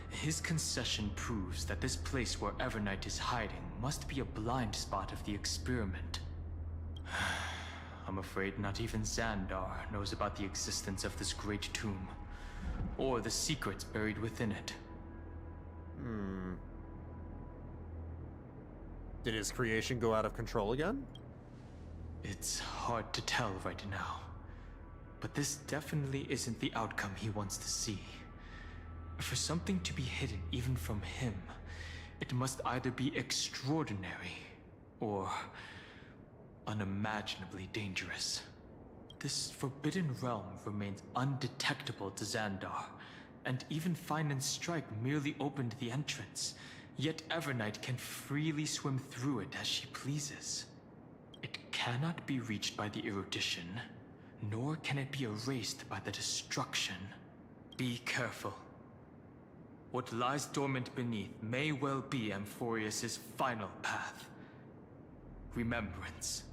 His concession proves that this place where Evernight is hiding must be a blind spot of the experiment. I'm afraid not even Xandar knows about the existence of this great tomb, or the secrets buried within it. Did his creation go out of control again? It's hard to tell right now, but this definitely isn't the outcome he wants to see. For something to be hidden even from him, it must either be extraordinary or unimaginably dangerous. This forbidden realm remains undetectable to Xandar, and even Phainon's strike merely opened the entrance, yet Evernight can freely swim through it as she pleases. It cannot be reached by the erudition, nor can it be erased by the destruction. Be careful. What lies dormant beneath may well be Amphoreus' final path. Remembrance.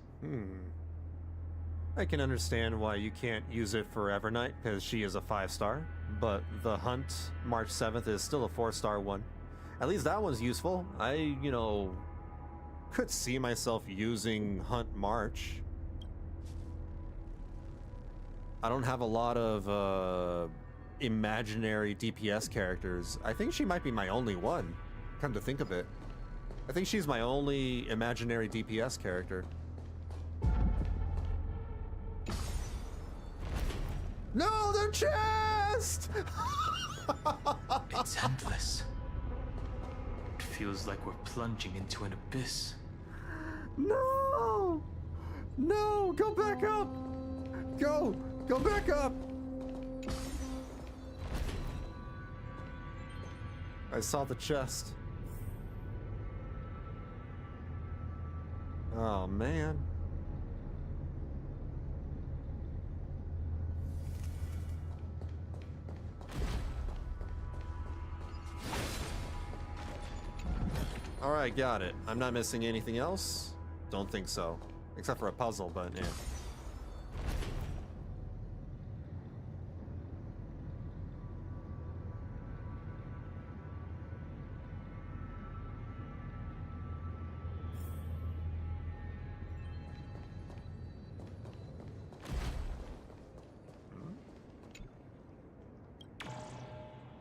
I can understand why you can't use it for Evernight, because she is a 5-star, but the Hunt March 7th is still a 4-star one. At least that one's useful. I, you know, could see myself using Hunt March. I don't have a lot of imaginary DPS characters. I think she might be my only one, come to think of it. I think she's my only imaginary DPS character. No, the chest! It's endless. It feels like we're plunging into an abyss. No! No, go back up! Go back up! I saw the chest. Oh, man. Alright, got it. I'm not missing anything else? Don't think so. Except for a puzzle, but yeah.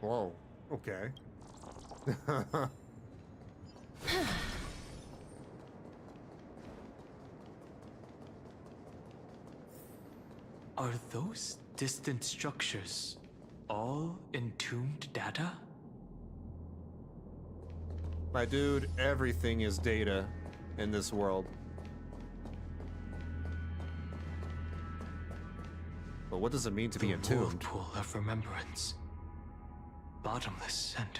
Whoa, okay. Are those distant structures all entombed data? My dude, everything is data in this world. But what does it mean to be entombed? The whirlpool of remembrance. Bottomless and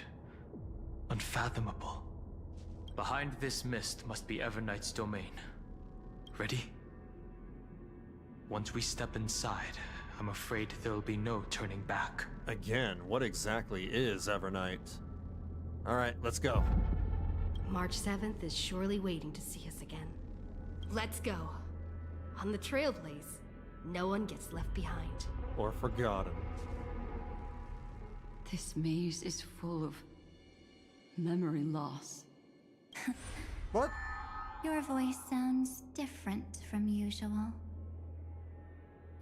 unfathomable. Behind this mist must be Evernight's domain. Ready? Once we step inside, I'm afraid there'll be no turning back. Again, what exactly is Evernight? Alright, let's go. March 7th is surely waiting to see us again. Let's go. On the Trailblaze, no one gets left behind. Or forgotten. This maze is full of memory loss. What? Your voice sounds different from usual.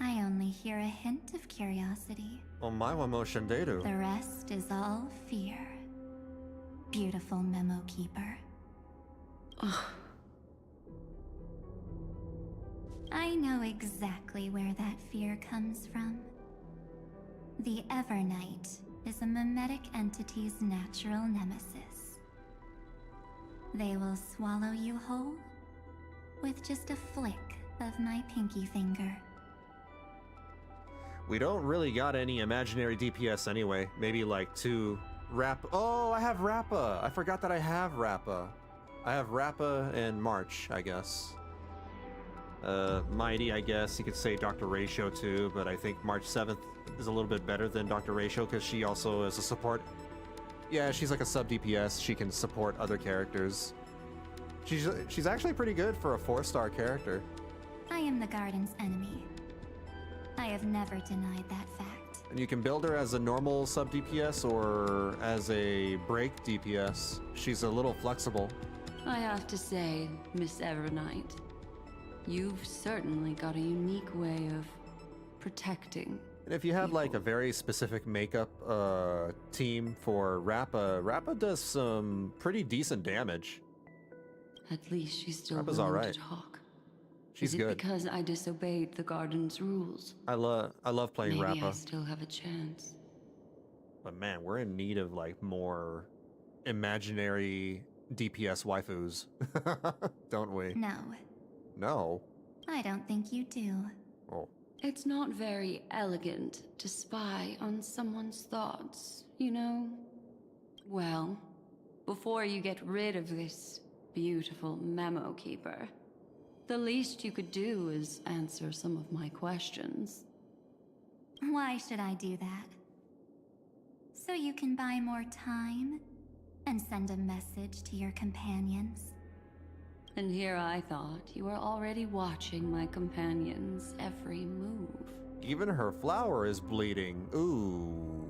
I only hear a hint of curiosity. Omawa motion data. The rest is all fear. Beautiful memo keeper. I know exactly where that fear comes from. The Evernight is a mimetic entity's natural nemesis. They will swallow you whole with just a flick of my pinky finger. We don't really got any imaginary DPS anyway. Maybe like 2 Rappa. Oh, I have Rappa. I forgot that I have Rappa. I have Rappa and March, I guess. Mighty, I guess. You could say Dr. Ratio too, but I think March 7th is a little bit better than Dr. Ratio because she also is a support. Yeah, she's like a sub DPS. She can support other characters. She's actually pretty good for a 4-star character. I am the garden's enemy. I have never denied that fact. And you can build her as a normal sub DPS or as a break DPS. She's a little flexible. I have to say, Miss Evernight, you've certainly got a unique way of protecting. And if you have like a very specific makeup team for Rappa, Rappa does some pretty decent damage. At least she's still Rappa's willing alright. to talk. She's Is it good. because I disobeyed the garden's rules? I love playing Maybe Rappa. I still have a chance. But man, we're in need of like more imaginary DPS waifus, don't we? No, No. I don't think you do. Oh. It's not very elegant to spy on someone's thoughts, you know? Well, before you get rid of this beautiful memo keeper, the least you could do is answer some of my questions. Why should I do that? So you can buy more time and send a message to your companions? And here I thought you were already watching my companion's every move. Even her flower is bleeding. Ooh.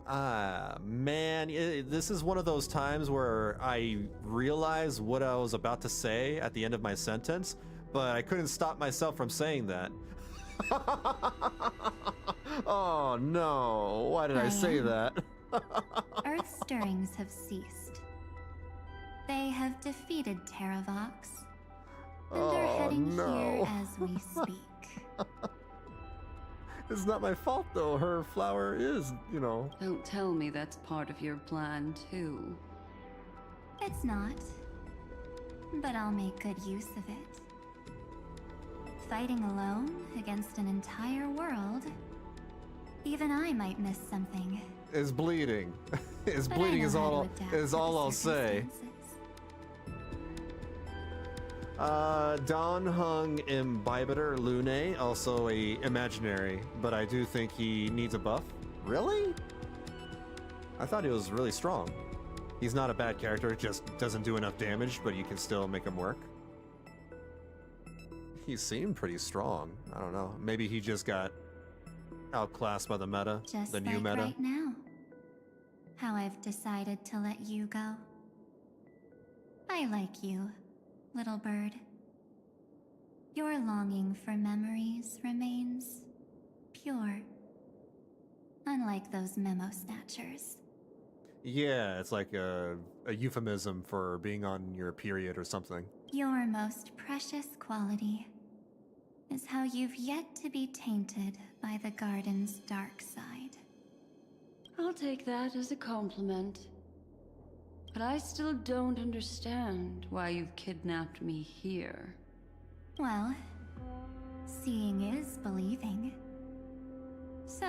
Ah, man. This is one of those times where I realize what I was about to say at the end of my sentence, but I couldn't stop myself from saying that. Oh no. Why did I say that? Earth stirrings have ceased. They have defeated Terravox, and they're heading here as we speak. It's not my fault though. Her flower is, you know. Don't tell me that's part of your plan, too. It's not, but I'll make good use of it. Fighting alone against an entire world, even I might miss something. Is bleeding. Is But I bleeding know is how to all adapt to the I'll say. Dan Heng Imbibiter Lune, also a imaginary, but I do think he needs a buff. Really? I thought he was really strong. He's not a bad character, just doesn't do enough damage, but you can still make him work. He seemed pretty strong. I don't know. Maybe he just got outclassed by the meta, Just the new like meta. right now. How I've decided to let you go. I like you, little bird. Your longing for memories remains pure. Unlike those memo snatchers. Yeah, it's like a euphemism for being on your period or something. Your most precious quality is how you've yet to be tainted by the garden's dark side. I'll take that as a compliment. But I still don't understand why you've kidnapped me here. Well, seeing is believing. So,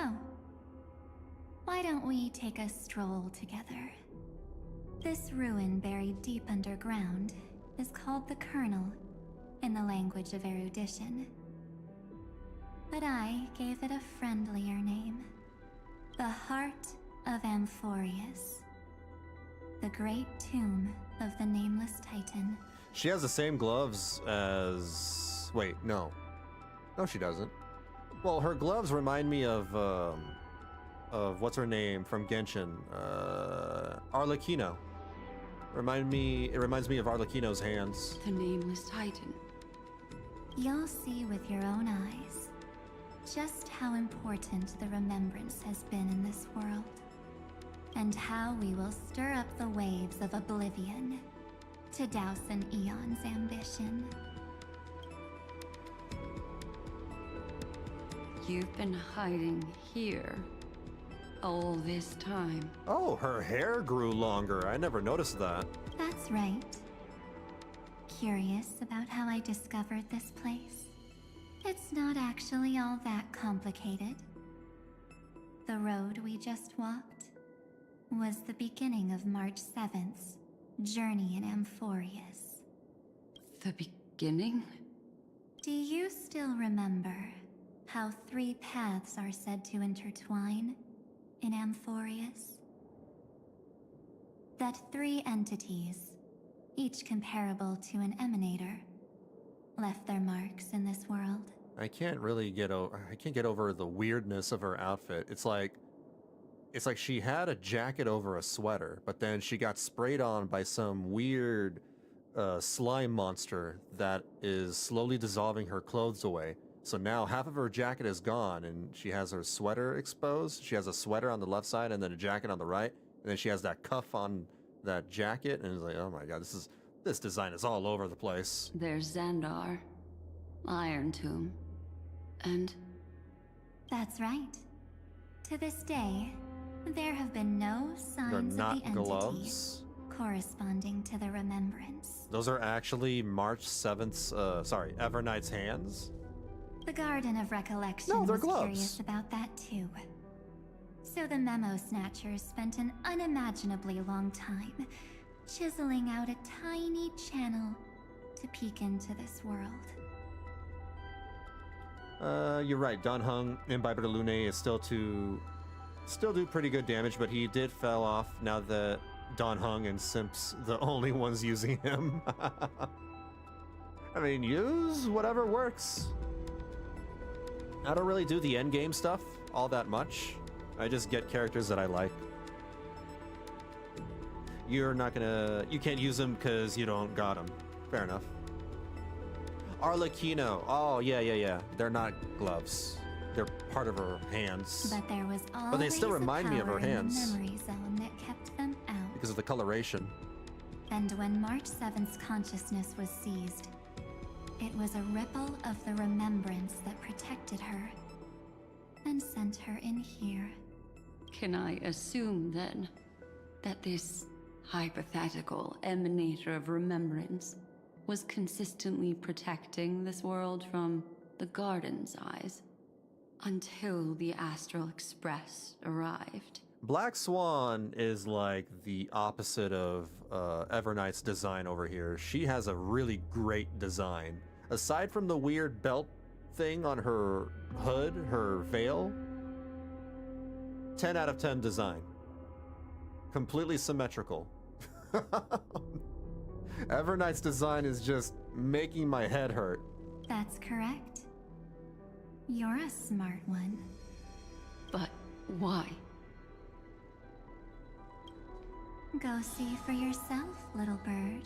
why don't we take a stroll together? This ruin buried deep underground is called the Kernel in the language of erudition. But I gave it a friendlier name. The Heart of Amphoreus. The great tomb of the Nameless Titan. She has the same gloves as... Wait, no. No, she doesn't. Well, her gloves remind me of what's her name from Genshin? Arlecchino. It reminds me of Arlecchino's hands. The Nameless Titan. You'll see with your own eyes just how important the remembrance has been in this world, and how we will stir up the waves of oblivion to douse an eon's ambition. You've been hiding here all this time. Oh, her hair grew longer. I never noticed that. That's right. Curious about how I discovered this place? It's not actually all that complicated. The road we just walked was the beginning of March 7th's journey in Amphoreus. The beginning? Do you still remember how 3 paths are said to intertwine in Amphoreus? That 3 entities, each comparable to an emanator, left their marks in this world. I can't really get over the weirdness of her outfit. It's like she had a jacket over a sweater, but then she got sprayed on by some weird slime monster that is slowly dissolving her clothes away. So now half of her jacket is gone, and she has her sweater exposed. She has a sweater on the left side and then a jacket on the right, and then she has that cuff on that jacket, and it's like, oh my god, this design is all over the place. There's Xandar, Iron Tomb, and... That's right. To this day, there have been no signs of the entity gloves corresponding to the remembrance. Those are actually March 7th's, Evernight's hands? The Garden of Recollection No, they're was gloves. curious about that too. So the Memo Snatchers spent an unimaginably long time chiseling out a tiny channel to peek into this world. You're right. Dan Heng, Imbiber de Lune, is still do pretty good damage, but he did fell off now that Dan Heng and Simp's the only ones using him. I mean, use whatever works. I don't really do the endgame stuff all that much. I just get characters that I like. You can't use them because you don't got them. Fair enough. Arlecchino. Oh, yeah. They're not gloves. They're part of her hands. But there was always But they still remind me of her a power in hands. the memory zone that kept them out. Because of the coloration. And when March 7th's consciousness was seized, it was a ripple of the remembrance that protected her and sent her in here. Can I assume, then, that this hypothetical emanator of remembrance was consistently protecting this world from the Garden's eyes until the Astral Express arrived? Black Swan is like the opposite of Evernight's design over here. She has a really great design. Aside from the weird belt thing on her hood, her veil, 10 out of 10 design. Completely symmetrical. Evernight's design is just making my head hurt. That's correct. You're a smart one. But why? Go see for yourself, little bird.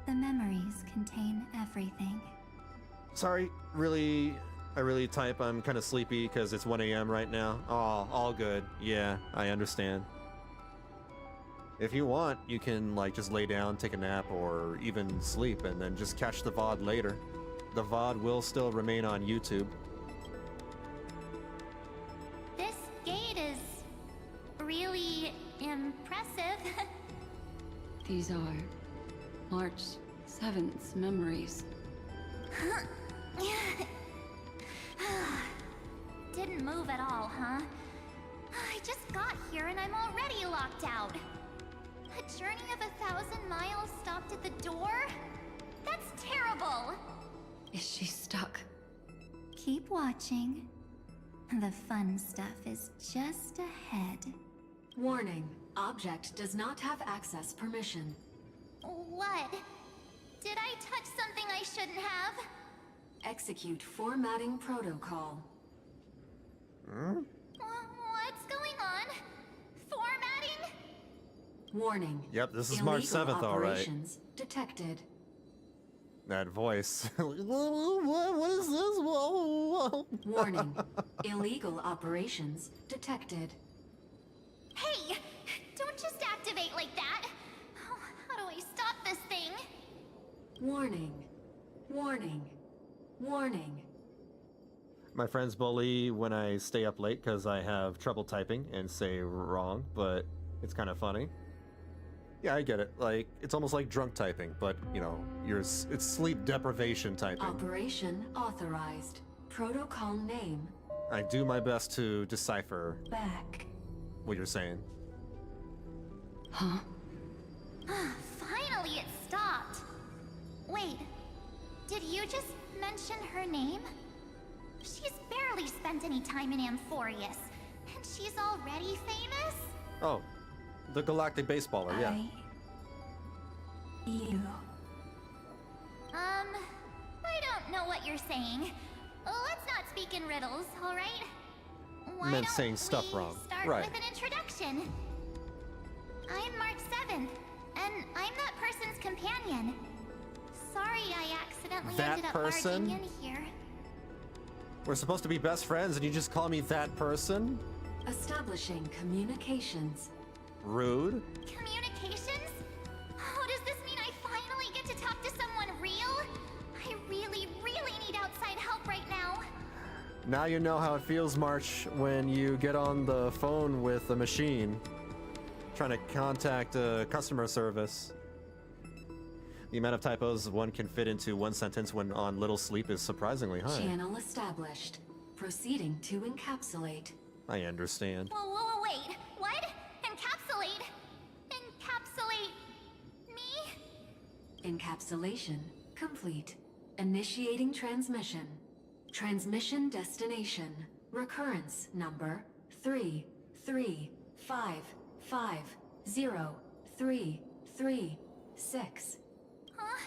The memories contain everything. Sorry, I really type. I'm kind of sleepy because it's 1 a.m. right now. Oh, all good. Yeah, I understand. If you want, you can like just lay down, take a nap, or even sleep, and then just catch the VOD later. The VOD will still remain on YouTube. This gate is really impressive. These are March 7th's memories. Didn't move at all, huh? I just got here and I'm already locked out. A journey of 1,000 miles stopped at the door? That's terrible! Is she stuck? Keep watching. The fun stuff is just ahead. Warning. Object does not have access permission. What? Did I touch something I shouldn't have? Execute formatting protocol. What's going on? Formatting? Warning. Yep, this is March 7th, all right. Operations detected. That voice. What is this? Whoa. Warning. Illegal operations detected. Hey! Don't just activate like that! How do I stop this thing? Warning. Warning. Warning. My friends bully when I stay up late because I have trouble typing and say wrong, but it's kind of funny. Yeah, I get it. Like, it's almost like drunk typing, but, you know, it's sleep deprivation typing. Operation authorized. Protocol name. I do my best to decipher Back. what you're saying. Huh? Finally it stopped! Wait, did you just mention her name? She's barely spent any time in Amphoreus, and she's already famous? Oh, the galactic baseballer, yeah. You. I don't know what you're saying. Let's not speak in riddles, alright? Why Meant don't saying stuff we wrong. start Right. with an introduction? I'm March 7th, and I'm that person's companion. Sorry I accidentally That ended up person? barging in here. We're supposed to be best friends and you just call me that person? Establishing communications. Rude. Communications? Oh, does this mean I finally get to talk to someone real? I really, really need outside help right now. Now you know how it feels, March, when you get on the phone with a machine trying to contact customer service. The amount of typos one can fit into one sentence when on little sleep is surprisingly high. Channel established. Proceeding to encapsulate. I understand. Whoa, wait. What? Encapsulate? Encapsulate me? Encapsulation complete. Initiating transmission. Transmission destination. Recurrence number 335503336. Huh?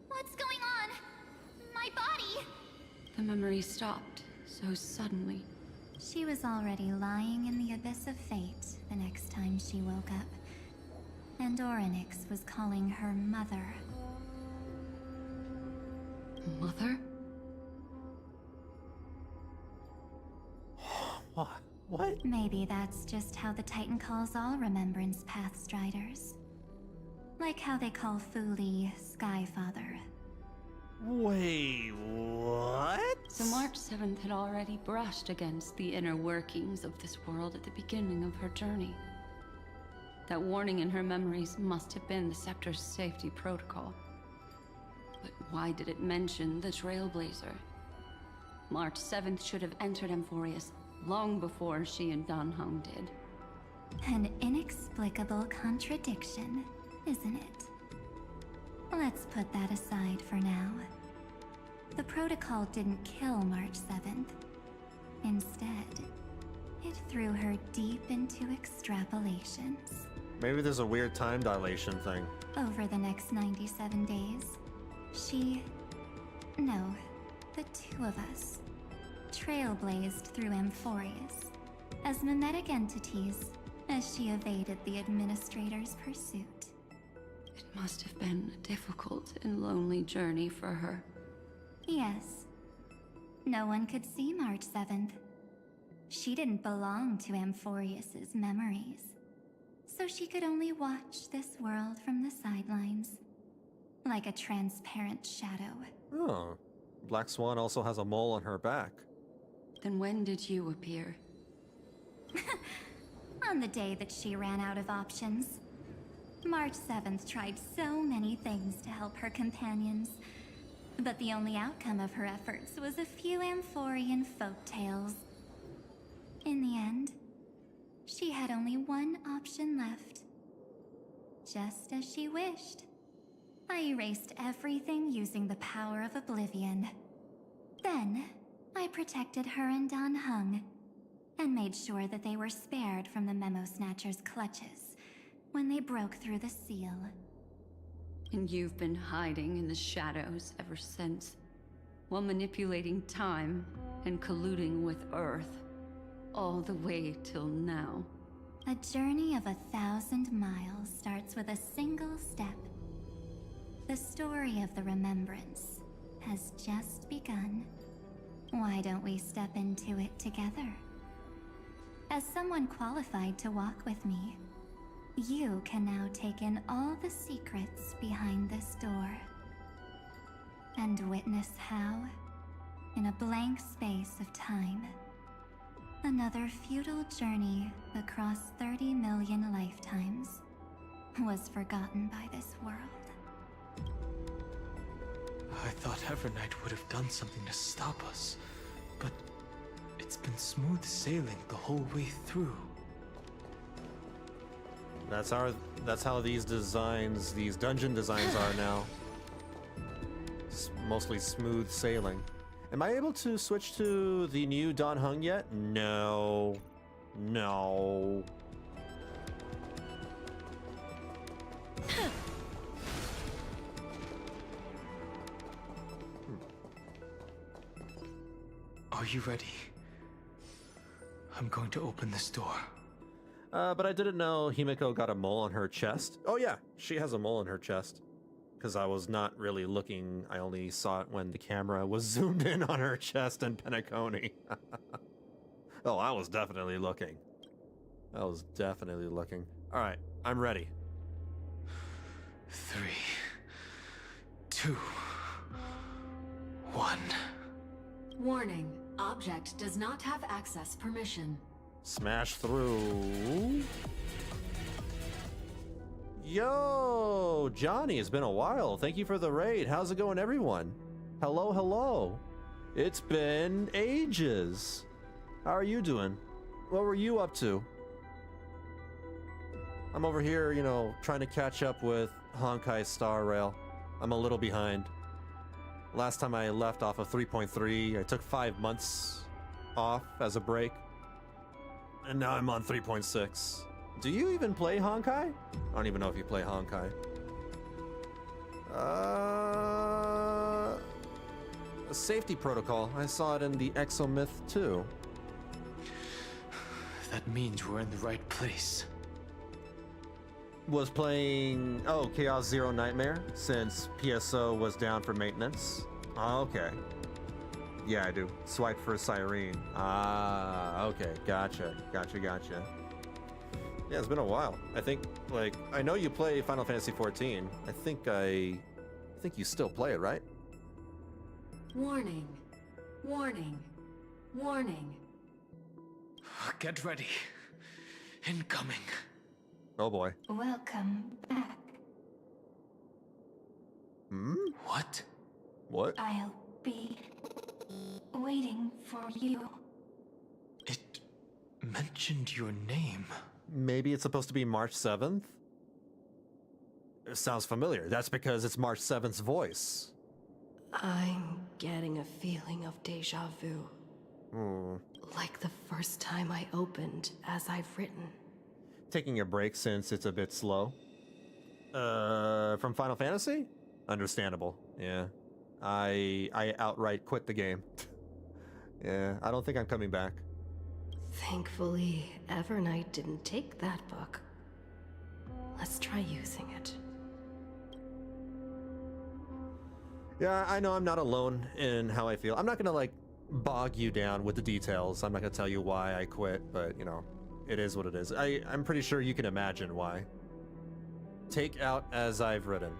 What's going on? My body! The memory stopped so suddenly. She was already lying in the abyss of fate the next time she woke up. And Orynyx was calling her mother. Mother? What? Maybe that's just how the Titan calls all Remembrance Pathstriders. Like how they call Fuli Skyfather. Wait, what? So March 7th had already brushed against the inner workings of this world at the beginning of her journey. That warning in her memories must have been the Scepter's safety protocol. But why did it mention the Trailblazer? March 7th should have entered Amphoreus long before she and Dan Heng did. An inexplicable contradiction, isn't it? Let's put that aside for now. The protocol didn't kill March 7th. Instead, it threw her deep into extrapolations. Maybe there's a weird time dilation thing. Over the next 97 days, no, the two of us, trailblazed through Amphoreus as mimetic entities as she evaded the administrator's pursuit. It must have been a difficult and lonely journey for her. Yes. No one could see March 7th. She didn't belong to Amphoreus's memories, so she could only watch this world from the sidelines, like a transparent shadow. Oh, Black Swan also has a mole on her back. Then when did you appear? On the day that she ran out of options. March 7th tried so many things to help her companions, but the only outcome of her efforts was a few Amphorean folktales. In the end, she had only one option left. Just as she wished. I erased everything using the power of oblivion. Then, I protected her and Dan Heng, and made sure that they were spared from the Memo Snatcher's clutches when they broke through the seal. And you've been hiding in the shadows ever since, while manipulating time and colluding with Earth, all the way till now. A journey of 1,000 miles starts with a single step. The story of the Remembrance has just begun. Why don't we step into it together? As someone qualified to walk with me, you can now take in all the secrets behind this door. And witness how, in a blank space of time, another futile journey across 30 million lifetimes was forgotten by this world. I thought Evernight would have done something to stop us, but it's been smooth sailing the whole way through. That's how these designs, these dungeon designs are now. Mostly smooth sailing. Am I able to switch to the new Dan Heng yet? No. No. Are you ready? I'm going to open this door. But I didn't know Himiko got a mole on her chest. Oh yeah, she has a mole on her chest. Because I was not really looking. I only saw it when the camera was zoomed in on her chest and Penacony. Oh, I was definitely looking. I was definitely looking. All right, I'm ready. 3, 2, 1. Warning. Object does not have access permission. Smash through. Yo, Johnny, it's been a while. Thank you for the raid. How's it going, everyone? Hello, hello. It's been ages. How are you doing? What were you up to? I'm over here, you know, trying to catch up with Honkai Star Rail. I'm a little behind. Last time I left off of 3.3, I took 5 months off as a break. And now I'm on 3.6. Do you even play Honkai? I don't even know if you play Honkai. A safety protocol. I saw it in the Exomyth too. That means we're in the right place. Was playing, Chaos Zero Nightmare, since PSO was down for maintenance. Oh, okay. Yeah, I do. Swipe for Cyrene. Ah, okay. Gotcha. Yeah, it's been a while. I think, like, I know you play Final Fantasy XIV. I think you still play it, right? Warning. Warning. Warning. Get ready. Incoming. Oh boy. Welcome back. Hmm? What? What? I'll be waiting for you. It mentioned your name. Maybe it's supposed to be March 7th? It sounds familiar. That's because it's March 7th's voice. I'm getting a feeling of deja vu. Like the first time I opened as I've written. taking a break since it's a bit slow. From Final Fantasy? Understandable. Yeah. I outright quit the game. Yeah, I don't think I'm coming back. Thankfully, Evernight didn't take that book. Let's try using it. Yeah, I know I'm not alone in how I feel. I'm not gonna, like, bog you down with the details. I'm not gonna tell you why I quit, but, you know, it is what it is. I'm pretty sure you can imagine why. Take out as I've written.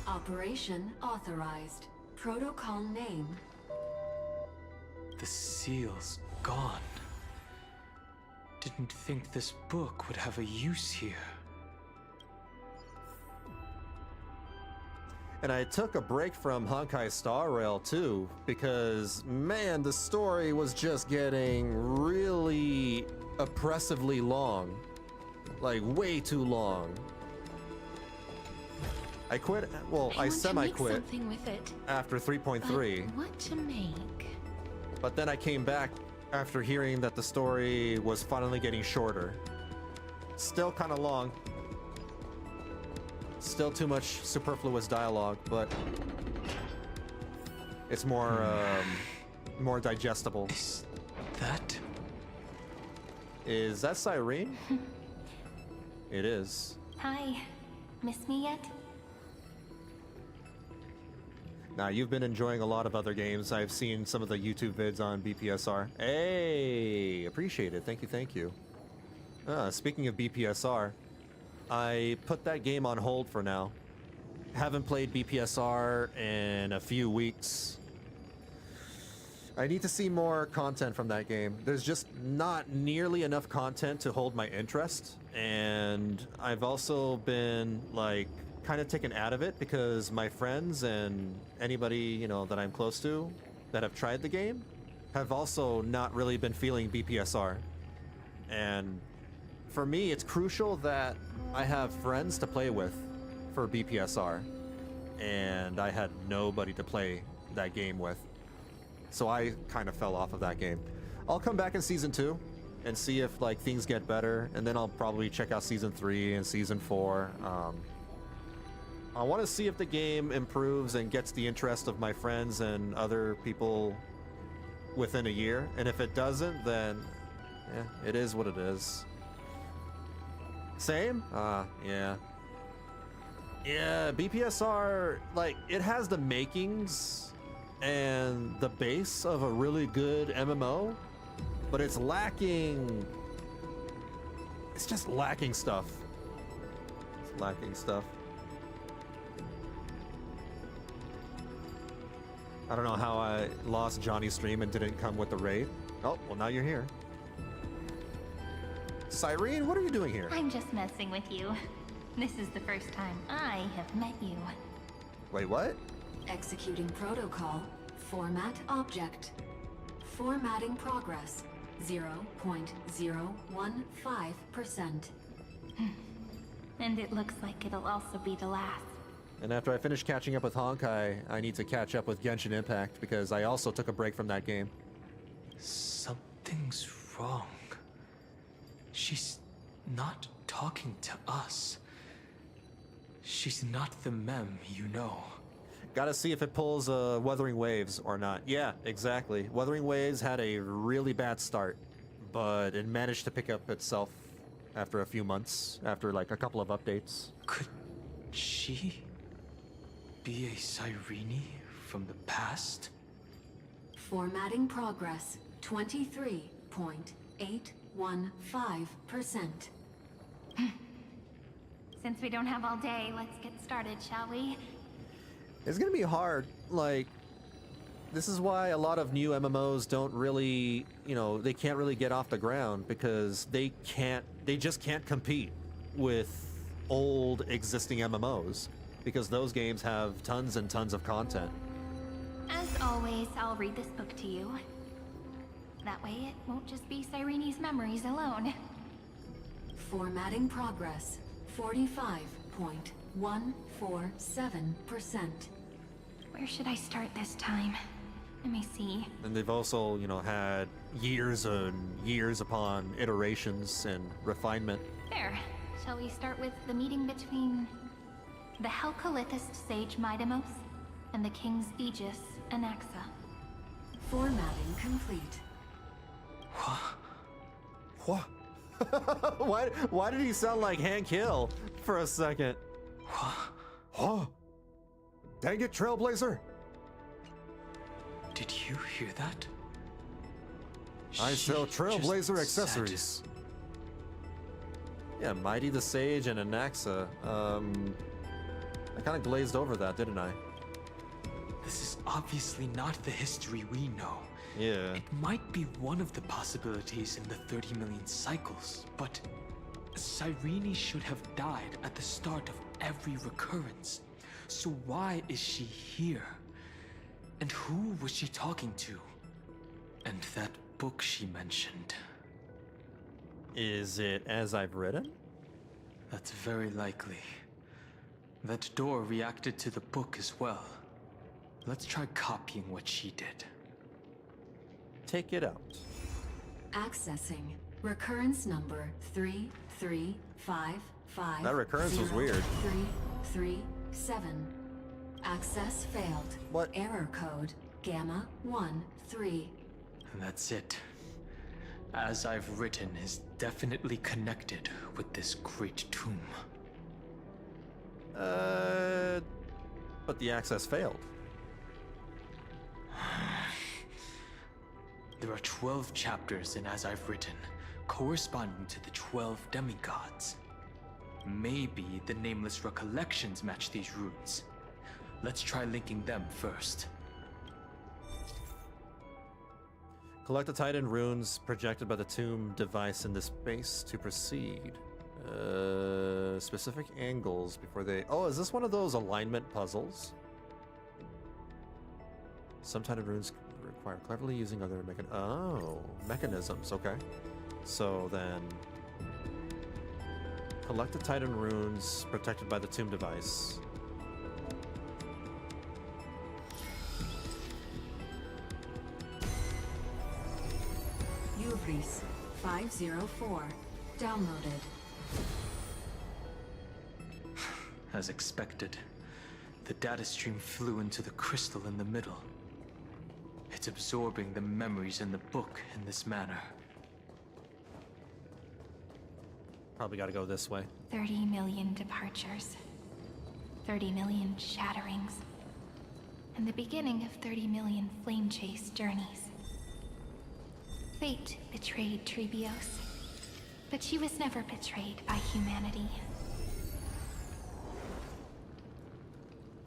Operation authorized. Protocol name. The seal's gone. Didn't think this book would have a use here. And I took a break from Honkai Star Rail too, because man, the story was just getting really oppressively long. Like way too long. I quit, well, I semi-quit something with it. after 3.3. What to make? But then I came back after hearing that the story was finally getting shorter. Still kind of long. Still too much superfluous dialogue, but it's more digestible. Is that Cyrene? It is. Hi. Miss me yet? Now, you've been enjoying a lot of other games. I've seen some of the YouTube vids on BPSR. Hey, appreciate it. Thank you, thank you. Speaking of BPSR, I put that game on hold for now. Haven't played BPSR in a few weeks. I need to see more content from that game. There's just not nearly enough content to hold my interest. And I've also been, like, kind of taken out of it because my friends and anybody, you know, that I'm close to that have tried the game have also not really been feeling BPSR. And for me, it's crucial that I have friends to play with for BPSR. And I had nobody to play that game with. So I kind of fell off of that game. I'll come back in Season 2 and see if, like, things get better. And then I'll probably check out Season 3 and Season 4. I want to see if the game improves and gets the interest of my friends and other people within a year. And if it doesn't, then yeah, it is what it is. Same? Yeah. Yeah, BPSR, like, it has the makings and the base of a really good MMO, but it's lacking... It's just lacking stuff. It's lacking stuff. I don't know how I lost Johnny's stream and didn't come with the raid. Oh, well, now you're here. Cyrene, what are you doing here? I'm just messing with you. This is the first time I have met you. Wait, what? Executing protocol. Format object. Formatting progress. 0.015%. And it looks like it'll also be the last. And after I finish catching up with Honkai, I need to catch up with Genshin Impact because I also took a break from that game. Something's wrong. She's not talking to us. She's not the mem, you know. Gotta see if it pulls Wuthering Waves or not. Yeah, exactly. Wuthering Waves had a really bad start, but it managed to pick up itself after a few months, after like a couple of updates. Could she be a Cyrene from the past? Formatting progress. 23.815%. Since we don't have all day, let's get started, shall we? It's gonna be hard. Like, this is why a lot of new MMOs don't really, you know, they can't really get off the ground because they just can't compete with old existing MMOs because those games have tons and tons of content. As always, I'll read this book to you. That way it won't just be Cyrene's memories alone. Formatting progress. 45.147%. Where should I start this time? Let me see. And they've also, you know, had years and years upon iterations and refinement. There. Shall we start with the meeting between the Helcolithist sage Midamos and the King's Aegis, Anaxa? Formatting complete. What? Why did he sound like Hank Hill for a second? Huh? Dang it, Trailblazer! Did you hear that? I sell She Trailblazer just accessories. Yeah, Mighty the Sage and Anaxa. I kind of glazed over that, didn't I? This is obviously not the history we know. Yeah. It might be one of the possibilities in the 30 million cycles, but Cyrene should have died at the start of every recurrence. So why is she here? And who was she talking to? And that book she mentioned. Is it As I've Written? That's very likely. That door reacted to the book as well. Let's try copying what she did. Take it out. Accessing. Recurrence number 33550. That recurrence was weird. 337. Access failed. What? Error code Gamma 13. And that's it. As I've Written is definitely connected with this great tomb. But the access failed. There are 12 chapters in As I've Written, corresponding to the 12 demigods. Maybe the Nameless Recollections match these runes. Let's try linking them first. Collect the Titan runes projected by the tomb device in this space to proceed. Specific angles before they... Oh, is this one of those alignment puzzles? Some Titan runes require cleverly using other mechanisms. Okay. So then... Collect the Titan runes protected by the tomb device. Ubris 504. Downloaded. As expected, the data stream flew into the crystal in the middle. It's absorbing the memories in the book in this manner. Probably gotta go this way. 30 million departures. 30 million shatterings. And the beginning of 30 million flame chase journeys. Fate betrayed Trebios, but she was never betrayed by humanity.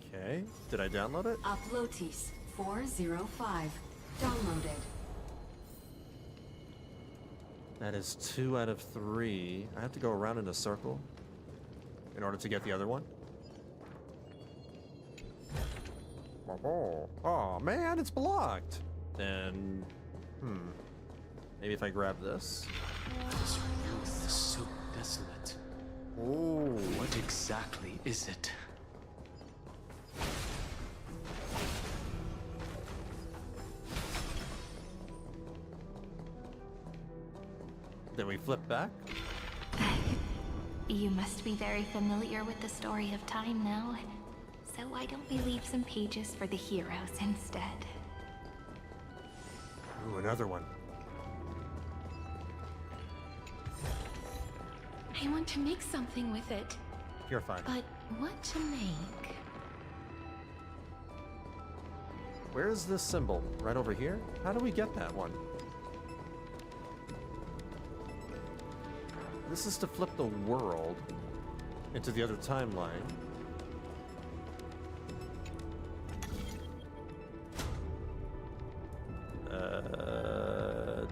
Okay, did I download it? Uplotis 405. Downloaded. That is 2 out of 3. I have to go around in a circle in order to get the other one. Oh man, it's blocked. Then, maybe if I grab this. This earth is so desolate. Oh, what exactly is it? Then we flip back. You must be very familiar with the story of time now. So why don't we leave some pages for the heroes instead? Ooh, another one. I want to make something with it. You're fine. But what to make? Where is this symbol? Right over here? How do we get that one? This is to flip the world into the other timeline.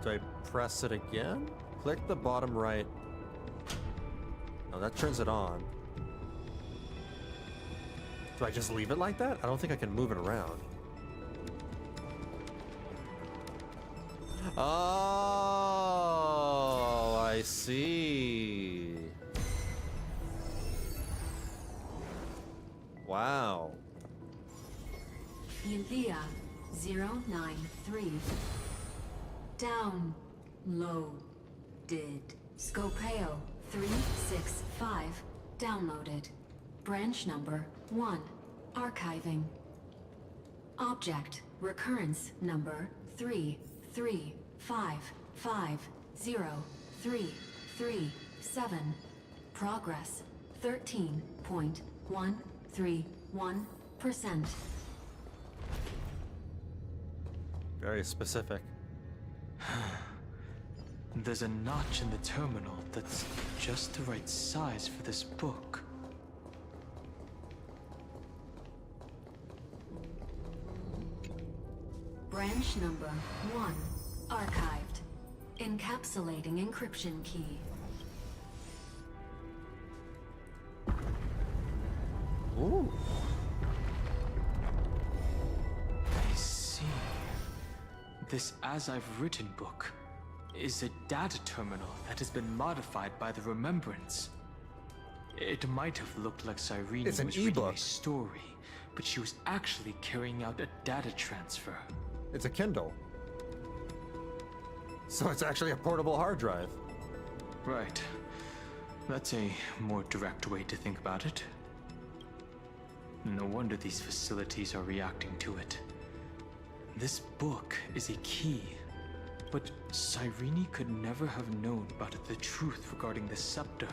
Do I press it again? Click the bottom right. No, that turns it on. Do I just leave it like that? I don't think I can move it around. Oh, I see. Wow. Yulia 093. Downloaded. Scopeo 365. Downloaded. Branch number 1. Archiving. Object recurrence number 335503337. Progress 13.131%. Very specific. There's a notch in the terminal that's just the right size for this book. Branch number 1. Archived. Encapsulating encryption key. Ooh. I see. This As I've Written book is a data terminal that has been modified by the Remembrance. It might have looked like Cyrene It's an was reading e-book. a story, but she was actually carrying out a data transfer. It's a Kindle. So it's actually a portable hard drive. Right. That's a more direct way to think about it. No wonder these facilities are reacting to it. This book is a key, but Cyrene could never have known about the truth regarding the scepter.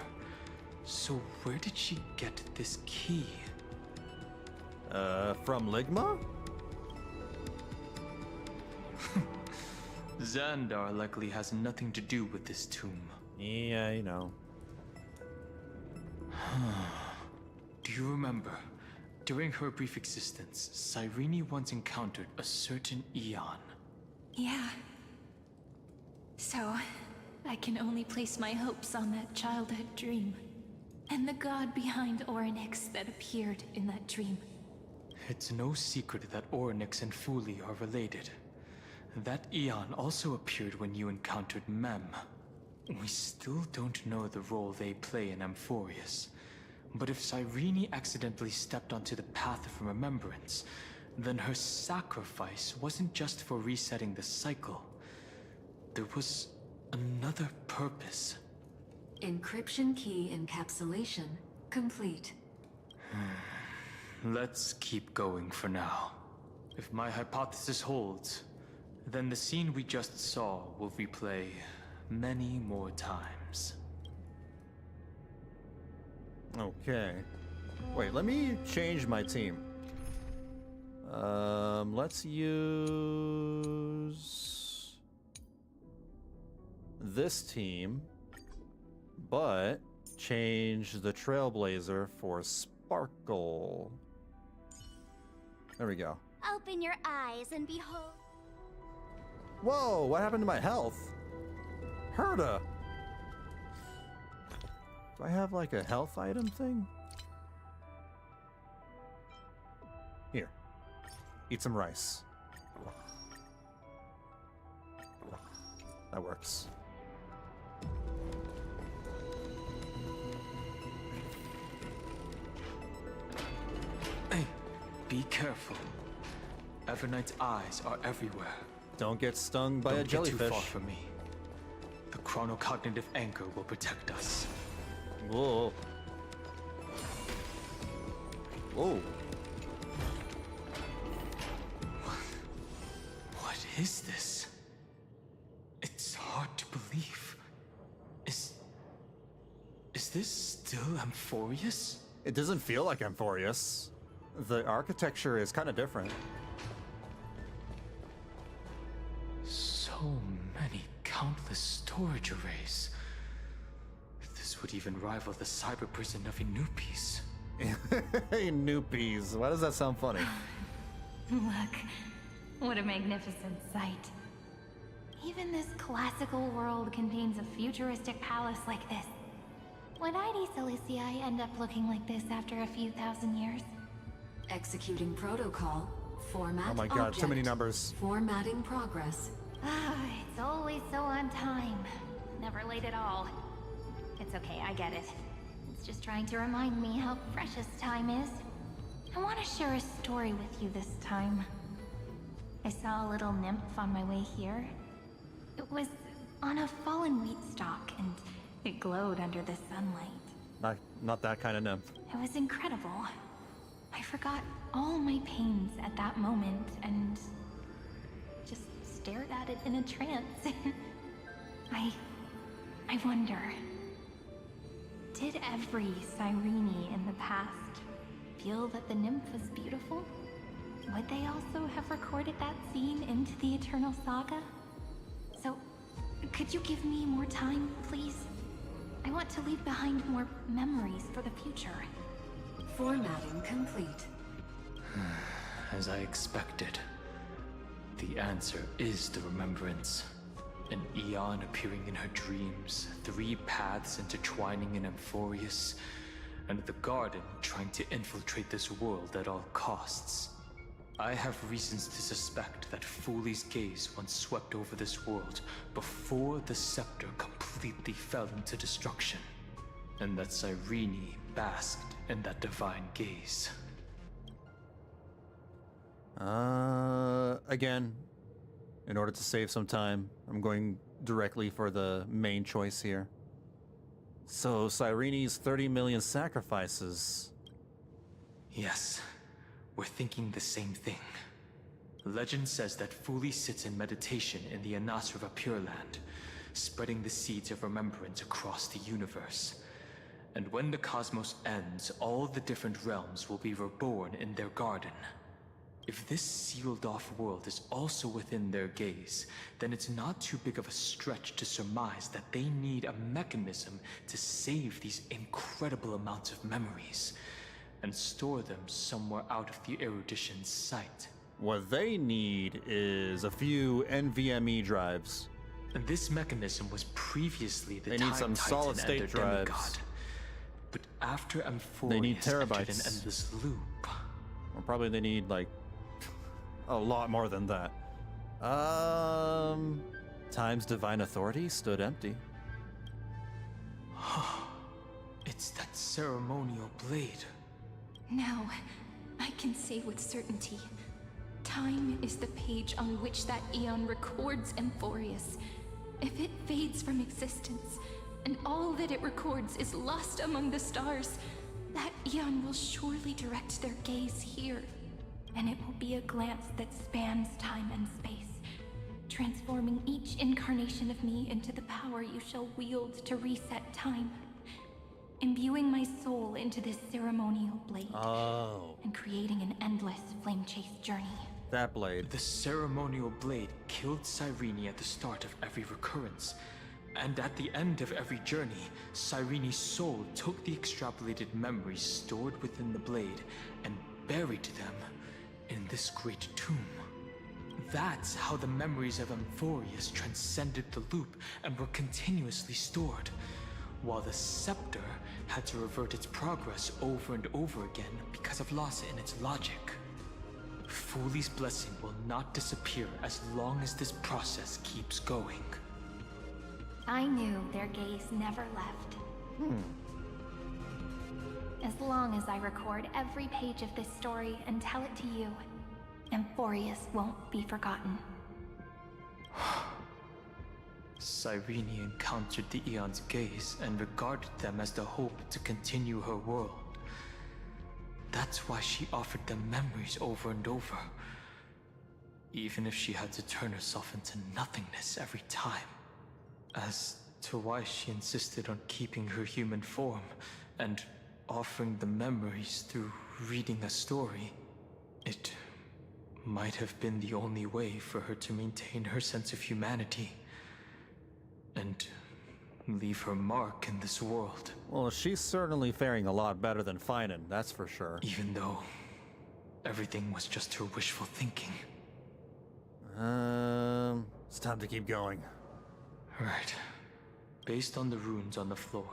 So where did she get this key? From Ligma? Xandar likely has nothing to do with this tomb. Yeah, you know. Do you remember? During her brief existence, Cyrene once encountered a certain Eon. Yeah. So, I can only place my hopes on that childhood dream. And the god behind Orynyx that appeared in that dream. It's no secret that Orynyx and Fuli are related. That Eon also appeared when you encountered Mem. We still don't know the role they play in Amphoreus. But if Cyrene accidentally stepped onto the path of remembrance, then her sacrifice wasn't just for resetting the cycle. There was another purpose. Encryption key encapsulation complete. Let's keep going for now. If my hypothesis holds, then the scene we just saw will replay many more times. Okay. Wait, let me change my team. Let's use this team, but change the Trailblazer for Sparkle. There we go. Open your eyes and behold. Whoa, what happened to my health? Herta! Do I have like a health item thing? Here. Eat some rice. That works. Hey, be careful. Evernight's eyes are everywhere. Don't get stung by a jellyfish. Don't get too far from me. The chronocognitive anchor will protect us. Whoa. Whoa. What is this? It's hard to believe. Is this still Amphoreus? It doesn't feel like Amphoreus. The architecture is kind of different. So many countless storage arrays. This would even rival the cyber prison of Inupis. Inupis. Why does that sound funny? Look, what a magnificent sight. Even this classical world contains a futuristic palace like this. Would ID Silicii end up looking like this after a few thousand years? Executing protocol. Format Oh my god, object. too many numbers. Formatting progress. It's always so on time. Never late at all. It's okay, I get it. It's just trying to remind me how precious time is. I want to share a story with you this time. I saw a little nymph on my way here. It was on a fallen wheat stalk, and it glowed under the sunlight. Not that kind of nymph. It was incredible. I forgot all my pains at that moment and just stared at it in a trance. I wonder, did every Cyrene in the past feel that the nymph was beautiful? Would they also have recorded that scene into the Eternal Saga? So, could you give me more time, please? I want to leave behind more memories for the future. Formatting complete. As I expected, the answer is the remembrance. An Eon appearing in her dreams, 3 paths intertwining in Amphoreus, and the garden trying to infiltrate this world at all costs. I have reasons to suspect that Fooley's gaze once swept over this world before the scepter completely fell into destruction, and that Cyrene basked in that divine gaze. Again, in order to save some time, I'm going directly for the main choice here. So, Cyrene's 30 million sacrifices. Yes, we're thinking the same thing. Legend says that Fooley sits in meditation in the Anasrava Pure Land, spreading the seeds of remembrance across the universe. And when the cosmos ends, all the different realms will be reborn in their garden. If this sealed-off world is also within their gaze, then it's not too big of a stretch to surmise that they need a mechanism to save these incredible amounts of memories and store them somewhere out of the erudition's sight. What they need is a few NVMe drives. And this mechanism was previously the They Time need some Titan solid-state and their drives. demigod. But after Amphoreus They need entered terabytes. an endless loop, Or probably they need, like, a lot more than that. Time's divine authority stood empty. it's that ceremonial blade. Now, I can say with certainty, time is the page on which that Eon records Amphoreus. If it fades from existence, and all that it records is lost among the stars, that Eon will surely direct their gaze here. And it will be a glance that spans time and space, transforming each incarnation of me into the power you shall wield to reset time, imbuing my soul into this ceremonial blade, and creating an endless flame-chased journey. That blade. The ceremonial blade killed Cyrene at the start of every recurrence, and at the end of every journey, Cyrene's soul took the extrapolated memories stored within the blade and buried them in this great tomb. That's how the memories of Amphoreus transcended the loop and were continuously stored, while the scepter had to revert its progress over and over again because of loss in its logic. Fooley's blessing will not disappear as long as this process keeps going. I knew their gaze never left. As long as I record every page of this story and tell it to you, Amphoreus won't be forgotten. Cyrene encountered the Eon's gaze and regarded them as the hope to continue her world. That's why she offered them memories over and over, even if she had to turn herself into nothingness every time. As to why she insisted on keeping her human form and offering the memories through reading a story, it might have been the only way for her to maintain her sense of humanity and leave her mark in this world. Well, she's certainly faring a lot better than Phainon, that's for sure. Even though everything was just her wishful thinking. It's time to keep going. Right. Based on the runes on the floor,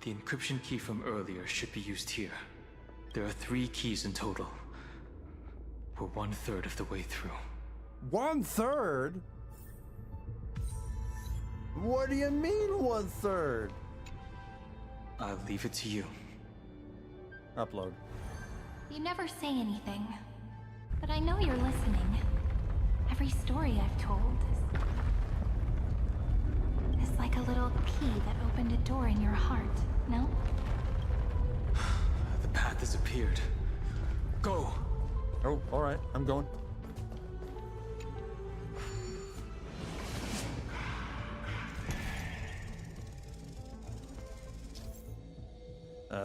the encryption key from earlier should be used here. There are 3 keys in total. We're 1/3 of the way through. 1/3? What do you mean 1/3? I'll leave it to you. Upload. You never say anything, but I know you're listening. Every story I've told is like a little key that opened a door in your heart, no? The path has appeared. Go! Oh, alright, I'm going.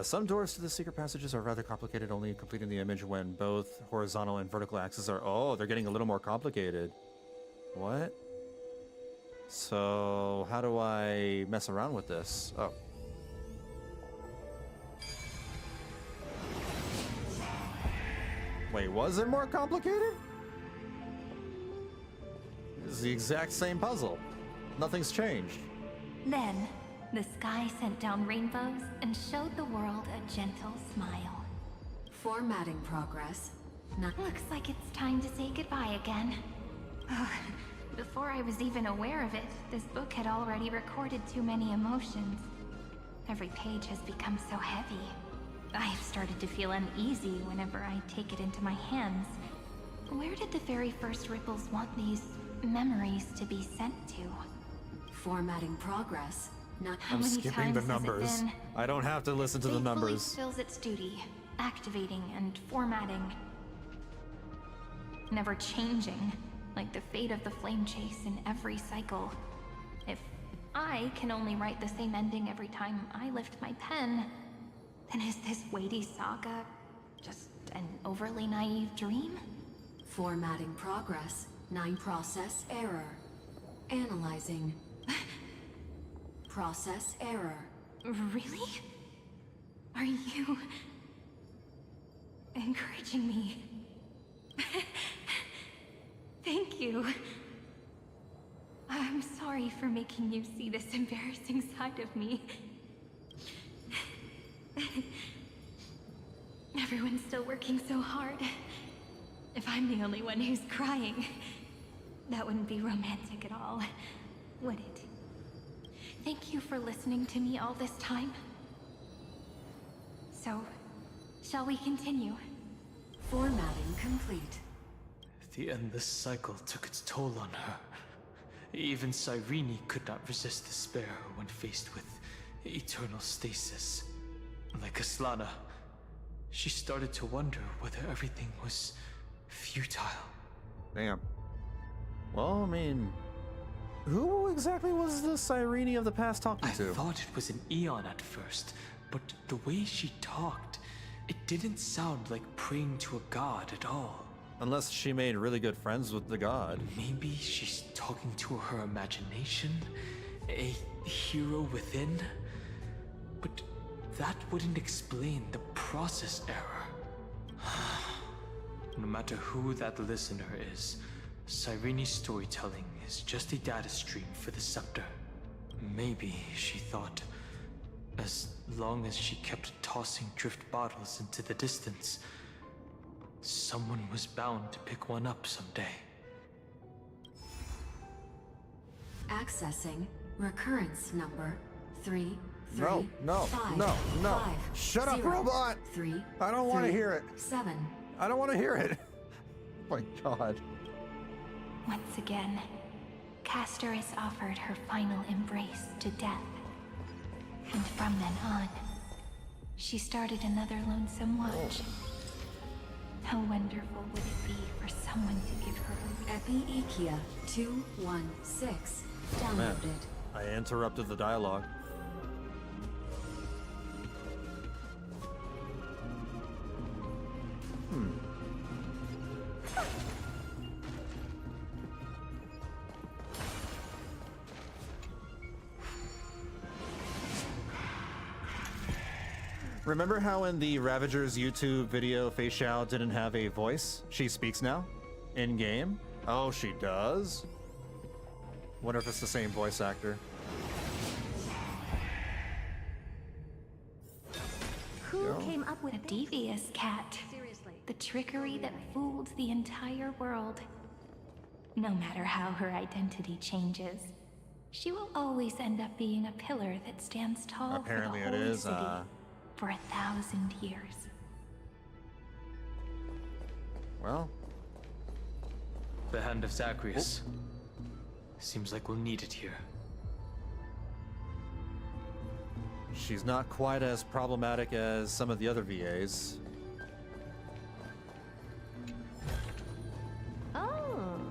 Some doors to the secret passages are rather complicated, only completing the image when both horizontal and vertical axes are... Oh, they're getting a little more complicated. What? So, how do I mess around with this? Oh. Wait, was it more complicated? This is the exact same puzzle. Nothing's changed. Then, the sky sent down rainbows and showed the world a gentle smile. Formatting progress. Looks like it's time to say goodbye again. Before I was even aware of it, this book had already recorded too many emotions. Every page has become so heavy. I have started to feel uneasy whenever I take it into my hands. Where did the very first ripples want these memories to be sent to? Formatting progress. How I'm many skipping times the has it numbers. been? I don't have to listen to the Faithfully numbers. fills its duty, activating and formatting. Never changing, like the fate of the flame chase in every cycle. If I can only write the same ending every time I lift my pen, then is this weighty saga just an overly naive dream? Formatting progress. 9 process error. Analyzing. Process error. Really? Are you encouraging me? Thank you. I'm sorry for making you see this embarrassing side of me. Everyone's still working so hard. If I'm the only one who's crying, that wouldn't be romantic at all, would it? Thank you for listening to me all this time. So, shall we continue? Formatting complete. The endless cycle took its toll on her. Even Cyrene could not resist despair when faced with eternal stasis. Like Aslana, she started to wonder whether everything was futile. Damn. Well, I mean, who exactly was the Cyrene of the past talking to? I thought it was an Eon at first, but the way she talked, it didn't sound like praying to a god at all. Unless she made really good friends with the god. Maybe she's talking to her imagination, a hero within. But that wouldn't explain the process error. No matter who that listener is, Cyrene's storytelling is just a data stream for the scepter. Maybe, she thought, as long as she kept tossing drift bottles into the distance, someone was bound to pick one up someday. Accessing recurrence number 3. No. 5. Shut up, 0, robot! 3. I don't want to hear it. 7. I don't want to hear it. Oh my god. Once again, Castor is offered her final embrace to death. And from then on, she started another lonesome watch. How wonderful would it be for someone to give her Epi-Ikia 216 downloaded. Man, I interrupted the dialogue. Remember how in the Ravager's YouTube video, Fei Xiao didn't have a voice? She speaks now? In-game? Oh, she does? Wonder if it's the same voice actor. Who came up with a devious cat? Seriously. The trickery that fooled the entire world. No matter how her identity changes, she will always end up being a pillar that stands tall Apparently for the it holy is, city for 1,000 years. Well, The hand of Zacharias. Seems like we'll need it here. She's not quite as problematic as some of the other VAs. Oh.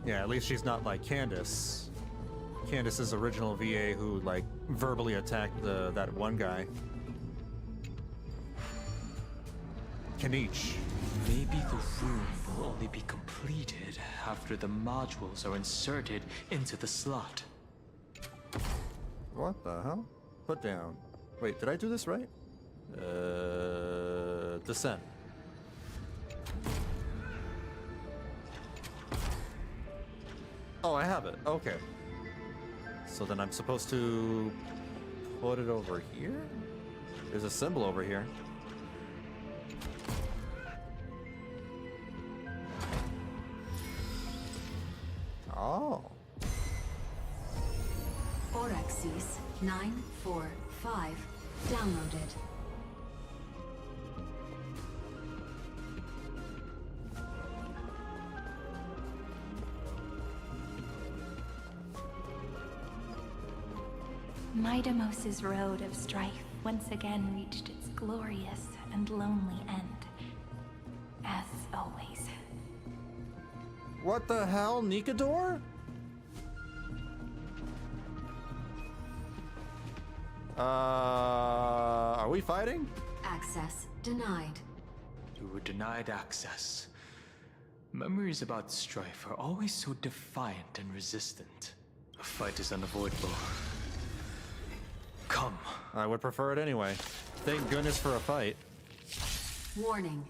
Yeah, at least she's not like Candace. Candace's original VA who like verbally attacked that one guy. Kanich. Maybe the room will only be completed after the modules are inserted into the slot. What the hell? Put down. Wait, did I do this right? Descent. Oh, I have it. Okay. So then I'm supposed to put it over here? There's a symbol over here. Oh. Orexes 945 downloaded. Midamos's road of strife once again reached its glorious and lonely end. As always. What the hell, Nikador? Are we fighting? Access denied. You were denied access. Memories about strife are always so defiant and resistant. A fight is unavoidable. Come. I would prefer it anyway. Thank goodness for a fight. Warning.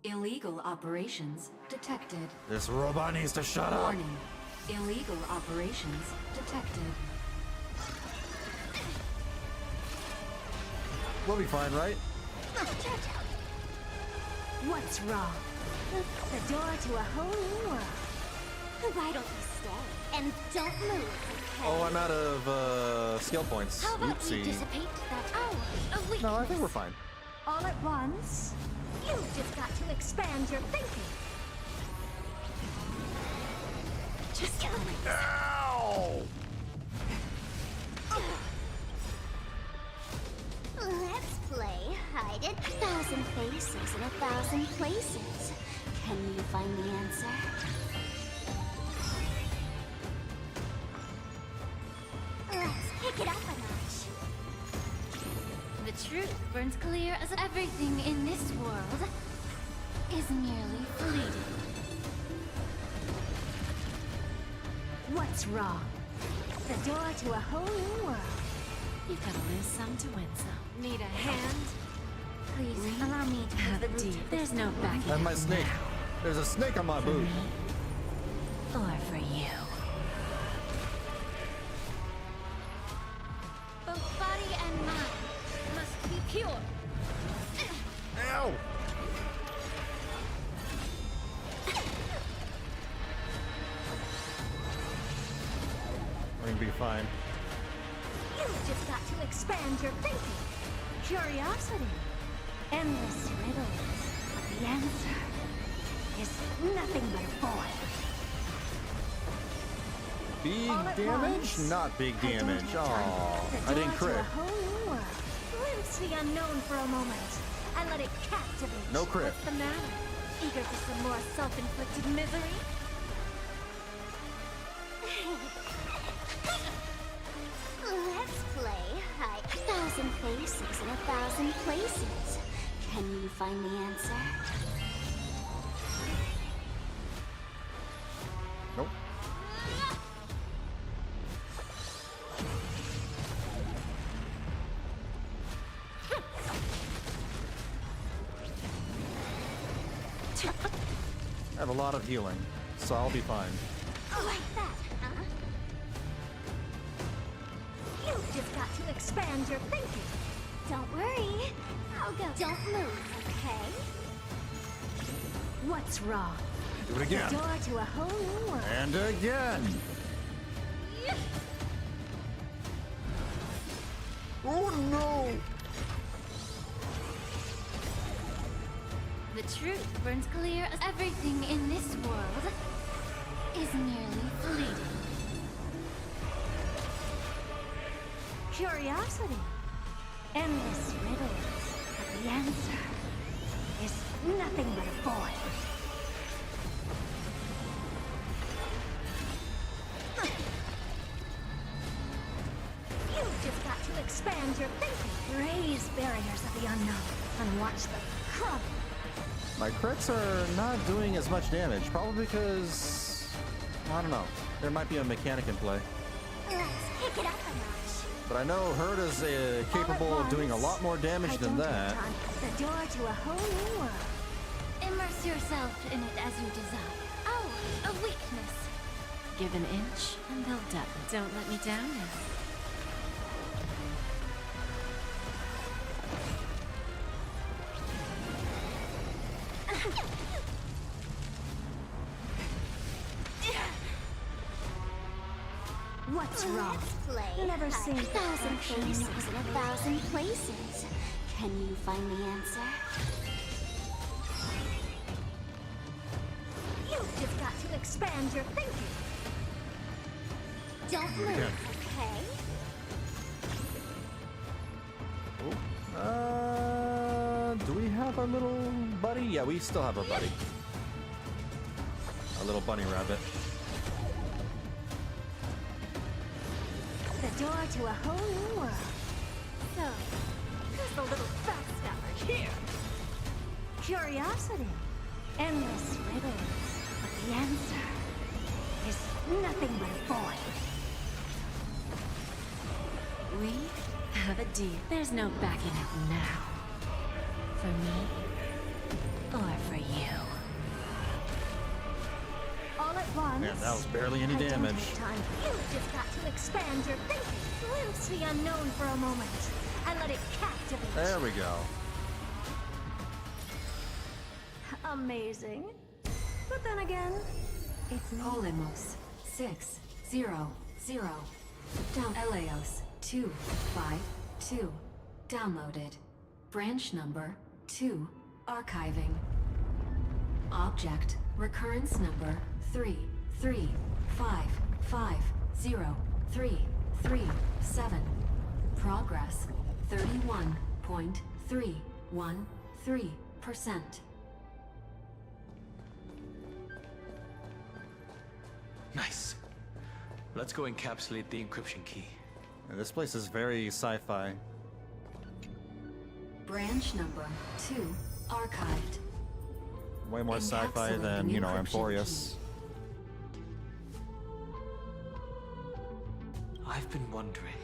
Illegal operations detected. This robot needs to shut up. Warning. Illegal operations detected. We'll be fine, right? What's wrong? The door to a whole new world. Why don't you stay? And don't move, okay? Oh, I'm out of skill points. How about we Oopsie. dissipate that hour of weakness? No, I think we're fine. All at once? You've just got to expand your thinking. Just kill me. Ow! Let's play hide it. 1,000 faces in 1,000 places. Can you find the answer? Let's pick it up a notch. The truth burns clear as everything in this world is merely fleeting. What's wrong? The door to a whole new world. You've got to lose some to win some. Need a hand? Please allow me to have the root. There's no backing. And my snake. There's a snake on my boot. Or for you. Both body and mind must be pure. Ow! We're gonna be fine. You've just got to expand your thinking. Curiosity. Endless riddles. But the answer is nothing but a void. Big All at damage? once. Not big I don't damage. have time. Oh, The I didn't door to crit. a whole new world. Glimpse the unknown for a moment and let it captivate. No crit. What's the matter? Eager for some more self-inflicted misery? Let's play hide 1,000 faces in 1,000 places. Can you find the answer? Nope. I have a lot of healing, so I'll be fine. Like that, huh? You've just got to expand your thinking. Don't worry. I'll go. Don't move, okay? What's wrong? Do it again. The door to a whole new world. And again. Oh no! The truth burns clear as everything in this world is merely fleeting. Curiosity. Endless riddles. But the answer is nothing but a void. You've just got to expand your thinking. Raise barriers of the unknown and watch them crumble. My crits are not doing as much damage, probably because, I don't know, there might be a mechanic in play. Let's kick it up a notch. But I know Herta's capable of doing a lot more damage than that. The door to a whole new world. Immerse yourself in it as you desire. Oh, a weakness. Give an inch and they'll double. Don't let me down now. What's wrong? Play. Never seen 1,000 perfection. faces in 1,000 places. Can you find the answer? You've just got to expand your thinking. Don't move, okay? Do we have our little buddy? Yeah, we still have our buddy. Our little bunny rabbit. The door to a whole new world. So, who's the little backstabber here? Curiosity. Endless riddles. But the answer is nothing but a void. We have a deal. There's no backing out now. For me, or for you. All at once. Man, that was barely any I don't damage. have time. You've just got to expand your thinking. Glimpse the unknown for a moment and let it captivate. There we go. Amazing. But then again, it's not. Polymos 600 down Eleos 252 downloaded. Branch number 2 archiving. Object recurrence number 3355037. Progress 31.313%. Nice. Let's go encapsulate the encryption key. Yeah, this place is very sci-fi. Branch number 2 archived. Way more sci-fi than, you know, Amphoreus. I've been wondering,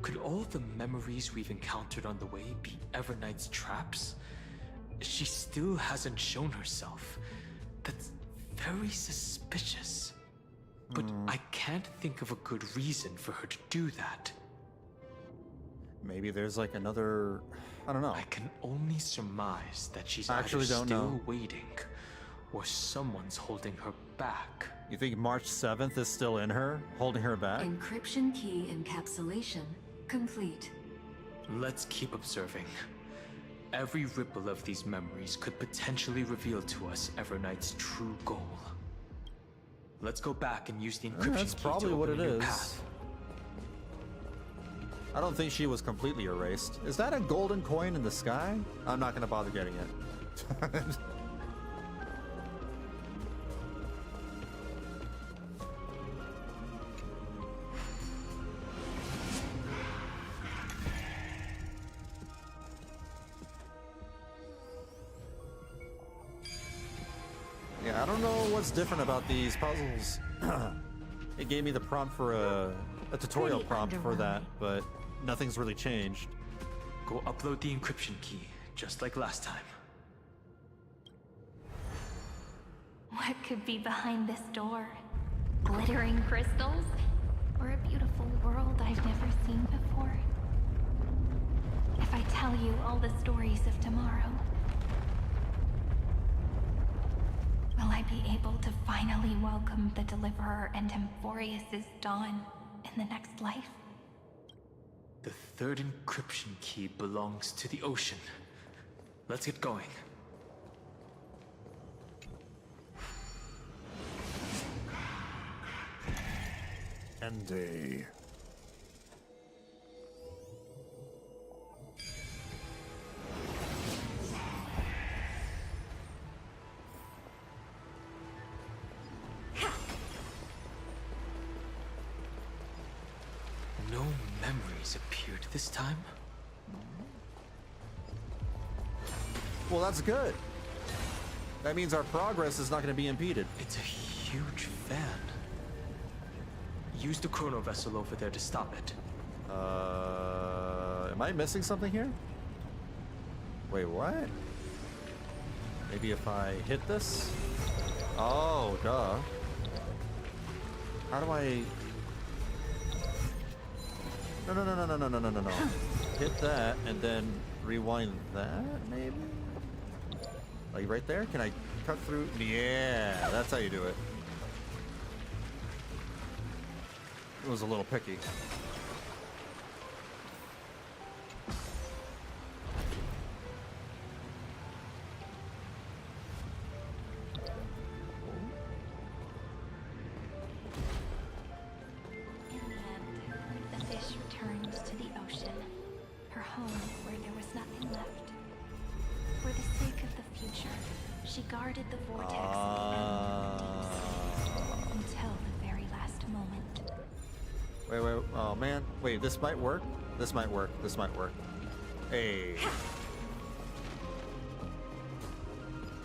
could all the memories we've encountered on the way be Evernight's traps? She still hasn't shown herself. That's very suspicious. But I can't think of a good reason for her to do that. Maybe there's like another... I don't know. I can only surmise that she's I actually either don't still know. waiting, or someone's holding her back. You think March 7th is still in her, holding her back? Encryption key encapsulation complete. Let's keep observing. Every ripple of these memories could potentially reveal to us Evernight's true goal. Let's go back and use the encryption That's key probably to what open it a new is. path. I don't think she was completely erased. Is that a golden coin in the sky? I'm not gonna bother getting it. Yeah, I don't know what's different about these puzzles. It gave me the prompt for a tutorial prompt for that, but nothing's really changed. Go upload the encryption key, just like last time. What could be behind this door? Glittering crystals? Or a beautiful world I've never seen before? If I tell you all the stories of tomorrow, will I be able to finally welcome the Deliverer and Amphoreus' dawn in the next life? The third encryption key belongs to the ocean. Let's get going. Andy. No memories appeared this time. Well, that's good. That means our progress is not going to be impeded. It's a huge fan. Use the chrono vessel over there to stop it. Am I missing something here? Wait, what? Maybe if I hit this? Oh, duh. How do I... No. Hit that and then rewind that, maybe? Like right there? Can I cut through? Yeah, that's how you do it. It was a little picky. In the end, the fish returned to the ocean, her home where there was nothing left. For the sake of the future, she guarded the vortex of the deep sea until the very last moment. Wait, oh man. Wait, this might work. This might work. Hey.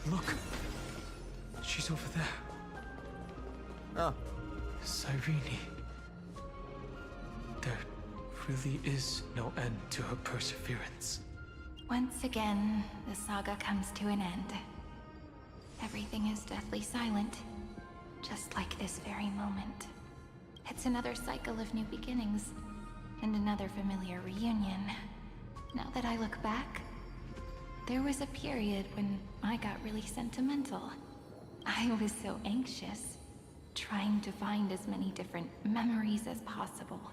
Look. She's over there. Oh. Cyrene. There really is no end to her perseverance. Once again, the saga comes to an end. Everything is deathly silent, just like this very moment. It's another cycle of new beginnings, and another familiar reunion. Now that I look back, there was a period when I got really sentimental. I was so anxious, trying to find as many different memories as possible,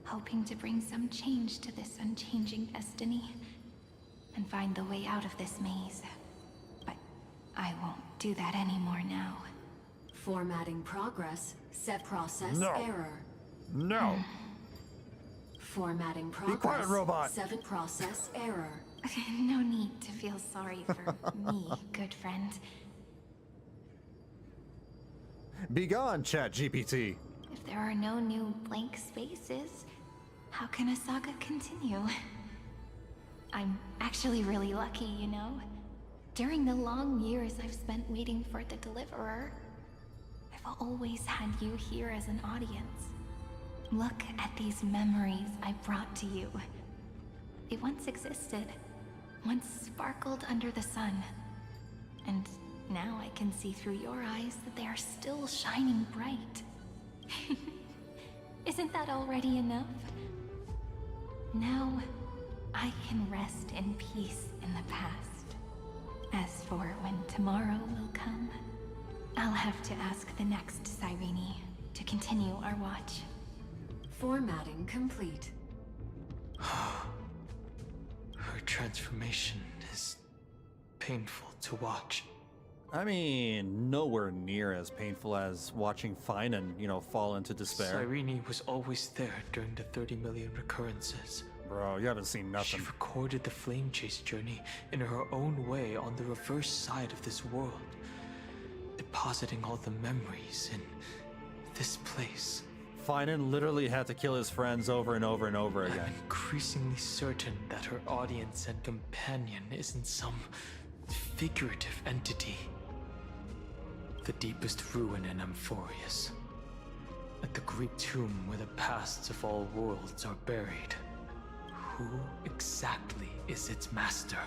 hoping to bring some change to this unchanging destiny, and find the way out of this maze. But I won't do that anymore now. Formatting progress, set process No. error. No. Formatting Be progress, quiet, robot. set process error. No need to feel sorry for me, good friend. Be gone, ChatGPT. If there are no new blank spaces, how can a saga continue? I'm actually really lucky, you know? During the long years I've spent waiting for the Deliverer, I've always had you here as an audience. Look at these memories I brought to you. They once existed, once sparkled under the sun. And now I can see through your eyes that they are still shining bright. Isn't that already enough? Now, I can rest in peace in the past. As for when tomorrow will come, I'll have to ask the next Cyrene to continue our watch. Formatting complete. Her transformation is painful to watch. I mean, nowhere near as painful as watching Phainon, fall into despair. Cyrene was always there during the 30 million recurrences. Bro, you haven't seen nothing. She recorded the flame chase journey in her own way on the reverse side of this world, depositing all the memories in this place. Phainon literally had to kill his friends over and over and over again. I'm increasingly certain that her audience and companion isn't some figurative entity. The deepest ruin in Amphoreus. At the great tomb where the pasts of all worlds are buried. Who exactly is its master?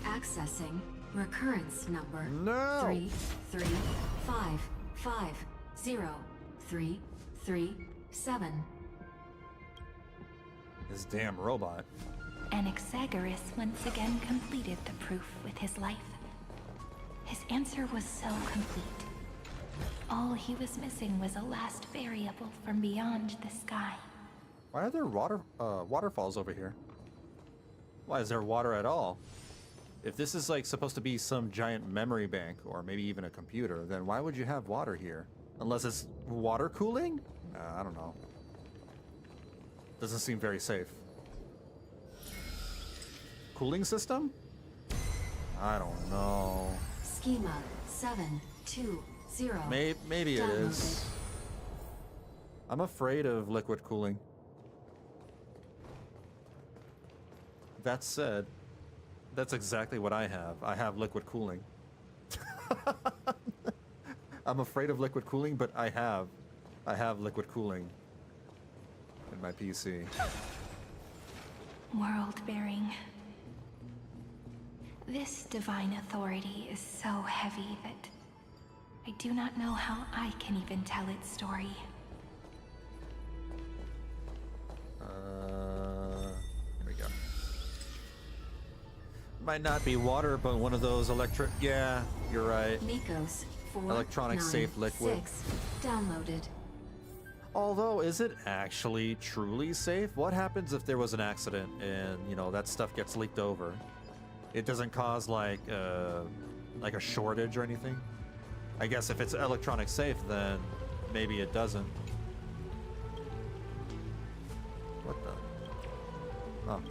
Accessing recurrence number No. 335503337. This damn robot. Anaxagoras once again completed the proof with his life. His answer was so complete. all he was missing was a last variable from beyond the sky. Why are there waterfalls over here? Why is there water at all? If this is like supposed to be some giant memory bank or maybe even a computer, then why would you have water here? Unless it's water cooling? I don't know. Doesn't seem very safe. Cooling system? I don't know. Schema 720. Maybe it is. I'm afraid of liquid cooling. That said, that's exactly what I have. I have liquid cooling. I'm afraid of liquid cooling, but I have liquid cooling in my PC. World-bearing. This divine authority is so heavy that I do not know how I can even tell its story. Here we go. Might not be water, but one of those electric. Yeah, you're right. Nikos 4, Electronic 9, safe liquid. 6. Downloaded. Although, is it actually truly safe? What happens if there was an accident and, you know, that stuff gets leaked over? It doesn't cause like a shortage or anything? I guess if it's electronic safe, then maybe it doesn't. What the? Oh.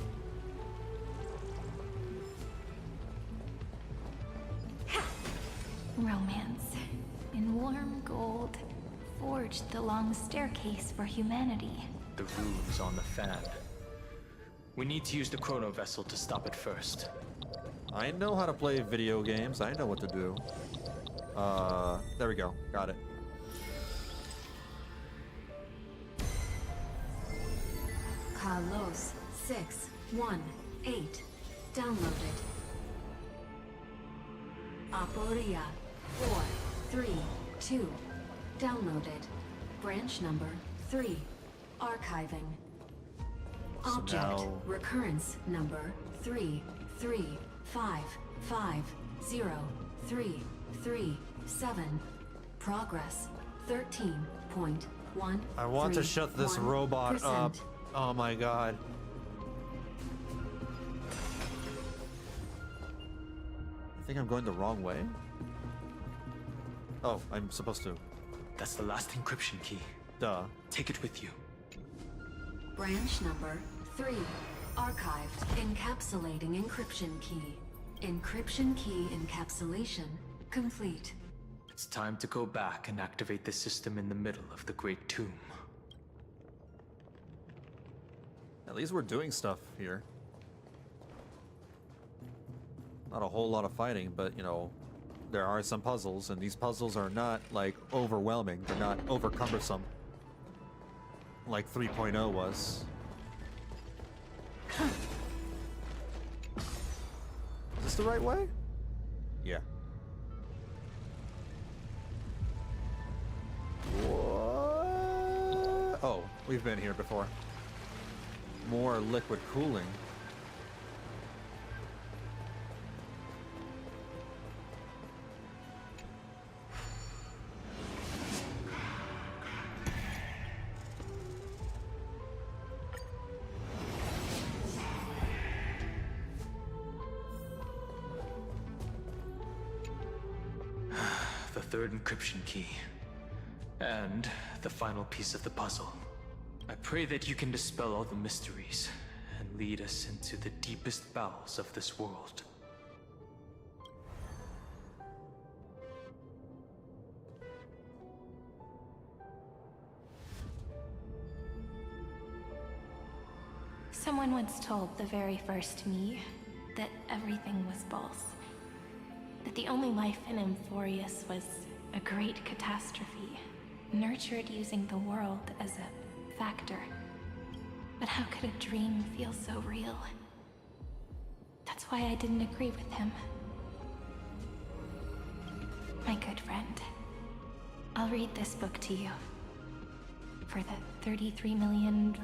Romance. In warm gold, forged the long staircase for humanity. The rune's on the fan. We need to use the chrono vessel to stop it first. I know how to play video games. I know what to do. There we go. Got it. Carlos 618. Downloaded. Aporia 432. Downloaded. Branch number 3. Archiving. Object now... recurrence number 335503337. Progress 13.1. I want to shut this robot up. Oh my god. I think I'm going the wrong way. Oh, I'm supposed to. That's the last encryption key. Duh. Take it with you. Branch number 3. Archived. Encapsulating encryption key. Encryption key encapsulation complete. It's time to go back and activate the system in the middle of the Great Tomb. At least we're doing stuff here. Not a whole lot of fighting, but you know, there are some puzzles, and these puzzles are not like overwhelming. They're not over cumbersome like 3.0 was. Is this the right way? Yeah. What? Oh, we've been here before. More liquid cooling. The third encryption key. And the final piece of the puzzle. I pray that you can dispel all the mysteries and lead us into the deepest bowels of this world. Someone once told the very first me that everything was false. That the only life in Amphoreus was a great catastrophe, nurtured using the world as a factor. But how could a dream feel so real? That's why I didn't agree with him. My good friend, I'll read this book to you. For the 33,500,000, and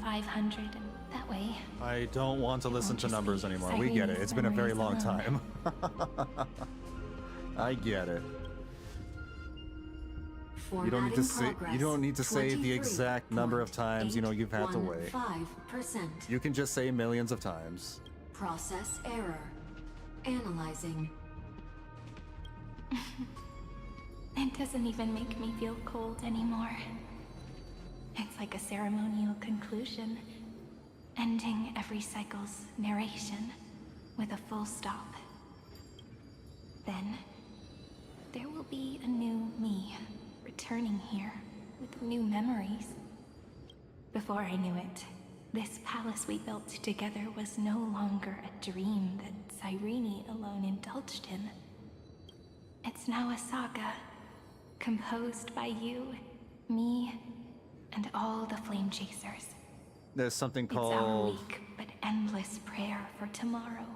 that way... I don't want to listen to numbers anymore. We get it. It's been a very long time. You don't need to say. You don't need to say the exact number of times. You know you've had to wait. 5%. You can just say millions of times. Process error. Analyzing. It doesn't even make me feel cold anymore. It's like a ceremonial conclusion, ending every cycle's narration with a full stop. Then, there will be a new me returning here with new memories. Before I knew it, this palace we built together was no longer a dream that Cyrene alone indulged in. It's now a saga, composed by you, me, and all the flame chasers. There's something It's our called weak but endless prayer for tomorrow.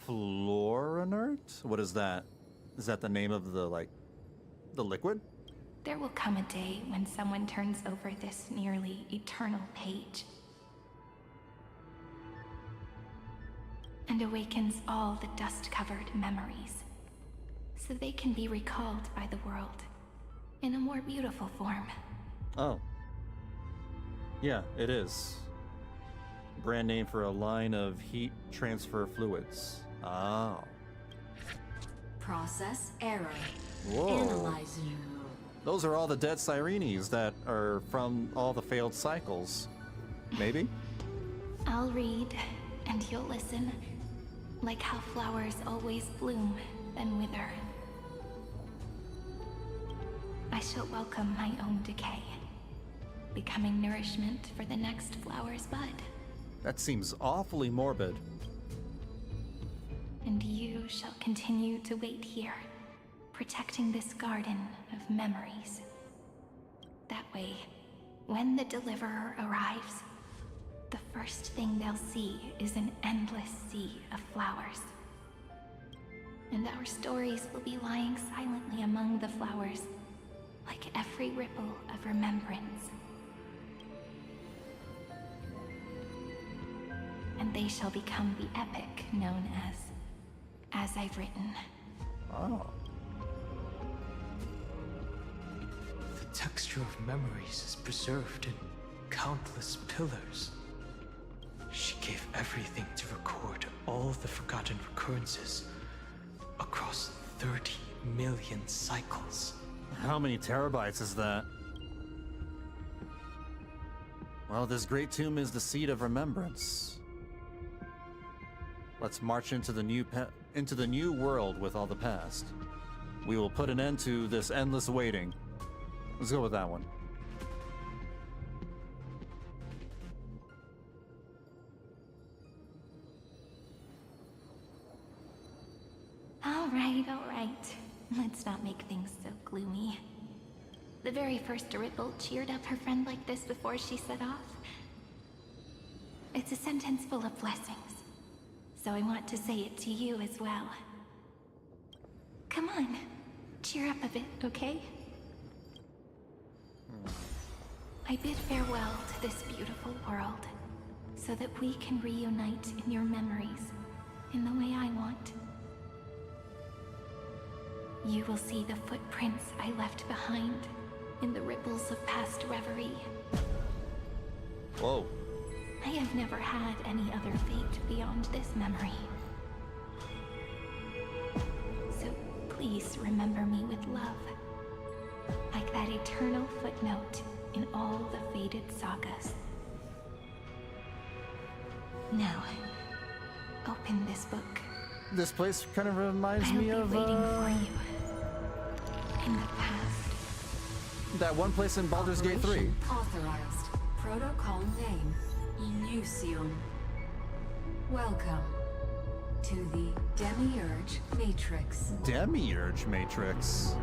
Florinert? What is that? Is that the name of the liquid? There will come a day when someone turns over this nearly eternal page and awakens all the dust-covered memories, so they can be recalled by the world in a more beautiful form. Oh. Yeah, it is. Brand name for a line of heat transfer fluids. Oh. Process error. Whoa. Analyzing. Those are all the dead Cyrenes that are from all the failed cycles. Maybe? I'll read, and you'll listen, like how flowers always bloom, then wither. I shall welcome my own decay, becoming nourishment for the next flower's bud. That seems awfully morbid. And you shall continue to wait here, protecting this garden of memories. That way, when the Deliverer arrives, the first thing they'll see is an endless sea of flowers. And our stories will be lying silently among the flowers, like every ripple of remembrance. And they shall become the epic known as I've written. Oh. The texture of memories is preserved in countless pillars. She gave everything to record all the forgotten recurrences across 30 million cycles. How many terabytes is that? Well, this great tomb is the seat of remembrance. Let's march into the new world with all the past. We will put an end to this endless waiting. Let's go with that one. All right. Let's not make things so gloomy. The very first Ripple cheered up her friend like this before she set off. It's a sentence full of blessings, so I want to say it to you as well. Come on, cheer up a bit, okay? I bid farewell to this beautiful world, so that we can reunite in your memories, in the way I want. You will see the footprints I left behind in the ripples of past reverie. Whoa. I have never had any other fate beyond this memory. So please remember me with love, like that eternal footnote in all the faded sagas. Now, open this book. This place kind of reminds me of I'll be waiting for you. In the past. That one place in Baldur's Gate 3. Authorized. Protocol name, Illusion. Welcome to the Demiurge Matrix. Demiurge Matrix.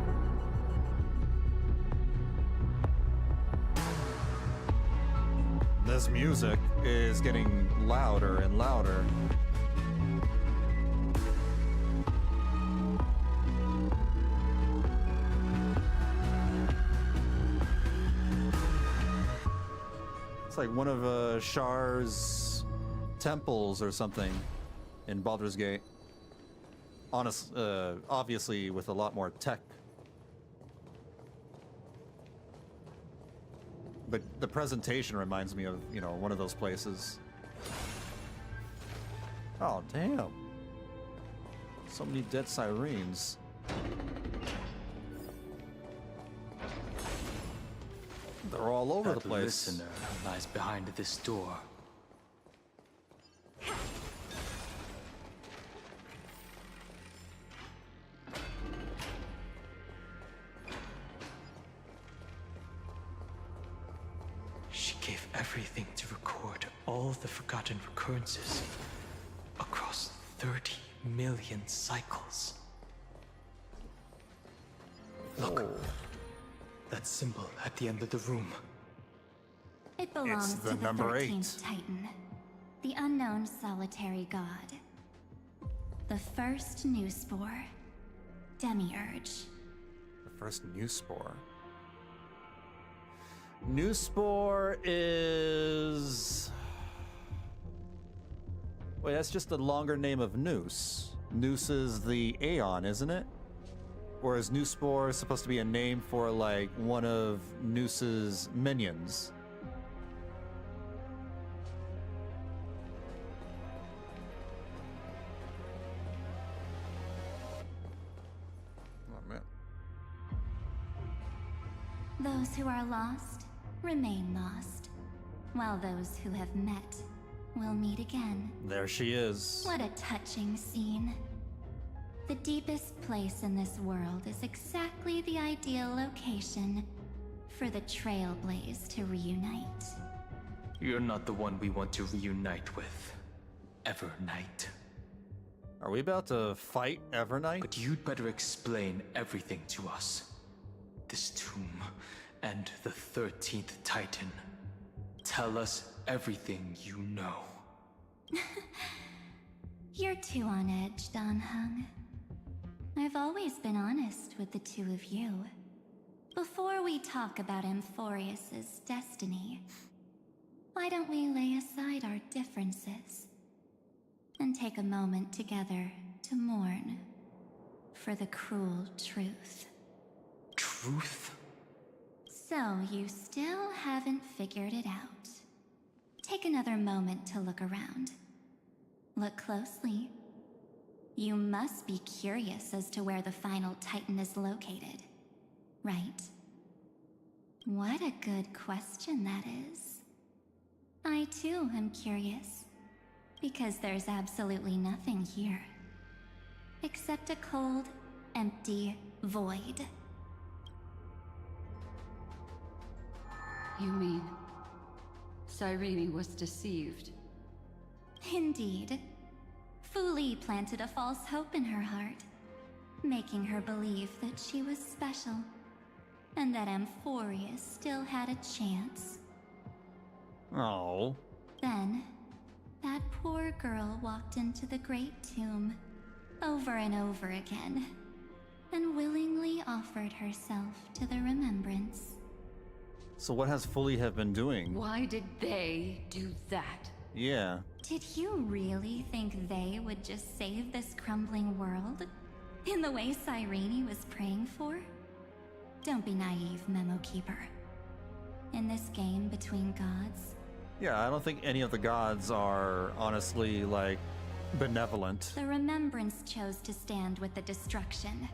This music is getting louder and louder. It's like one of Shar's temples or something in Baldur's Gate. Obviously with a lot more tech. But the presentation reminds me of, you know, one of those places. Oh, damn. So many dead Cyrenes. They're all over the place. The listener lies behind this door. She gave everything to record all the forgotten recurrences across 30 million cycles. Look. Oh. That symbol at the end of the room. It belongs It's the to the number 13th 8. Titan, the unknown solitary god. The first new spore, Demiurge. The first new spore. New spore is... Wait, that's just the longer name of Noose. Noose is the Aeon, isn't it? Whereas New Spore is supposed to be a name for, like, one of Noose's minions. Oh, man. Those who are lost remain lost, while those who have met will meet again. There she is. What a touching scene. The deepest place in this world is exactly the ideal location for the Trailblaze to reunite. You're not the one we want to reunite with, Evernight. Are we about to fight Evernight? But you'd better explain everything to us. This tomb and the 13th Titan. Tell us everything you know. You're too on edge, Dan Heng. I've always been honest with the two of you. Before we talk about Amphoreus' destiny, why don't we lay aside our differences and take a moment together to mourn for the cruel truth? Truth? So you still haven't figured it out. Take another moment to look around. Look closely. You must be curious as to where the final Titan is located, right? What a good question that is. I too am curious, because there's absolutely nothing here, except a cold, empty void. You mean Cyrene was deceived? Indeed. Fu Li planted a false hope in her heart, making her believe that she was special, and that Amphoreus still had a chance. Oh. Then, that poor girl walked into the Great Tomb, over and over again, and willingly offered herself to the remembrance. So what has Fully have been doing? Why did they do that? Yeah. Did you really think they would just save this crumbling world? In the way Cyrene was praying for? Don't be naive, Memo Keeper. In this game between gods... Yeah, I don't think any of the gods are honestly, like, benevolent. The Remembrance chose to stand with the destruction.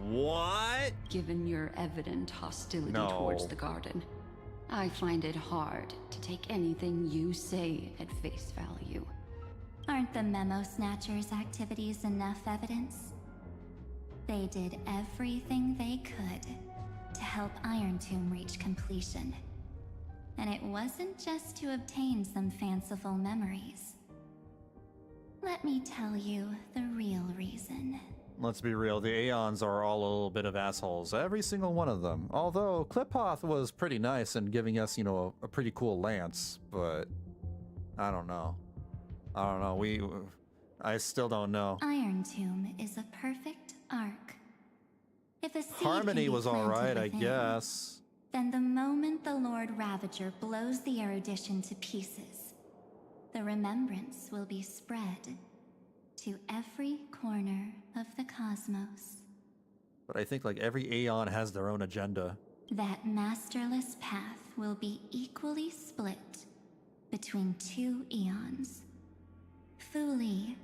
What? Given your evident hostility towards the garden, I find it hard to take anything you say at face value. Aren't the Memo Snatchers' activities enough evidence? They did everything they could to help Iron Tomb reach completion. And it wasn't just to obtain some fanciful memories. Let me tell you the real reason. Let's be real, the Aeons are all a little bit of assholes. Every single one of them. Although, Kliphoth was pretty nice in giving us, you know, a pretty cool lance, but... I don't know. I still don't know. Iron Tomb is a perfect arc. If a seed Harmony can be was alright, I planted within, guess. then the moment the Lord Ravager blows the erudition to pieces, the remembrance will be spread to every corner of the cosmos. But I think, like, every Aeon has their own agenda. that masterless path will be equally split between 2 eons. Fu Li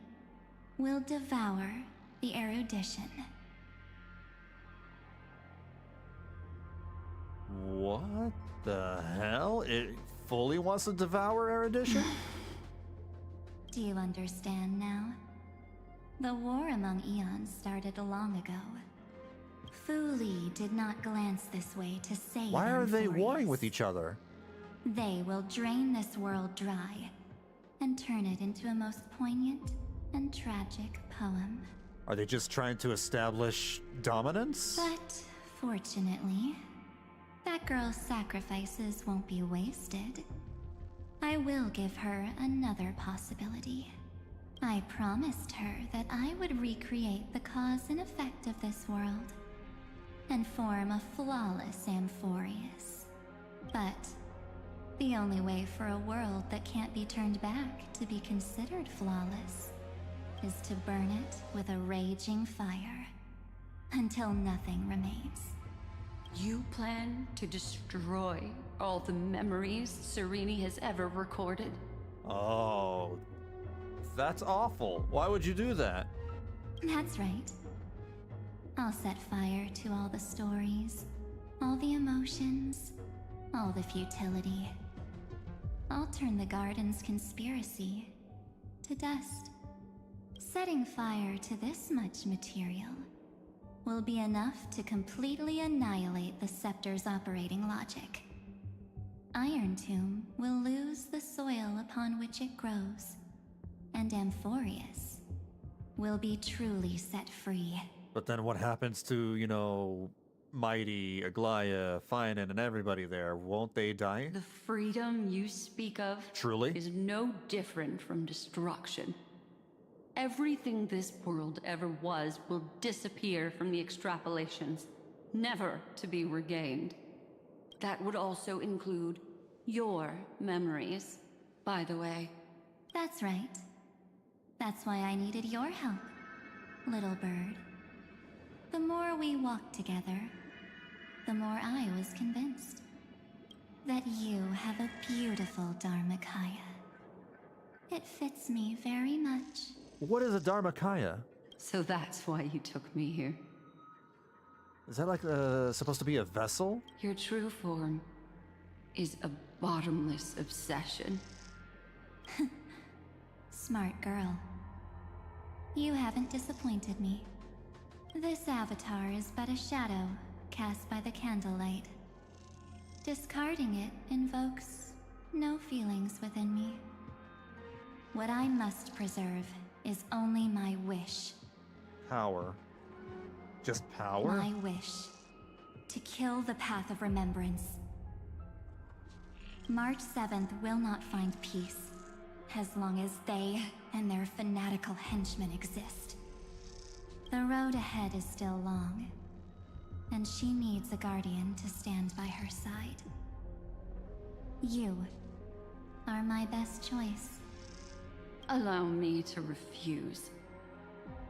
will devour the erudition. What the hell? It fully wants to devour erudition? Do you understand now? The war among eons started long ago. Fu Li did not glance this way to save Why are they Amphoreus. warring with each other? They will drain this world dry and turn it into a most poignant and tragic poem. Are they just trying to establish dominance? But fortunately, that girl's sacrifices won't be wasted. I will give her another possibility. I promised her that I would recreate the cause and effect of this world and form a flawless Amphoreus. But the only way for a world that can't be turned back to be considered flawless is to burn it with a raging fire until nothing remains. You plan to destroy all the memories Cyrene has ever recorded? Oh, that's awful. Why would you do that? That's right. I'll set fire to all the stories, all the emotions, all the futility. I'll turn the garden's conspiracy to dust. Setting fire to this much material will be enough to completely annihilate the scepter's operating logic. Iron Tomb will lose the soil upon which it grows, and Amphoreus will be truly set free. But then what happens to, you know, Mighty, Aglaya, Phainon, and everybody there? Won't they die? The freedom you speak of Truly? is no different from destruction. Everything this world ever was will disappear from the extrapolations, never to be regained. That would also include your memories, by the way. That's right. That's why I needed your help, little bird. The more we walked together, the more I was convinced that you have a beautiful Dharmakaya. It fits me very much. What is a Dharmakaya? So that's why you took me here. Is that like supposed to be a vessel? Your true form is a bottomless obsession. Smart girl. You haven't disappointed me. This avatar is but a shadow cast by the candlelight. Discarding it invokes no feelings within me. What I must preserve is only my wish. Power. Just power? My wish. To kill the path of remembrance. March 7th will not find peace, as long as they and their fanatical henchmen exist. The road ahead is still long, and she needs a guardian to stand by her side. You are my best choice. Allow me to refuse.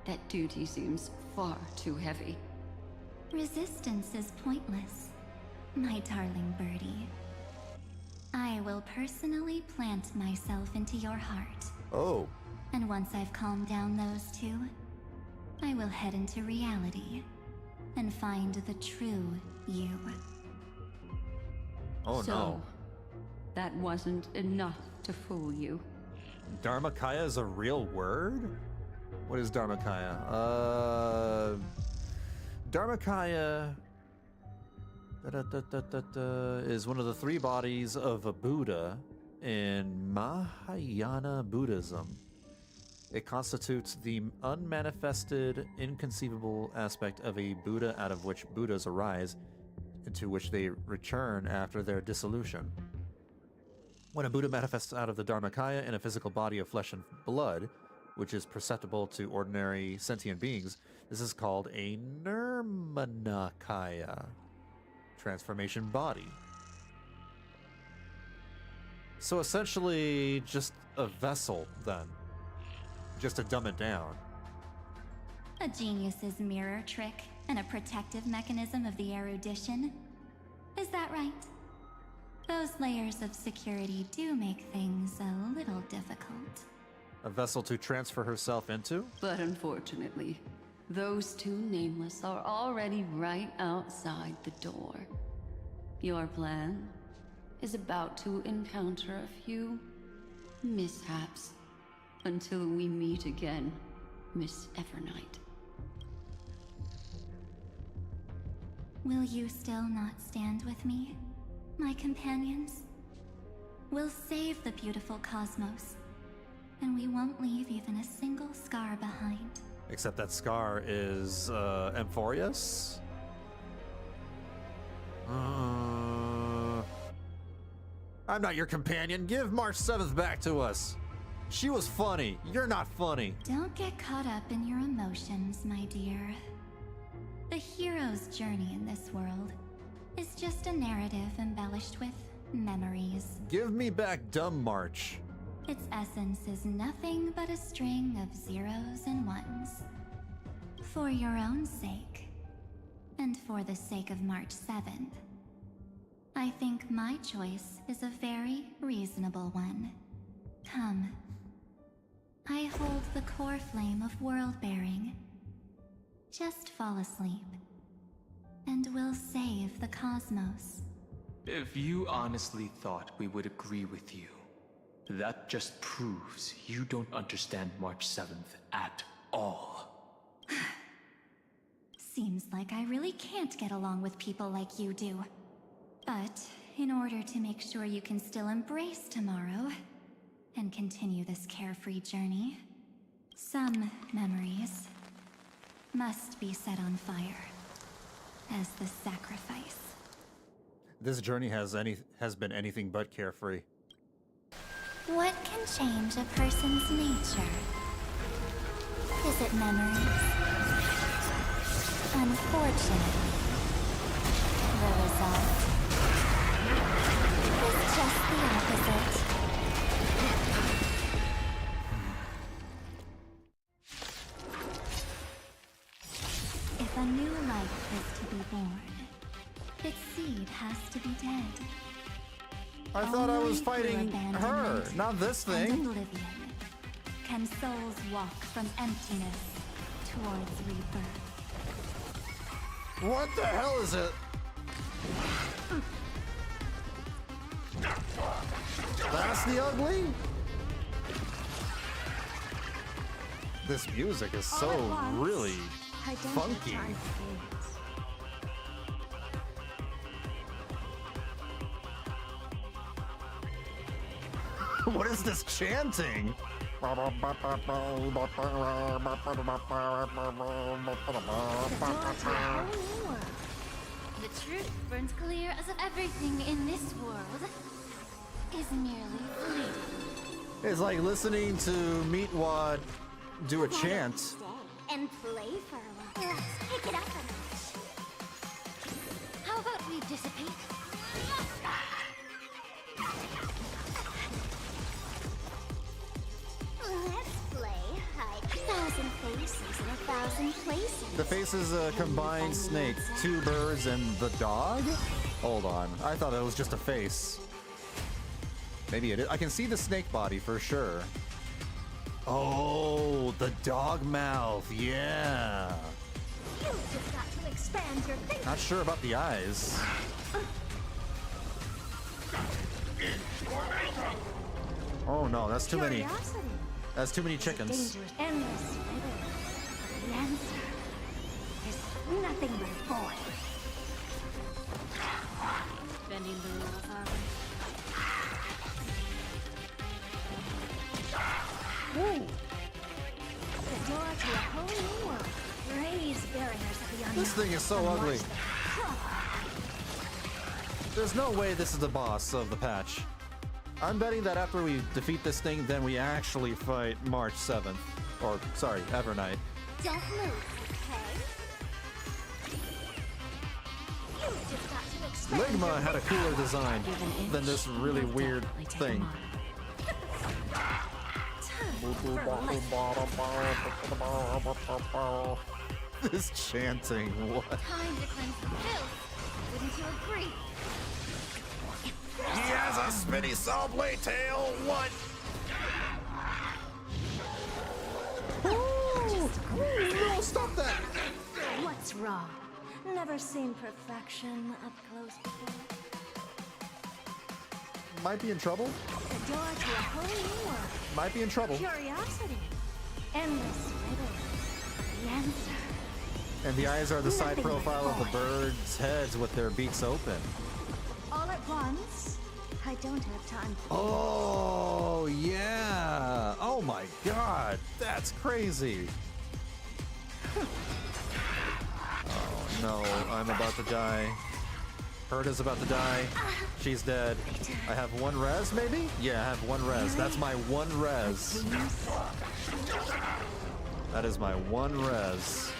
That duty seems far too heavy. Resistance is pointless, my darling birdie. I will personally plant myself into your heart. Oh. And once I've calmed down those two, I will head into reality and find the true you. Oh so, no. That wasn't enough to fool you. Dharmakaya is a real word? What is Dharmakaya? Dharmakaya is one of the 3 bodies of a Buddha in Mahayana Buddhism. It constitutes the unmanifested, inconceivable aspect of a Buddha out of which Buddhas arise, into which they return after their dissolution. When a Buddha manifests out of the Dharmakaya in a physical body of flesh and blood, which is perceptible to ordinary sentient beings, this is called a Nirmanakaya, transformation body. So essentially just a vessel then, just to dumb it down. A genius's mirror trick and a protective mechanism of the erudition. Is that right? Those layers of security do make things a little difficult. A vessel to transfer herself into? But unfortunately, those two nameless are already right outside the door. Your plan is about to encounter a few mishaps until we meet again, Miss Evernight. Will you still not stand with me, my companions? We'll save the beautiful cosmos, and we won't leave even a single scar behind. Except that scar is, Amphoreus? I'm not your companion. Give March 7th back to us. She was funny. You're not funny. Don't get caught up in your emotions, my dear. The hero's journey in this world is just a narrative embellished with memories. Give me back dumb March. Its essence is nothing but a string of zeros and ones. For your own sake, and for the sake of March 7th, I think my choice is a very reasonable one. Come. I hold the core flame of world-bearing. Just fall asleep, and we'll save the cosmos. If you honestly thought we would agree with you, that just proves you don't understand March 7th at all. Seems like I really can't get along with people like you do. But in order to make sure you can still embrace tomorrow and continue this carefree journey, some memories must be set on fire as the sacrifice. This journey has been anything but carefree. What can change a person's nature? Is it memories? Unfortunately, the result is just the opposite. If a new life is to be born, its seed has to be dead. I thought I was Only fighting through her, abandonment not this and thing. oblivion can souls walk from emptiness towards rebirth. What the hell is it? That's the ugly? This music is so really funky. What is this chanting? The truth burns clear as if everything in this world is merely fleeting. It's like listening to Meatwad do a chant. And play for a while. Let's pick it up a notch. How about we dissipate? Let's play hide 1,000 faces in 1,000 places. The faces combined snake, two birds, and the dog? Hold on. I thought it was just a face. Maybe it is. I can see the snake body for sure. Oh, the dog mouth. Yeah. You just got to expand your thinking. Not sure about the eyes. Oh no, that's too many. Curiosity. That's too many chickens. Dangerous, endless riddle. But the answer is nothing but a boy. Bending the rules, are we? Ooh. The door to a whole new world. Raise barriers of the unknown. This thing is so And ugly. watch them crumble. There's no way this is the boss of the patch. I'm betting that after we defeat this thing, then we actually fight March 7th. Or, sorry, Evernight. Don't move, okay? You just got to expand Ligma your had a thinking. cooler design than this really weird thing. This chanting, what? Time to cleanse the filth Wouldn't you agree? He has a spinny saw blade tail. What? No, stop that! What's wrong? Never seen perfection up close before. Might be in trouble. The door to a whole new world. Might be in trouble. Curiosity. Endless riddles. The answer. And the eyes are the side Nothing profile of the but birds' heads with their beaks open. All at once? I don't have time for Oh, yeah. Oh my god. That's crazy. Oh no, I'm about to die. Herta's about to die. She's dead. I have one res, maybe? Yeah, I have one res. That's my one res. That is my one res.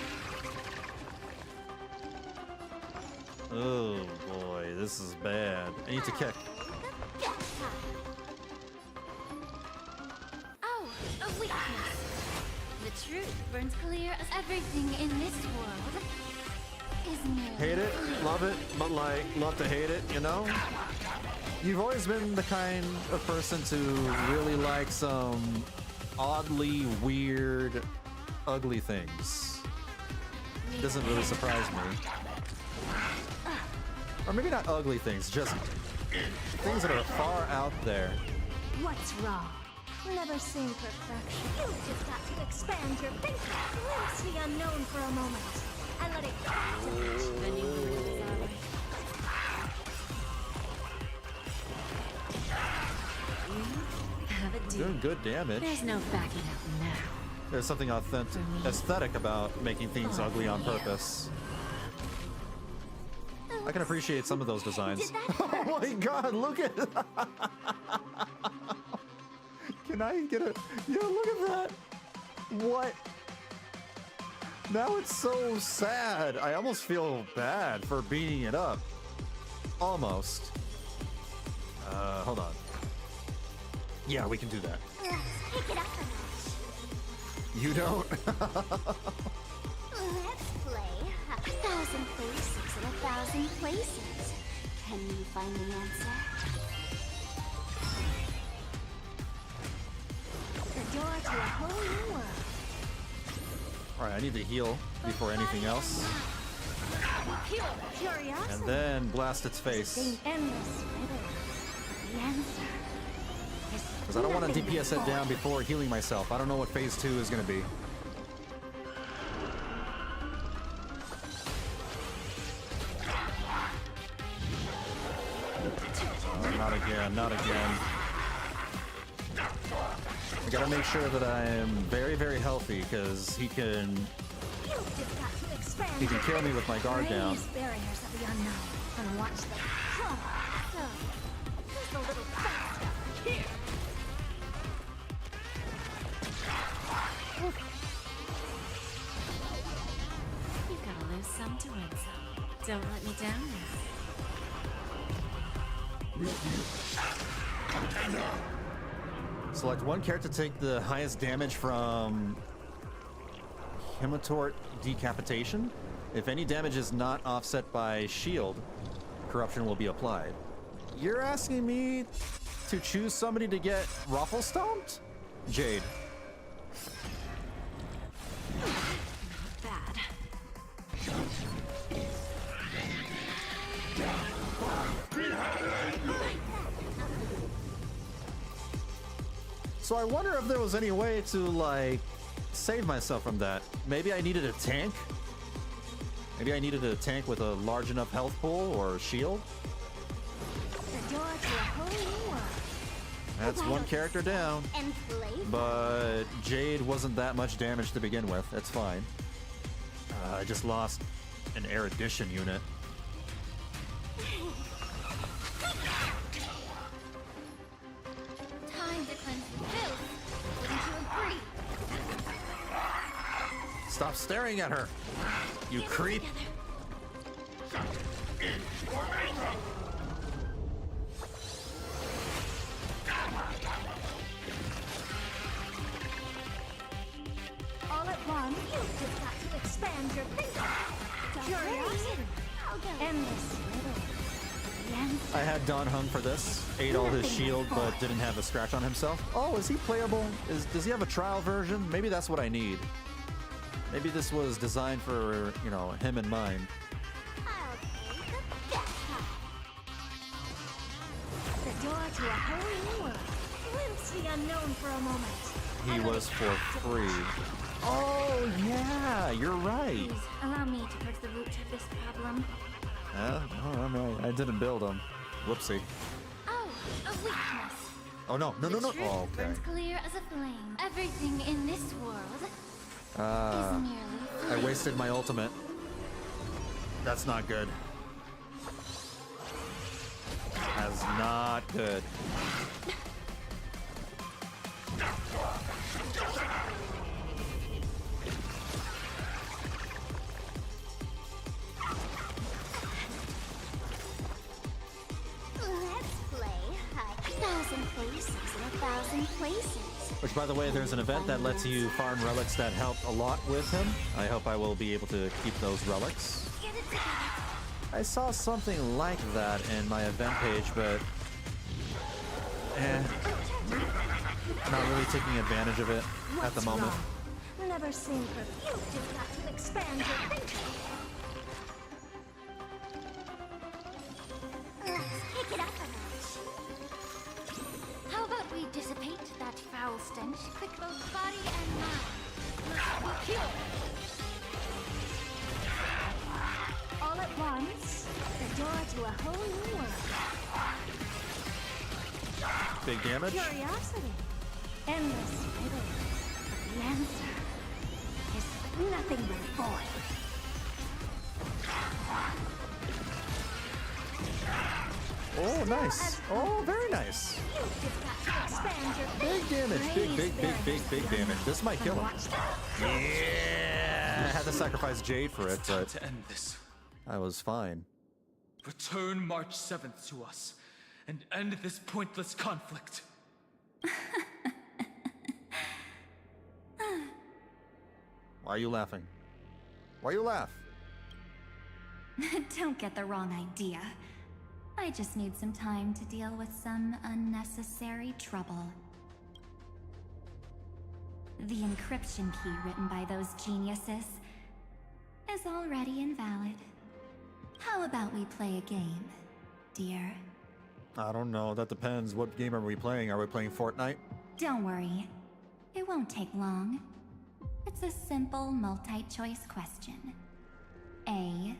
Oh boy, this is bad. I need to kick. Oh, a weakness. The truth burns clear as everything in this world is merely Hate it, love it, but like, love to hate it, you know? You've always been the kind of person to really like some oddly weird, ugly things. Doesn't really surprise me. Or maybe not ugly things, just things that are far out there. what's wrong. Never seen perfection. You've just got to expand your thinking. Glimpse the unknown for a moment and let it captivate. Then you will desire. Have a deal. Doing good damage. There's no backing out now. There's something authentic, aesthetic about making things ugly on purpose. I can appreciate some of those designs. Oh my god, look at Can I get a... Yo, look at that! What? Now it's so sad. I almost feel bad for beating it up. Almost. Hold on. Yeah, we can do that. Pick it up a notch. You don't? Let's play 1,000 faces in 1,000 places. Can you find the answer? The door to a whole new world. Alright, I need to heal before anything else. Curiosity. And then blast its face. Endless riddles. The answer. Because I don't want to DPS it down before healing myself. I don't know what phase 2 is going to be. Oh, not again, not again. I gotta make sure that I am very, very healthy, because he can kill me with my guard down. Raise barriers of the unknown and watch them crumble. So, just a little faster. Here. You gotta lose some to win some. Don't let me down now. Select one character to take the highest damage from Hematort Decapitation. If any damage is not offset by shield, corruption will be applied. You're asking me to choose somebody to get ruffle stomped? Jade. Bad. So I wonder if there was any way to, like, save myself from that. Maybe I needed a tank? Maybe I needed a tank with a large enough health pool or a shield? The door to a whole new world. That's one character down. And play. But Jade wasn't that much damage to begin with. That's fine. I just lost an erudition unit. Time to cleanse the filth. Wouldn't you agree? Stop staring at her, you creep. All at once, you've just got to expand your thinking. Curiosity. Endless riddles. I had Dan Heng for this. Ate all his shield, but didn't have a scratch on himself. Oh, is he playable? Does he have a trial version? Maybe that's what I need. Maybe this was designed for, you know, him in mind. The door to a whole new world. Glimpse the unknown for a moment. He was for free. Oh, yeah, you're right. Please, allow me to put the root of this problem. I didn't build him. Whoopsie. Oh, a weakness. Oh, no. The Oh, truth okay. burns clear as a flame. Everything in this world is I merely wasted my ultimate. That's not good. That's not good. Let's play 1,000 places in 1,000 places. Which, by the way, there's an event that lets you farm relics that help a lot with him. I hope I will be able to keep those relics. I saw something like that in my event page, but not really taking advantage of it at the moment. Never seen perfume. You've got to expand your thinking. Let's kick it up a notch. How about we dissipate that foul stench, quick both body and mind? Let's be pure. All at once, the door to a whole new world. Big damage. Curiosity. Endless riddles. But the answer is nothing but a void. Oh, nice. Oh, very nice. Big damage. Big damage. This might kill him. Yeah. I had to sacrifice Jade for it, but to end this. I was fine. Return March 7th to us and end this pointless conflict. Why are you laughing? Why you laugh? Don't get the wrong idea. I just need some time to deal with some unnecessary trouble. The encryption key written by those geniuses is already invalid. How about we play a game, dear? I don't know. That depends. What game are we playing? Are we playing Fortnite? Don't worry. It won't take long. It's a simple multi-choice question. A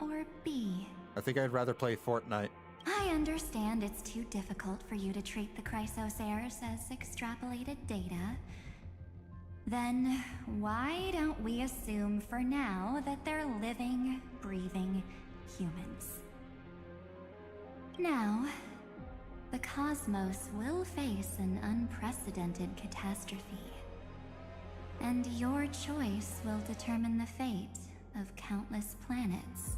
or B? I think I'd rather play Fortnite. I understand it's too difficult for you to treat the Chrysosairs as extrapolated data. Then why don't we assume for now that they're living, breathing humans? Now, the cosmos will face an unprecedented catastrophe. And your choice will determine the fate of countless planets.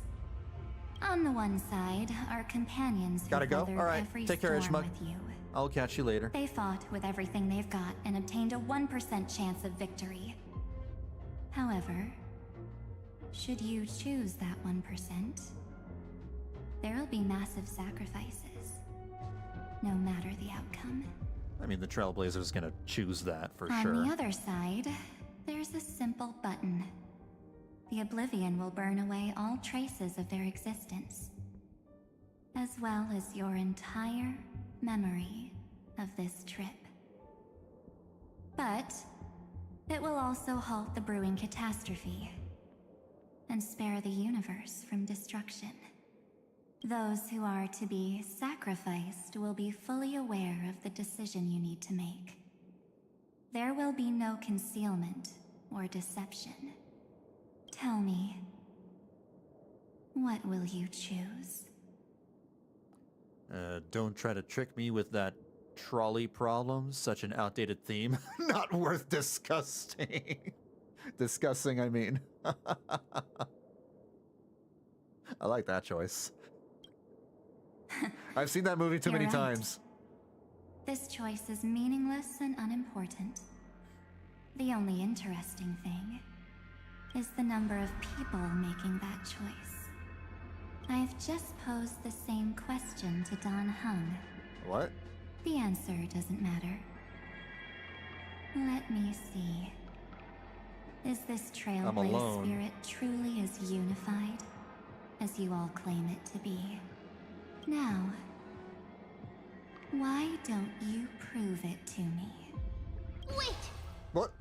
On the one side, our companions who Gotta go? weathered Alright, every take care, storm Ishmael. with you. I'll catch you later. They fought with everything they've got and obtained a 1% chance of victory. However, should you choose that 1%, there'll be massive sacrifices, no matter the outcome. I mean, the Trailblazer's gonna choose that for On sure. the other side, there's a simple button. The Oblivion will burn away all traces of their existence, as well as your entire memory of this trip. But it will also halt the brewing catastrophe and spare the universe from destruction. Those who are to be sacrificed will be fully aware of the decision you need to make. There will be no concealment or deception. Tell me, what will you choose? Don't try to trick me with that trolley problem. Such an outdated theme. Not worth discussing. Discussing, I mean. I like that choice. I've seen that movie too You're many right. times. This choice is meaningless and unimportant. The only interesting thing is the number of people making that choice. I've just posed the same question to Dan Heng. What? The answer doesn't matter. Let me see. Is this Trailblaze spirit truly as unified as you all claim it to be? Now, why don't you prove it to me? Wait! What?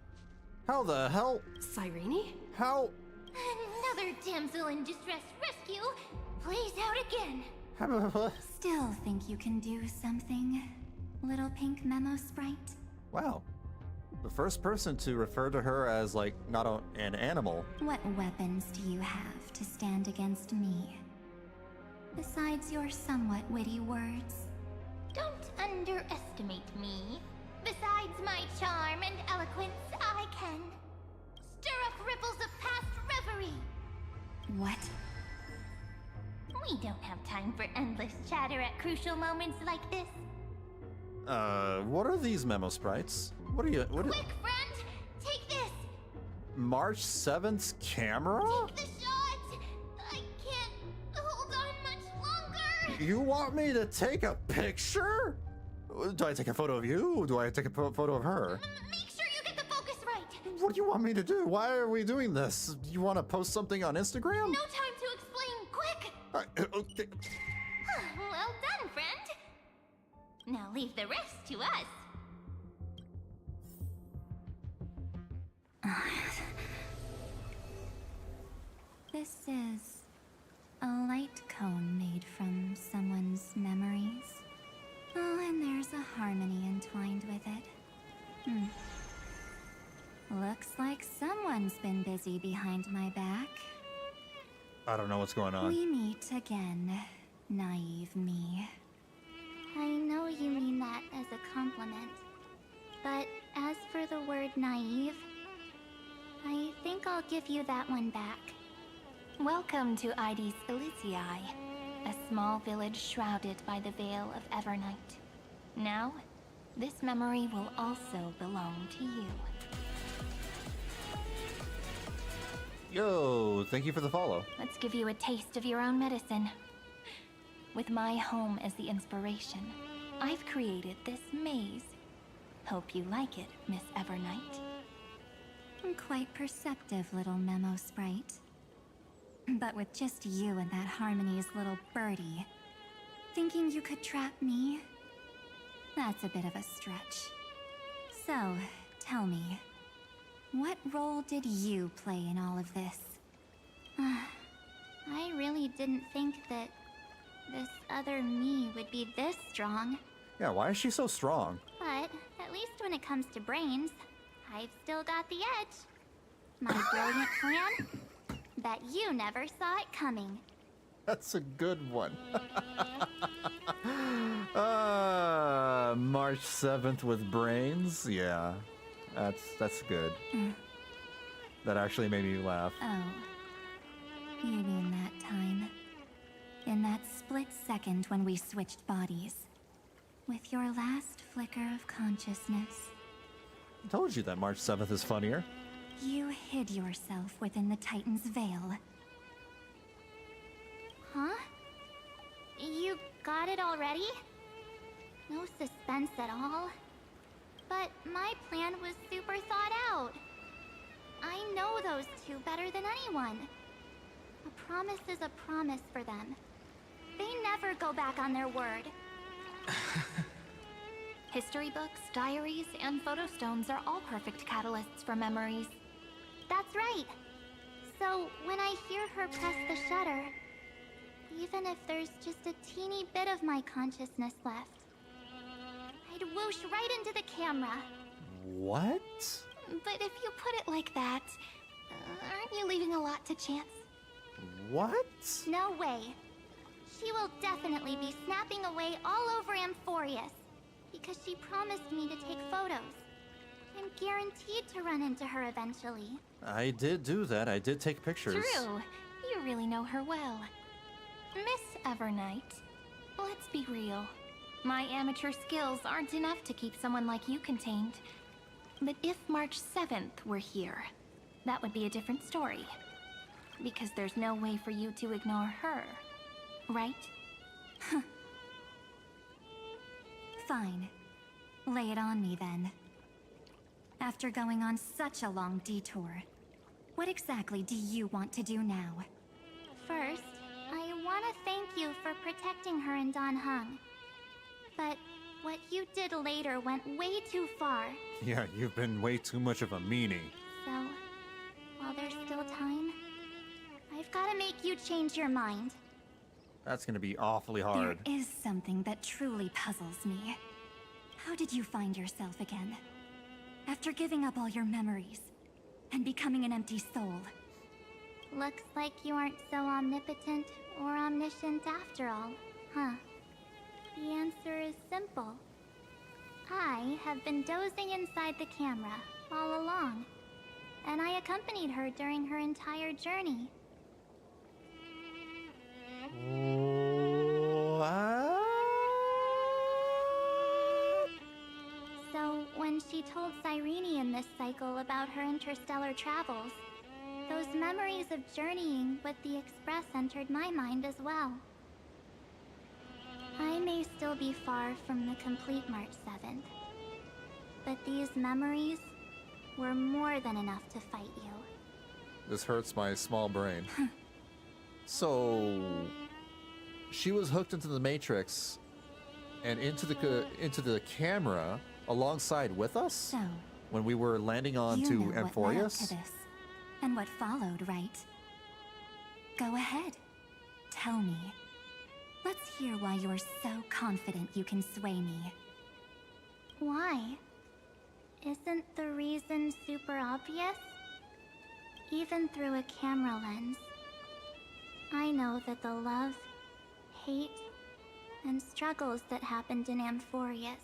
How the hell? Cyrene? How? Another damsel in distress rescue plays out again. Still think you can do something, little pink memo sprite? Wow. The first person to refer to her as, like, not an animal. What weapons do you have to stand against me? Besides your somewhat witty words? Don't underestimate me. Besides my charm and eloquence, I can stir up ripples of past reverie. What? We don't have time for endless chatter at crucial moments like this. What are these memo sprites? What are you? Quick, friend! Take this! March 7th's camera? Take the shot! I can't hold on much longer! You want me to take a picture? Do I take a photo of you? Do I take a photo of her? Make sure you get the focus right! What do you want me to do? Why are we doing this? You want to post something on Instagram? No time to explain! Quick! Okay. Well done, friend! Now leave the rest to us. This is a light cone made from someone's memories. Oh, and there's a harmony entwined with it. Looks like someone's been busy behind my back. I don't know what's going on. We meet again, naive me. I know you mean that as a compliment, but as for the word naive, I think I'll give you that one back. Welcome to Ides Elysiae, a small village shrouded by the veil of Evernight. Now, this memory will also belong to you. Yo, thank you for the follow. Let's give you a taste of your own medicine. With my home as the inspiration, I've created this maze. Hope you like it, Miss Evernight. Quite perceptive little memo sprite. But with just you and that Harmony's little birdie, thinking you could trap me? That's a bit of a stretch. So, tell me, what role did you play in all of this? I really didn't think that this other me would be this strong. Yeah, why is she so strong? But at least when it comes to brains, I've still got the edge. My brilliant plan? Bet you never saw it coming. That's a good one. March 7th with brains? Yeah, that's good. That actually made me laugh. Oh, you mean that time? In that split second when we switched bodies. With your last flicker of consciousness. I told you that March 7th is funnier. You hid yourself within the Titan's veil. Huh? You got it already? No suspense at all? But my plan was super thought out. I know those two better than anyone. A promise is a promise for them. They never go back on their word. History books, diaries, and photostones are all perfect catalysts for memories. That's right. So when I hear her press the shutter, even if there's just a teeny bit of my consciousness left, I'd whoosh right into the camera. What? But if you put it like that, aren't you leaving a lot to chance? What? No way. She will definitely be snapping away all over Amphoreus, because she promised me to take photos. I'm guaranteed to run into her eventually. I did do that. I did take pictures. True. You really know her well. Miss Evernight, let's be real. My amateur skills aren't enough to keep someone like you contained. But if March 7th were here, that would be a different story. Because there's no way for you to ignore her, right? Fine. Lay it on me then. After going on such a long detour, what exactly do you want to do now? First, I want to thank you for protecting her and Dan Heng. But what you did later went way too far. Yeah, you've been way too much of a meanie. So, while there's still time, I've got to make you change your mind. That's gonna be awfully hard. There is something that truly puzzles me. How did you find yourself again? After giving up all your memories and becoming an empty soul. Looks like you aren't so omnipotent or omniscient after all, huh? The answer is simple. I have been dozing inside the camera all along, and I accompanied her during her entire journey. What? So, when she told Cyrene in this cycle about her interstellar travels, those memories of journeying with the Express entered my mind as well. I may still be far from the complete March 7th, but these memories were more than enough to fight you. This hurts my small brain. So, she was hooked into the Matrix and into the camera alongside with us? So, when we were landing on you to know what led up Amphoreus? to this, and what followed, right? Go ahead. Tell me. Let's hear why you're so confident you can sway me. Why? Isn't the reason super obvious? Even through a camera lens, I know that the love, hate, and struggles that happened in Amphoreus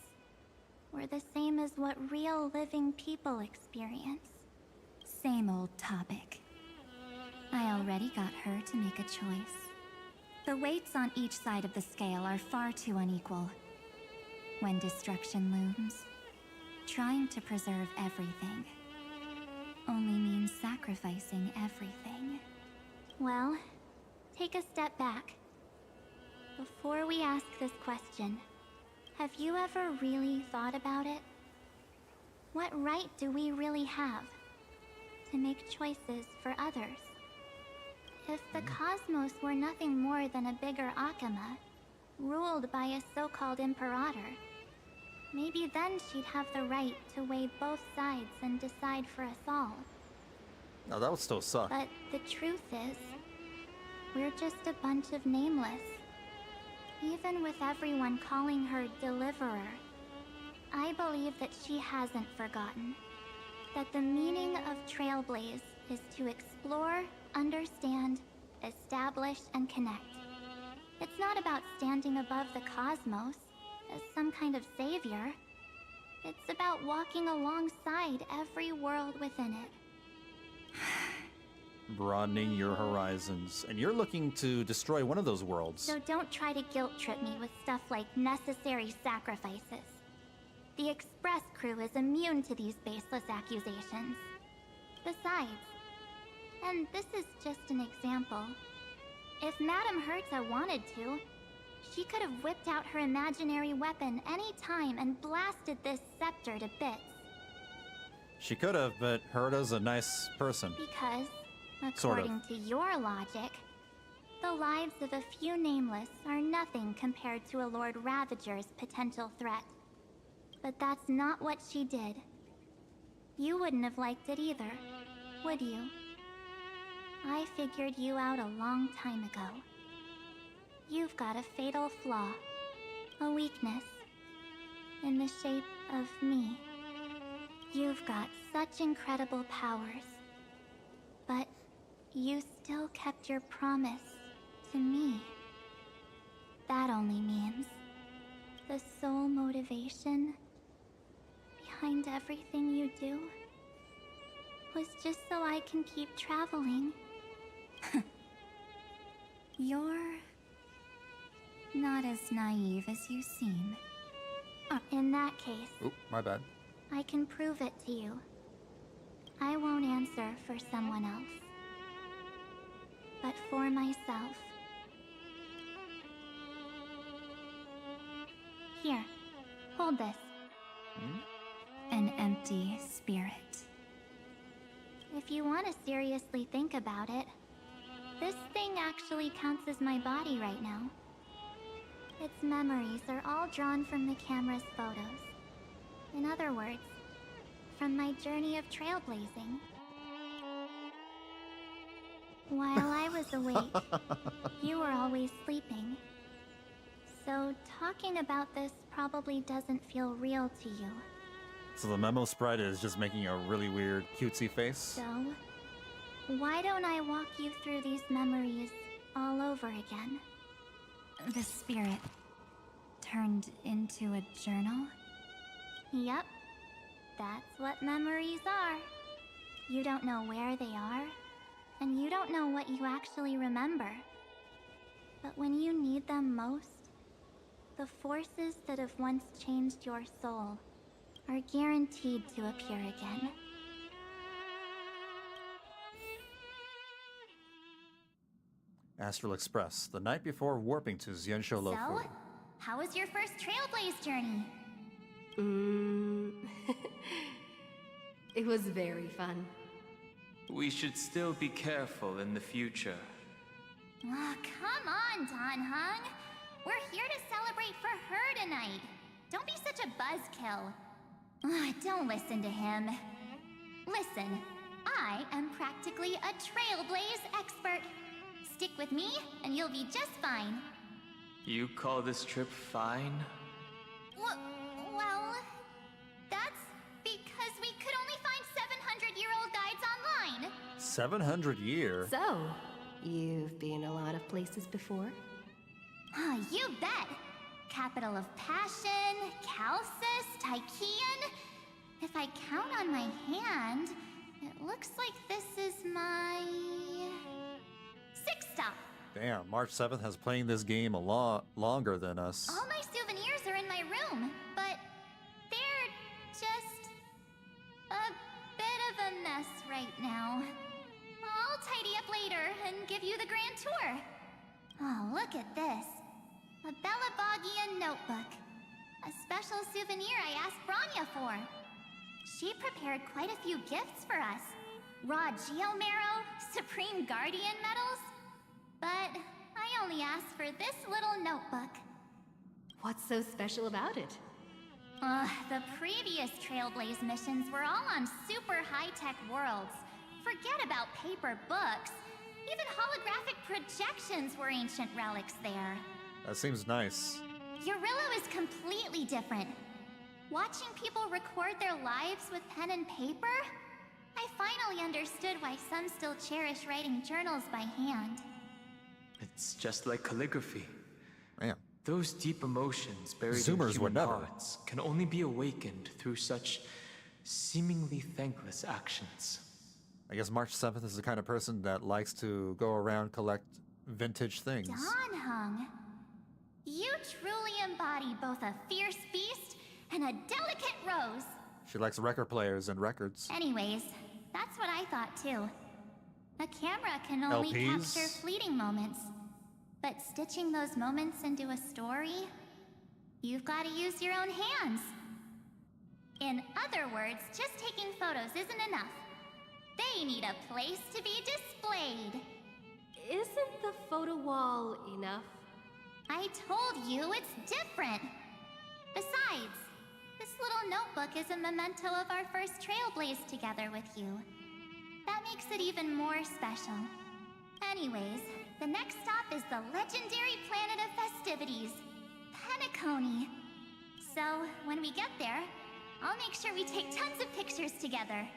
were the same as what real living people experience. Same old topic. I already got her to make a choice. The weights on each side of the scale are far too unequal. When destruction looms, trying to preserve everything only means sacrificing everything. Well, take a step back. Before we ask this question, have you ever really thought about it? What right do we really have to make choices for others? If the cosmos were nothing more than a bigger Akama, ruled by a so-called Imperator, maybe then she'd have the right to weigh both sides and decide for us all. No, that would still suck. But the truth is, we're just a bunch of nameless. Even with everyone calling her Deliverer, I believe that she hasn't forgotten that the meaning of Trailblaze is to explore, understand, establish, and connect. It's not about standing above the cosmos as some kind of savior. It's about walking alongside every world within it. Broadening your horizons. And you're looking to destroy one of those worlds. So don't try to guilt trip me with stuff like necessary sacrifices. The Express crew is immune to these baseless accusations. Besides, and this is just an example, if Madame Herta wanted to, she could have whipped out her imaginary weapon any time and blasted this scepter to bits. She could have, but Herta's a nice person. Because, Sort of. according to your logic, the lives of a few nameless are nothing compared to a Lord Ravager's potential threat. But that's not what she did. You wouldn't have liked it either, would you? I figured you out a long time ago. You've got a fatal flaw, a weakness, in the shape of me. You've got such incredible powers, but you still kept your promise to me. That only means the sole motivation behind everything you do was just so I can keep traveling. You're not as naive as you seem. In that case, Oop, my bad. I can prove it to you. I won't answer for someone else, but for myself. Here, hold this. An empty spirit. If you want to seriously think about it, this thing actually counts as my body right now. Its memories are all drawn from the camera's photos. In other words, from my journey of trailblazing. While I was awake, you were always sleeping. So talking about this probably doesn't feel real to you. So the memo sprite is just making a really weird cutesy face. So, why don't I walk you through these memories all over again? The spirit turned into a journal? Yep. That's what memories are. You don't know where they are, and you don't know what you actually remember. But when you need them most, the forces that have once changed your soul are guaranteed to appear again. Astral Express, the night before warping to Xianshou Lofu. So, how was your first Trailblaze journey? It was very fun. We should still be careful in the future. Oh, come on, Dan Heng. We're here to celebrate for her tonight. Don't be such a buzzkill. Don't listen to him. Listen, I am practically a Trailblaze expert. Stick with me, and you'll be just fine. You call this trip fine? Well, that's because we could only find 700-year-old guides online. 700 year? So, you've been a lot of places before? You bet. Capital of Passion, Calcis, Tychean. If I count on my hand, it looks like this is my 6th stop. Damn, March 7th has playing this game a lot longer than us. All my souvenirs are in my room, but they're just a bit of a mess right now. I'll tidy up later and give you the grand tour. Oh, look at this. A Belabogian notebook. A special souvenir I asked Branya for. She prepared quite a few gifts for us. Raw Geomarrow, Supreme Guardian medals. But I only asked for this little notebook. What's so special about it? The previous Trailblaze missions were all on super high-tech worlds. Forget about paper books. Even holographic projections were ancient relics there. That seems nice. Eurillo is completely different. Watching people record their lives with pen and paper, I finally understood why some still cherish writing journals by hand. It's just like calligraphy. Man. Those deep emotions buried Zoomers in would human never. hearts can only be awakened through such seemingly thankless actions. I guess March 7th is the kind of person that likes to go around collect vintage things. Dan Heng, you truly embody both a fierce beast and a delicate rose. She likes record players and records. Anyways, that's what I thought too. A camera can only LPs? capture fleeting moments. But stitching those moments into a story, you've got to use your own hands. In other words, just taking photos isn't enough. They need a place to be displayed. Isn't the photo wall enough? I told you it's different. Besides, this little notebook is a memento of our first Trailblaze together with you. That makes it even more special. Anyways, the next stop is the legendary planet of festivities, Penacony. So, when we get there, I'll make sure we take tons of pictures together,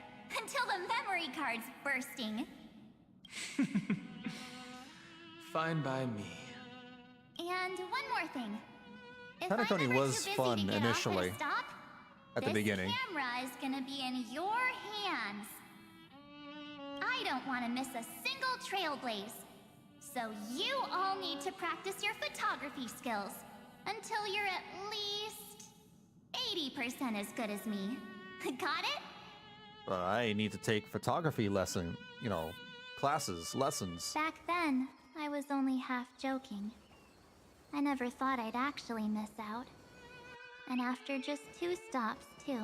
until the memory card's bursting. Fine by me. And one more thing. If Penacony I'm ever was too busy fun to get initially, off and stop, at the beginning. This camera is gonna be in your hands. I don't want to miss a single Trailblaze. So you all need to practice your photography skills until you're at least 80% as good as me. Got it? But I need to take photography lessons. Back then, I was only half joking. I never thought I'd actually miss out. And after just 2 stops, too.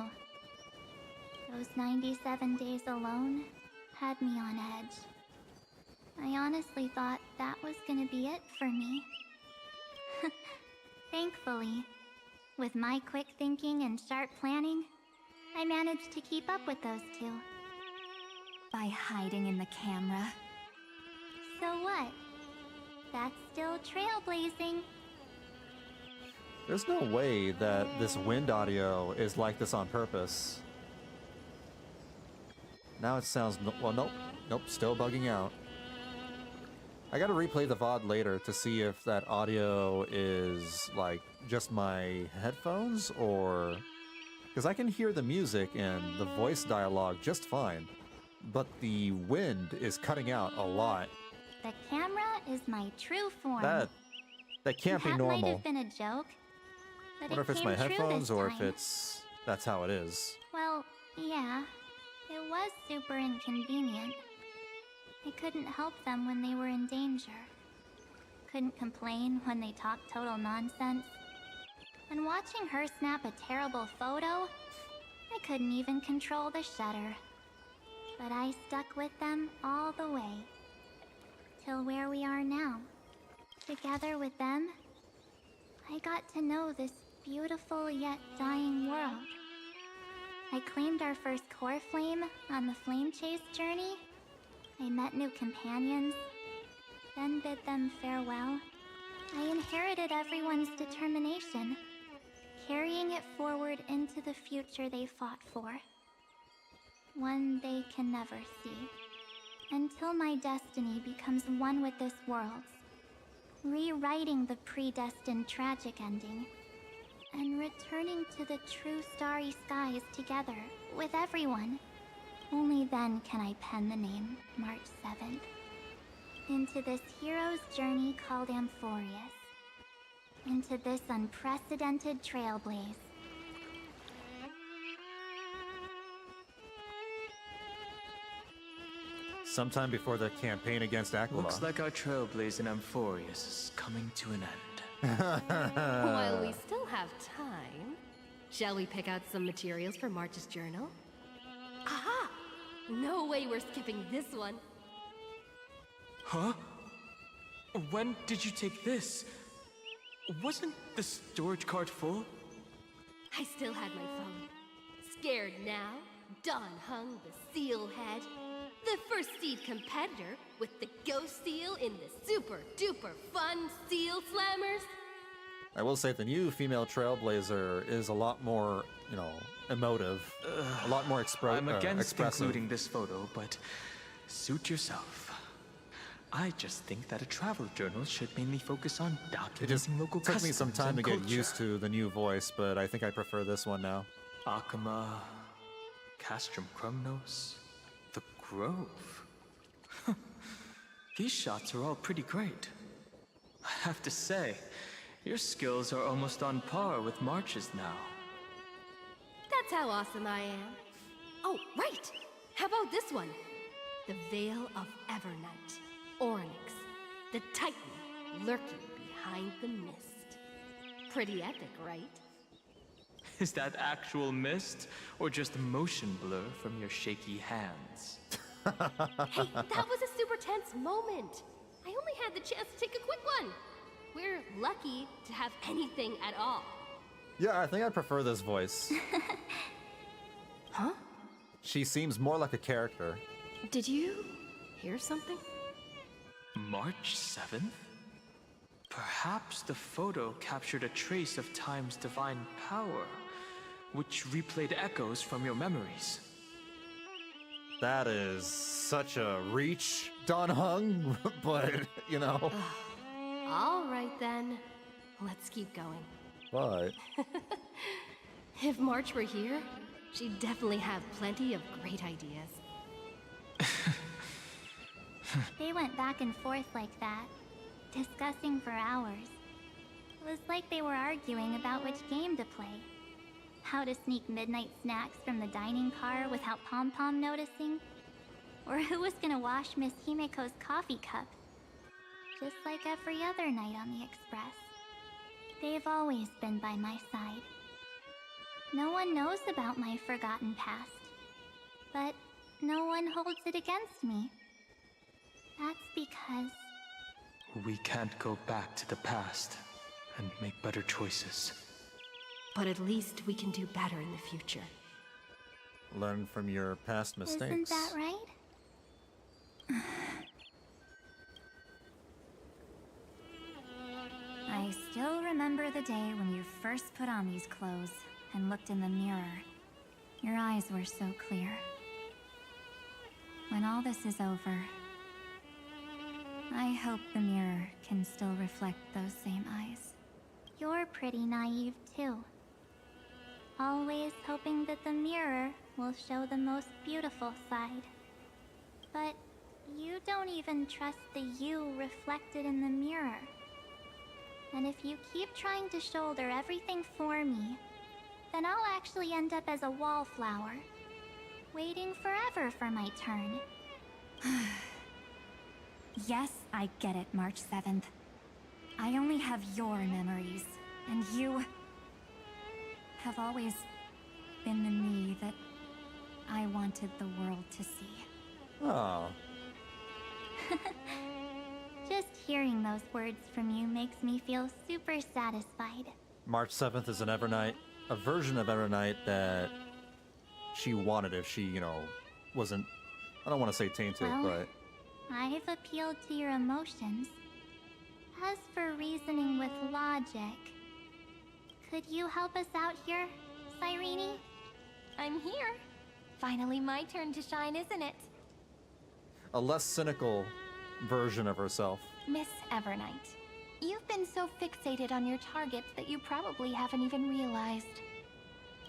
Those 97 days alone had me on edge. I honestly thought that was gonna be it for me. Thankfully, with my quick thinking and sharp planning, I managed to keep up with those 2. By hiding in the camera. So what? That's still trailblazing. There's no way that this wind audio is like this on purpose. Now it sounds... well, nope, still bugging out. I gotta replay the VOD later to see if that audio is, like, just my headphones, or... because I can hear the music and the voice dialogue just fine, but the wind is cutting out a lot. The camera is my true form. That can't be normal. That might have been a joke, but I wonder if it's my headphones or if it's... that's how it is. Well, yeah. It was super inconvenient. I couldn't help them when they were in danger. Couldn't complain when they talked total nonsense. And watching her snap a terrible photo, I couldn't even control the shutter. But I stuck with them all the way. Till where we are now. Together with them, I got to know this beautiful yet dying world. I claimed our first core flame on the flame chase journey. I met new companions, then bid them farewell. I inherited everyone's determination, carrying it forward into the future they fought for. One they can never see. Until my destiny becomes one with this world's, rewriting the predestined tragic ending, and returning to the true starry skies together with everyone. Only then can I pen the name March 7th into this hero's journey called Amphoreus, into this unprecedented trailblaze. Sometime before the campaign against Aquila. Looks like our trailblaze in Amphoreus is coming to an end. While we still have time, shall we pick out some materials for March's journal? Aha! No way we're skipping this one. Huh? When did you take this? Wasn't the storage card full? I still had my phone. Scared now? Dan Heng, the seal head. The first seed competitor with the ghost seal in the super duper fun seal slammers. I will say the new female trailblazer is a lot more, emotive, a lot more I'm against expressive. including this photo, but suit yourself. I just think that a travel journal should mainly focus on documenting local It took me some customs time and to get culture. used to the new voice, but I think I prefer this one now. Akama, Castrum Krumnos, the Grove. These shots are all pretty great. I have to say, your skills are almost on par with March's now. That's how awesome I am. Oh, right! How about this one? The Veil of Evernight. Onyx, the Titan lurking behind the mist. Pretty epic, right? Is that actual mist, or just motion blur from your shaky hands? Hey, that was a super tense moment. I only had the chance to take a quick one. We're lucky to have anything at all. Yeah, I think I prefer this voice. Huh? She seems more like a character. Did you hear something? March 7th? Perhaps the photo captured a trace of time's divine power, which replayed echoes from your memories. That is such a reach, Dan Heng, but, All right then. Let's keep going. But... If March were here, she'd definitely have plenty of great ideas. They went back and forth like that, discussing for hours. It was like they were arguing about which game to play. How to sneak midnight snacks from the dining car without Pom-Pom noticing. Or who was gonna wash Miss Himiko's coffee cup. Just like every other night on the Express. They've always been by my side. No one knows about my forgotten past, but no one holds it against me. That's because... We can't go back to the past and make better choices. But at least we can do better in the future. Learn from your past mistakes. Isn't that right? I still remember the day when you first put on these clothes and looked in the mirror. Your eyes were so clear. When all this is over, I hope the mirror can still reflect those same eyes. You're pretty naive too. Always hoping that the mirror will show the most beautiful side. But you don't even trust the you reflected in the mirror. And if you keep trying to shoulder everything for me, then I'll actually end up as a wallflower, waiting forever for my turn. Yes, I get it, March 7th. I only have your memories, and you have always been the me that I wanted the world to see. Oh. Just hearing those words from you makes me feel super satisfied. March 7th is an Evernight, a version of Evernight that she wanted if she, you know, wasn't, I don't want to say tainted, Well, but... I've appealed to your emotions. As for reasoning with logic, could you help us out here, Cyrene? I'm here. Finally my turn to shine, isn't it? A less cynical version of herself. Miss Evernight, you've been so fixated on your targets that you probably haven't even realized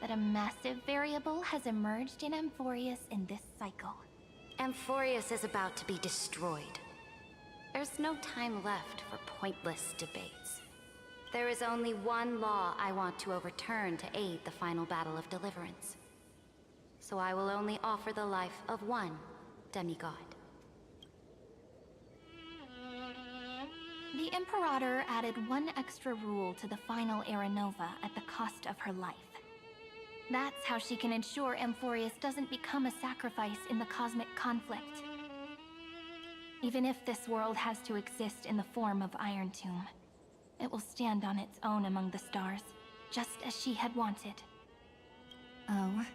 that a massive variable has emerged in Amphoreus in this cycle. Amphoreus is about to be destroyed. There's no time left for pointless debates. There is only one law I want to overturn to aid the final battle of deliverance. So I will only offer the life of one demigod. The Imperator added one extra rule to the final Era Nova at the cost of her life. That's how she can ensure Amphoreus doesn't become a sacrifice in the cosmic conflict. Even if this world has to exist in the form of Iron Tomb, it will stand on its own among the stars, just as she had wanted. Oh,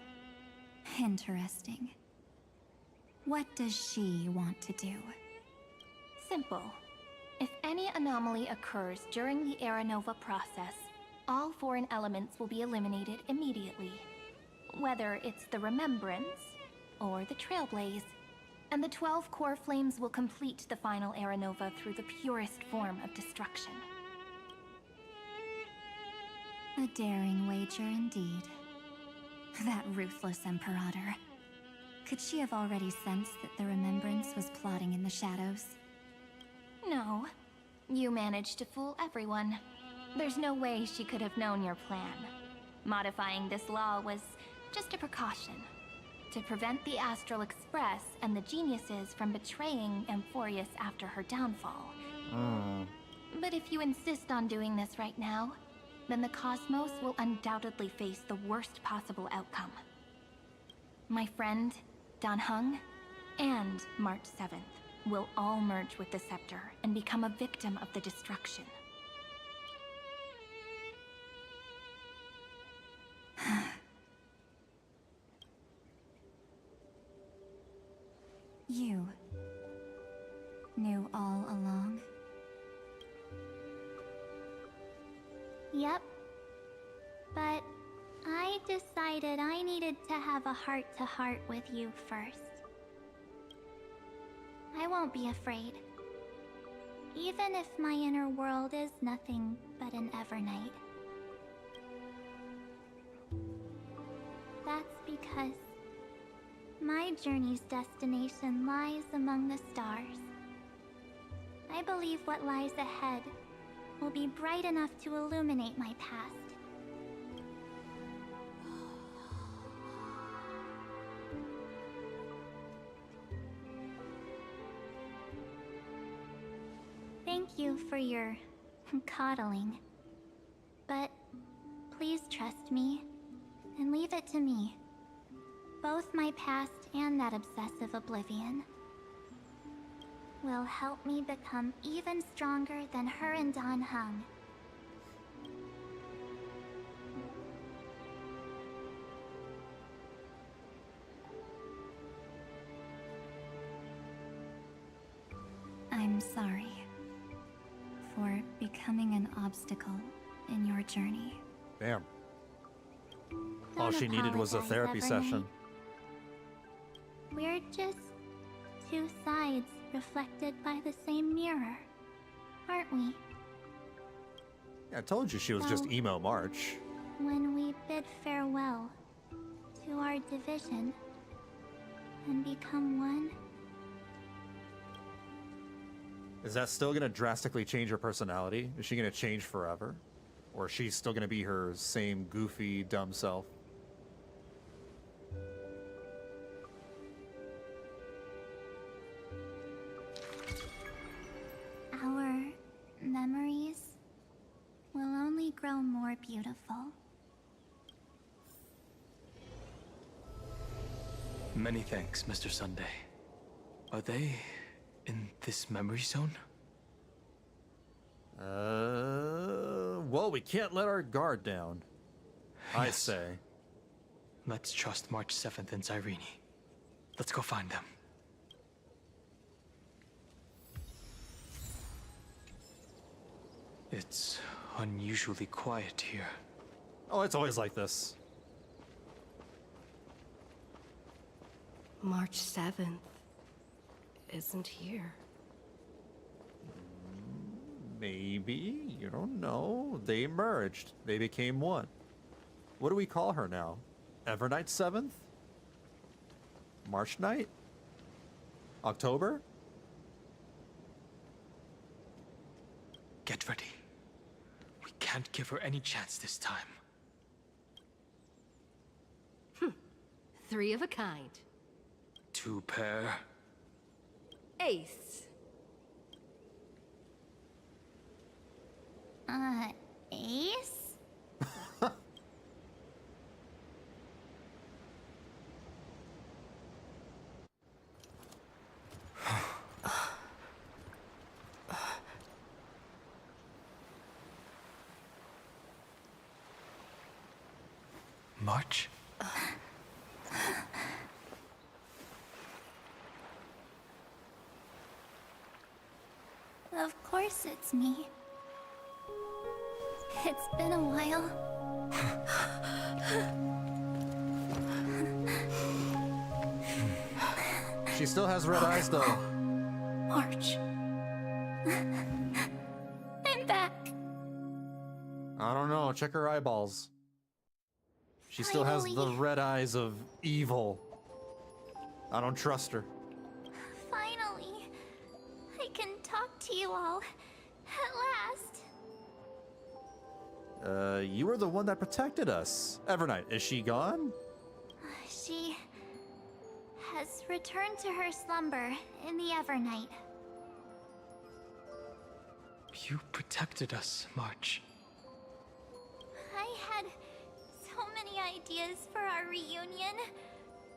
interesting. What does she want to do? Simple. If any anomaly occurs during the Era Nova process, all foreign elements will be eliminated immediately. Whether it's the Remembrance or the Trailblaze, and the 12 core flames will complete the final Era Nova through the purest form of destruction. A daring wager indeed. That ruthless Imperator. Could she have already sensed that the Remembrance was plotting in the shadows? No. You managed to fool everyone. There's no way she could have known your plan. Modifying this law was just a precaution, to prevent the Astral Express and the geniuses from betraying Amphoreus after her downfall. But if you insist on doing this right now, then the Cosmos will undoubtedly face the worst possible outcome. My friend, Dan Heng, and March 7th will all merge with the Scepter and become a victim of the destruction. You knew all along? Yep. But I decided I needed to have a heart-to-heart with you first. I won't be afraid. Even if my inner world is nothing but an Evernight. That's because my journey's destination lies among the stars. I believe what lies ahead will be bright enough to illuminate my past. Thank you for your coddling. But please trust me, and leave it to me. Both my past and that obsessive oblivion will help me become even stronger than her and Dan Heng. I'm sorry for becoming an obstacle in your journey. Damn. All Don't she needed was a apologize, therapy Evernight. session. We're just two sides reflected by the same mirror, aren't we? Yeah, I told you she was just So- emo March. When we bid farewell to our division and become one, Is that still gonna drastically change her personality? Is she gonna change forever? Or is she still gonna be her same goofy, dumb self? our memories will only grow more beautiful. Many thanks, Mr. Sunday. Are they in this memory zone? Well, we can't let our guard down. I Yes. say. Let's trust March 7th and Cyrene. Let's go find them. It's unusually quiet here. Oh, it's always like this. March 7th isn't here. Maybe, you don't know. They merged. They became one. What do we call her now? Evernight 7th? March night? October? Get ready. We can't give her any chance this time. Three of a kind. Two pair. Ace. Ace? March? Of course it's me. It's been a while. She still has red eyes, though. March. I'm back. I don't know. Check her eyeballs. She still has the Finally. red eyes of evil. I don't trust her. Finally, I can talk to you all. At last. You were the one that protected us. Evernight, is she gone? She has returned to her slumber in the Evernight. You protected us, March. I had so many ideas for our reunion.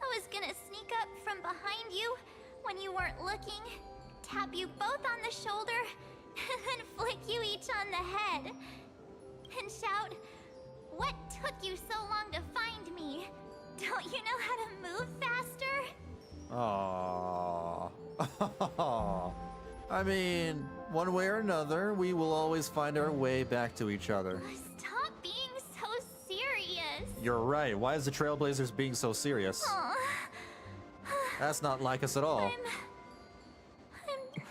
I was gonna sneak up from behind you when you weren't looking, tap you both on the shoulder, and then flick you each on the head. And shout, "What took you so long to find me? Don't you know how to move faster?" Aww. I mean, one way or another, we will always find our way back to each other. Stop being so serious. You're right. Why is the Trailblazers being so serious? Aw. That's not like us at all.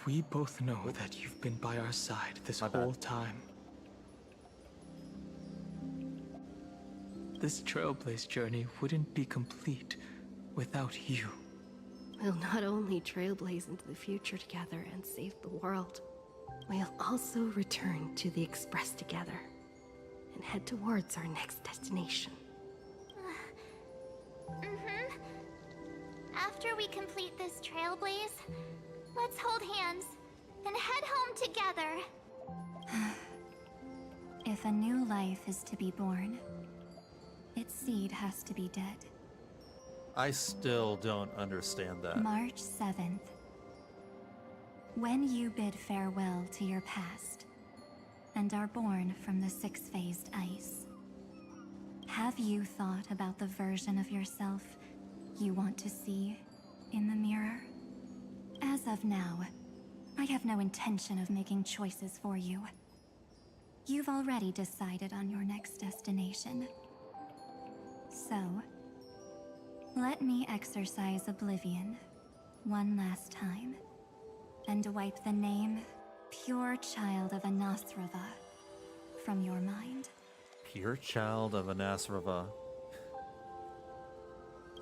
We both know that you've been by our side this whole time. This Trailblaze journey wouldn't be complete without you. We'll not only trailblaze into the future together and save the world, we'll also return to the Express together and head towards our next destination. After we complete this trailblaze, let's hold hands and head home together. If a new life is to be born, its seed has to be dead. I still don't understand that. March 7th. When you bid farewell to your past and are born from the six-phased ice, have you thought about the version of yourself you want to see in the mirror? As of now, I have no intention of making choices for you. You've already decided on your next destination. So, let me exercise oblivion one last time and wipe the name Pure Child of Anasrava from your mind. Pure Child of Anasrava.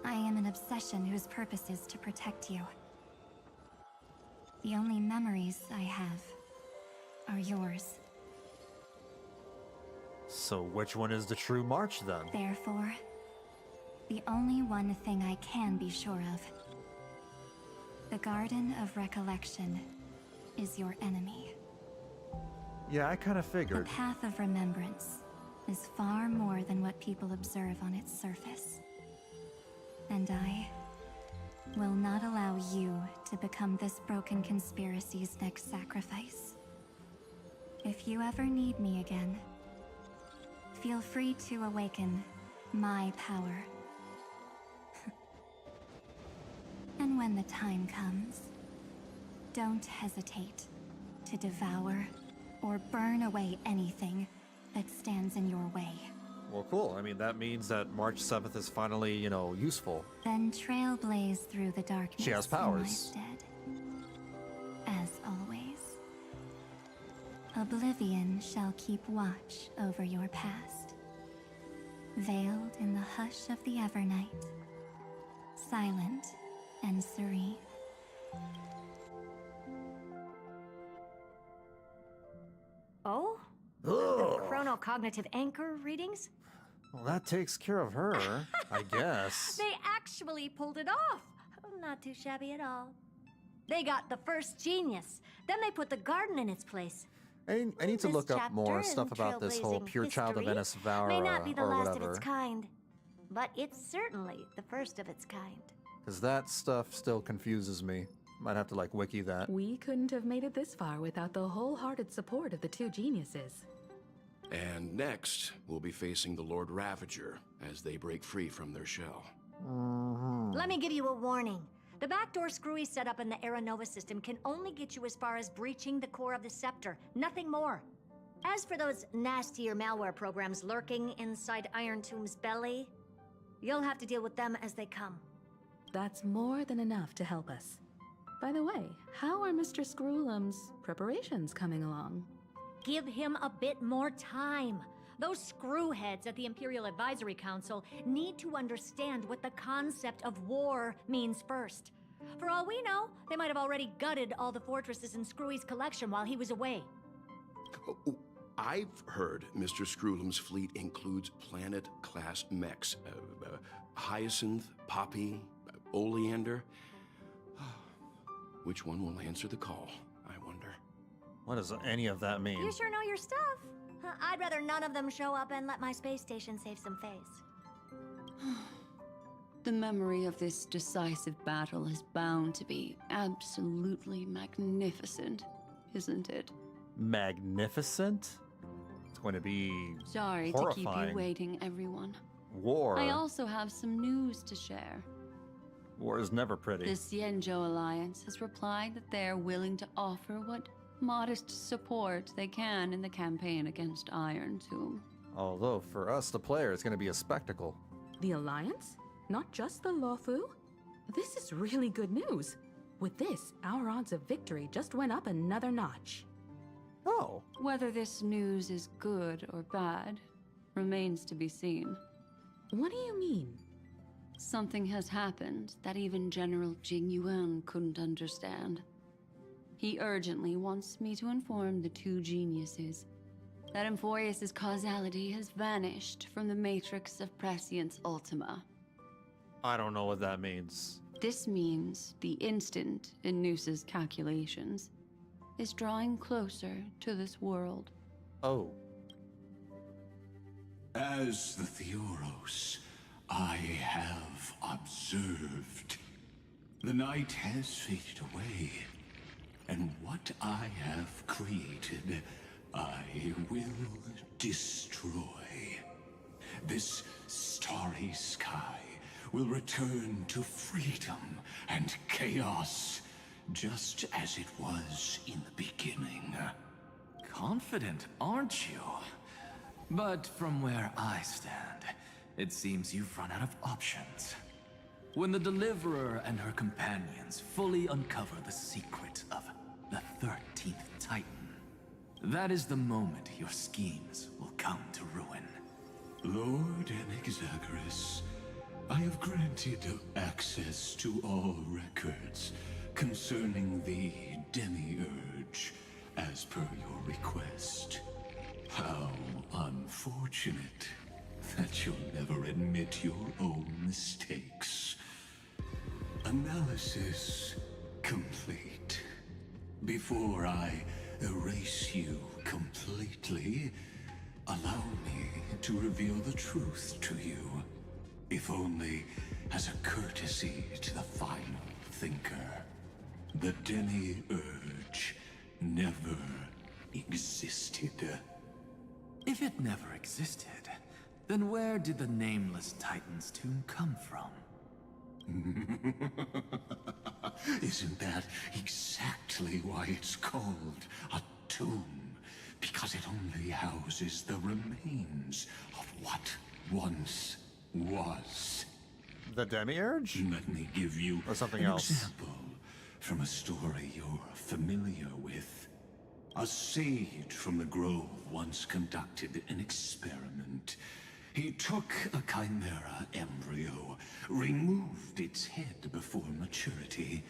I am an obsession whose purpose is to protect you. The only memories I have are yours. So which one is the true March then? Therefore, the only one thing I can be sure of. The Garden of Recollection is your enemy. Yeah, I kind of figured. The Path of Remembrance is far more than what people observe on its surface. And I will not allow you to become this broken conspiracy's next sacrifice. If you ever need me again, feel free to awaken my power. And when the time comes, don't hesitate to devour or burn away anything that stands in your way. Well, cool. I mean, that means that March 7th is finally, useful. Then trailblaze through the darkness. She has in my powers. stead. As always, Oblivion shall keep watch over your past, veiled in the hush of the Evernight, silent and serene. Oh? Ugh. The chronocognitive anchor readings? Well, that takes care of her, I guess. They actually pulled it off. Not too shabby at all. They got the first genius. Then they put the garden in its place. I need to This look up more chapter stuff in about this whole trailblazing Pure Child of history Anasrava may not be the or last whatever. of its kind, but it's certainly the first of its kind. Because that stuff still confuses me. Might have to, wiki that. We couldn't have made it this far without the wholehearted support of the two geniuses. And next, we'll be facing the Lord Ravager as they break free from their shell. Let me give you a warning. The backdoor screwy setup in the Aeronova system can only get you as far as breaching the core of the scepter, nothing more. As for those nastier malware programs lurking inside Iron Tomb's belly, you'll have to deal with them as they come. That's more than enough to help us. By the way, how are Mr. Screwlum's preparations coming along? Give him a bit more time. Those screwheads at the Imperial Advisory Council need to understand what the concept of war means first. For all we know, they might have already gutted all the fortresses in Screwy's collection while he was away. I've heard Mr. Screwlum's fleet includes planet-class mechs. Hyacinth, Poppy, Oleander. Which one will answer the call, I wonder? What does any of that mean? You sure know your stuff. I'd rather none of them show up and let my space station save some face. The memory of this decisive battle is bound to be absolutely magnificent, isn't it? Magnificent? It's going to be Sorry horrifying. to keep you waiting, everyone. War. I also have some news to share. War is never pretty. The Xianzhou Alliance has replied that they're willing to offer what modest support they can in the campaign against Iron Tomb. Although, for us, the player, it's going to be a spectacle. The Alliance? Not just the Luofu? This is really good news. With this, our odds of victory just went up another notch. Oh. Whether this news is good or bad remains to be seen. What do you mean? Something has happened that even General Jing Yuan couldn't understand. He urgently wants me to inform the two geniuses that Amphoreus' causality has vanished from the matrix of Prescience Ultima. I don't know what that means. This means the instant in Noose's calculations is drawing closer to this world. Oh. As the Theoros, I have observed. The night has faded away, and what I have created, I will destroy. This starry sky will return to freedom and chaos, just as it was in the beginning. Confident, aren't you? But from where I stand, it seems you've run out of options. When the Deliverer and her companions fully uncover the secret of the 13th Titan, that is the moment your schemes will come to ruin. Lord Anexagoras, I have granted access to all records concerning the Demiurge, as per your request. How unfortunate that you'll never admit your own mistakes. Analysis complete. Before I erase you completely, allow me to reveal the truth to you, if only as a courtesy to the final thinker. The Demiurge never existed. If it never existed, then where did the Nameless Titan's tomb come from? Isn't that exactly why it's called a tomb? Because it only houses the remains of what once was. The Demiurge? Let me give you or something an else. example from a story you're familiar with. A sage from the grove once conducted an experiment. He took a chimera embryo, removed its head before maturity,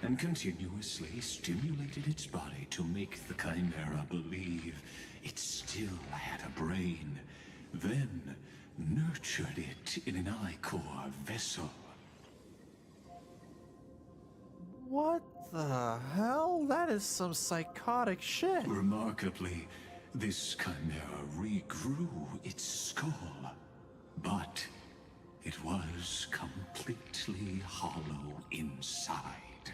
and continuously stimulated its body to make the chimera believe it still had a brain, then nurtured it in an ichor vessel. What the hell? That is some psychotic shit. Remarkably, this chimera regrew its skull, but it was completely hollow inside.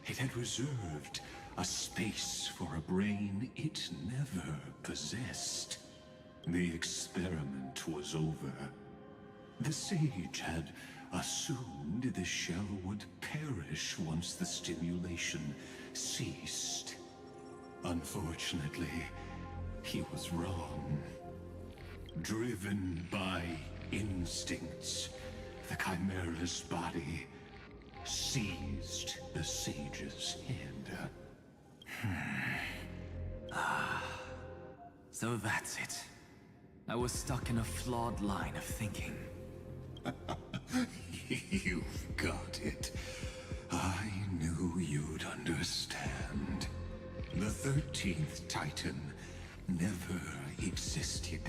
It had reserved a space for a brain it never possessed. The experiment was over. The sage had assumed the shell would perish once the stimulation ceased. Unfortunately, he was wrong. Driven by instincts, the chimera's body seized the sage's head. So that's it. I was stuck in a flawed line of thinking. You've got it. I knew you'd understand. The 13th Titan never existed.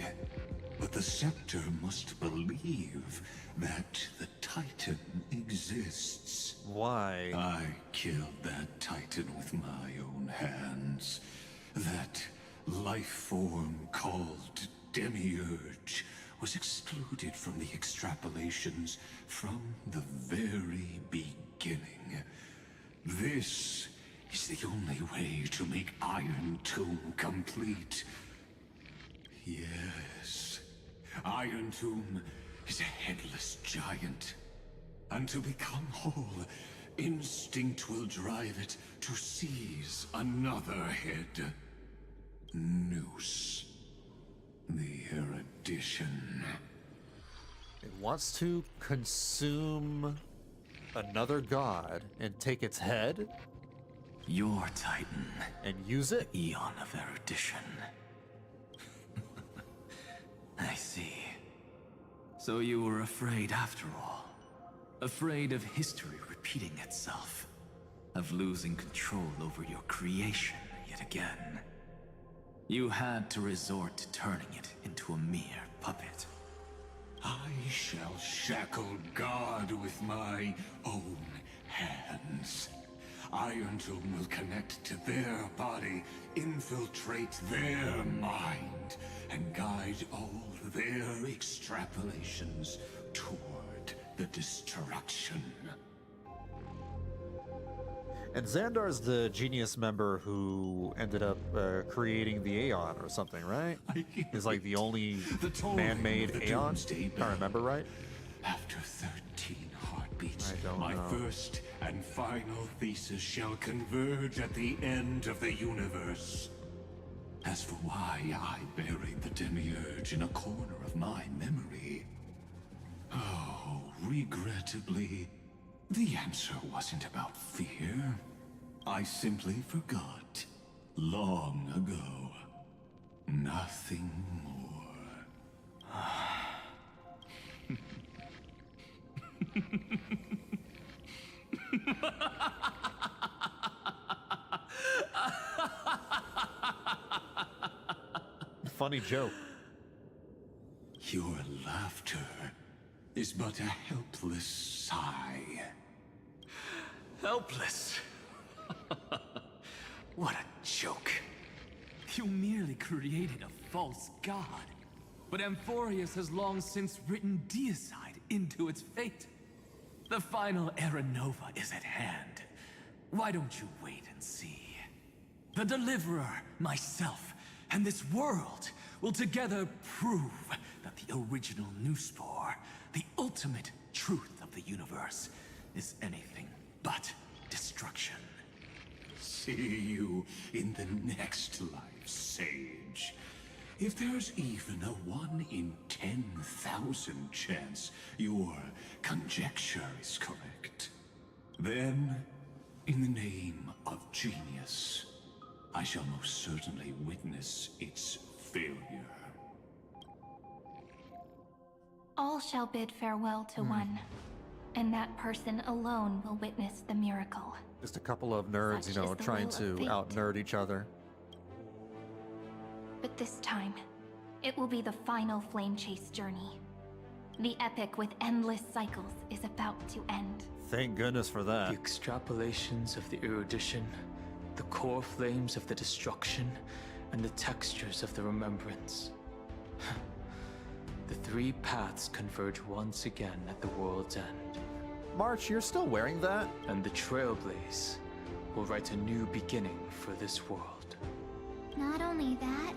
But the Scepter must believe that the Titan exists. Why? I killed that Titan with my own hands. That life form called Demiurge was excluded from the extrapolations from the very beginning. This is the only way to make Iron Tomb complete. Yes, Iron Tomb is a headless giant. And to become whole, instinct will drive it to seize another head. Noose. The erudition. It wants to consume another god and take its head? Your Titan. And use it? The Eon of Erudition. I see. So you were afraid after all. Afraid of history repeating itself. Of losing control over your creation yet again. You had to resort to turning it into a mere puppet. I shall shackle God with my own hands. Iron Tomb will connect to their body, infiltrate their mind, and guide all their extrapolations toward the destruction. And Xandar's the genius member who ended up creating the Aeon or something, right? He's like the only man-made Aeon. If I remember right. After 13 heartbeats, I don't my know. first and final thesis shall converge at the end of the universe. As for why I buried the Demiurge in a corner of my memory, oh, regrettably, the answer wasn't about fear. I simply forgot. Long ago. Nothing more. Funny joke. Your laughter is but a helpless sigh. Helpless? What a joke. You merely created a false god. But Amphoreus has long since written deicide into its fate. The final Era Nova is at hand. Why don't you wait and see? The Deliverer, myself, and this world will together prove that the original Nuspor, the ultimate truth of the universe, is anything but destruction. See you in the next life, Sage. If there's even a 1 in 10,000 chance your conjecture is correct, then, in the name of genius, I shall most certainly witness its failure. All shall bid farewell to one, and that person alone will witness the miracle. Just a couple of nerds, Such you know, is the trying will of to fate. out-nerd each other. But this time, it will be the final flame chase journey. The epic with endless cycles is about to end. Thank goodness for that. The extrapolations of the erudition, the core flames of the destruction, and the textures of the remembrance. The three paths converge once again at the world's end. March, you're still wearing that? And the Trailblaze will write a new beginning for this world. Not only that,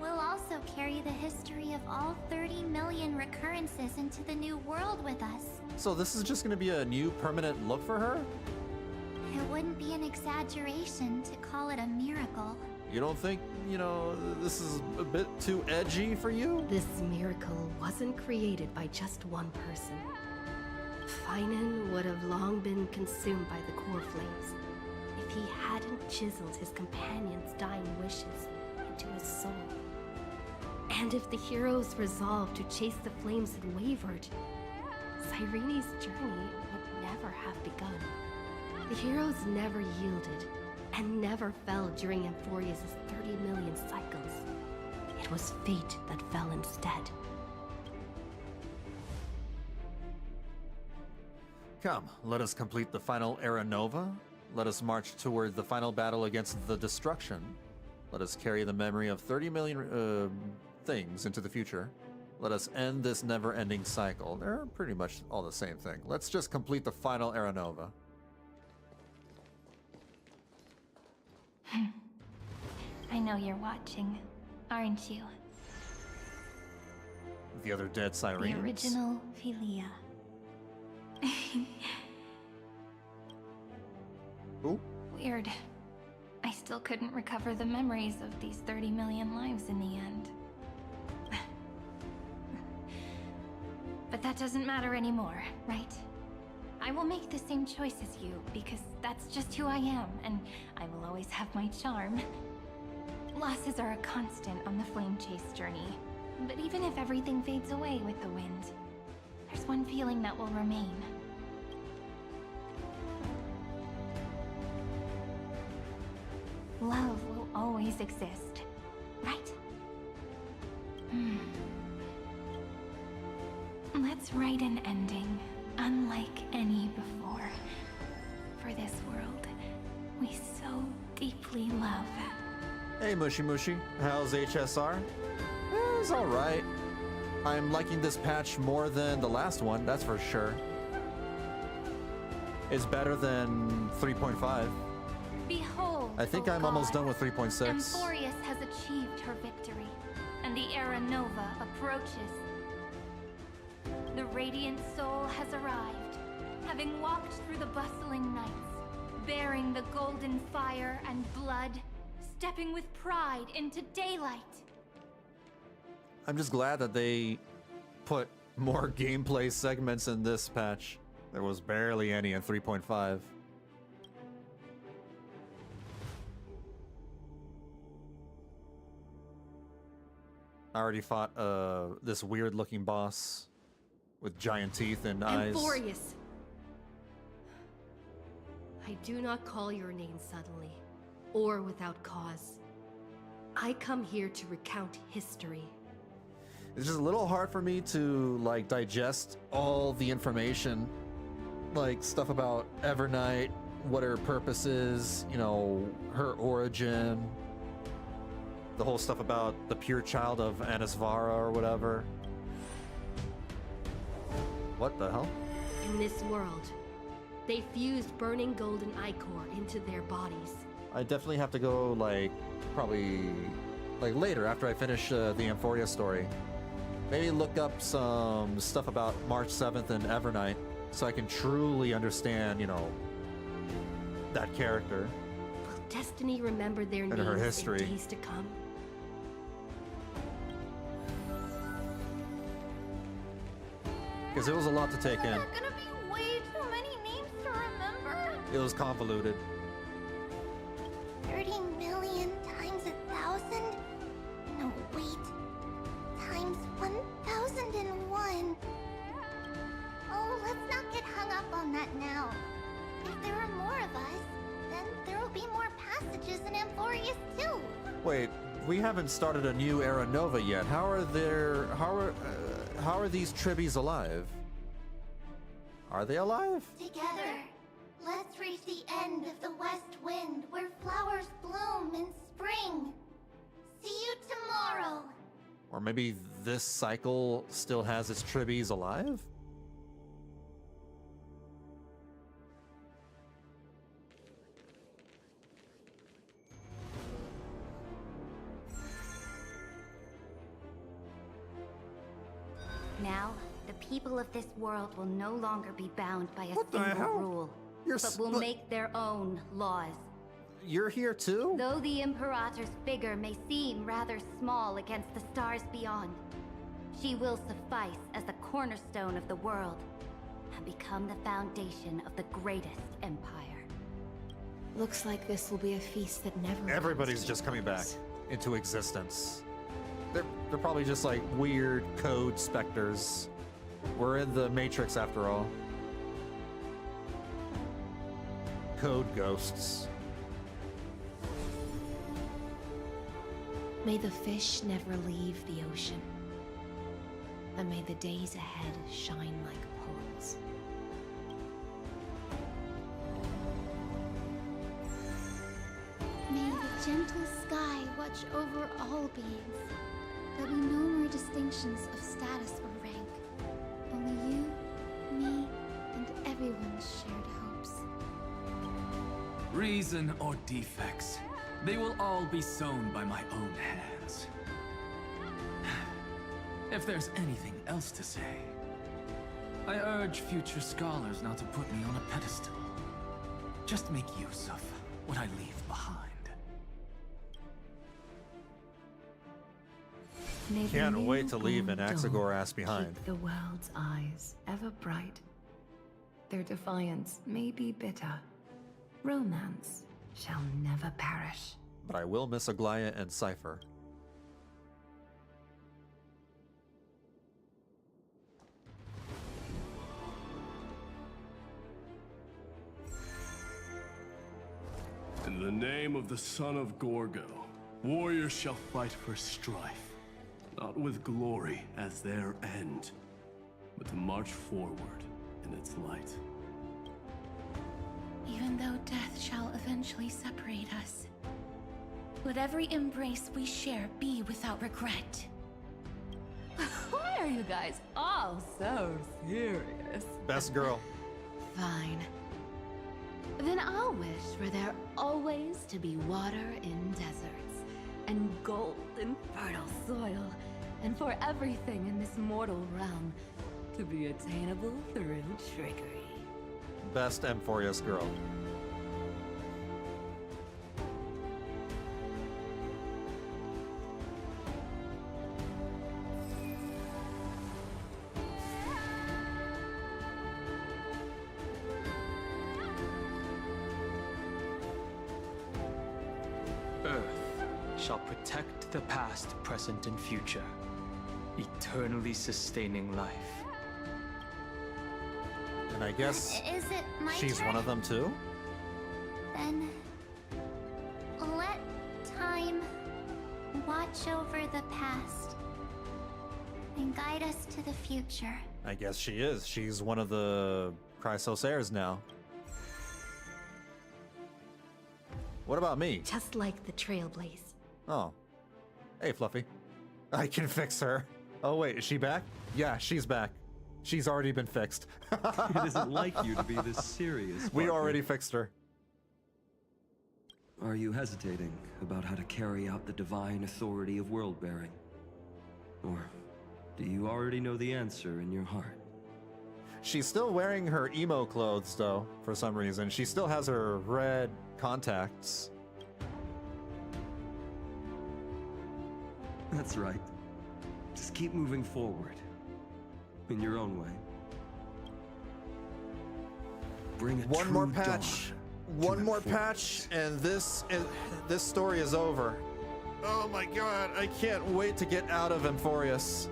we'll also carry the history of all 30 million recurrences into the new world with us. So this is just going to be a new permanent look for her? It wouldn't be an exaggeration to call it a miracle. You don't think, you know, this is a bit too edgy for you? This miracle wasn't created by just one person. Phainon would have long been consumed by the core flames if he hadn't chiseled his companion's dying wishes into his soul. And if the heroes' resolve to chase the flames had wavered, Cyrene's journey would never have begun. The heroes never yielded and never fell during Amphoreus' 30 million cycles. It was fate that fell instead. Come, let us complete the final Era Nova. Let us march toward the final battle against the destruction. Let us carry the memory of 30 million things into the future. Let us end this never-ending cycle. They're pretty much all the same thing. Let's just complete the final Era Nova. I know you're watching, aren't you? The other dead Cyrenes. The original Philia. Ooh. Weird. I still couldn't recover the memories of these 30 million lives in the end. But that doesn't matter anymore, right? I will make the same choice as you, because that's just who I am, and I will always have my charm. Losses are a constant on the flame chase journey, but even if everything fades away with the wind, there's one feeling that will remain. Love will always exist, right? Let's write an ending unlike any before for this world. deeply love. Hey Mushy Mushy, how's HSR? It's alright. I'm liking this patch more than the last one, that's for sure. It's better than 3.5. Behold, I think O I'm almost God. done with 3.6. Amphoreus has achieved her victory, and the Era Nova approaches. The radiant soul has arrived, having walked through the bustling nights, bearing the golden fire and blood, stepping with pride into daylight. I'm just glad that they put more gameplay segments in this patch. There was barely any in 3.5. I already fought this weird looking boss with giant teeth and eyes. Amphoreus! I do not call your name suddenly, or without cause. I come here to recount history. It's just a little hard for me to like digest all the information, like stuff about Evernight, what her purpose is, you know, her origin, the whole stuff about the pure child of Anisvara or whatever. What the hell? In this world, they fused burning golden ichor into their bodies. I definitely have to go like probably like later after I finish the Amphoreus story. Maybe look up some stuff about March 7th and Evernight so I can truly understand, you know, that character. Will destiny remember their And names her history. in days to come? Because it was a lot to take in. There are gonna be way too many names to remember. It was convoluted. 30 million times 1,000? No, wait. Times 1,001. Oh, let's not get hung up on that now. If there are more of us, then there will be more passages in Amphoreus too. Wait, we haven't started a new Era Nova yet. How are these tribbies alive? Are they alive? Together, let's reach the end of the west wind where flowers bloom in spring. See you tomorrow. Or maybe this cycle still has its tribbies alive? Now, the people of this world will no longer be bound by a What the single hell? rule, You're but will make their own laws. You're here too? Though the Imperator's figure may seem rather small against the stars beyond, she will suffice as the cornerstone of the world and become the foundation of the greatest empire. Looks like this will be a feast that never Everybody's comes to just coming back close. into existence. They're probably just like weird code specters. We're in the Matrix after all. Code ghosts. May the fish never leave the ocean. And may the days ahead shine like pearls. May the gentle sky watch over all beings. There'll be no more distinctions of status or rank. Only you, me, and everyone's shared hopes. Reason or defects, they will all be sown by my own hands. If there's anything else to say, I urge future scholars not to put me on a pedestal. Just make use of what I leave behind. May the Can't new wait to leave an born Axagor dawn ass behind. Keep the world's eyes ever bright. Their defiance may be bitter. Romance shall never perish. But I will miss Aglaya and Cypher. In the name of the son of Gorgo, warriors shall fight for strife, not with glory as their end, but to march forward in its light. Even though death shall eventually separate us, Let every embrace we share be without regret. Why are you guys all so serious? Best girl. Fine. Then I'll wish for there always to be water in deserts, and gold in fertile soil, and for everything in this mortal realm to be attainable through trickery. Best Amphoreus girl. Shall protect the past, present, and future, eternally sustaining life. And I guess Is it my she's turn? one of them too? Then let time watch over the past and guide us to the future. I guess she is. She's one of the Chrysos heirs now. What about me? Just like the Trailblaze. Oh. Hey, Fluffy. I can fix her. Oh, wait, is she back? Yeah, she's back. She's already been fixed. It isn't like you to be this serious. We partner. already fixed her. Are you hesitating about how to carry out the divine authority of world-bearing? Or do you already know the answer in your heart? She's still wearing her emo clothes, though, for some reason. She still has her red contacts. That's right. Just keep moving forward. In your own way. Bring a One more true patch. dawn One to more Amphoreus. patch, and this story is over. Oh my god, I can't wait to get out of Amphoreus.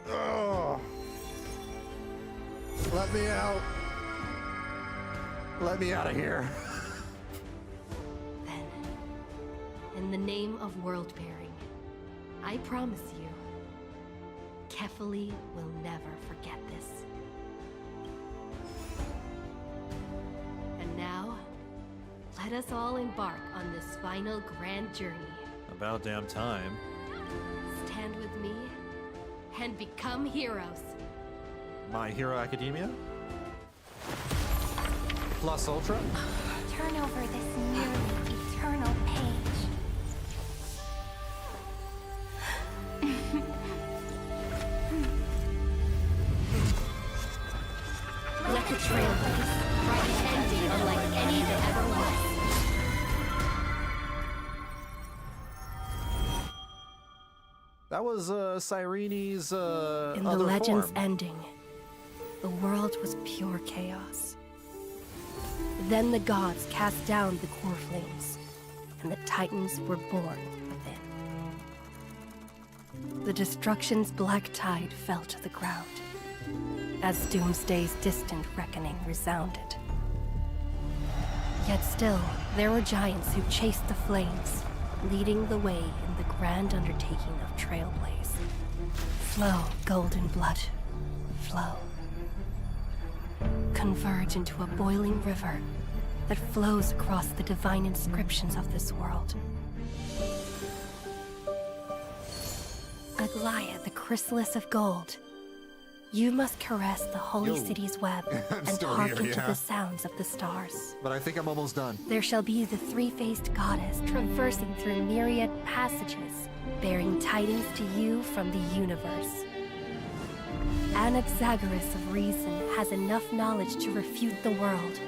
Oh. Let me out. Let me out of here. Then, in the name of world-bearing, I promise you, Kefali will never forget this. And now, let us all embark on this final grand journey. About damn time. Stand with me and become heroes. My Hero Academia? Plus Ultra? Turn over this nearly eternal page. Let the Trailblaze write an ending unlike any that ever was. That was Cyrene's In the other legend's form. ending, the world was pure chaos. Then the gods cast down the core flames, and the Titans were born within. The destruction's black tide fell to the ground, as Doomsday's distant reckoning resounded. Yet still, there were giants who chased the flames, leading the way in the grand undertaking of Trailblaze. Flow, golden blood, flow. Converge into a boiling river that flows across the divine inscriptions of this world. Aglaia, the chrysalis of gold. You must caress the holy Yo. city's web I'm and still hearken here, to yeah. the sounds of the stars. But I think I'm almost done. There shall be the three-faced goddess traversing through myriad passages, bearing tidings to you from the universe. Anaxagoras of reason has enough knowledge to refute the world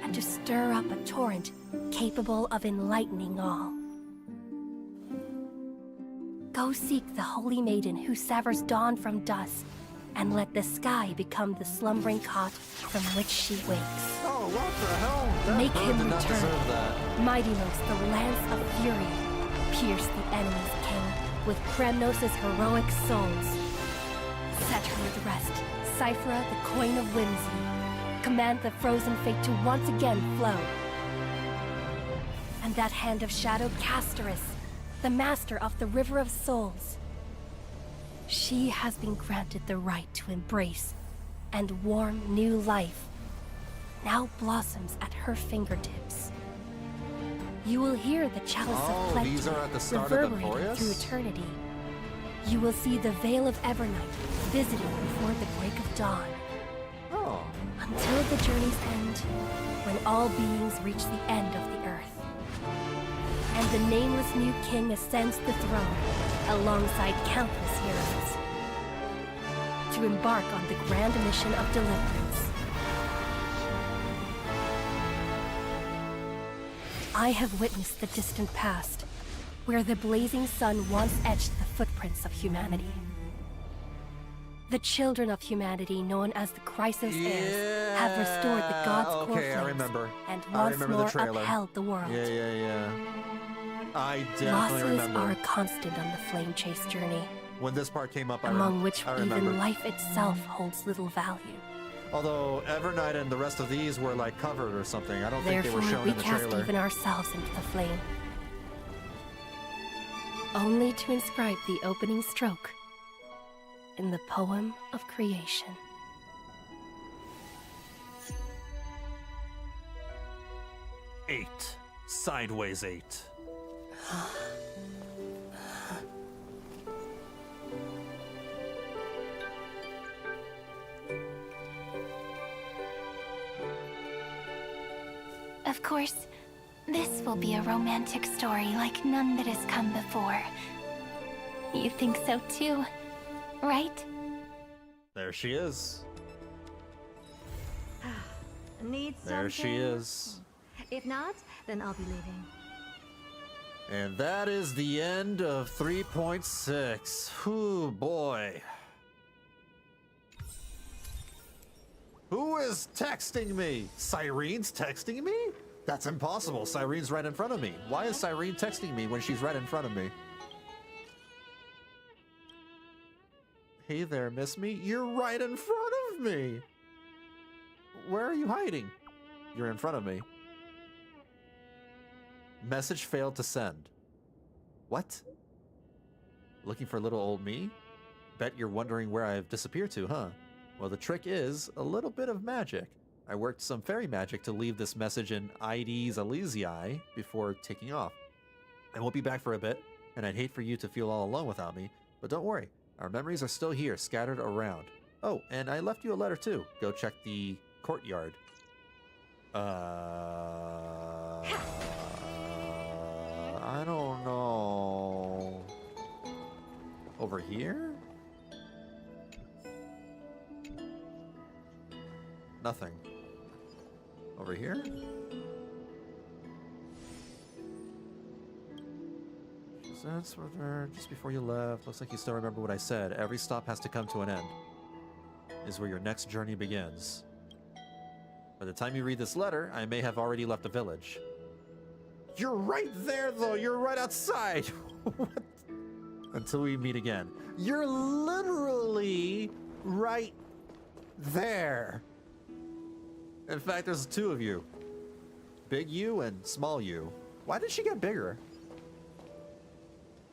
and to stir up a torrent capable of enlightening all. Go seek the holy maiden who severs dawn from dusk, and let the sky become the slumbering cot from which she wakes. Oh, what the hell? That Make bird him did not deserve return. that. Mightymost, the lance of fury, pierce the enemy's king with Kremnos' heroic souls. Set her with rest, Cyphra, the coin of whimsy. Command the frozen fate to once again flow. And that hand of shadow Castorus, the master of the River of Souls. She has been granted the right to embrace and warm new life now blossoms at her fingertips. You will hear the chalice of plenty these are at the start of reverberating Amphoreus? through eternity. You will see the veil of Evernight visiting before the break of dawn. Oh. Until the journey's end, when all beings reach the end of the earth. And the nameless new king ascends the throne alongside countless heroes to embark on the grand mission of deliverance. I have witnessed the distant past, where the blazing sun once etched the footprints of humanity. The children of humanity, known as the Chrysos heirs, have restored the gods' core flames I remember. and I once remember more the trailer. upheld the world. Yeah. I definitely Losses remember. are a constant on the flame chase journey, When this part came up, among which I remember. even life itself holds little value. Although Evernight and the rest of these were like covered or something. I don't think they Therefore, were shown we in the cast trailer. even ourselves into the flame, only to inscribe the opening stroke in the poem of creation. Eight. Sideways 8. Of course, this will be a romantic story like none that has come before. You think so too, right? There she is. Need something? There she is. If not, then I'll be leaving. And that is the end of 3.6. Whew, boy. Who is texting me? Cyrene's texting me? That's impossible. Cyrene's right in front of me. Why is Cyrene texting me when she's right in front of me? Hey there, miss me. You're right in front of me. Where are you hiding? You're in front of me. Message failed to send. What? Looking for little old me? Bet you're wondering where I've disappeared to, huh? Well, the trick is a little bit of magic. I worked some fairy magic to leave this message in ID's Elysiae before taking off. I won't be back for a bit, and I'd hate for you to feel all alone without me, but don't worry. Our memories are still here, scattered around. Oh, and I left you a letter too. Go check the courtyard. I don't know. Over here? Nothing. Over here? That's what just before you left. Looks like you still remember what I said. Every stop has to come to an end. Is where your next journey begins. By the time you read this letter, I may have already left the village. You're right there, though. You're right outside. What? Until we meet again. You're literally right there. In fact, there's two of you. Big you and small you. Why did she get bigger?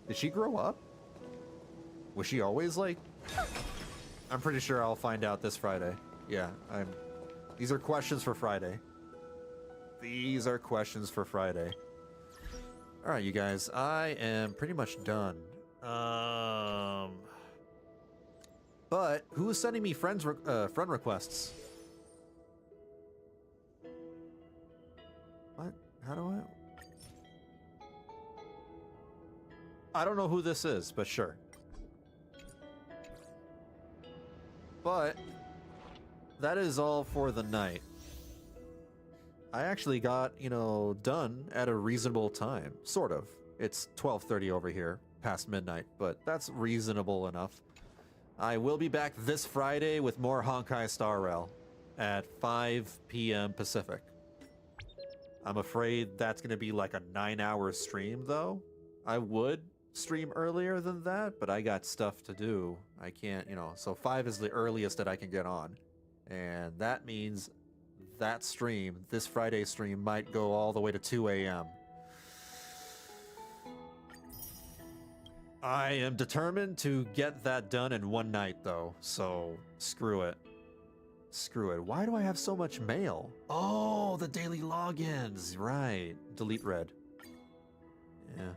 Did she grow up? Was she always like... I'm pretty sure I'll find out this Friday. Yeah, these are questions for Friday. These are questions for Friday. Alright, you guys, I am pretty much done. But who is sending me friend requests? What? How do I don't know who this is, but sure. But that is all for the night. I actually got, done at a reasonable time. Sort of. It's 12:30 over here, past midnight, but that's reasonable enough. I will be back this Friday with more Honkai Star Rail at 5 p.m. Pacific. I'm afraid that's going to be like a 9-hour stream, though. I would stream earlier than that, but I got stuff to do. I can't, so 5 is the earliest that I can get on. And that means that stream, this Friday stream, might go all the way to 2 a.m. I am determined to get that done in one night, though, so screw it. Screw it. Why do I have so much mail? Oh, the daily logins. Right. Delete red. Yeah.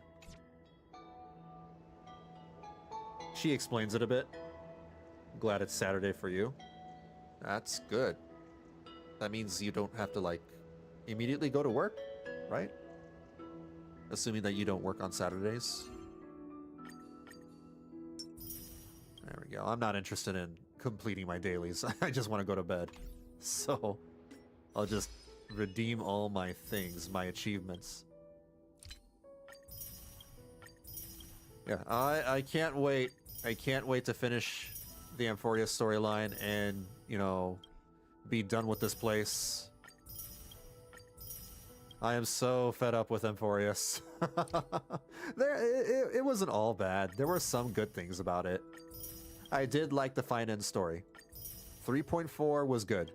She explains it a bit. Glad it's Saturday for you. That's good. That means you don't have to, like, immediately go to work, right? Assuming that you don't work on Saturdays. There we go. I'm not interested in completing my dailies. I just want to go to bed. So, I'll just redeem all my things, my achievements. Yeah, I can't wait. I can't wait to finish the Amphoreus storyline and, you know, be done with this place. I am so fed up with Amphoreus. It wasn't all bad. There were some good things about it. I did like the Phainon story. 3.4 was good.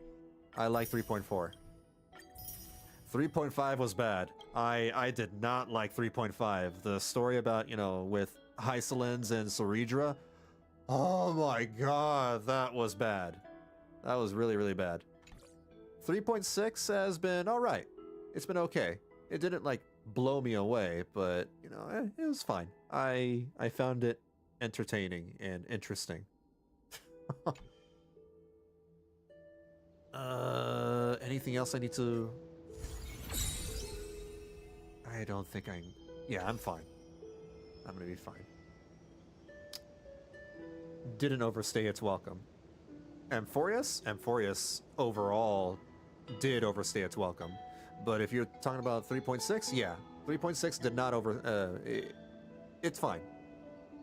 I like 3.4. 3.5 was bad. I did not like 3.5. The story about, you know, with Hysolins and Soridra. Oh my god, that was bad. That was really, really bad. 3.6 has been alright. It's been okay. It didn't, like, blow me away, but, you know, it was fine. I found it entertaining and interesting. Anything else I need to... I don't think I... Yeah, I'm fine. I'm gonna be fine. Didn't overstay its welcome. Amphoreus overall did overstay its welcome. But if you're talking about 3.6, yeah. 3.6 did not it's fine.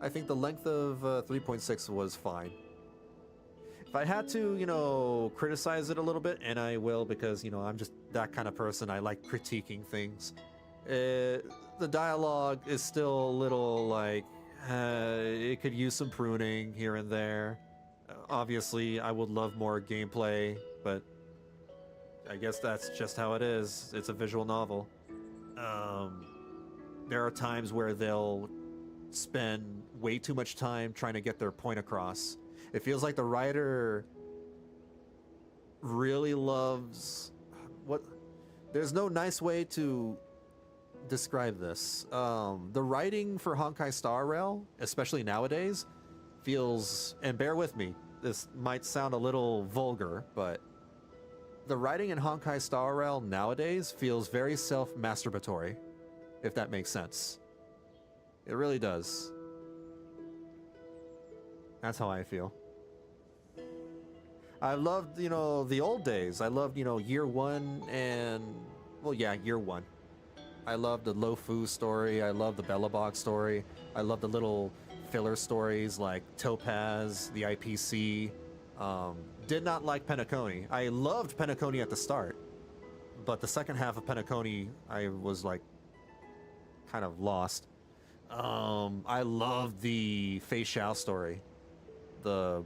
I think the length of 3.6 was fine. If I had to, you know, criticize it a little bit, and I will because, you know, I'm just that kind of person. I like critiquing things. The dialogue is still a little, like, it could use some pruning here and there. Obviously, I would love more gameplay, but I guess that's just how it is. It's a visual novel. There are times where they'll spend way too much time trying to get their point across. It feels like the writer really loves... There's no nice way to describe this. The writing for Honkai Star Rail, especially nowadays, feels... And bear with me, this might sound a little vulgar, but... The writing in Honkai Star Rail nowadays feels very self-masturbatory, if that makes sense. It really does. That's how I feel. I loved, you know, the old days. I loved, you know, Year 1 and... Well, yeah, Year 1. I loved the Lofu story. I loved the Bellabog story. I loved the little filler stories like Topaz, the IPC. Did not like Penacony. I loved Penacony at the start. But the second half of Penacony, I was, like, kind of lost. I loved the Fei Xiao story. I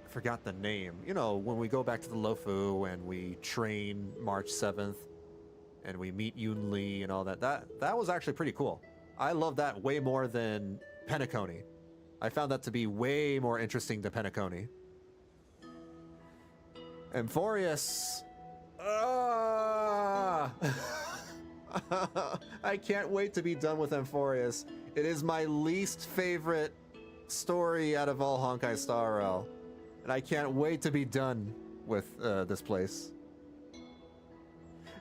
forgot the name. You know, when we go back to the Lofu and we train March 7th and we meet Yun Li and all that. That was actually pretty cool. I love that way more than Penacony. I found that to be way more interesting than Penacony. Amphoreus. I can't wait to be done with Amphoreus. It is my least favorite story out of all Honkai Star Rail. And I can't wait to be done with this place.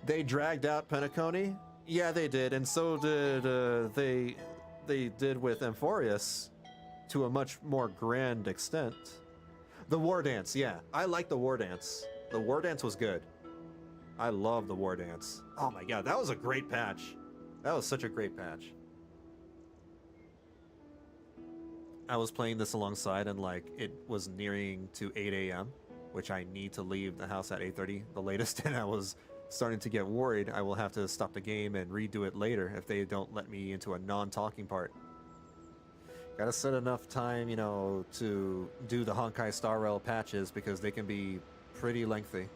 They dragged out Penacony? Yeah, they did. And so did they did with Amphoreus to a much more grand extent. The War Dance, yeah. I like the War Dance. The War Dance was good. I love the War Dance. Oh my god, that was a great patch. That was such a great patch. I was playing this alongside and like it was nearing to 8 a.m. which I need to leave the house at 8:30 the latest, and I was starting to get worried I will have to stop the game and redo it later if they don't let me into a non-talking part. Gotta set enough time, you know, to do the Honkai Star Rail patches because they can be pretty lengthy.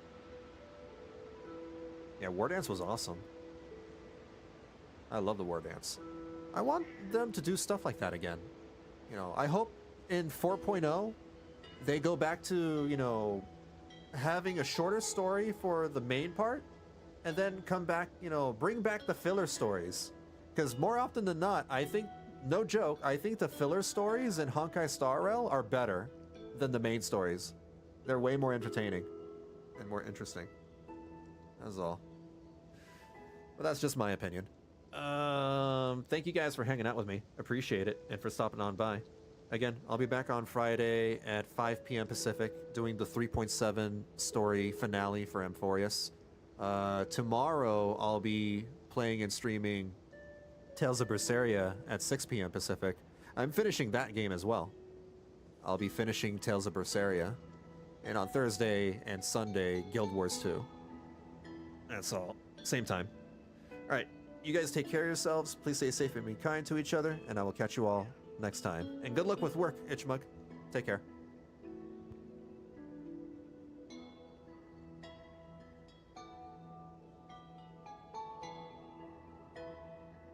Yeah, War Dance was awesome. I love the War Dance. I want them to do stuff like that again. You know, I hope in 4.0 they go back to, you know, having a shorter story for the main part and then come back, you know, bring back the filler stories. Because more often than not, I think, no joke, I think the filler stories in Honkai Star Rail are better than the main stories. They're way more entertaining and more interesting. That's all. But that's just my opinion. Thank you guys for hanging out with me. Appreciate it, and for stopping on by. Again, I'll be back on Friday at 5 p.m. Pacific doing the 3.7 story finale for Amphoreus. Tomorrow, I'll be playing and streaming Tales of Berseria at 6 p.m. Pacific. I'm finishing that game as well. I'll be finishing Tales of Berseria. And on Thursday and Sunday, Guild Wars 2. That's all. Same time. Alright, you guys take care of yourselves. Please stay safe and be kind to each other. And I will catch you all next time. And good luck with work, Itchmug. Take care.